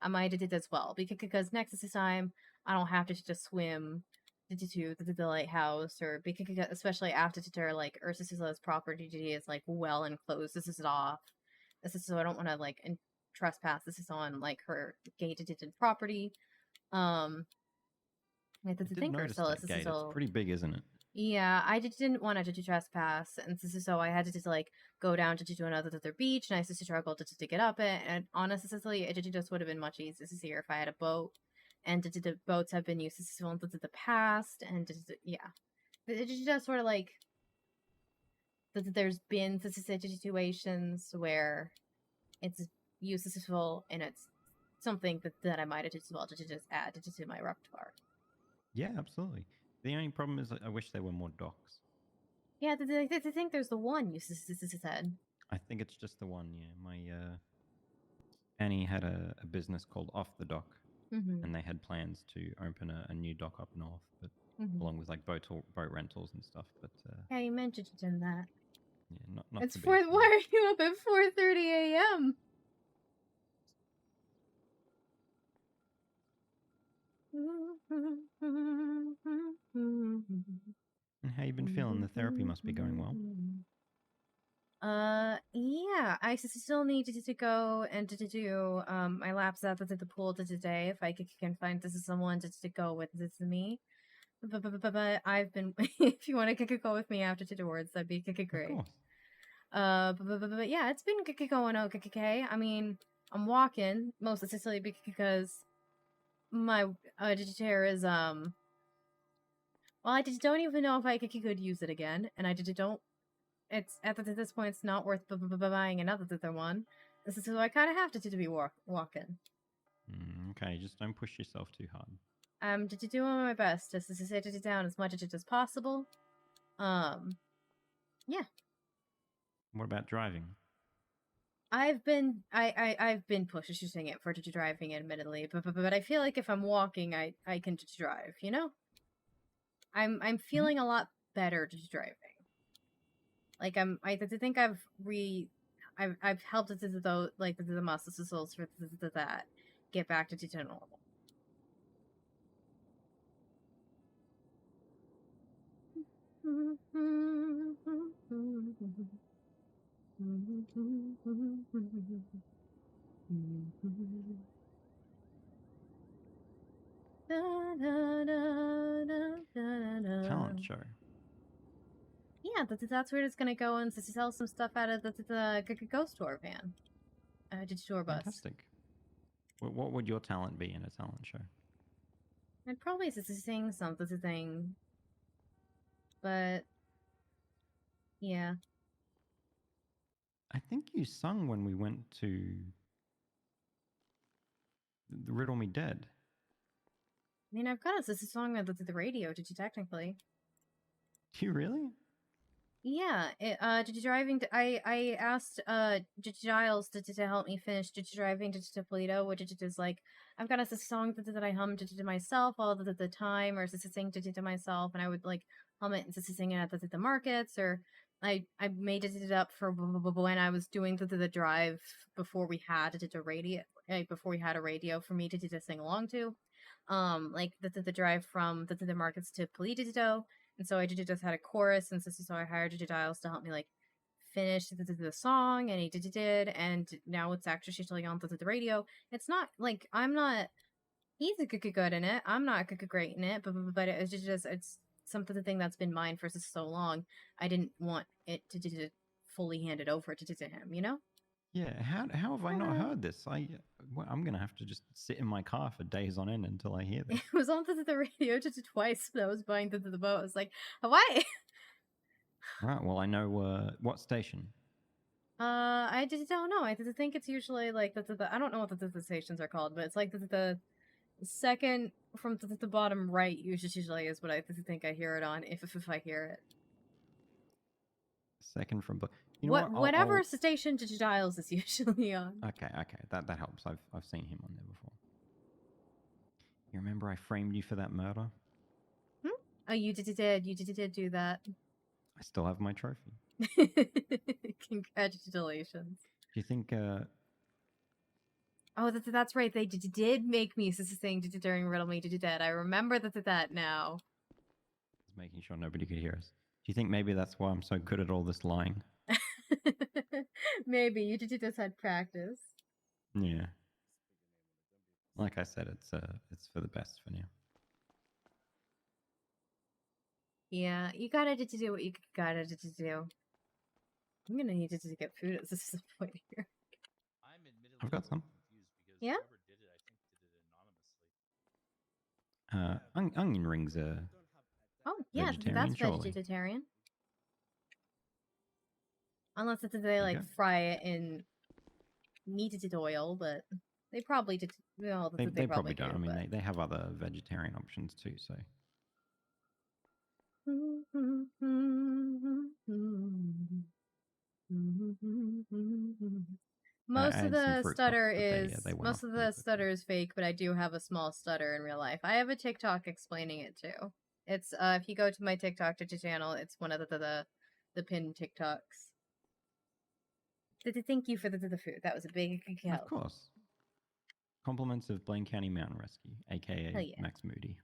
I might do it as well, because next time I don't have to just swim to the lighthouse, or because especially after like Ursula's property is like well enclosed. This is off. This is so I don't want to like trespass. This is on like her gated property. I did notice that gate. It's pretty big, isn't it? Yeah, I didn't want to trespass, and so I had to just like go down to another beach, and I just struggled to get up it. And honestly, it just would have been much easier if I had a boat, and the boats have been used in the past, and yeah, it just sort of like there's been situations where it's useful and it's something that I might have just just add to my repertoire. Yeah, absolutely. The only problem is I wish there were more docks. Yeah, I think there's the one you said. I think it's just the one, yeah. My Annie had a business called Off the Dock, and they had plans to open a new dock up north, but along with like boat rentals and stuff. But yeah, you mentioned that. Yeah, not. It's why are you up at 4:30 a.m.? And how you been feeling? The therapy must be going well. Yeah, I still need to go and to do my laps up at the pool today if I can find someone to go with me. But I've been if you want to go with me afterwards, that'd be great. Of course. But yeah, it's been going okay. I mean, I'm walking most especially because my chair is well, I just don't even know if I could use it again, and I just don't. It's at this point, it's not worth buying another one. So I kind of have to be walking. Okay, just don't push yourself too hard. I'm just doing my best to sit it down as much as possible. Yeah. What about driving? I've been pushing it for driving, admittedly, but I feel like if I'm walking, I can just drive. You know, I'm feeling a lot better just driving. Like I think I've helped it to the muscles for that get back to normal. Talent show. Yeah, that's where it's gonna go and to sell some stuff out of the ghost tour van. Tour bus. Fantastic. What would your talent be in a talent show? I'd probably sing something, but yeah. I think you sung when we went to the Riddle Me Dead. I mean, I've got a song on the radio, technically. Do you really? Yeah, driving. I asked Giles to help me finish driving to Toledo, which is like I've got a song that I hum to myself all the time, or sing to myself, and I would like hum it and sing it at the markets, or I made it up for when I was doing the drive before we had radio, before we had a radio for me to sing along to, like the drive from the markets to Toledo. And so I just had a chorus, and so I hired Giles to help me like finish the song, and he did, and now it's actually on the radio. It's not like I'm not. He's a good in it. I'm not great in it, but it's just it's something that's been mine for so long. I didn't want it to fully hand it over to him, you know. Yeah, how have I not heard this? I'm gonna have to just sit in my car for days on end until I hear this. It was on the radio just twice when I was buying the boat. I was like, why? Right. Well, I know what station. I just don't know. I think it's usually like I don't know what the stations are called, but it's like the second from the bottom right usually is what I think I hear it on if I hear it. Second from whatever station Giles is usually on. Okay, that helps. I've seen him on there before. You remember I framed you for that murder? Oh, you did do that. I still have my trophy. Congratulations. Do you think? Oh, that's right. They did make me sing during Riddle Me Dead. I remember that now. Just making sure nobody could hear us. Do you think maybe that's why I'm so good at all this lying? Maybe you just had practice. Yeah. Like I said, it's for the best for now. Yeah, you gotta do what you gotta do. I'm gonna need to get food at this point here. I've got some. Yeah? Onion rings are Oh, yeah, vegetarian, that's surely. vegetarian. Unless it's they you like go. fry it in kneaded oil, but they probably did. Well, They probably don't. do, I mean, but... they have other vegetarian options too. So Most I of had some the fruit cups, stutter but they went off most of pretty the quickly. stutter is fake, but I do have a small stutter in real life. I have a TikTok explaining it too. It's if you go to my TikTok channel, it's one of the pinned TikToks. Thank you for the food. That was a big help. Of course. Compliments of Blaine County Mountain Rescue, aka Hell yeah. Max Moody.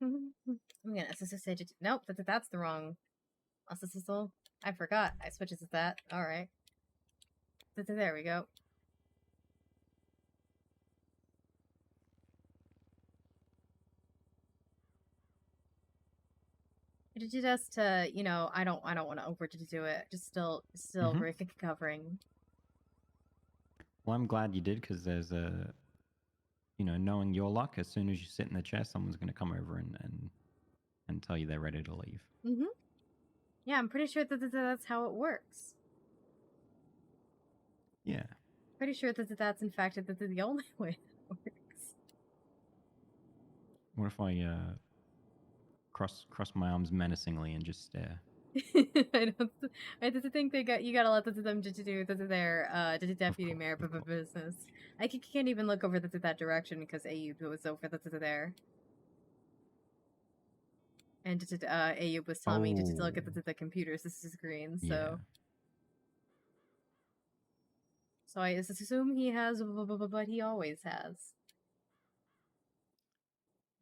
I'm gonna say nope. That's the wrong. I forgot. I switches to that. All right. There we go. Just to, you know, I don't want to overdo it. Just still recovering. Well, I'm glad you did, because there's a, you know, knowing your luck, as soon as you sit in the chair, someone's going to come over and tell you they're ready to leave. Yeah, I'm pretty sure that's how it works. Yeah. Pretty sure that's in fact the only way that works. What if I cross my arms menacingly and just stare? I just think you gotta let them to do their deputy mayor business. I can't even look over that direction because Ayub was over there. And Ayub was telling me to look at the computer's screen, so... Yeah. So I assume he has what he always has.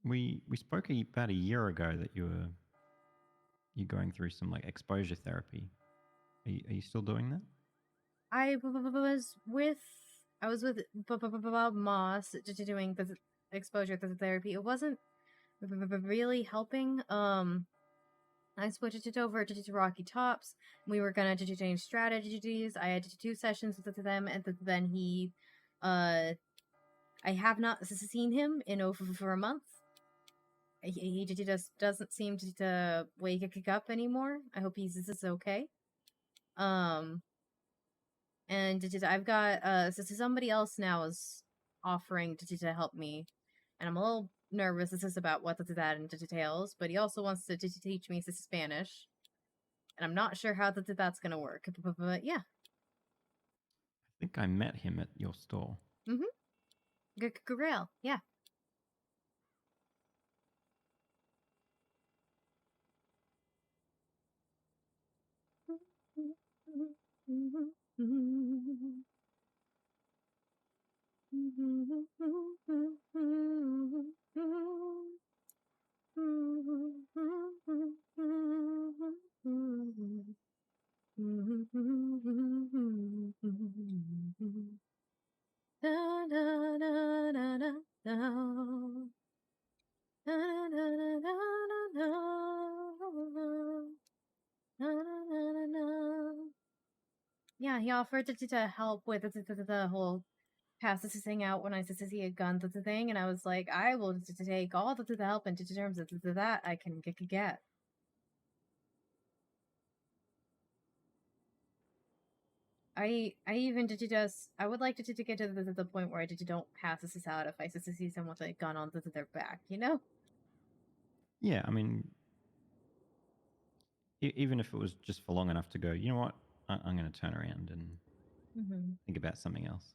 We spoke about a year ago that you're going through some like exposure therapy. Are you still doing that? I was with Bob Moss doing the exposure therapy. It wasn't really helping. I switched it over to Rocky Tops. We were gonna change strategies. I had 2 sessions with them, and then he, I have not seen him in over a month. He just doesn't seem to wake up anymore. I hope this is okay. And I've got somebody else now is offering to help me, and I'm a little nervous. This is about what that entails, but he also wants to teach me Spanish, and I'm not sure how that's gonna work. But yeah. I think I met him at your store. Grail, yeah. Yeah, he offered to help with the whole pass this thing out when I said he had guns the thing, and I was like, I will take all the help into terms of that I can get. I even I would like to get to the point where I don't pass this out if I see someone with a gun on their back, you know? Yeah, I mean, even if it was just for long enough to go, you know what, I'm going to turn around and think about something else.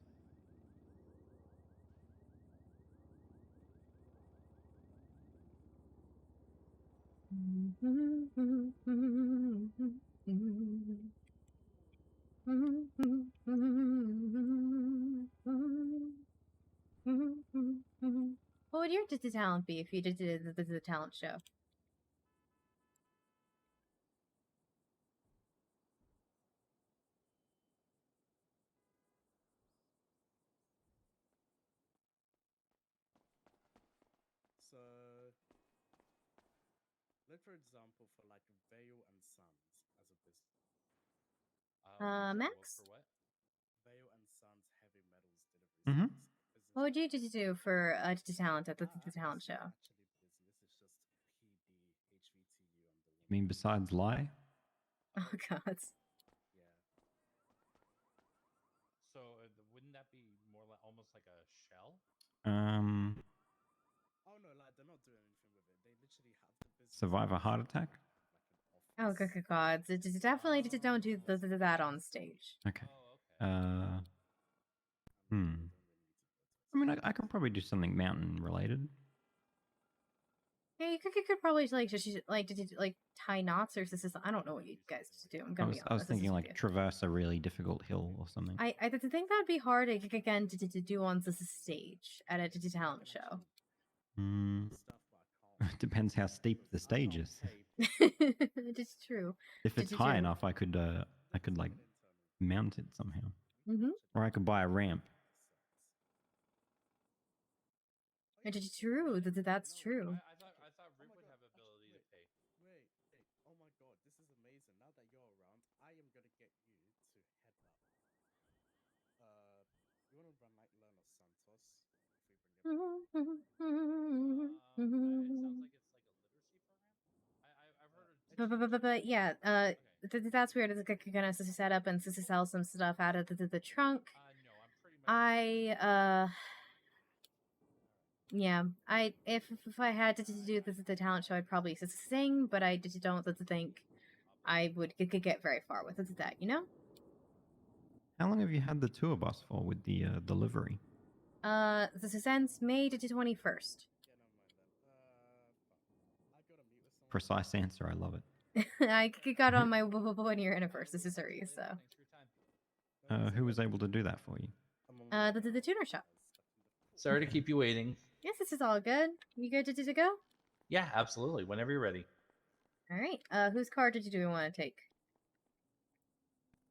What would your talent be if you did the talent show? So, look for example for like Vale and Sons as a business. Max? For what? Vale and Sons heavy metals delivery Mm-hmm. service. What would you do for talent at the talent show? Actually, business is just PD, HVTU, and the You mean besides lie? Oh God. So wouldn't that be more like almost like a shell? Oh no, like they're not doing anything with it. They literally have the business. Survive a heart attack? Oh God. Definitely don't do that on stage. Okay. I mean, I could probably do something mountain related. Yeah, you could probably like tie knots or this is I don't know what you guys do. I'm gonna be honest. I was thinking like traverse a really difficult hill or something. I think that would be hard again to do on this stage at a talent show. Depends how steep the stage is. It's true. If it's high enough, I could like mount it somehow, or I could buy a ramp. It's true. That's true. I thought Rick would have ability to pay. Wait. Oh my God, this is amazing. Now that you're around, I am gonna get you to head up. You wanna run like Learner Santos? It sounds like it's like a literacy program. I've heard of But yeah, that's weird. It's gonna set up and sell some stuff out of the trunk. No, I'm pretty much. Yeah, if I had to do the talent show, I'd probably sing, but I don't think I would get very far with that, you know. How long have you had the tour bus for with the delivery? Since May 21st. Precise answer. I love it. I got on my 1 year anniversary, so. Who was able to do that for you? The tuner shop. Sorry to keep you waiting. Yes, this is all good. You good to go? Yeah, absolutely. Whenever you're ready. All right. Whose car do we want to take?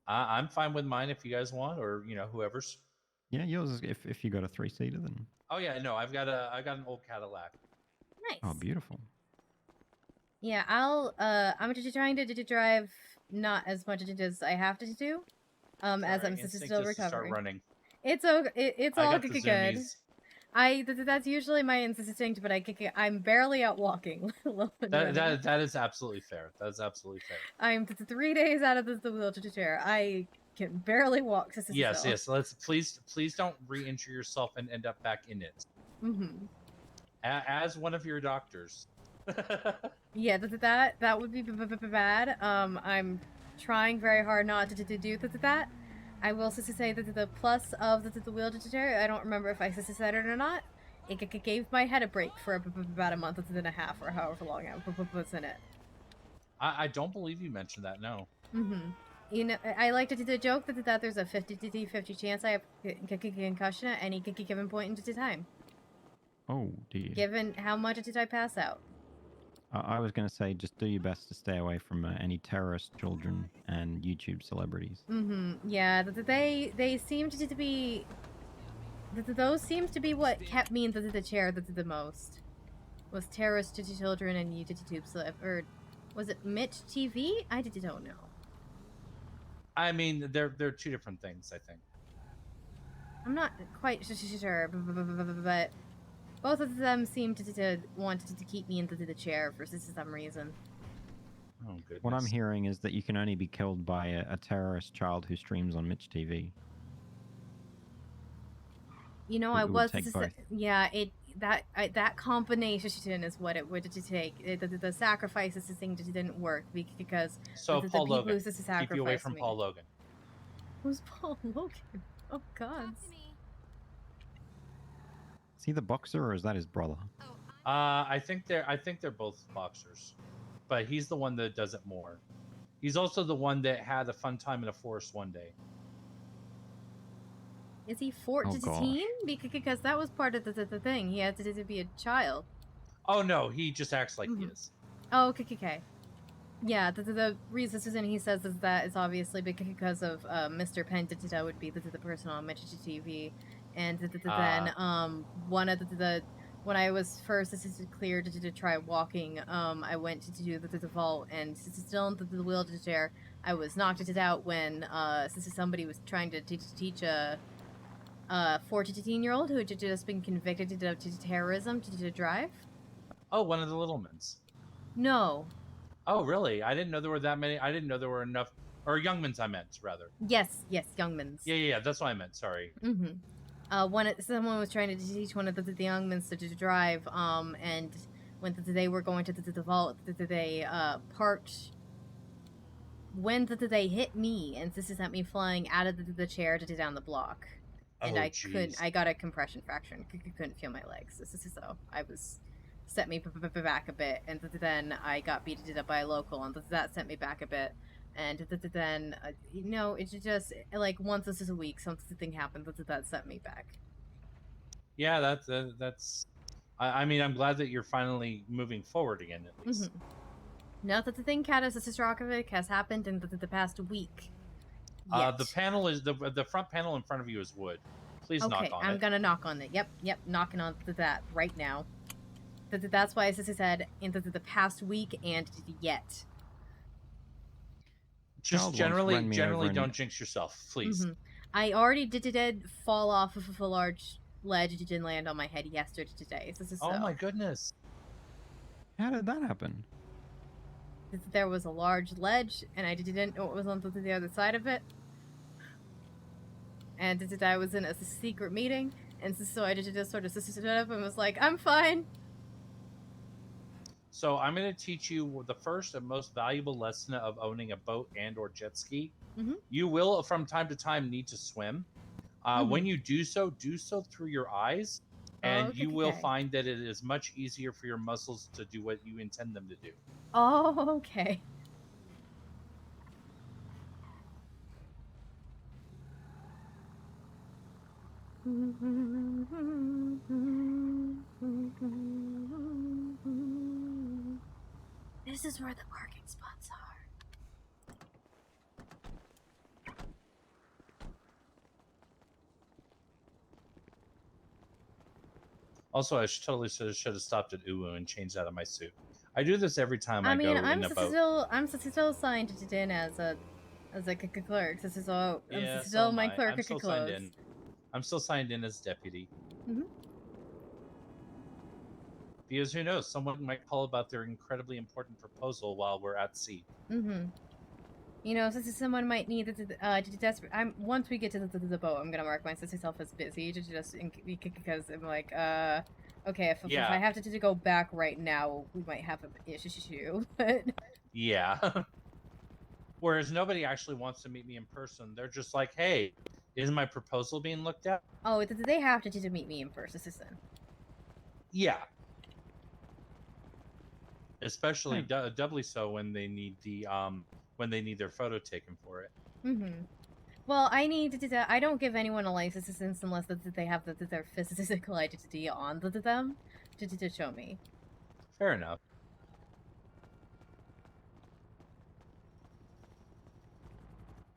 I'm fine with mine if you guys want, or whoever's. Yeah, yours is if you got a 3-seater then. Oh yeah, no, I got an old Cadillac. Nice. Oh, beautiful. Yeah, I'm just trying to drive not as much as I have to do, as I'm still recovering. Start running. It's okay. It's all good. That's usually my instinct, but I'm barely out walking. That is absolutely fair. That's absolutely fair. I'm 3 days out of the wheelchair. I can barely walk. Yes. Let's please don't re-injure yourself and end up back in it. As one of your doctors. Yeah, that would be bad. I'm trying very hard not to do that. I will say that the plus of the wheelchair, I don't remember if I said it or not, it gave my head a break for about a month and a half or however long I was in it. I don't believe you mentioned that, no. You know, I like to do the joke that there's a 50-50 chance I have concussion at any given point in time. Oh, dear. Given how much did I pass out? I was going to say, just do your best to stay away from any terrorist children and YouTube celebrities. Yeah, they seem to be. Those seems to be what kept me in the chair the most. Was terrorist children and YouTube or was it Mitch TV? I don't know. I mean, they're two different things, I think. I'm not quite sure, but both of them seem to want to keep me into the chair for some reason. Oh, goodness. What I'm hearing is that you can only be killed by a terrorist child who streams on Mitch TV. You know, that combination is what it would take. The sacrifices thing just didn't work because Paul Logan. Keep you away from Paul Logan. Who's Paul Logan? Oh God. Is he the boxer or is that his brother? I think they're both boxers, but he's the one that does it more. He's also the one that had a fun time in a forest one day. Is he 14? Because that was part of the thing. He had to be a child. Oh no, he just acts like he is. Oh, okay. Yeah, the reason he says is that is obviously because of Mr. Pentita would be the person on Mitch TV, and then one of the when I was first assisted cleared to try walking, I went to do the vault, and still in the wheelchair. I was knocked it out when somebody was trying to teach a 14-year-old who had just been convicted of terrorism to drive. Oh, one of the little men's. No. Oh, really? I didn't know there were that many. I didn't know there were enough. Or youngmen's, I meant, rather. Yes, youngmen's. Yeah, that's what I meant. Sorry. Someone was trying to teach one of the young men to drive, and when they were going to the vault, they parked. When they hit me, and this sent me flying out of the chair to down the block, and I got a compression fracture and couldn't feel my legs. So I was set me back a bit, and then I got beaten up by a local, and that sent me back a bit. And then, it's just like once this is a week, something happened that set me back. Yeah, that's. I mean, I'm glad that you're finally moving forward again, at least. Now that the thing catastrophic has happened in the past week. The panel is the front panel in front of you is wood. Please knock on it. I'm gonna knock on it. Yep, knocking on that right now. That's why I said in the past week and yet. Just generally don't jinx yourself, please. I already did fall off of a large ledge. It didn't land on my head yesterday. Oh my goodness! How did that happen? There was a large ledge, and I didn't know what was on the other side of it. And I was in a secret meeting, and so I just sort of stood up and was like, "I'm fine." So I'm going to teach you the first and most valuable lesson of owning a boat and/or jet ski. You will, from time to time, need to swim. When you do so through your eyes, and you will find that it is much easier for your muscles to do what you intend them to do. Oh, okay. This is where the parking spots are. Also, I totally should have stopped at Uwu and changed out of my suit. I do this every time I go in a boat. I'm still signed in as a clerk. This is all. Yeah, still my clerk I'm still signed in. I'm still signed in as deputy. Because who knows, someone might call about their incredibly important proposal while we're at sea. Since someone might need once we get to the boat, I'm gonna mark myself as busy because I'm like, okay, if I have to go back right now, we might have an issue. But yeah. Whereas nobody actually wants to meet me in person. They're just like, hey, is my proposal being looked at? Oh, they have to meet me in person. Yeah. Especially doubly so when they need their photo taken for it. Well, I don't give anyone a license unless they have their physical identity on them to show me. Fair enough.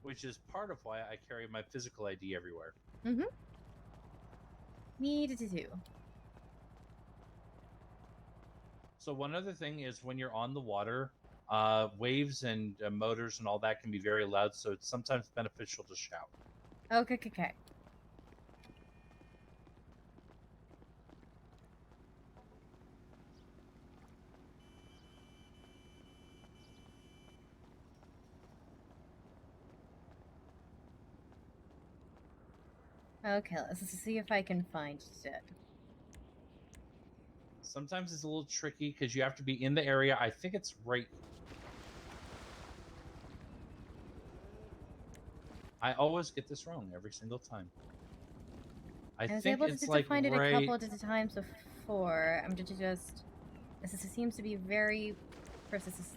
Which is part of why I carry my physical ID everywhere. Me too. So one other thing is when you're on the water, waves and motors and all that can be very loud, so it's sometimes beneficial to shout. Okay. Okay, let's see if I can find it. Sometimes it's a little tricky because you have to be in the area. I think it's right. I always get this wrong every single time. I was think able it's to like find it right... a couple of times before. I'm just. This seems to be very precise.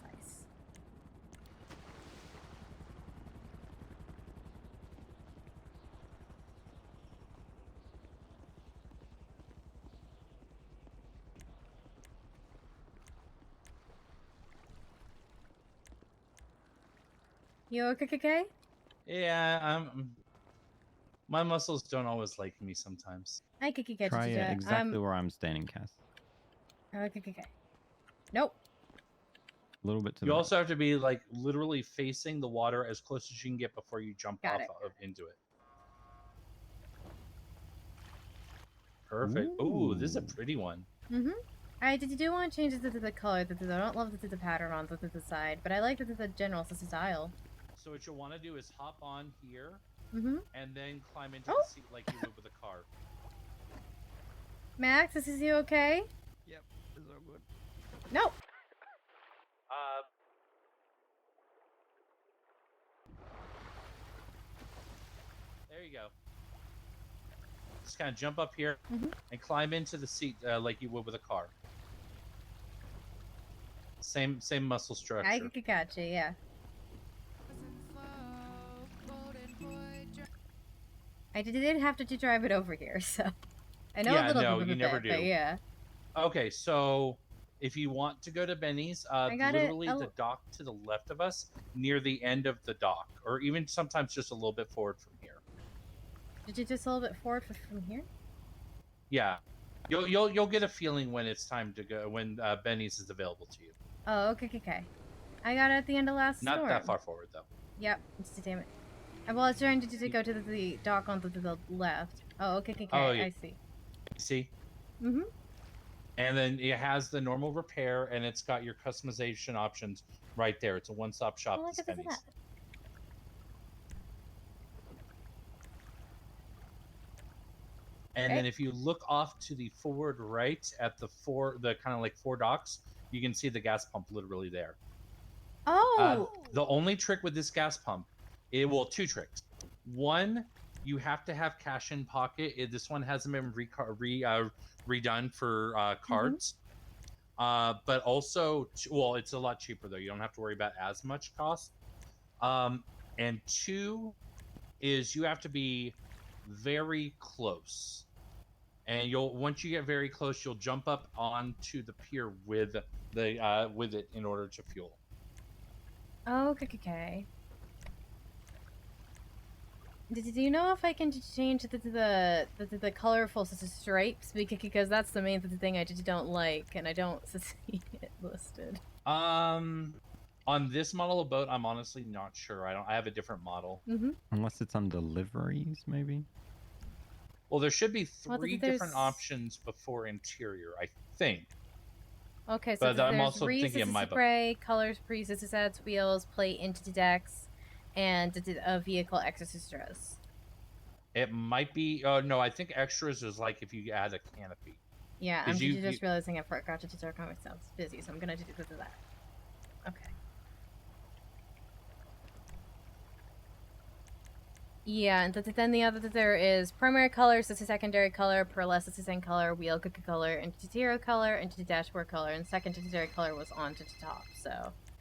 You okay? Yeah, My muscles don't always like me sometimes. I could get Try you. exactly where I'm standing, Cass. Okay. Nope. A little bit to You the also have to be like literally facing the water as close as you can get before you jump Got off it. into it. Perfect. Ooh, this is a pretty one. Mm-hmm. I do want to change it to the color. I don't love the pattern on the side, but I like the general style. So what you'll want to do is hop on here, Mm-hmm. and then climb into the seat like you would with a car. Max, is you okay? Yep, it's all good. Nope. There you go. Just kind of jump up here and climb into the seat like you would with a car. Same muscle structure. I gotcha, yeah. I didn't have to drive it over here, so I know a little bit. You never do. But yeah. Okay, so if you want to go to Benny's, literally the dock to the left of us, near the end of the dock, or even sometimes just a little bit forward from here. Did you just a little bit forward from here? Yeah, you'll get a feeling when it's time to go, when Benny's is available to you. Oh, okay. I got it at the end of last storm. Not that far forward though. Yep. Damn it. Well, I was trying to go to the dock on the left. Oh, okay. Oh, yeah. I see. See? Mm-hmm. And then it has the normal repair, and it's got your customization options right there. It's a one-stop shop. Look at that. And then if you look off to the forward right at the kind of like four docks, you can see the gas pump literally there. Oh. The only trick with this gas pump, two tricks. One, you have to have cash in pocket. This one hasn't been redone for cards. But also, it's a lot cheaper though. You don't have to worry about as much cost. And two is you have to be very close. And once you get very close, you'll jump up onto the pier with it in order to fuel. Oh, okay. Do you know if I can change the colorful stripes? Because that's the main thing I just don't like, and I don't see it listed. On this model of boat, I'm honestly not sure. I have a different model. Unless it's on deliveries, maybe. Well, there should be three different options before interior, I think. Okay, so but I'm also thinking of my boat. Spray, colors, presets, wheels, plate into the decks, and a vehicle extras. It might be. Oh no, I think extras is like if you add a canopy. Yeah, I'm just realizing I forgot to do our comic sounds busy, so I'm gonna do that. Okay. Yeah, and then the other there is primary color, so it's a secondary color, pearlescent is the same color, wheel color, interior color, into the dashboard color, and secondary color was onto the top.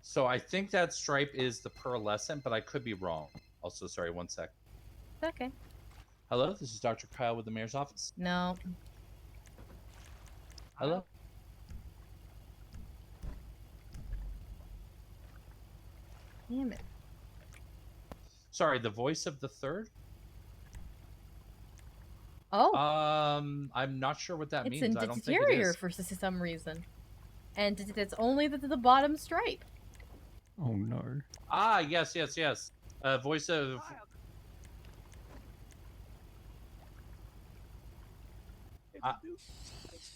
So I think that stripe is the pearlescent, but I could be wrong. Also, sorry, one sec. Okay. Hello, this is Dr. Kyle with the mayor's office. No. Hello. Damn it. Sorry, the voice of the third? Oh. I'm not sure what that means. It's I don't interior think it is. for some reason. And it's only the bottom stripe. Oh no. Ah, yes. Voice of...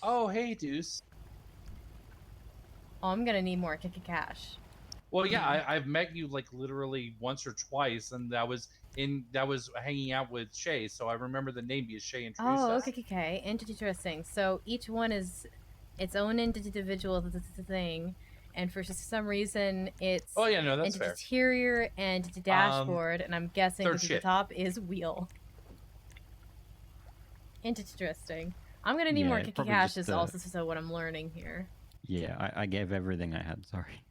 oh, hey, Deuce. Oh, I'm gonna need more cash. Well, yeah, I've met you like literally once or twice, and that was hanging out with Shay, so I remember the name because Shay introduced us. Oh, okay. Interesting. So each one is its own individual thing, and for some reason it's that's fair. Interior and the dashboard, and I'm guessing the top is wheel. Interesting. I'm gonna need more caches also, so what I'm learning here. Yeah, I gave everything I had. Sorry.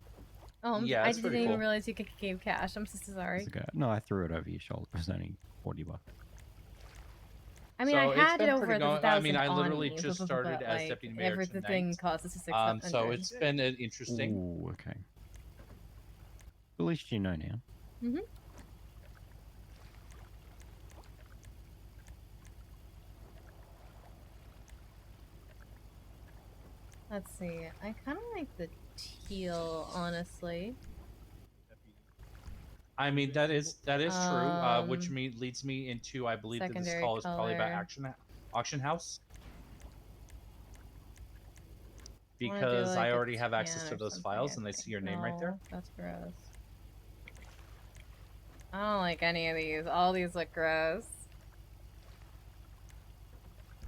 Oh, yeah, I didn't even realize you gave cash. I'm so sorry. No, I threw it over your shoulder. It was only $40. I mean, I had it over $1,000. I mean, I literally just started as deputy mayor everything costs us $600. So it's been interesting. Ooh, okay. At least you know now. Let's see. I kind of like the teal, honestly. I mean, that is true. Which leads me into, I believe that this call is probably about auction house. Because I already have access to those files and I see your name right there. That's gross. I don't like any of these. All these look gross.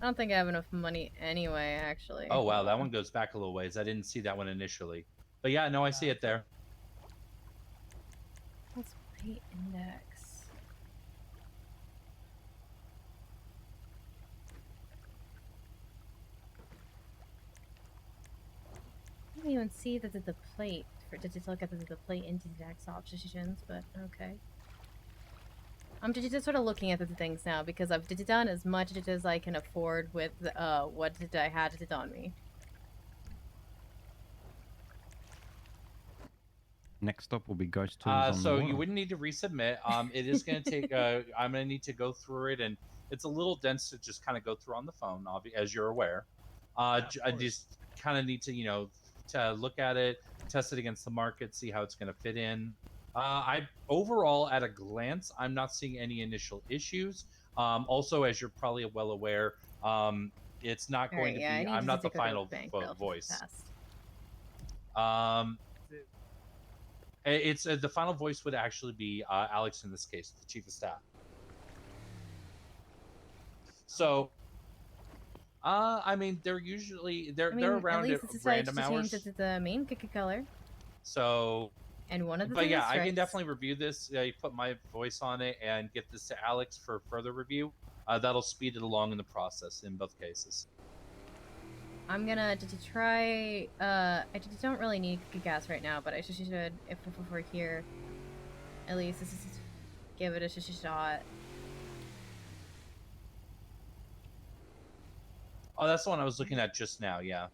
I don't think I have enough money anyway, actually. Oh wow, that one goes back a little ways. I didn't see that one initially. But yeah, no, I see it there. Let's pay index. I didn't even see the plate for to look at the plate into the tax options, but okay. I'm just sort of looking at the things now because I've done as much as I can afford with what I had on me. Next stop will be ghost tours on So the water. you wouldn't need to resubmit. It is going to take. I'm going to need to go through it, and it's a little dense to just kind of go through on the phone, as you're aware. I just kind of need to, to look at it, test it against the market, see how it's going to fit in. I overall, at a glance, I'm not seeing any initial issues. Also, as you're probably well aware, it's not going to be. I'm not the final voice. It's the final voice would actually be Alex in this case, the chief of staff. So, I mean, they're usually they're around at random hours. Change the main color. So, and one of the. But yeah, I can definitely review this. You put my voice on it and get this to Alex for further review. That'll speed it along in the process in both cases. I'm gonna try. I don't really need gas right now, but I should if we're here, at least give it a shot. Oh, that's the one I was looking at just now. Yeah.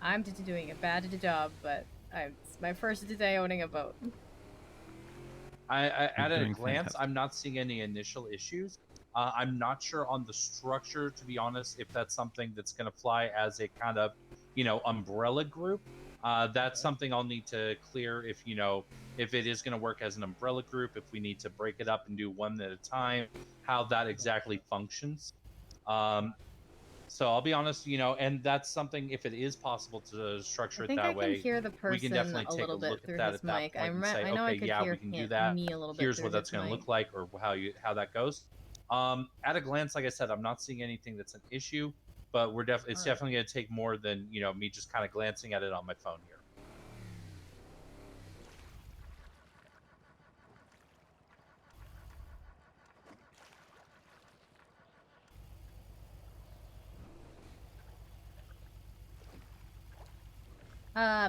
I'm doing a bad job, but it's my first day owning a boat. At a glance, I'm not seeing any initial issues. I'm not sure on the structure, to be honest, if that's something that's going to fly as a kind of, umbrella group. That's something I'll need to clear if it is going to work as an umbrella group, if we need to break it up and do one at a time, how that exactly functions. So I'll be honest, and that's something, if it is possible to structure it that way, we can definitely take a look at that at that point and say, okay, yeah, we can do that. Here's what that's going to look like, or how that goes. At a glance, like I said, I'm not seeing anything that's an issue, but it's definitely going to take more than me just kind of glancing at it on my phone here.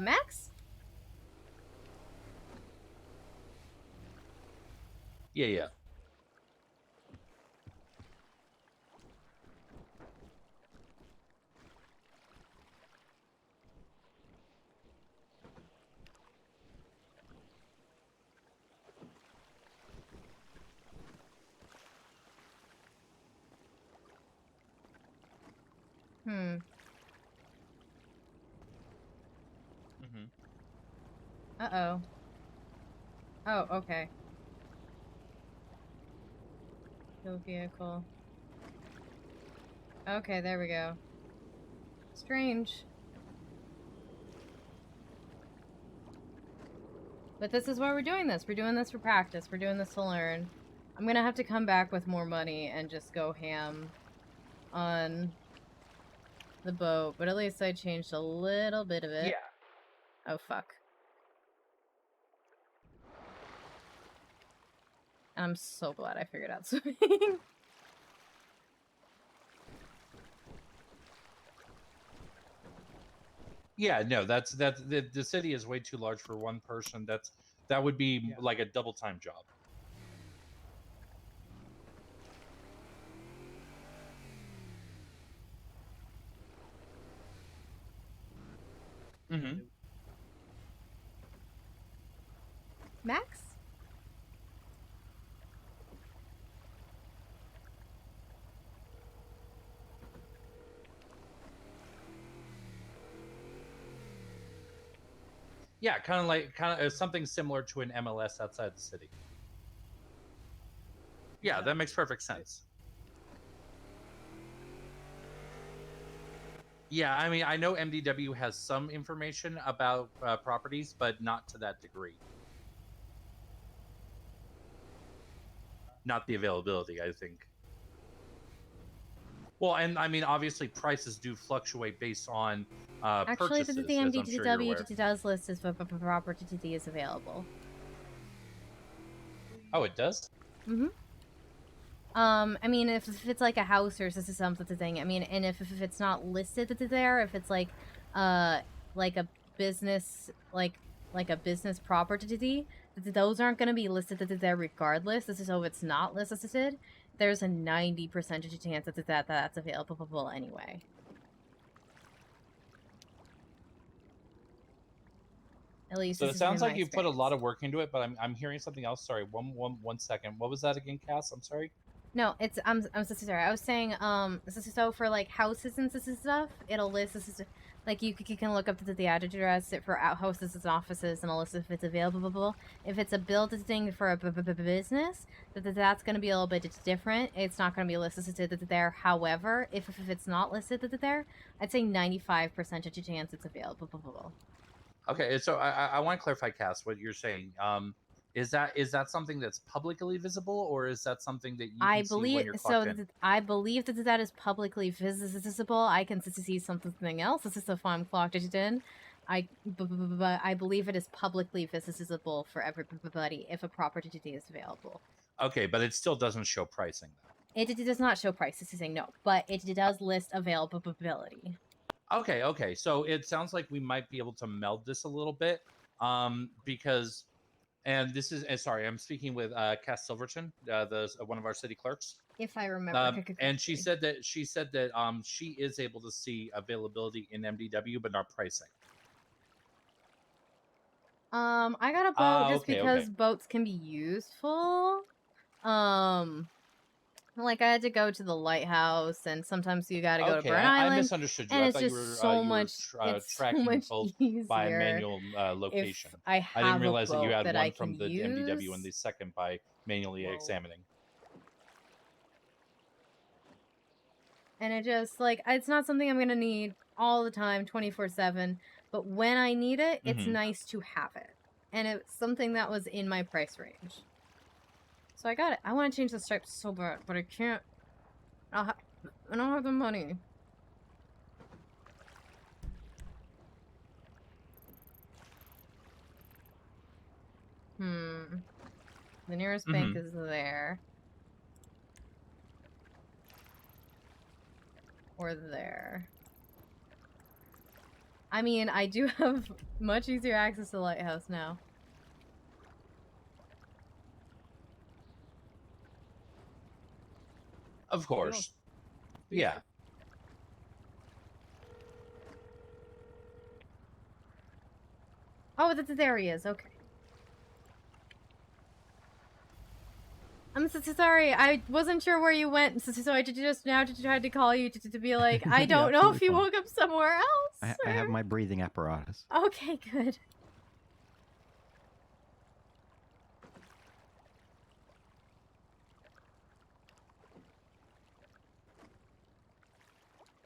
Max? Yeah. Uh-oh. Oh, okay. No vehicle. Okay, there we go. Strange. But this is why we're doing this. We're doing this for practice. We're doing this to learn. I'm gonna have to come back with more money and just go ham on the boat. But at least I changed a little bit of it. Yeah. Oh, fuck. I'm so glad I figured out swimming. Yeah, no, that's the city is way too large for one person. That would be like a double time job. Max? Yeah, kind of something similar to an MLS outside the city. Yeah, that makes perfect sense. Yeah, I mean, I know MDW has some information about properties, but not to that degree. Not the availability, I think. Well, and I mean, obviously, prices do fluctuate based on Actually, purchases, the as I'm sure you're aware. MDW does list as property is available. Oh, it does? Mm-hmm. I mean, if it's like a house or something, I mean, and if it's not listed there, if it's like a business, like a business property, those aren't going to be listed there regardless. So if it's not listed, there's a 90% chance that's available anyway. At least So this it is sounds in like my you put a experience. lot of work into it, but I'm hearing something else. Sorry, one second. What was that again, Cass? I'm sorry. No, it's I'm so sorry. I was saying so for like houses and stuff, it'll list like you can look up the address for houses and offices and it'll list if it's available. If it's a building for a business, that's going to be a little bit different. It's not going to be listed there. However, if it's not listed there, I'd say 95% chance it's available. Okay, so I want to clarify, Cass, what you're saying. Is that something that's publicly visible, or is that something that you can see when you're clocked in? I believe that is publicly visible. I can see something else. This is if I'm clocked in. I believe it is publicly visible for everybody if a property is available. Okay, but it still doesn't show pricing, though. It does not show prices, no, but it does list availability. Okay. So it sounds like we might be able to meld this a little bit, because, and this is sorry, I'm speaking with Cass Silverton, one of our city clerks. If I remember correctly. And she said that she is able to see availability in MDW, but not pricing. I got a boat just because boats can be useful. Like I had to go to the lighthouse, and sometimes you got to go to Burn Island. I misunderstood you. And I it's thought just you were so much. it's tracking so much both easier by manual location. I didn't realize that you had that one from the MDW and the second by manually examining. And it just like it's not something I'm gonna need all the time, 24/7. But when I need it, it's nice to have it, and it's something that was in my price range. So I got it. I want to change the stripes so bad, but I can't. I don't have the money. The nearest bank is there. Or there. I mean, I do have much easier access to the lighthouse now. Of course. Yeah. Oh, there he is. Okay. I'm so sorry. I wasn't sure where you went, so I just now tried to call you to be like, I don't know if you woke up somewhere else. I have my breathing apparatus. Okay, good.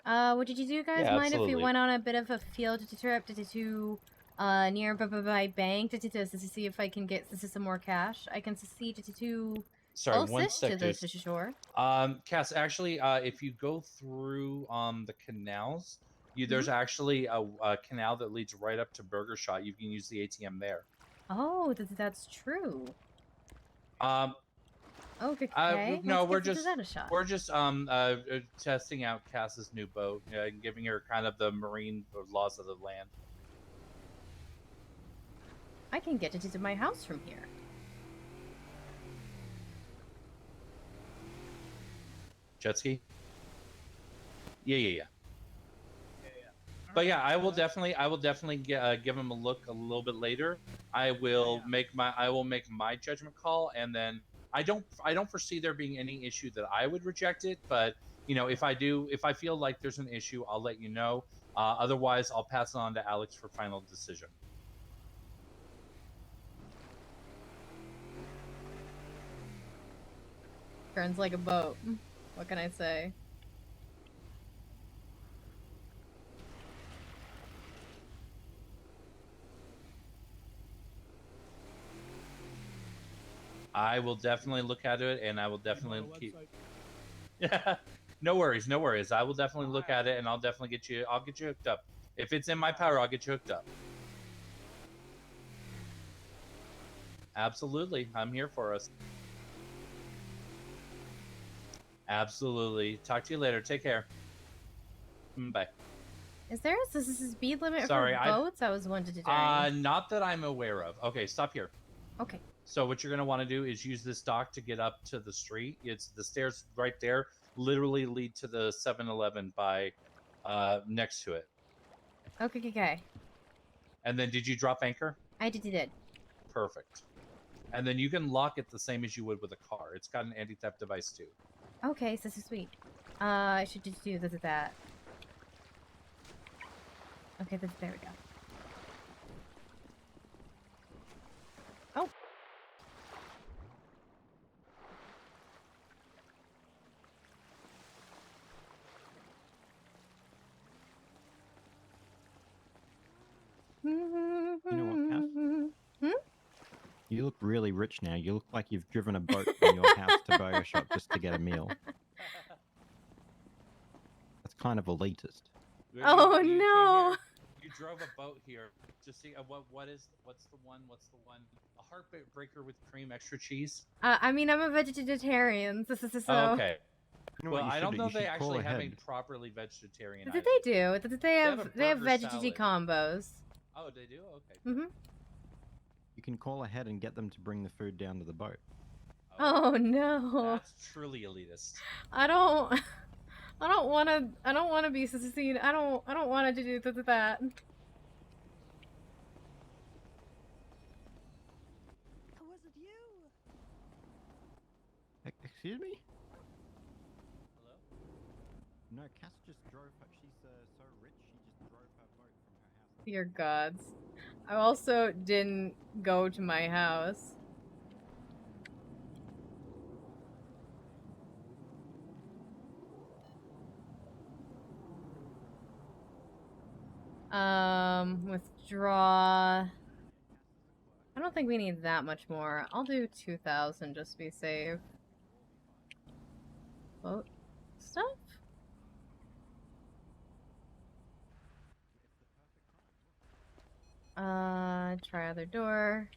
What did you do, guys? Mind if we went on a bit of a field trip to nearby bank to see if I can get some more cash? I can see to. Sorry, one sec, to the shore. Cass, actually, if you go through the canals, there's actually a canal that leads right up to Burger Shot. You can use the ATM there. Oh, that's true. Okay. No, we're just testing out Cass's new boat and giving her kind of the marine laws of the land. I can get it to my house from here. Jet ski? Yeah. But yeah, I will definitely give him a look a little bit later. I will make my judgment call, and then I don't foresee there being any issue that I would reject it. But you know, if I feel like there's an issue, I'll let you know. Otherwise, I'll pass it on to Alex for final decision. Turns like a boat. What can I say? I will definitely look at it, and I will definitely keep. Yeah, no worries, no worries. I will definitely look at it, and I'll definitely get you. I'll get you hooked up. If it's in my power, I'll get you hooked up. Absolutely, I'm here for us. Absolutely. Talk to you later. Take care. Bye. Is there a speed limit Sorry, for boats? I was wondering. Not that I'm aware of. Okay, stop here. Okay. So what you're going to want to do is use this dock to get up to the street. It's the stairs right there literally lead to the 7-Eleven by next to it. Okay. And then did you drop anchor? I did. Perfect. And then you can lock it the same as you would with a car. It's got an anti-theft device too. Okay, so this is sweet. I should just do that. Okay, there we go. Oh. You know what, Cass? You look really rich now. You look like you've driven a boat from your house to Burger Shop just to get a meal. That's kind of elitist. Oh no! You drove a boat here to see what's the one? A heartbreaker with cream, extra cheese. I mean, I'm a vegetarian, so. Oh, okay. You know well, I don't know they actually have a properly vegetarian. Did they do? They have veggie salad. combos. Oh, they do. Okay. Mhm. You can call ahead and get them to bring the food down to the boat. Oh no! That's truly elitist. I don't want to be seen. I don't want to do that. Was it you? Excuse me? Hello? No, Cass just drove her. She's so rich, she just drove her boat from her house. Dear gods. I also didn't go to my house. Withdraw. I don't think we need that much more. I'll do 2,000 just to be safe. Boat stuff? Try other door.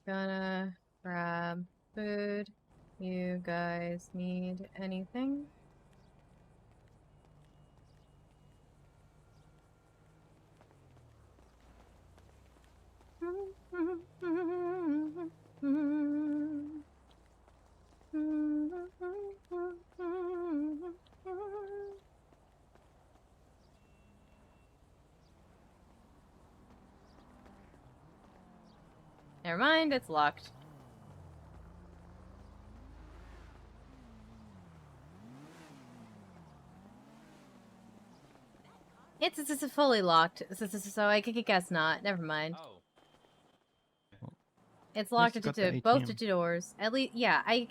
Gonna grab food. You guys need anything? Never mind, it's locked. It's fully locked, so I could guess not. Never mind. Oh. It's locked to both the doors. At least, yeah. I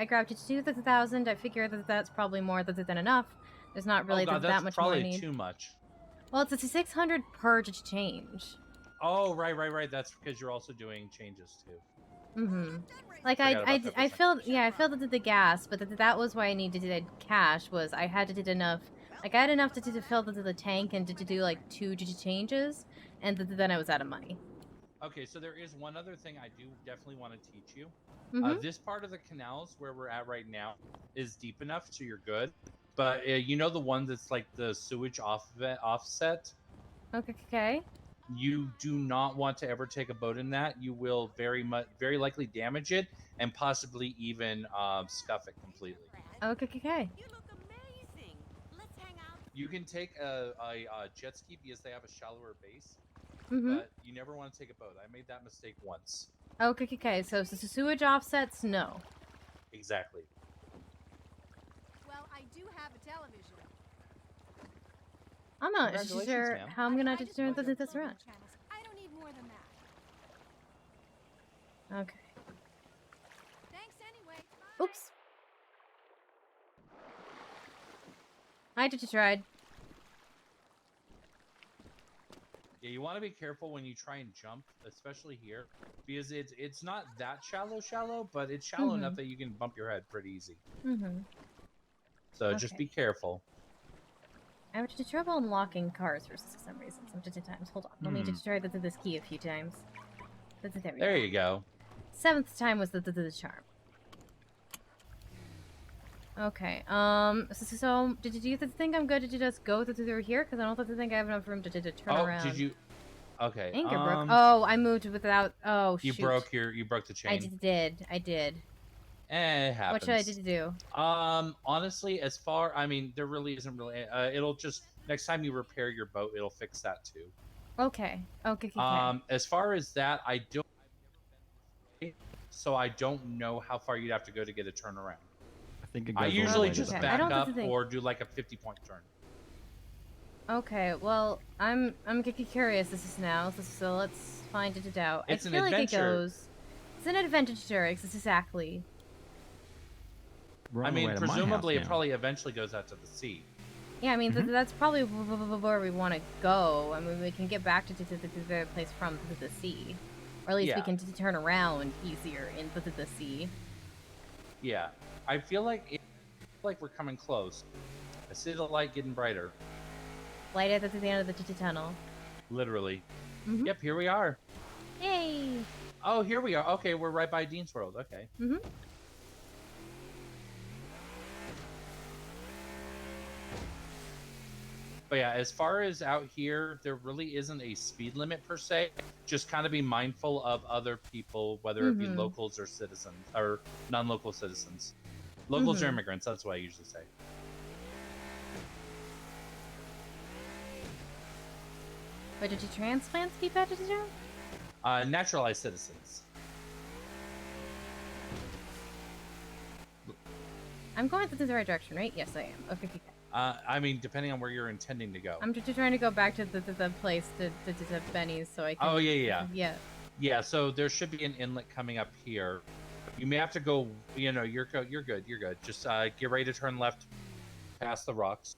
grabbed it to 2,000. I figure that's probably more than enough. There's not really that much more I need. That's probably too much. Well, it's a 600 per change. Oh, right. That's because you're also doing changes too. Mm-hmm. Like I filled the gas, but that was why I needed cash. Was I had to do enough. Like I had enough to fill the tank and to do like 2 changes, and then I was out of money. Okay, so there is one other thing I do definitely want to teach you. Mm-hmm. This part of the canals where we're at right now is deep enough so you're good. But you know the one that's like the sewage offset? Okay. You do not want to ever take a boat in that. You will very likely damage it and possibly even scuff it completely. Okay. You can take a jet ski because they have a shallower base, Mm-hmm. but you never want to take a boat. I made that mistake once. Okay. So sewage offsets, no. Exactly. Well, I do have a television. I'm not Congratulations, sure ma'am. how I'm gonna turn this around. I don't need more than that. Okay. Thanks anyway. Bye. Oops. I just tried. Yeah, you want to be careful when you try and jump, especially here, because it's not that shallow, but it's shallow enough that you can bump your head pretty easy. Mm-hmm. So just be careful. I have trouble unlocking cars for some reason. Sometimes. Hold on. Let me just try this key a few times. There you go. 7th time was the charm. Okay. So did you think I'm good to just go through here? Because I don't think I have enough room to turn around. Did you? Okay. Anchor broke. Oh, I moved without. Oh, you shoot. You broke the chain. I did. It happens. What should I do? Honestly, there really isn't really. It'll just next time you repair your boat, it'll fix that too. Okay. As far as that, I've never been this way, so I don't know how far you'd have to go to get a turnaround. I usually just back up or do like a 50-point turn. Okay, well, I'm curious this is now, so let's find it out. It's I an feel like it adventure. goes. It's an adventure, exactly. I mean, presumably it probably eventually goes out to the sea. Yeah, I mean, that's probably where we want to go. I mean, we can get back to the place from the sea. Or at least we can turn around easier in the sea. Yeah. I feel like we're coming close. I see the light getting brighter. Light at the end of the tunnel. Literally. Yep, here we are. Yay! Oh, here we are. Okay, we're right by Dean's World. Okay. But yeah, as far as out here, there really isn't a speed limit per se. Just kind of be mindful of other people, whether it be locals or citizens, or non-local citizens. Locals or immigrants, that's what I usually say. But did you transplants keep that to do? Naturalized citizens. I'm going the right direction, right? Yes, I am. Okay. I mean, depending on where you're intending to go. I'm just trying to go back to the place to Benny's so I can. Oh yeah. Yeah. So there should be an inlet coming up here. You may have to go. You know, you're good. You're good. Just get ready to turn left, past the rocks.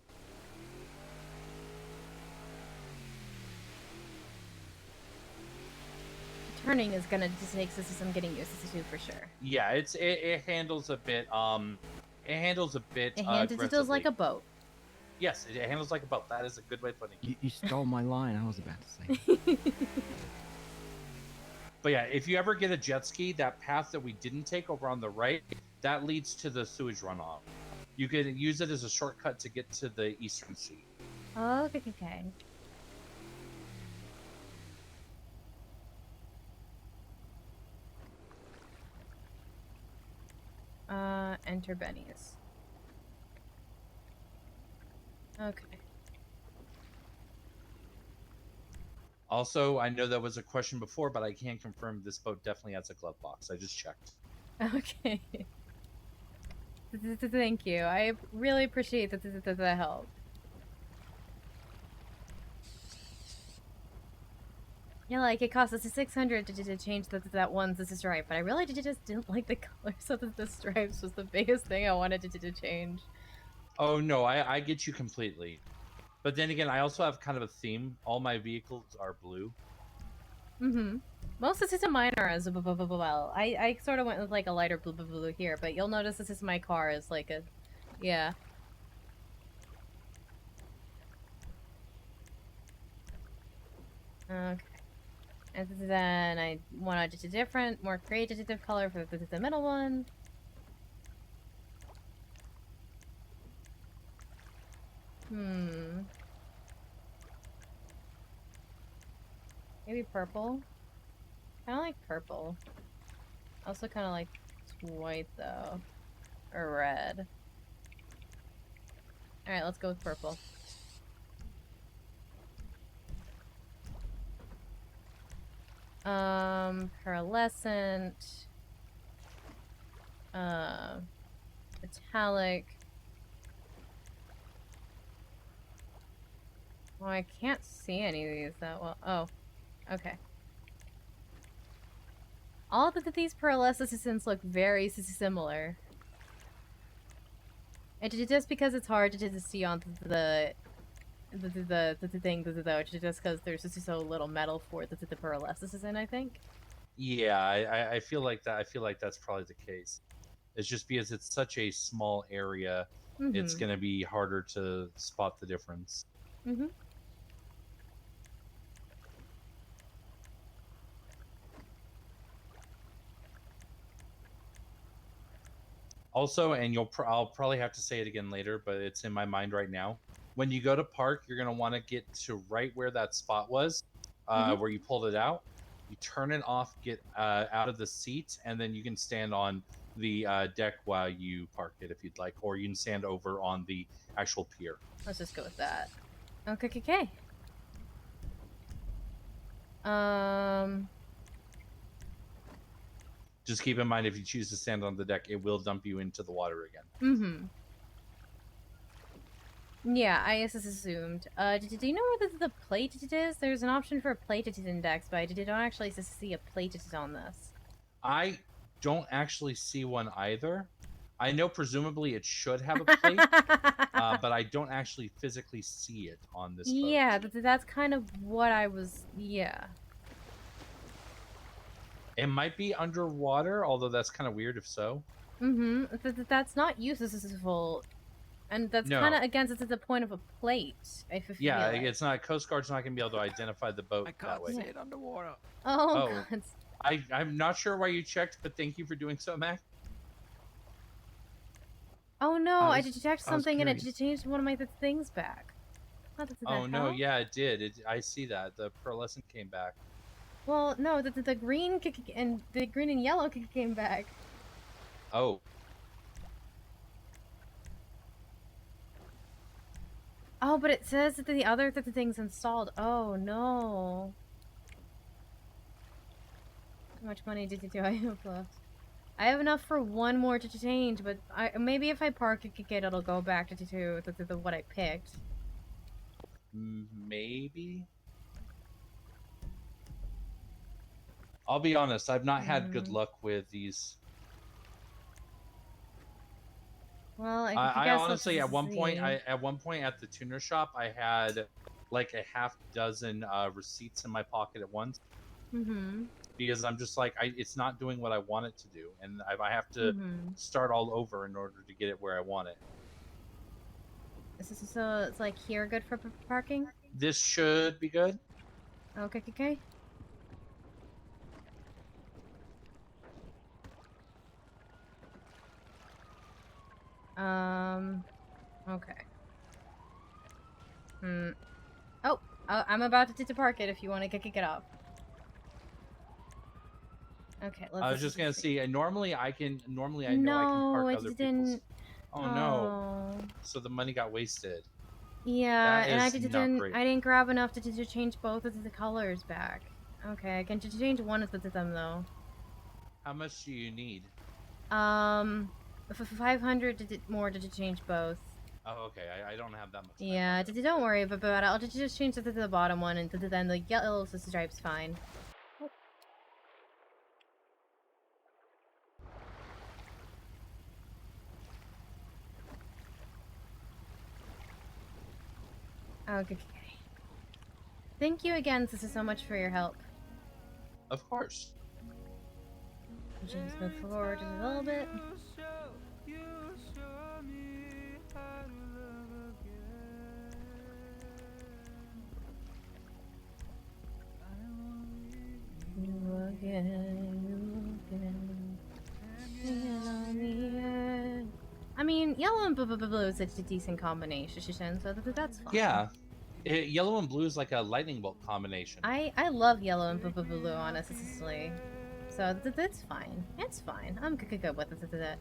Turning is gonna just take some getting used to for sure. Yeah, it handles a bit. It handles a bit. It handles like a boat. Yes, it handles like a boat. That is a good way of putting it. You stole my line. I was about to say. But yeah, if you ever get a jet ski, that path that we didn't take over on the right, that leads to the sewage runoff. You can use it as a shortcut to get to the Eastern Sea. Okay. Enter Benny's. Okay. Also, I know that was a question before, but I can confirm this boat definitely has a glove box. I just checked. Okay. Thank you. I really appreciate the help. Yeah, like it cost us $600 to change that one stripe, but I really just didn't like the color, so the stripes was the biggest thing I wanted to change. Oh no, I get you completely. But then again, I also have kind of a theme. All my vehicles are blue. Most of mine are as well. I sort of went with like a lighter blue here, but you'll notice this is my car is like a, yeah. Okay. And then I wanted just a different, more creative color for the middle one. Maybe purple? Kinda like purple. Also kinda like white though. Or red. Alright, let's go with purple. Pearlescent. Metallic. Well, I can't see any of these that well. Oh, okay. All of these pearlescents look very similar. And just because it's hard to see on the thing though, just because there's just so little metal for the pearlescent, I think. Yeah, I feel like that. I feel like that's probably the case. It's just because it's such a small area, it's Mhm. going to be harder to spot the difference. Mm-hmm. Also, and I'll probably have to say it again later, but it's in my mind right now. When you go to park, you're going to want to get to right where that spot was, where you pulled it out. You turn it off, get out of the seat, and then you can stand on the deck while you park it if you'd like, or you can stand over on the actual pier. Let's just go with that. Okay. Just keep in mind, if you choose to stand on the deck, it will dump you into the water again. Mm-hmm. Yeah, I just assumed. Do you know where the plate it is? There's an option for a plate index, but I don't actually see a plate on this. I don't actually see one either. I know presumably it should have a plate, but I don't actually physically see it on this boat. Yeah, that's kind of what I was. Yeah. It might be underwater, although that's kind of weird if so. Mm-hmm. That's not useful, and that's No. kind of against the point of a plate. I feel Yeah, like. it's not. Coast Guard's not going to be able to identify the boat that way. See it underwater. Oh, God. I'm not sure why you checked, but thank you for doing so, Mac. Oh no, I detected something and it curious. changed one of my things back. How did that Oh no, help? yeah, it did. I see that. The pearlescent came back. Well, no, the green and the green and yellow came back. Oh. Oh, but it says that the other thing's installed. Oh no. How much money do I have left? I have enough for one more to change, but maybe if I park it, it'll go back to what I picked. Maybe. I'll be honest, I've not had good luck with these. Well, I honestly, at one point at the tuner shop, I had like a half dozen receipts in my pocket at once. Mm-hmm. Because I'm just like, it's not doing what I want it to do, and I have to start all over in order to get it where I want it. So it's like here good for parking? This should be good. Okay. Okay. Oh, I'm about to park it if you want to get off. Okay, let's. I was just gonna see. Normally I know I can No, park it other didn't. people's. Oh no! So the money got wasted. Yeah, That and I is not didn't. great. I didn't grab enough to change both of the colors back. Okay, I can change one of them though. How much do you need? 500 more to change both. Oh, okay. I don't have that much. Yeah, don't worry about it. I'll just change it to the bottom one, and then the yellow stripe's fine. Okay. Thank you again, so much for your help. Of course. Just move forward just a little bit. I mean, yellow and blue is a decent combination, so that's fine. Yeah. Yellow and blue is like a lightning bolt combination. I love yellow and blue, honestly. So that's fine. It's fine. I'm good with it.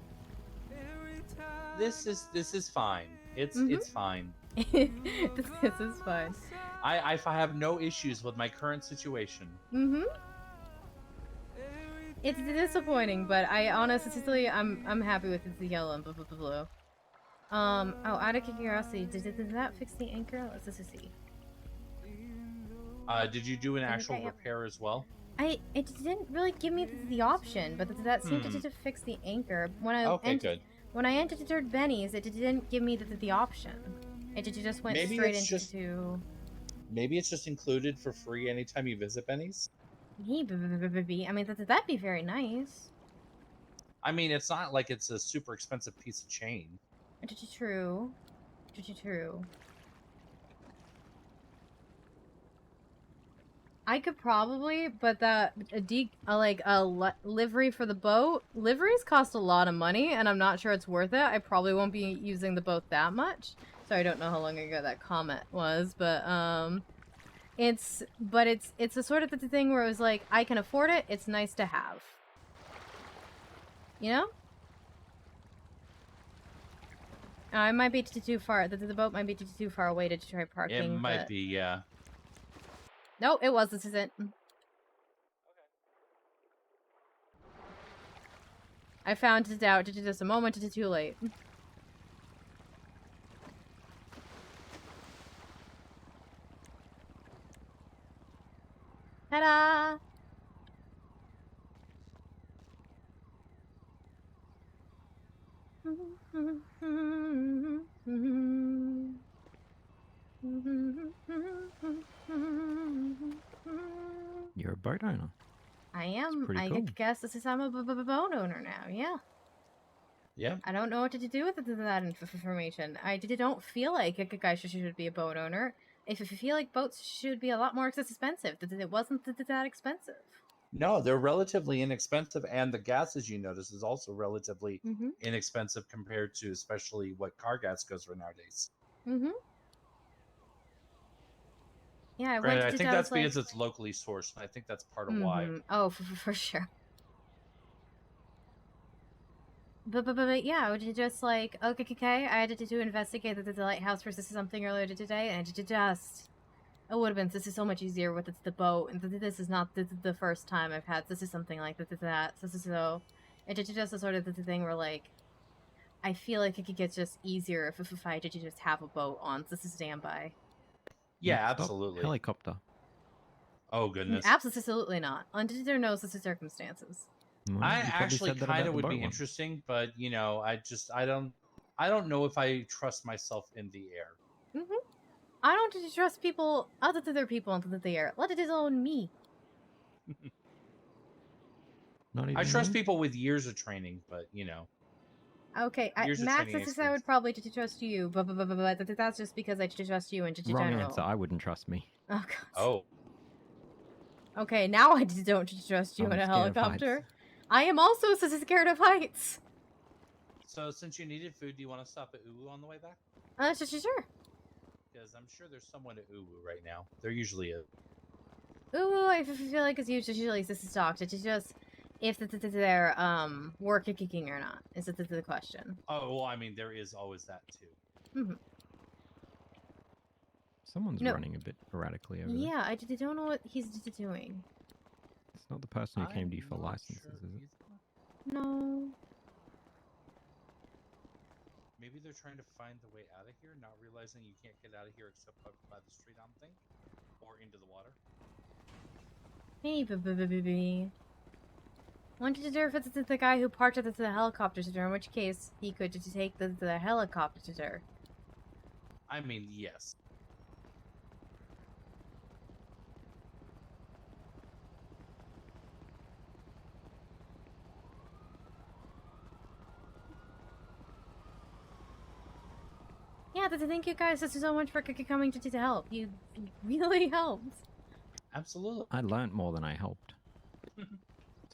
This is fine. It's fine. This is fine. I have no issues with my current situation. It's disappointing, but I honestly I'm happy with the yellow and blue. Oh, out of curiosity, did that fix the anchor? Let's just see. Did you do an actual repair as well? It didn't really give me the option, but that seemed to fix the anchor. When I good. When I entered Benny's, it didn't give me the option. It just went straight into. Maybe it's just included for free anytime you visit Benny's. I mean, that'd be very nice. I mean, it's not like it's a super expensive piece of chain. True. I could probably, but livery for the boat. Liveries cost a lot of money, and I'm not sure it's worth it. I probably won't be using the boat that much. So I don't know how long ago that comment was, but it's a sort of the thing where it was like, I can afford it. It's nice to have. You know? I might be too far. The boat might be too far away to try parking. It might be, yeah. No, it was. This isn't. I found it out just a moment too late. Ta-da! You're a boat owner. I am. Pretty I cool. guess this is I'm a boat owner now. Yeah. Yeah. I don't know what to do with that information. I don't feel like a guy should be a boat owner. If you feel like boats should be a lot more expensive, it wasn't that expensive. No, they're relatively inexpensive, and the gas, as you notice, is also relatively inexpensive compared to especially what car gas goes for nowadays. Yeah, I think that's because it's locally sourced, and I think that's part of why. Oh, for sure. But yeah, would you just like, okay, I had to investigate the lighthouse versus something earlier today, and it would have been, this is so much easier with the boat, and this is not the first time I've had, this is something like that, so, it's just a sort of the thing where, like, I feel like it could get just easier if I did just have a boat on, this is standby. Yeah, absolutely. Helicopter. Oh, goodness. Absolutely not. Under no such circumstances. Well, I you probably actually said that kind about of the would boat be one. interesting, but you know, I don't know if I trust myself in the air. I don't trust people other than their people into the air. Let it own me. Not even I trust me? people with years of training, but you know. Okay, Years of Max, training I would probably trust you, but that's just because I trust you in Wrong general. answer. I wouldn't trust me. Oh, God. Oh. Okay, now I just don't trust you I'm in a scared of helicopter. I am also scared of heights. So since you needed food, do you want to stop at Uwu on the way back? Sure. Because I'm sure there's someone at Uwu right now. There usually is. Ooh, I feel like it's usually stocked. It's just if they're work kicking or not. Is the question? Oh well, I mean there is always that too. Someone's running a bit erratically over there. Yeah, I don't know what he's doing. It's not the person who came to you for licenses, is it? No. Maybe they're trying to find the way out of here, not realizing you can't get out of here except by the street arm thing, or into the water. Hey, baby. Wanted to know if it's the guy who parked at the helicopter center, in which case he could just take the helicopter center. I mean, yes. Yeah, thank you guys so much for coming to help. You really helped. Absolutely. I learned more than I helped.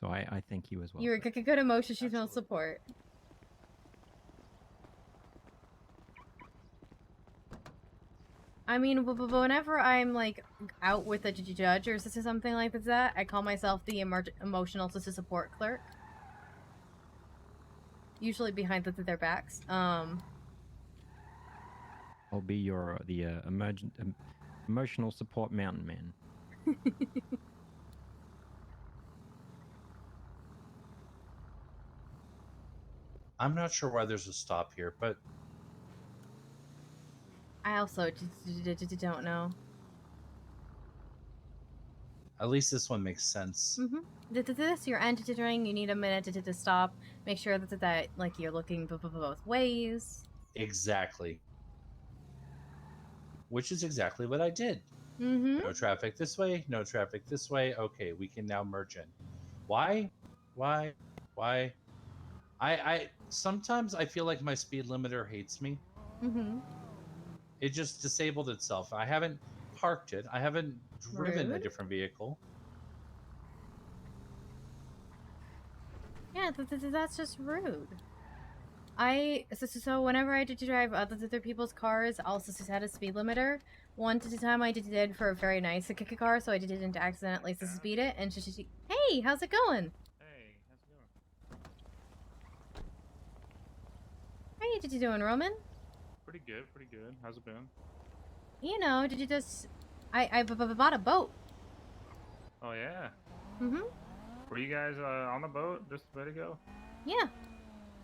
So I thank you as well. You were good emotional support. I mean, whenever I'm like out with a judge or something like that, I call myself the emotional support clerk. Usually behind their backs. I'll be your emotional support mountain man. I'm not sure why there's a stop here, but I also don't know. at least this one makes sense. This you're entering. You need a minute to stop. Make sure that like you're looking both ways. Exactly. Which is exactly what I did. No traffic this way. No traffic this way. Okay, we can now merge in. Why? I sometimes I feel like my speed limiter hates me. It just disabled itself. I haven't parked it. I haven't driven a different vehicle. Yeah, that's just rude. So whenever I did drive other people's cars, I also set a speed limiter. One time I did for a very nice car, so I didn't accidentally speed it. And she, hey, how's it going? Hey, how's it going? How you doing, Roman? Pretty good, pretty good. How's it been? You know, did you just... I bought a boat. Oh, yeah? Mm-hmm. Were you guys on the boat just a bit ago? Yeah.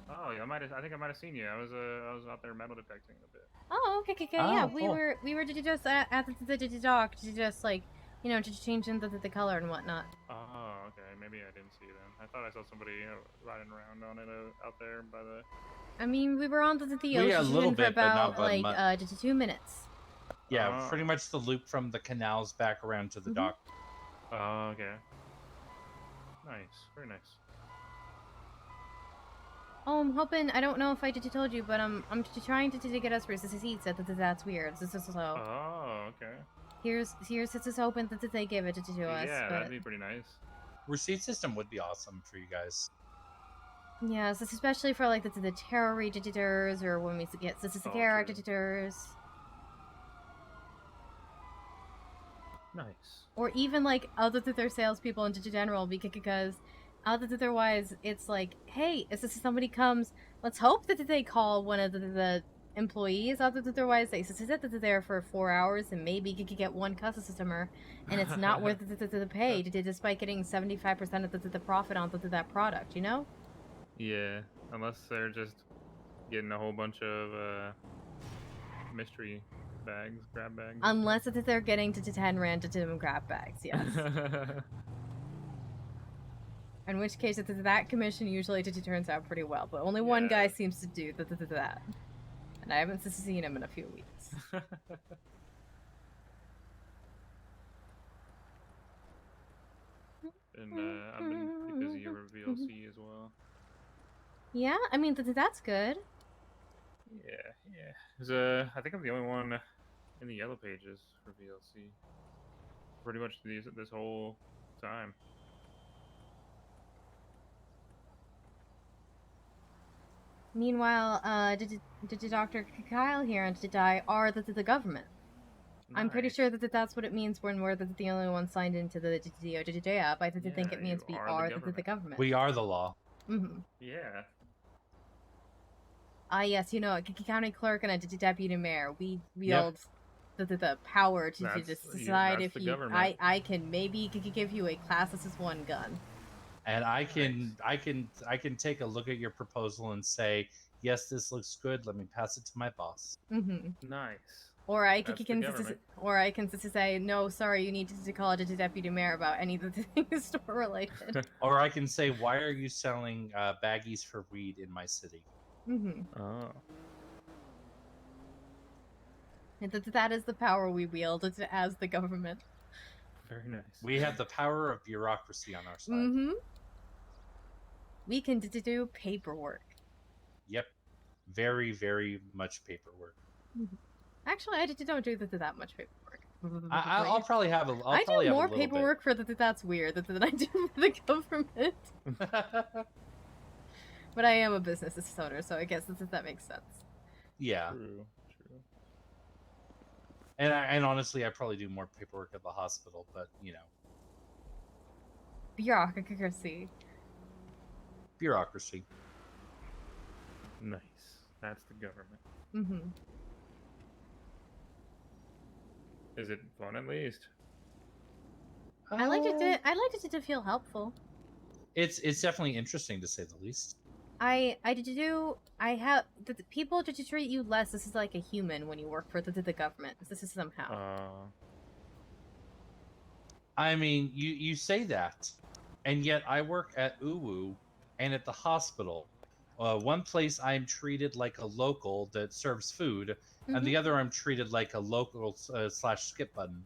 Oh, yeah, I think I might have seen you. I was out there metal detecting a bit. Oh, okay. Yeah, we were just at the dock, just like, you know, just changing the color and whatnot. Oh, okay. Maybe I didn't see them. I thought I saw somebody riding around on it out there by the... I mean, we were on the Yeah, a little ocean for bit, but not about, by like, just 2 minutes. Yeah, pretty much the loop from the canals back around to the dock. Oh, okay. Nice, very nice. Oh, I'm hoping, I don't know if I told you, but I'm trying to get us receipts. That's weird. So. Oh, okay. Here's hoping that they give it to us. Yeah, but... that'd be pretty nice. Receipt system would be awesome for you guys. Yes, especially for like the terror editors or when we get character editors. Nice. Or even like other their salespeople in general, because otherwise it's like, hey, if somebody comes, let's hope that they call one of the employees. Otherwise they sit there for 4 hours and maybe you could get one customer, and it's not worth the pay despite getting 75% of the profit on that product. You know? Yeah, unless they're just getting a whole bunch of mystery bags, grab bags. Unless they're getting to 10 random grab bags, yes. In which case, that commission usually turns out pretty well, but only one guy seems to do that. And I haven't seen him in a few weeks. And I've been pretty busy over VLC as well. Yeah, I mean, that's good. Yeah. I think I'm the only one in the yellow pages for VLC. Pretty much this whole time. Meanwhile, did Dr. Kyle here and did I are the government? Nice. I'm pretty sure that's what it means when we're the only one signed into the DOJ app. I think it means we are the government. We are the law. Yeah. Yes, you know, county clerk and a deputy mayor. We wield the power to decide if you. I can maybe give you a class SS1 gun. And I can take a look at your proposal and say, yes, this looks good. Let me pass it to my boss. Nice. Or I can say, no, sorry, you need to call it a deputy mayor about any of the things store related. Or I can say, why are you selling baggies for weed in my city? Oh. That is the power we wield as the government. Very nice. We have the power of bureaucracy on our side. We can do paperwork. Yep. Very, very much paperwork. Actually, I don't do that much paperwork. I'll probably have a. I do more paperwork for that's weird than I do for the government. But I am a business owner, so I guess that makes sense. Yeah. True. And honestly, I probably do more paperwork at the hospital, but you know. Bureaucracy. Bureaucracy. Nice. That's the government. Mm-hmm. Is it fun at least? I liked it to feel helpful. It's definitely interesting to say the least. I have the people to treat you less. This is like a human when you work for the government. This is somehow. I mean, you say that, and yet I work at UWU and at the hospital. One place I'm treated like a local that serves food, and the other I'm treated like a local slash skip button.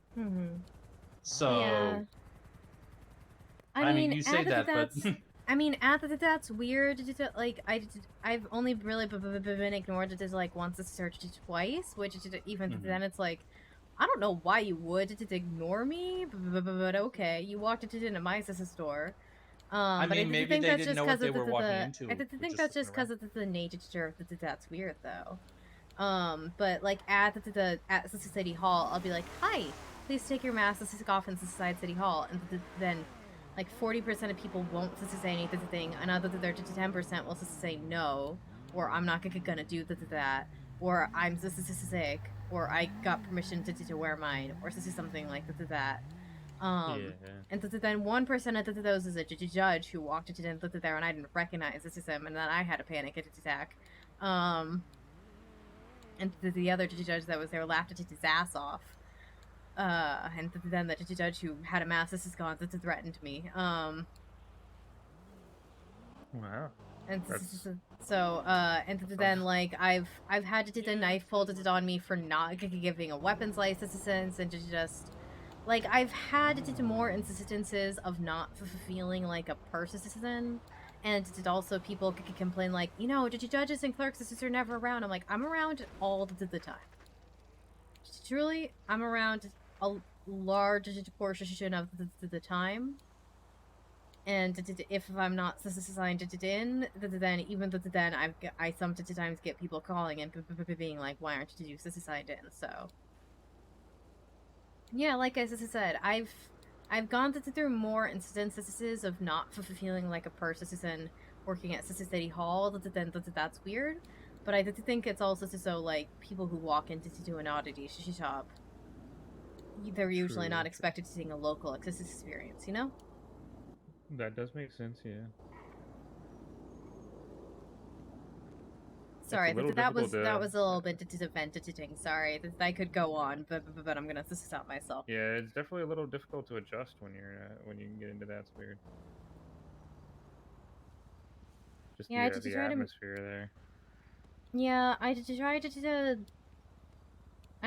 So, yeah. I mean, you say that, but I mean, that's weird. Like, I've only really been ignored it like once it's searched twice, which even then it's like, I don't know why you would ignore me, but okay, you walked into my sister's store. I mean, maybe they didn't know what they were walking into. I think that's just because of the nature of that's weird though. But like at City Hall, I'll be like, "Hi, please take your mask off inside City Hall," and then like 40% of people won't say anything, another 10% will say no, or I'm not gonna do that, or I'm sick, or I got permission to wear mine, or something like that. And then 1% of those is a judge who walked into there and I didn't recognize him, and then I had a panic attack. And the other judge that was there laughed at his ass off. And then the judge who had a mask threatened me. Wow. And so, and then like I've had a knife pulled on me for not giving a weapons license, and just like I've had more instances of not feeling like a person, and also people could complain like, you know, judges and clerks are never around. I'm like, I'm around all the time. Truly, I'm around a large portion of the time. And if I'm not assigned in, then even then I sometimes get people calling and being like, why aren't you assigned in? So yeah, like I said, I've gone through more instances of not feeling like a person working at City Hall. Then that's weird, but I think it's also so like people who walk into an oddity shop, they're usually not expected to see a local experience, you know. That does make sense, yeah. Sorry, that was a little bit venting. Sorry, I could go on, but I'm gonna stop myself. Yeah, it's definitely a little difficult to adjust when you get into that. It's weird. Just yeah, the atmosphere there. Yeah, I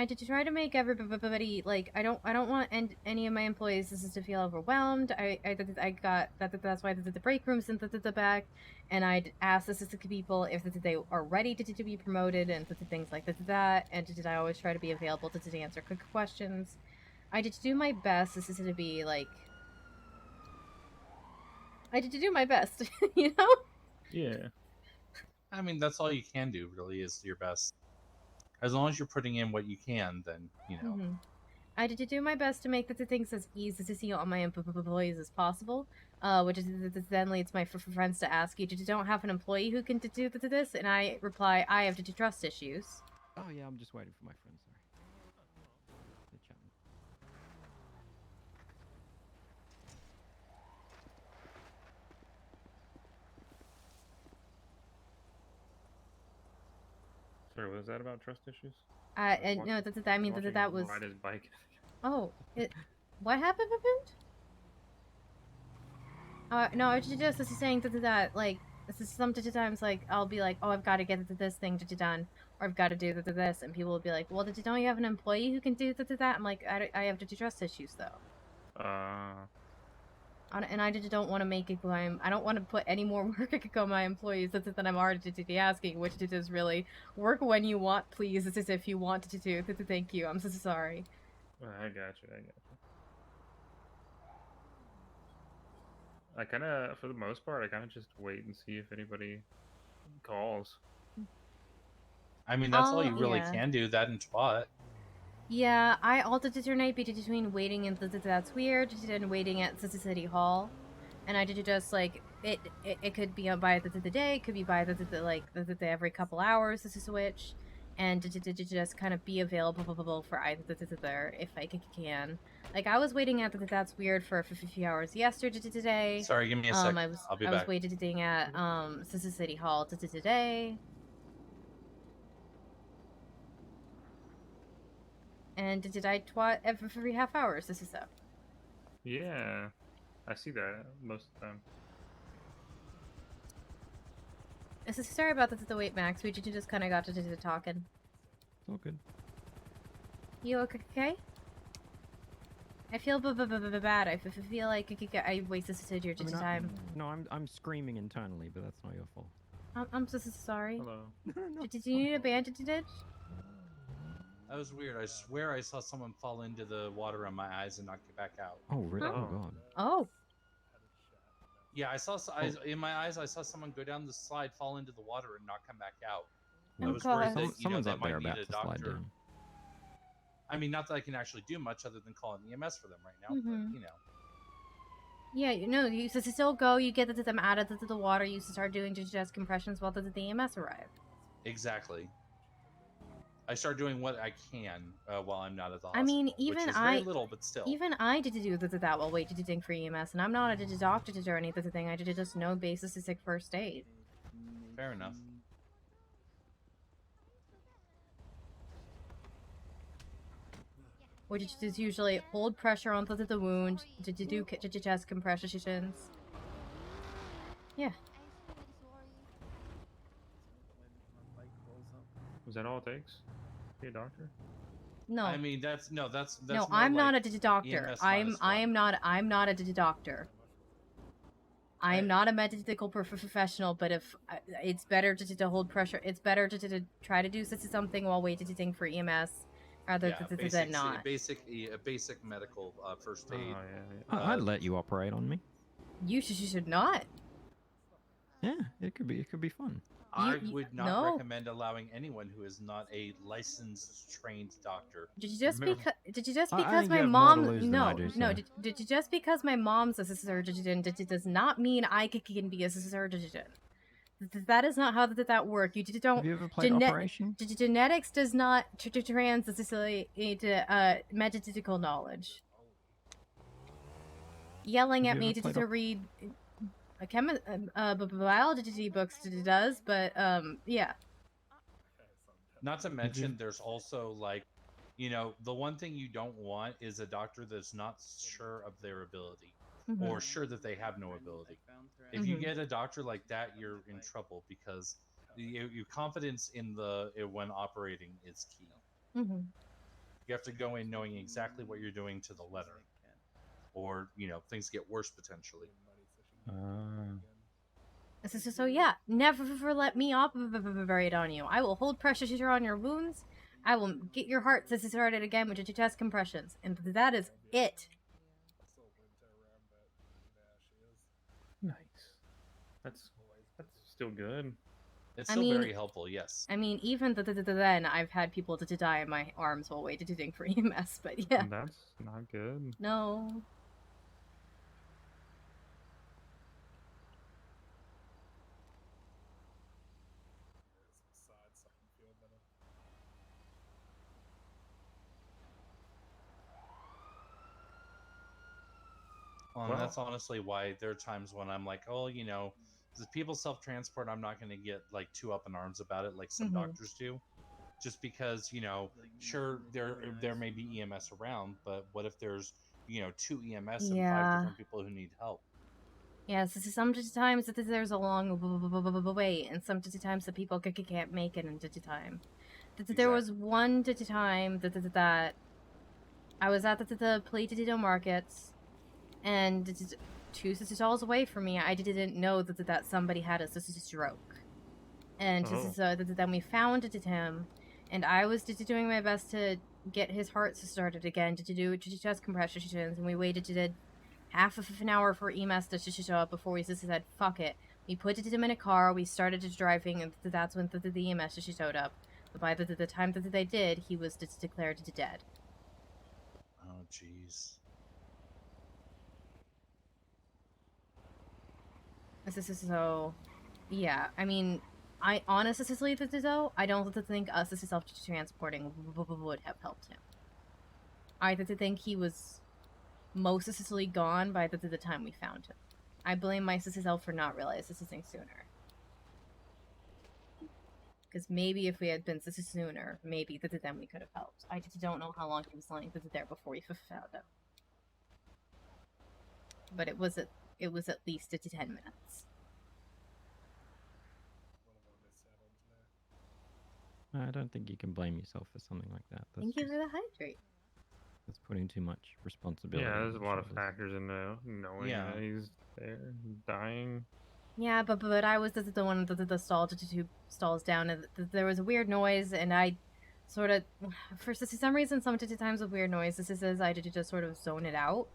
try to make everybody like I don't want any of my employees to feel overwhelmed. That's why the break rooms in the back, and I'd ask the people if they are ready to be promoted and things like that. And I always try to be available to answer quick questions. I did do my best to be like. I did do my best, you know. Yeah. I mean, that's all you can do. Really, is your best. As long as you're putting in what you can, then, you know. I did do my best to make the things as easy to see all my employees as possible, which then leads my friends to ask you, you don't have an employee who can do this? And I reply, I have trust issues. Oh yeah, I'm just waiting for my friends. Sorry. Sorry, was that about trust issues? No, I mean that was. Ride his bike. Oh, what happened? No, I was just saying that like sometimes like I'll be like, oh, I've got to get this thing done, or I've got to do this, and people will be like, well, don't you have an employee who can do that? I'm like, I have trust issues though. And I just don't want to make it climb. I don't want to put any more work on my employees than I'm already asking, which is really work when you want, please. This is if you want to do. Thank you. I'm so sorry. I got you. I kind of, for the most part, I kind of just wait and see if anybody calls. I mean, that's all you really can do. That and twat. Yeah, I alternate between waiting in that's weird and waiting at City Hall, and I did just like it could be by the day, it could be by the every couple hours. This is switch, and to just kind of be available for either if I can. Like I was waiting at that's weird for a few hours yesterday. Sorry, give me a sec. I'll be I was back. waiting at City Hall today. And did I twat every half hours? This is so. Yeah, I see that most of the time. This is sorry about the wait, Max. We just kind of got to talking. It's all good. You okay? I feel bad. I feel like I wasted your time. No, I'm screaming internally, but that's not your fault. I'm so sorry. Hello. Did you need a bandage? That was weird. I swear I saw someone fall into the water on my eyes and not get back out. Oh, really? Oh, God. Oh. Yeah, in my eyes, I saw someone go down the slide, fall into the water, and not come back out. Oh, I was worried that, Someone's they up there might need about a to slide doctor. down. I mean, not that I can actually do much other than call an EMS for them right now, Mhm. but, you know. Yeah, you still go. You get them out of the water. You start doing just compressions while the EMS arrive. Exactly. I start doing what I can while I'm not at the hospital. I mean, which is very little, but still. Even I did do that while waiting for EMS, and I'm not a doctor or anything. I did just know basic first aid. Fair enough. Which is usually hold pressure on the wound, to do chest compressions. Yeah. Was that all it takes? Be a doctor? No. I mean, that's No, more I'm not like a doctor. EMS I'm not a doctor. I am Right. not a medical professional, but if it's better to hold pressure, it's better to try to do something while waiting for EMS, rather than not. A basic medical first aid. I'd let you operate on me. You should not. Yeah, it could be fun. I would not no. recommend allowing anyone who is not a licensed, trained doctor. Did you just because I think my you have more to mom lose than I do, no sir. did you just because my mom's a surgeon does not mean I can be a surgeon. That is not how that works. You don't. Have you ever played Operation? Genetics does not translate into medical knowledge. Yelling Have at you me ever played to read biology books does, but yeah. Not to mention, there's also like, the one thing you don't want is a doctor that's not sure of their ability, or sure that they have no ability. If you get a doctor like that, you're in trouble because your confidence when operating is key. You have to go in knowing exactly what you're doing to the letter, or things get worse potentially. So yeah, never let me operate on you. I will hold pressure on your wounds. I will get your heart started again with your chest compressions, and that is it. Nice. That's still good. It's still very helpful, yes. I mean, even then, I've had people to die in my arms while waiting for EMS, but yeah. That's not good. No. Well, and that's honestly why there are times when I'm like, oh, the people self-transport, I'm not going to get like too up in arms about it like some doctors do. Just because, sure, there may be EMS around, but what if there's, 2 EMS and 5 different people who need help? Yes, sometimes there's a long wait, and sometimes the people can't make it in time. There was one time that I was at the Plated markets, and 2 stalls away from me, I didn't know that somebody had a stroke. And then we found him, and I was doing my best to get his heart started again, to do chest compressions, and we waited half of an hour for EMS to show up before we just said, fuck it. We put him in a car, we started driving, and that's when the EMS showed up. But by the time that they did, he was declared dead. jeez. This is so... Yeah, I mean, I honestly, though, I don't think us as self-transporting would have helped him. I think he was most necessarily gone by the time we found him. I blame my self for not realizing this thing sooner. Because maybe if we had been sooner, maybe then we could have helped. I just don't know how long he was lying there before we found him. But it was at least 10 minutes. I don't think you can blame yourself for something like that. Thank you for the hydrate. That's putting too much responsibility. Yeah, on there's a your lot of shoulders. factors in there. Knowing Yeah. that he's there, dying. Yeah, but I was the one that the stall to 2 stalls down, and there was a weird noise, and I sort of, for some reason, sometimes with weird noise, this is I did just sort of zone it out.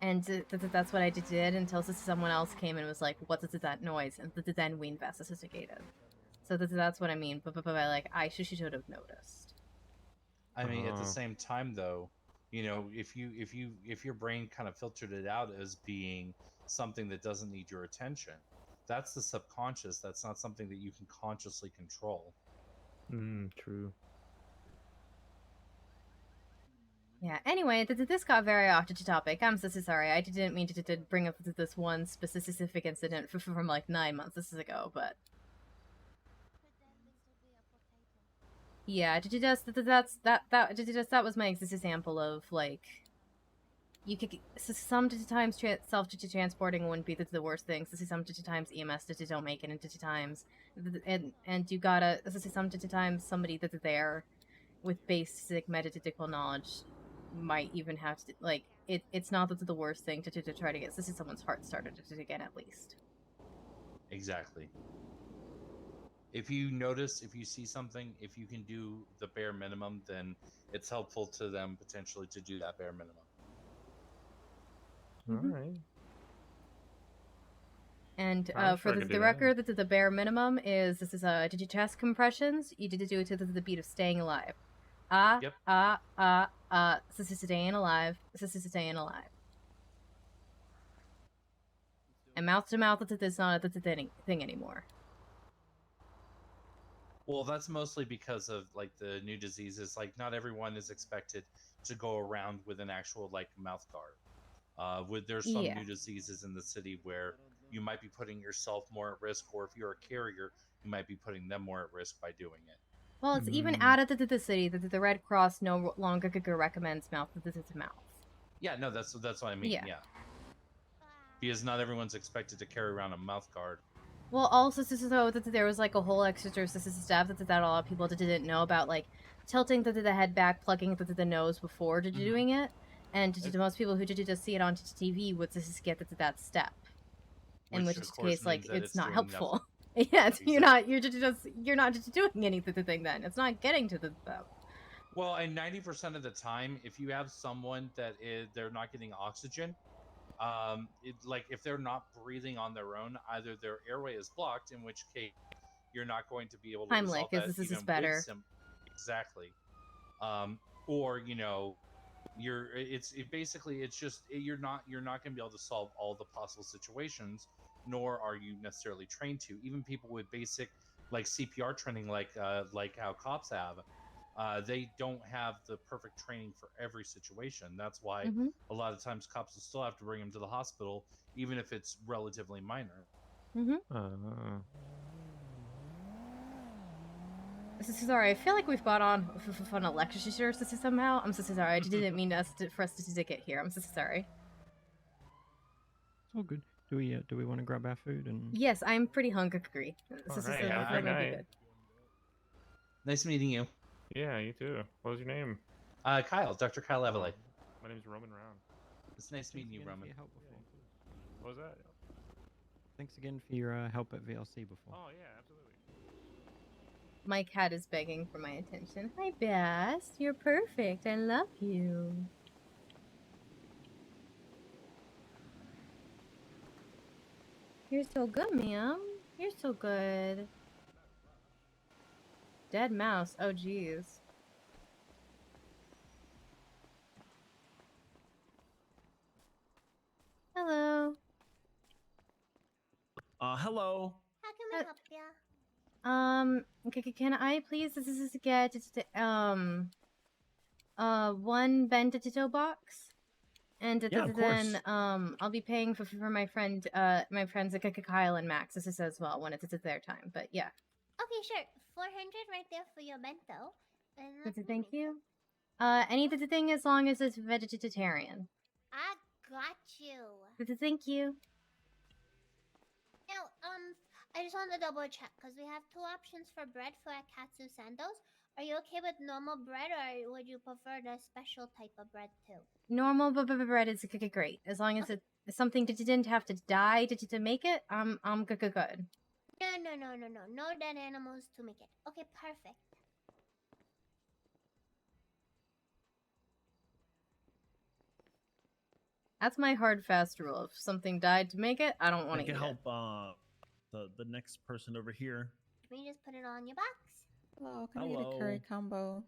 And that's what I did until someone else came and was like, "What is that noise?" And then we investigated. So that's what I mean. But like, I should have noticed. I mean, at the same time, though, you know, if your brain kind of filtered it out as being something that doesn't need your attention, that's the subconscious. That's not something that you can consciously control. True. Yeah, anyway, this got very off to topic. I'm so sorry. I didn't mean to bring up this one specific incident from like 9 months ago, but... Yeah, that was my example of, like... You could... Sometimes self-transporting wouldn't be the worst thing. Sometimes EMS don't make it into times. And you gotta... Sometimes somebody that's there with basic medical knowledge might even have to, like, it's not the worst thing to try to get someone's heart started again, at least. Exactly. If you notice, if you see something, if you can do the bare minimum, then it's helpful to them potentially to do that bare minimum. All right. And for the record, the bare minimum is did you chest compressions? You did do it to the beat of Staying Alive. This is Staying Alive. This is Staying Alive. And mouth to mouth, that's not a thing anymore. Well, that's mostly because of like the new diseases. Like, not everyone is expected to go around with an actual like mouth guard. There's some new diseases in the city where you might be putting yourself more at risk, or if you're a carrier, you might be putting them more at risk by doing it. Well, it's even added to the city that the Red Cross no longer recommends mouth to mouth. Yeah, no, that's what I mean. Yeah. Because not everyone's expected to carry around a mouth guard. Well, also, so that there was like a whole extra stuff that a lot of people didn't know about, like tilting the head back, plugging the nose before doing it, and most people who did just see it on TV would just get that step. In which case, like, it's not helpful. Yeah, exactly. you're not just doing anything then. It's not getting to the step. Well, and 90% of the time, if you have someone that they're not getting oxygen, like if they're not breathing on their own, either their airway is blocked, in which case you're not going to be able to resolve that. This is better. Exactly. Or you know, you're not going to be able to solve all the possible situations, nor are you necessarily trained to. Even people with basic like CPR training, like how cops have, they don't have the perfect training for every situation. That's why a lot of times cops will still have to bring them to the hospital, even if it's relatively minor. Sorry, I feel like we've got on a lecture somehow. I'm so sorry. I didn't mean for us to get here. I'm so sorry. It's all good. Do we want to grab our food and? Yes, I'm pretty hungry. That might be good. Nice meeting you. Yeah, you too. What was your name? Kyle, Dr. Kyle Everly. My name's Roman Round. It's nice meeting you, Roman. What was that? Thanks again for your help at VLC before. Oh yeah, absolutely. My cat is begging for my attention. Hi, Bass. You're perfect. I love you. You're so good, ma'am. You're so good. Dead mouse. Oh, jeez. Hello. How can we help ya? Can I please get one bento box? And Yeah, of then course. I'll be paying for my friends Kyle and Max this is as well when it's their time. But yeah. Okay, sure. 400 right there for your bento. And let me Thank make you. Any thing as long as it's vegetarian. I got you. Thank you. Now, I just want to double check because we have 2 options for bread for our katsu sandos. Are you okay with normal bread, or would you prefer the special type of bread too? Normal bread is great as long as it's something that you didn't have to die to make it. I'm good. No dead animals to make it. Okay, perfect. That's my hard fast rule. If something died to make it, I don't want I to can eat help the next person over here. Can we just put it on your box? Hello, can I get a curry combo?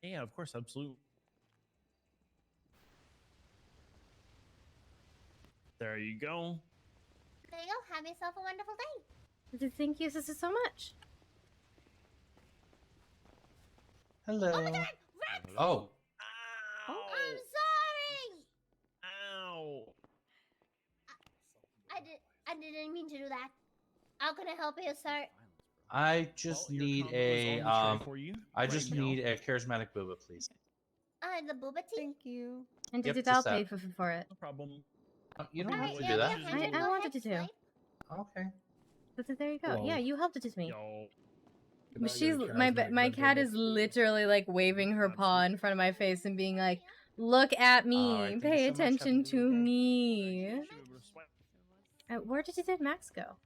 Yeah, of course, absolutely. There you go. There you go. Have yourself a wonderful day. Thank you so much. Hello. Oh my god! Rex! Oh. I'm sorry! Ow! I didn't mean to do that. How can I help you, sir? I just need a I just need a charismatic booba, please. The booba tea? Thank you. And Yep, I'll just pay that. for it. No problem. You don't have to yeah, do that. I wanted to do. Okay. But there you go. Hello. Yeah, you helped it to me. Can I She's get a my charismatic cat bento is literally like waving her paw in front of my face and being like, "Look at me, thank pay you so much. Have a attention good to day." me." Where did Max go?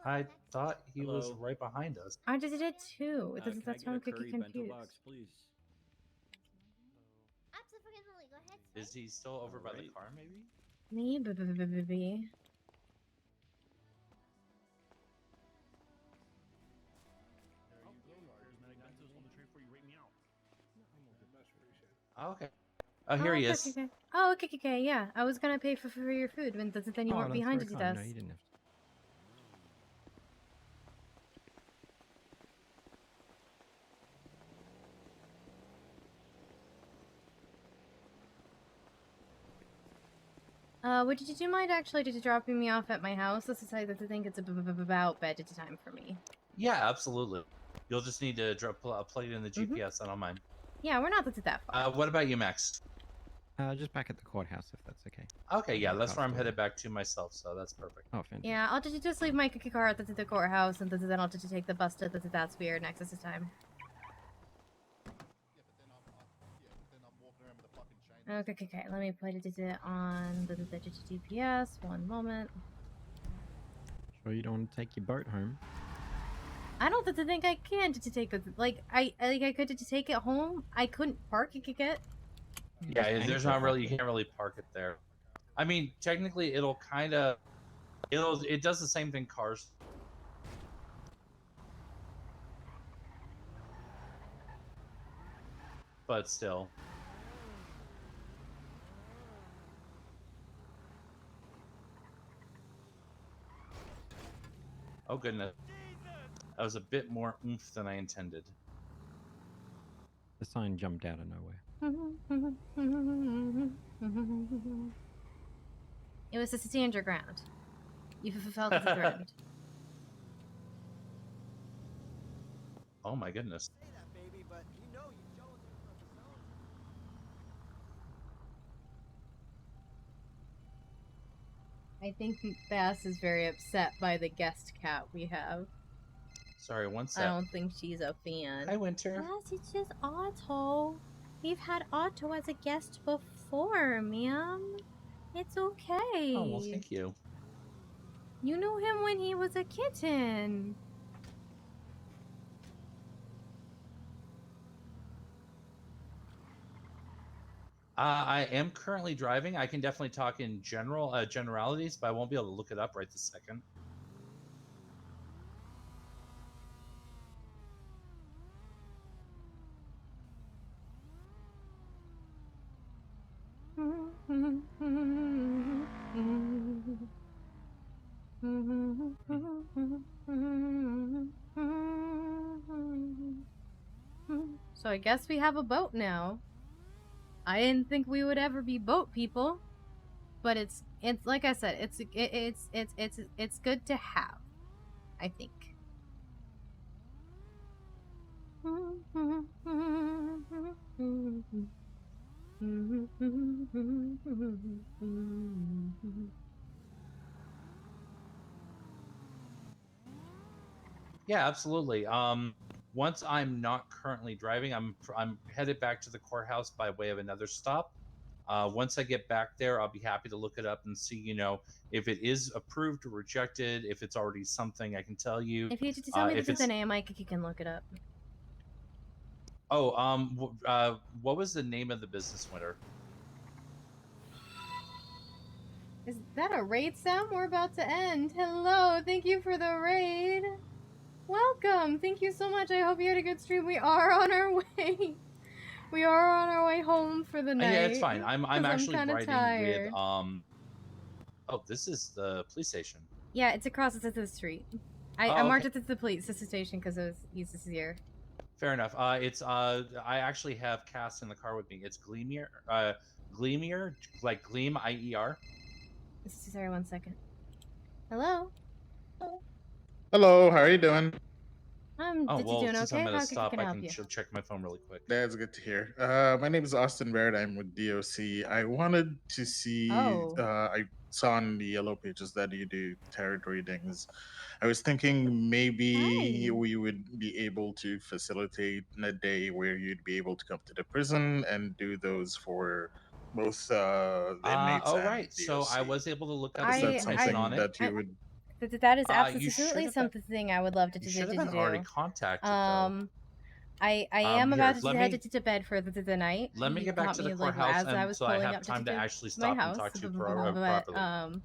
I thought he was Hello. right behind us. I just did it too. Can I That's get why a I'm curry bento confused. box, please? Absolutely. Go ahead, sir. Is he still over by the Alright. car, maybe? Me, baby. Charismatic bentos on the tray for you right now. Oh, okay. Oh, here he is. Okay. Oh, okay. Yeah, I was gonna pay for your food, and then you Oh, weren't that's behind very it. kind. No, you didn't have to. Would you mind actually just dropping me off at my house? This is I think it's about bedtime for me. Yeah, absolutely. You'll just need to plug it in the GPS. I don't mind. Yeah, we're not that far. What about you, Max? Just back at the courthouse, if that's okay. Okay, yeah, that's where I'm Car's headed back to myself, so that's perfect. Oh, fantastic. Yeah, I'll just leave my car at the courthouse, and then I'll just take the bus to that's weird next this time. Okay. Let me put it on the GPS. One moment. Sure you don't want to take your boat home? I don't think I can to take it. I could to take it home. I couldn't park it. Yeah, there's not really. You can't really park it there. I mean, technically, it'll kind of. It does the same thing cars. But still. Oh goodness. That was a bit more oomph than I intended. The sign jumped out of nowhere. It was just the underground. You felt the thread. Oh my goodness. I think Bass is very upset by the guest cat we have. Sorry, one sec. I don't think she's a fan. Hi, Winter. Bass, it's just Otto. We've had Otto as a guest before, ma'am. It's okay. Oh, well, thank you. You knew him when he was a kitten. I am currently driving. I can definitely talk in generalities, but I won't be able to look it up right this second. So I guess we have a boat now. I didn't think we would ever be boat people, but it's like I said, it's good to have, I think. Yeah, absolutely. Once I'm not currently driving, I'm headed back to the courthouse by way of another stop. Once I get back there, I'll be happy to look it up and see, if it is approved or rejected, if it's already something I can tell you. If you tell me this is the name, you can look it up. Oh, what was the name of the business winner? Is that a raid sound? We're about to end. Hello, thank you for the raid. Welcome. Thank you so much. I hope you had a good stream. We are on our way. We are on our way home for the night. Yeah, it's fine. I'm actually riding tired. with Oh, this is the police station. Yeah, it's across the street. I marked it as the police station because it was easier. Fair enough. It's I actually have Cass in the car with me. It's Gleamier, like Gleam IER. Sorry, 1 second. Hello. Hello, how are you doing? Doing Since okay? I'm at a How stop, can I help can you? check my phone really quick. That's good to hear. My name is Austin Baird. I'm with DOC. I wanted to see. I saw on the yellow pages that you do tarot readings. I was thinking maybe we would be able to facilitate a day where you'd be able to come to the prison and do those for both the inmates and right. DOC. So I was able to look up Is the that information on something it. that you would? That is You should absolutely have something I would love to You should have been already contacted. I am about to head to bed for the night. Let me You get back caught to the me, courthouse, as I was so I pulling have up time to actually my stop house, and talk to you but, properly.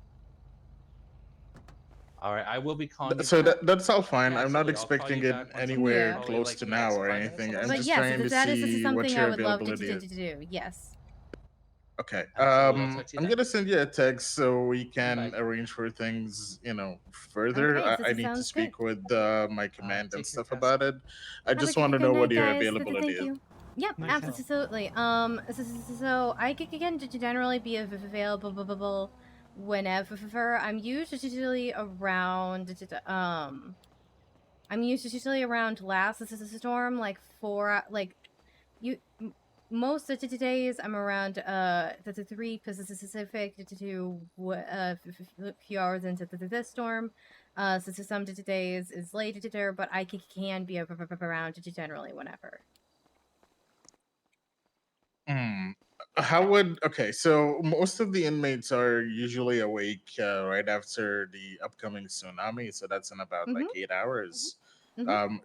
All right, I will be calling you. So back. that's all fine. Yeah, I'm not absolutely. I'll call expecting you it back once I'm anywhere probably close like, to the now next or 5 minutes, anything. I'm but just yes, trying to that is see what something your I would love to availability is. do. Yes. Okay. Absolutely, I'll talk to you I'm then. gonna send you a text so we can Bye. arrange for things, further. Okay, so I this need to sounds speak with my command and take care, stuff Cass. about it. I Have just a want to good know night, what your guys. availability Thank is. you. Yep, Nice. absolutely. So I can generally be available whenever. I'm usually around. I'm usually around last storm, like most of the days I'm around the 3 Pacific to few hours into this storm. So some days is late there, but I can be around generally whenever. Okay, so most of the inmates are usually awake right after the upcoming tsunami, so that's in about like 8 hours.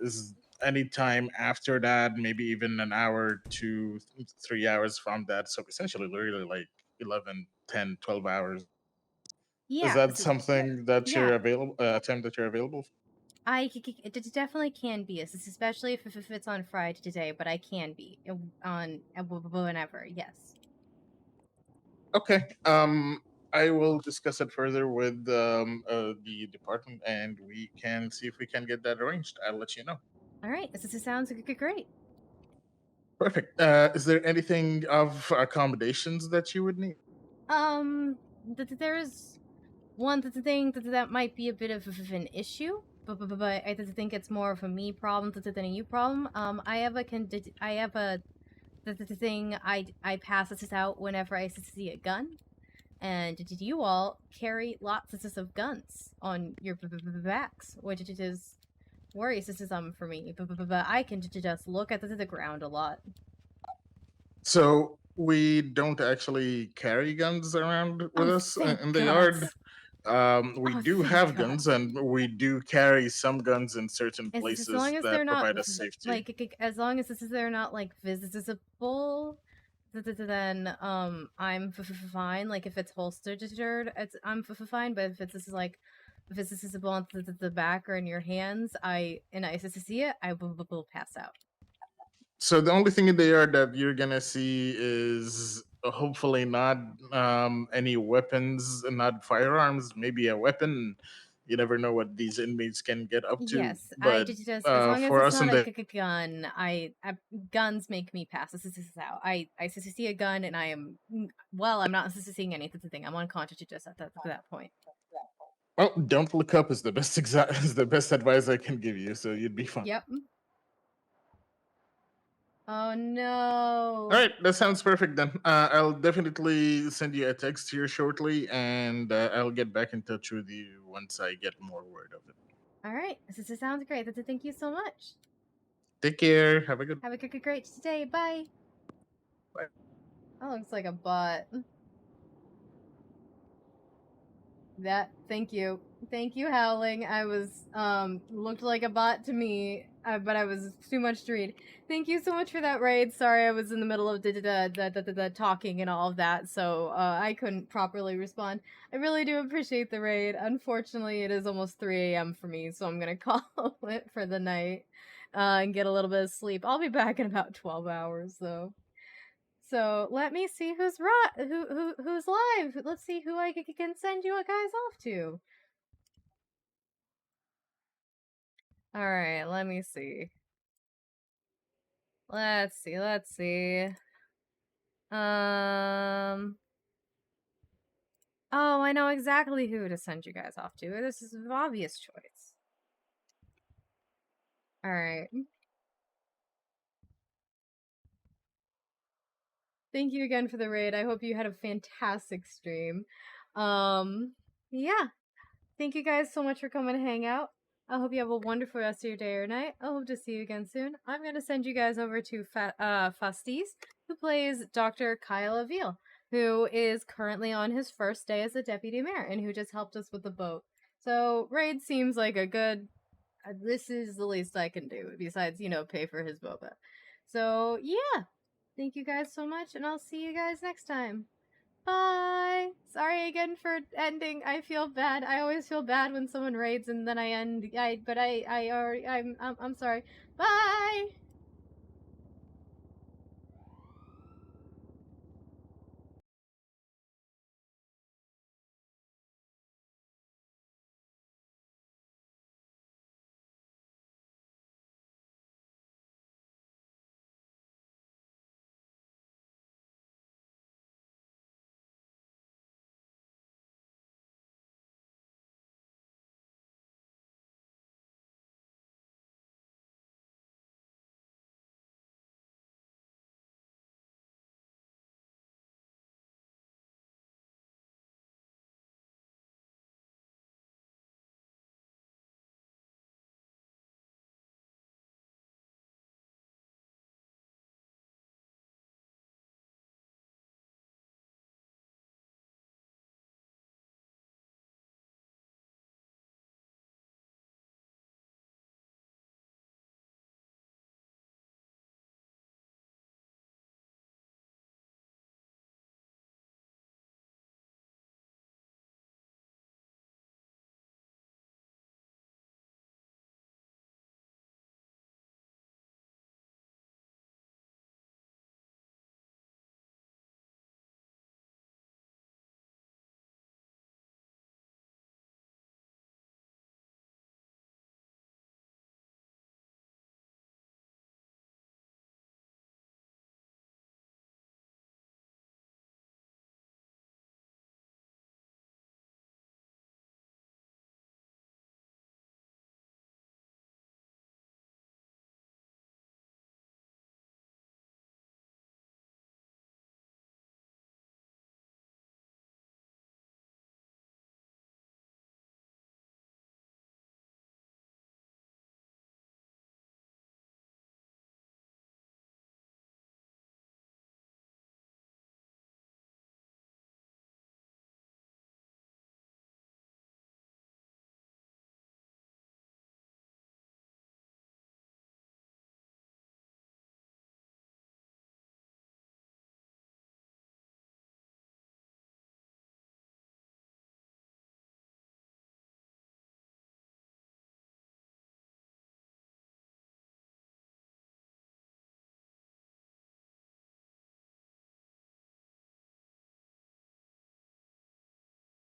Is any time after that, maybe even an hour to 3 hours from that, so essentially really like 11, 10, 12 hours. Yeah, Is that something that you're available, time that you're available? It definitely can be, especially if it's on Friday today, but I can be on whenever, yes. Okay. I will discuss it further with the department, and we can see if we can get that arranged. I'll let you know. All right, this sounds great. Perfect. Is there anything of accommodations that you would need? There's one thing that might be a bit of an issue, but I think it's more of a me problem than a you problem. I have a the thing I pass this out whenever I see a gun, and did you all carry lots of guns on your backs, which is worrisome for me. But I can just look at the ground a lot. So we don't actually carry guns around with us in the yard. We do have guns, and we do carry some guns in certain places as long as that they're not provide us safety. like as long as they're not like visible, then I'm fine. Like if it's holstered, I'm fine. But if it's like if it's visible on the back or in your hands, I see it, I will pass out. So the only thing in the yard that you're gonna see is hopefully not any weapons, not firearms, maybe a weapon, You never know what these inmates can get up to. Yes, I But just as long as for it's us in not the a gun. Guns make me pass. This is how I see a gun and I am well. I'm not seeing anything. That's the thing. I'm unconscious just at that point. well, don't look up is the best is the best advice I can give you. So you'd be fine. Yep. Oh no. All right, that sounds perfect then. I'll definitely send you a text here shortly, and I'll get back in touch with you once I get more word of it. All right, this sounds great. Thank you so much. Take care. Have a good great day. Bye. Bye. That looks like a bot. Thank you, Howling. I was looked like a bot to me, but I was too much to read. Thank you so much for that raid. Sorry, I was in the middle of the talking and all of that, so I couldn't properly respond. I really do appreciate the raid. Unfortunately, it is almost 3 a.m. for me, so I'm gonna call it for the night and get a little bit of sleep. I'll be back in about 12 hours, though. So let me see who's who's live. Let's see who I can send you guys off to. All right, let me see. Let's see. Oh, I know exactly who to send you guys off to. This is an obvious choice. All right. Thank you again for the raid. I hope you had a fantastic stream. Yeah. Thank you guys so much for coming to hang out. I hope you have a wonderful rest of your day or night. I hope to see you again soon. I'm going to send you guys over to Fastis, who plays Dr. Kyle Avil, who is currently on his first day as a deputy mayor and who just helped us with the boat. So raid seems like a good... this is the least I can do, besides, pay for his boba. So, yeah. Thank you guys so much, and I'll see you guys next time. Bye. Sorry again for ending. I feel bad. I always feel bad when someone raids and then I end. I'm sorry. Bye.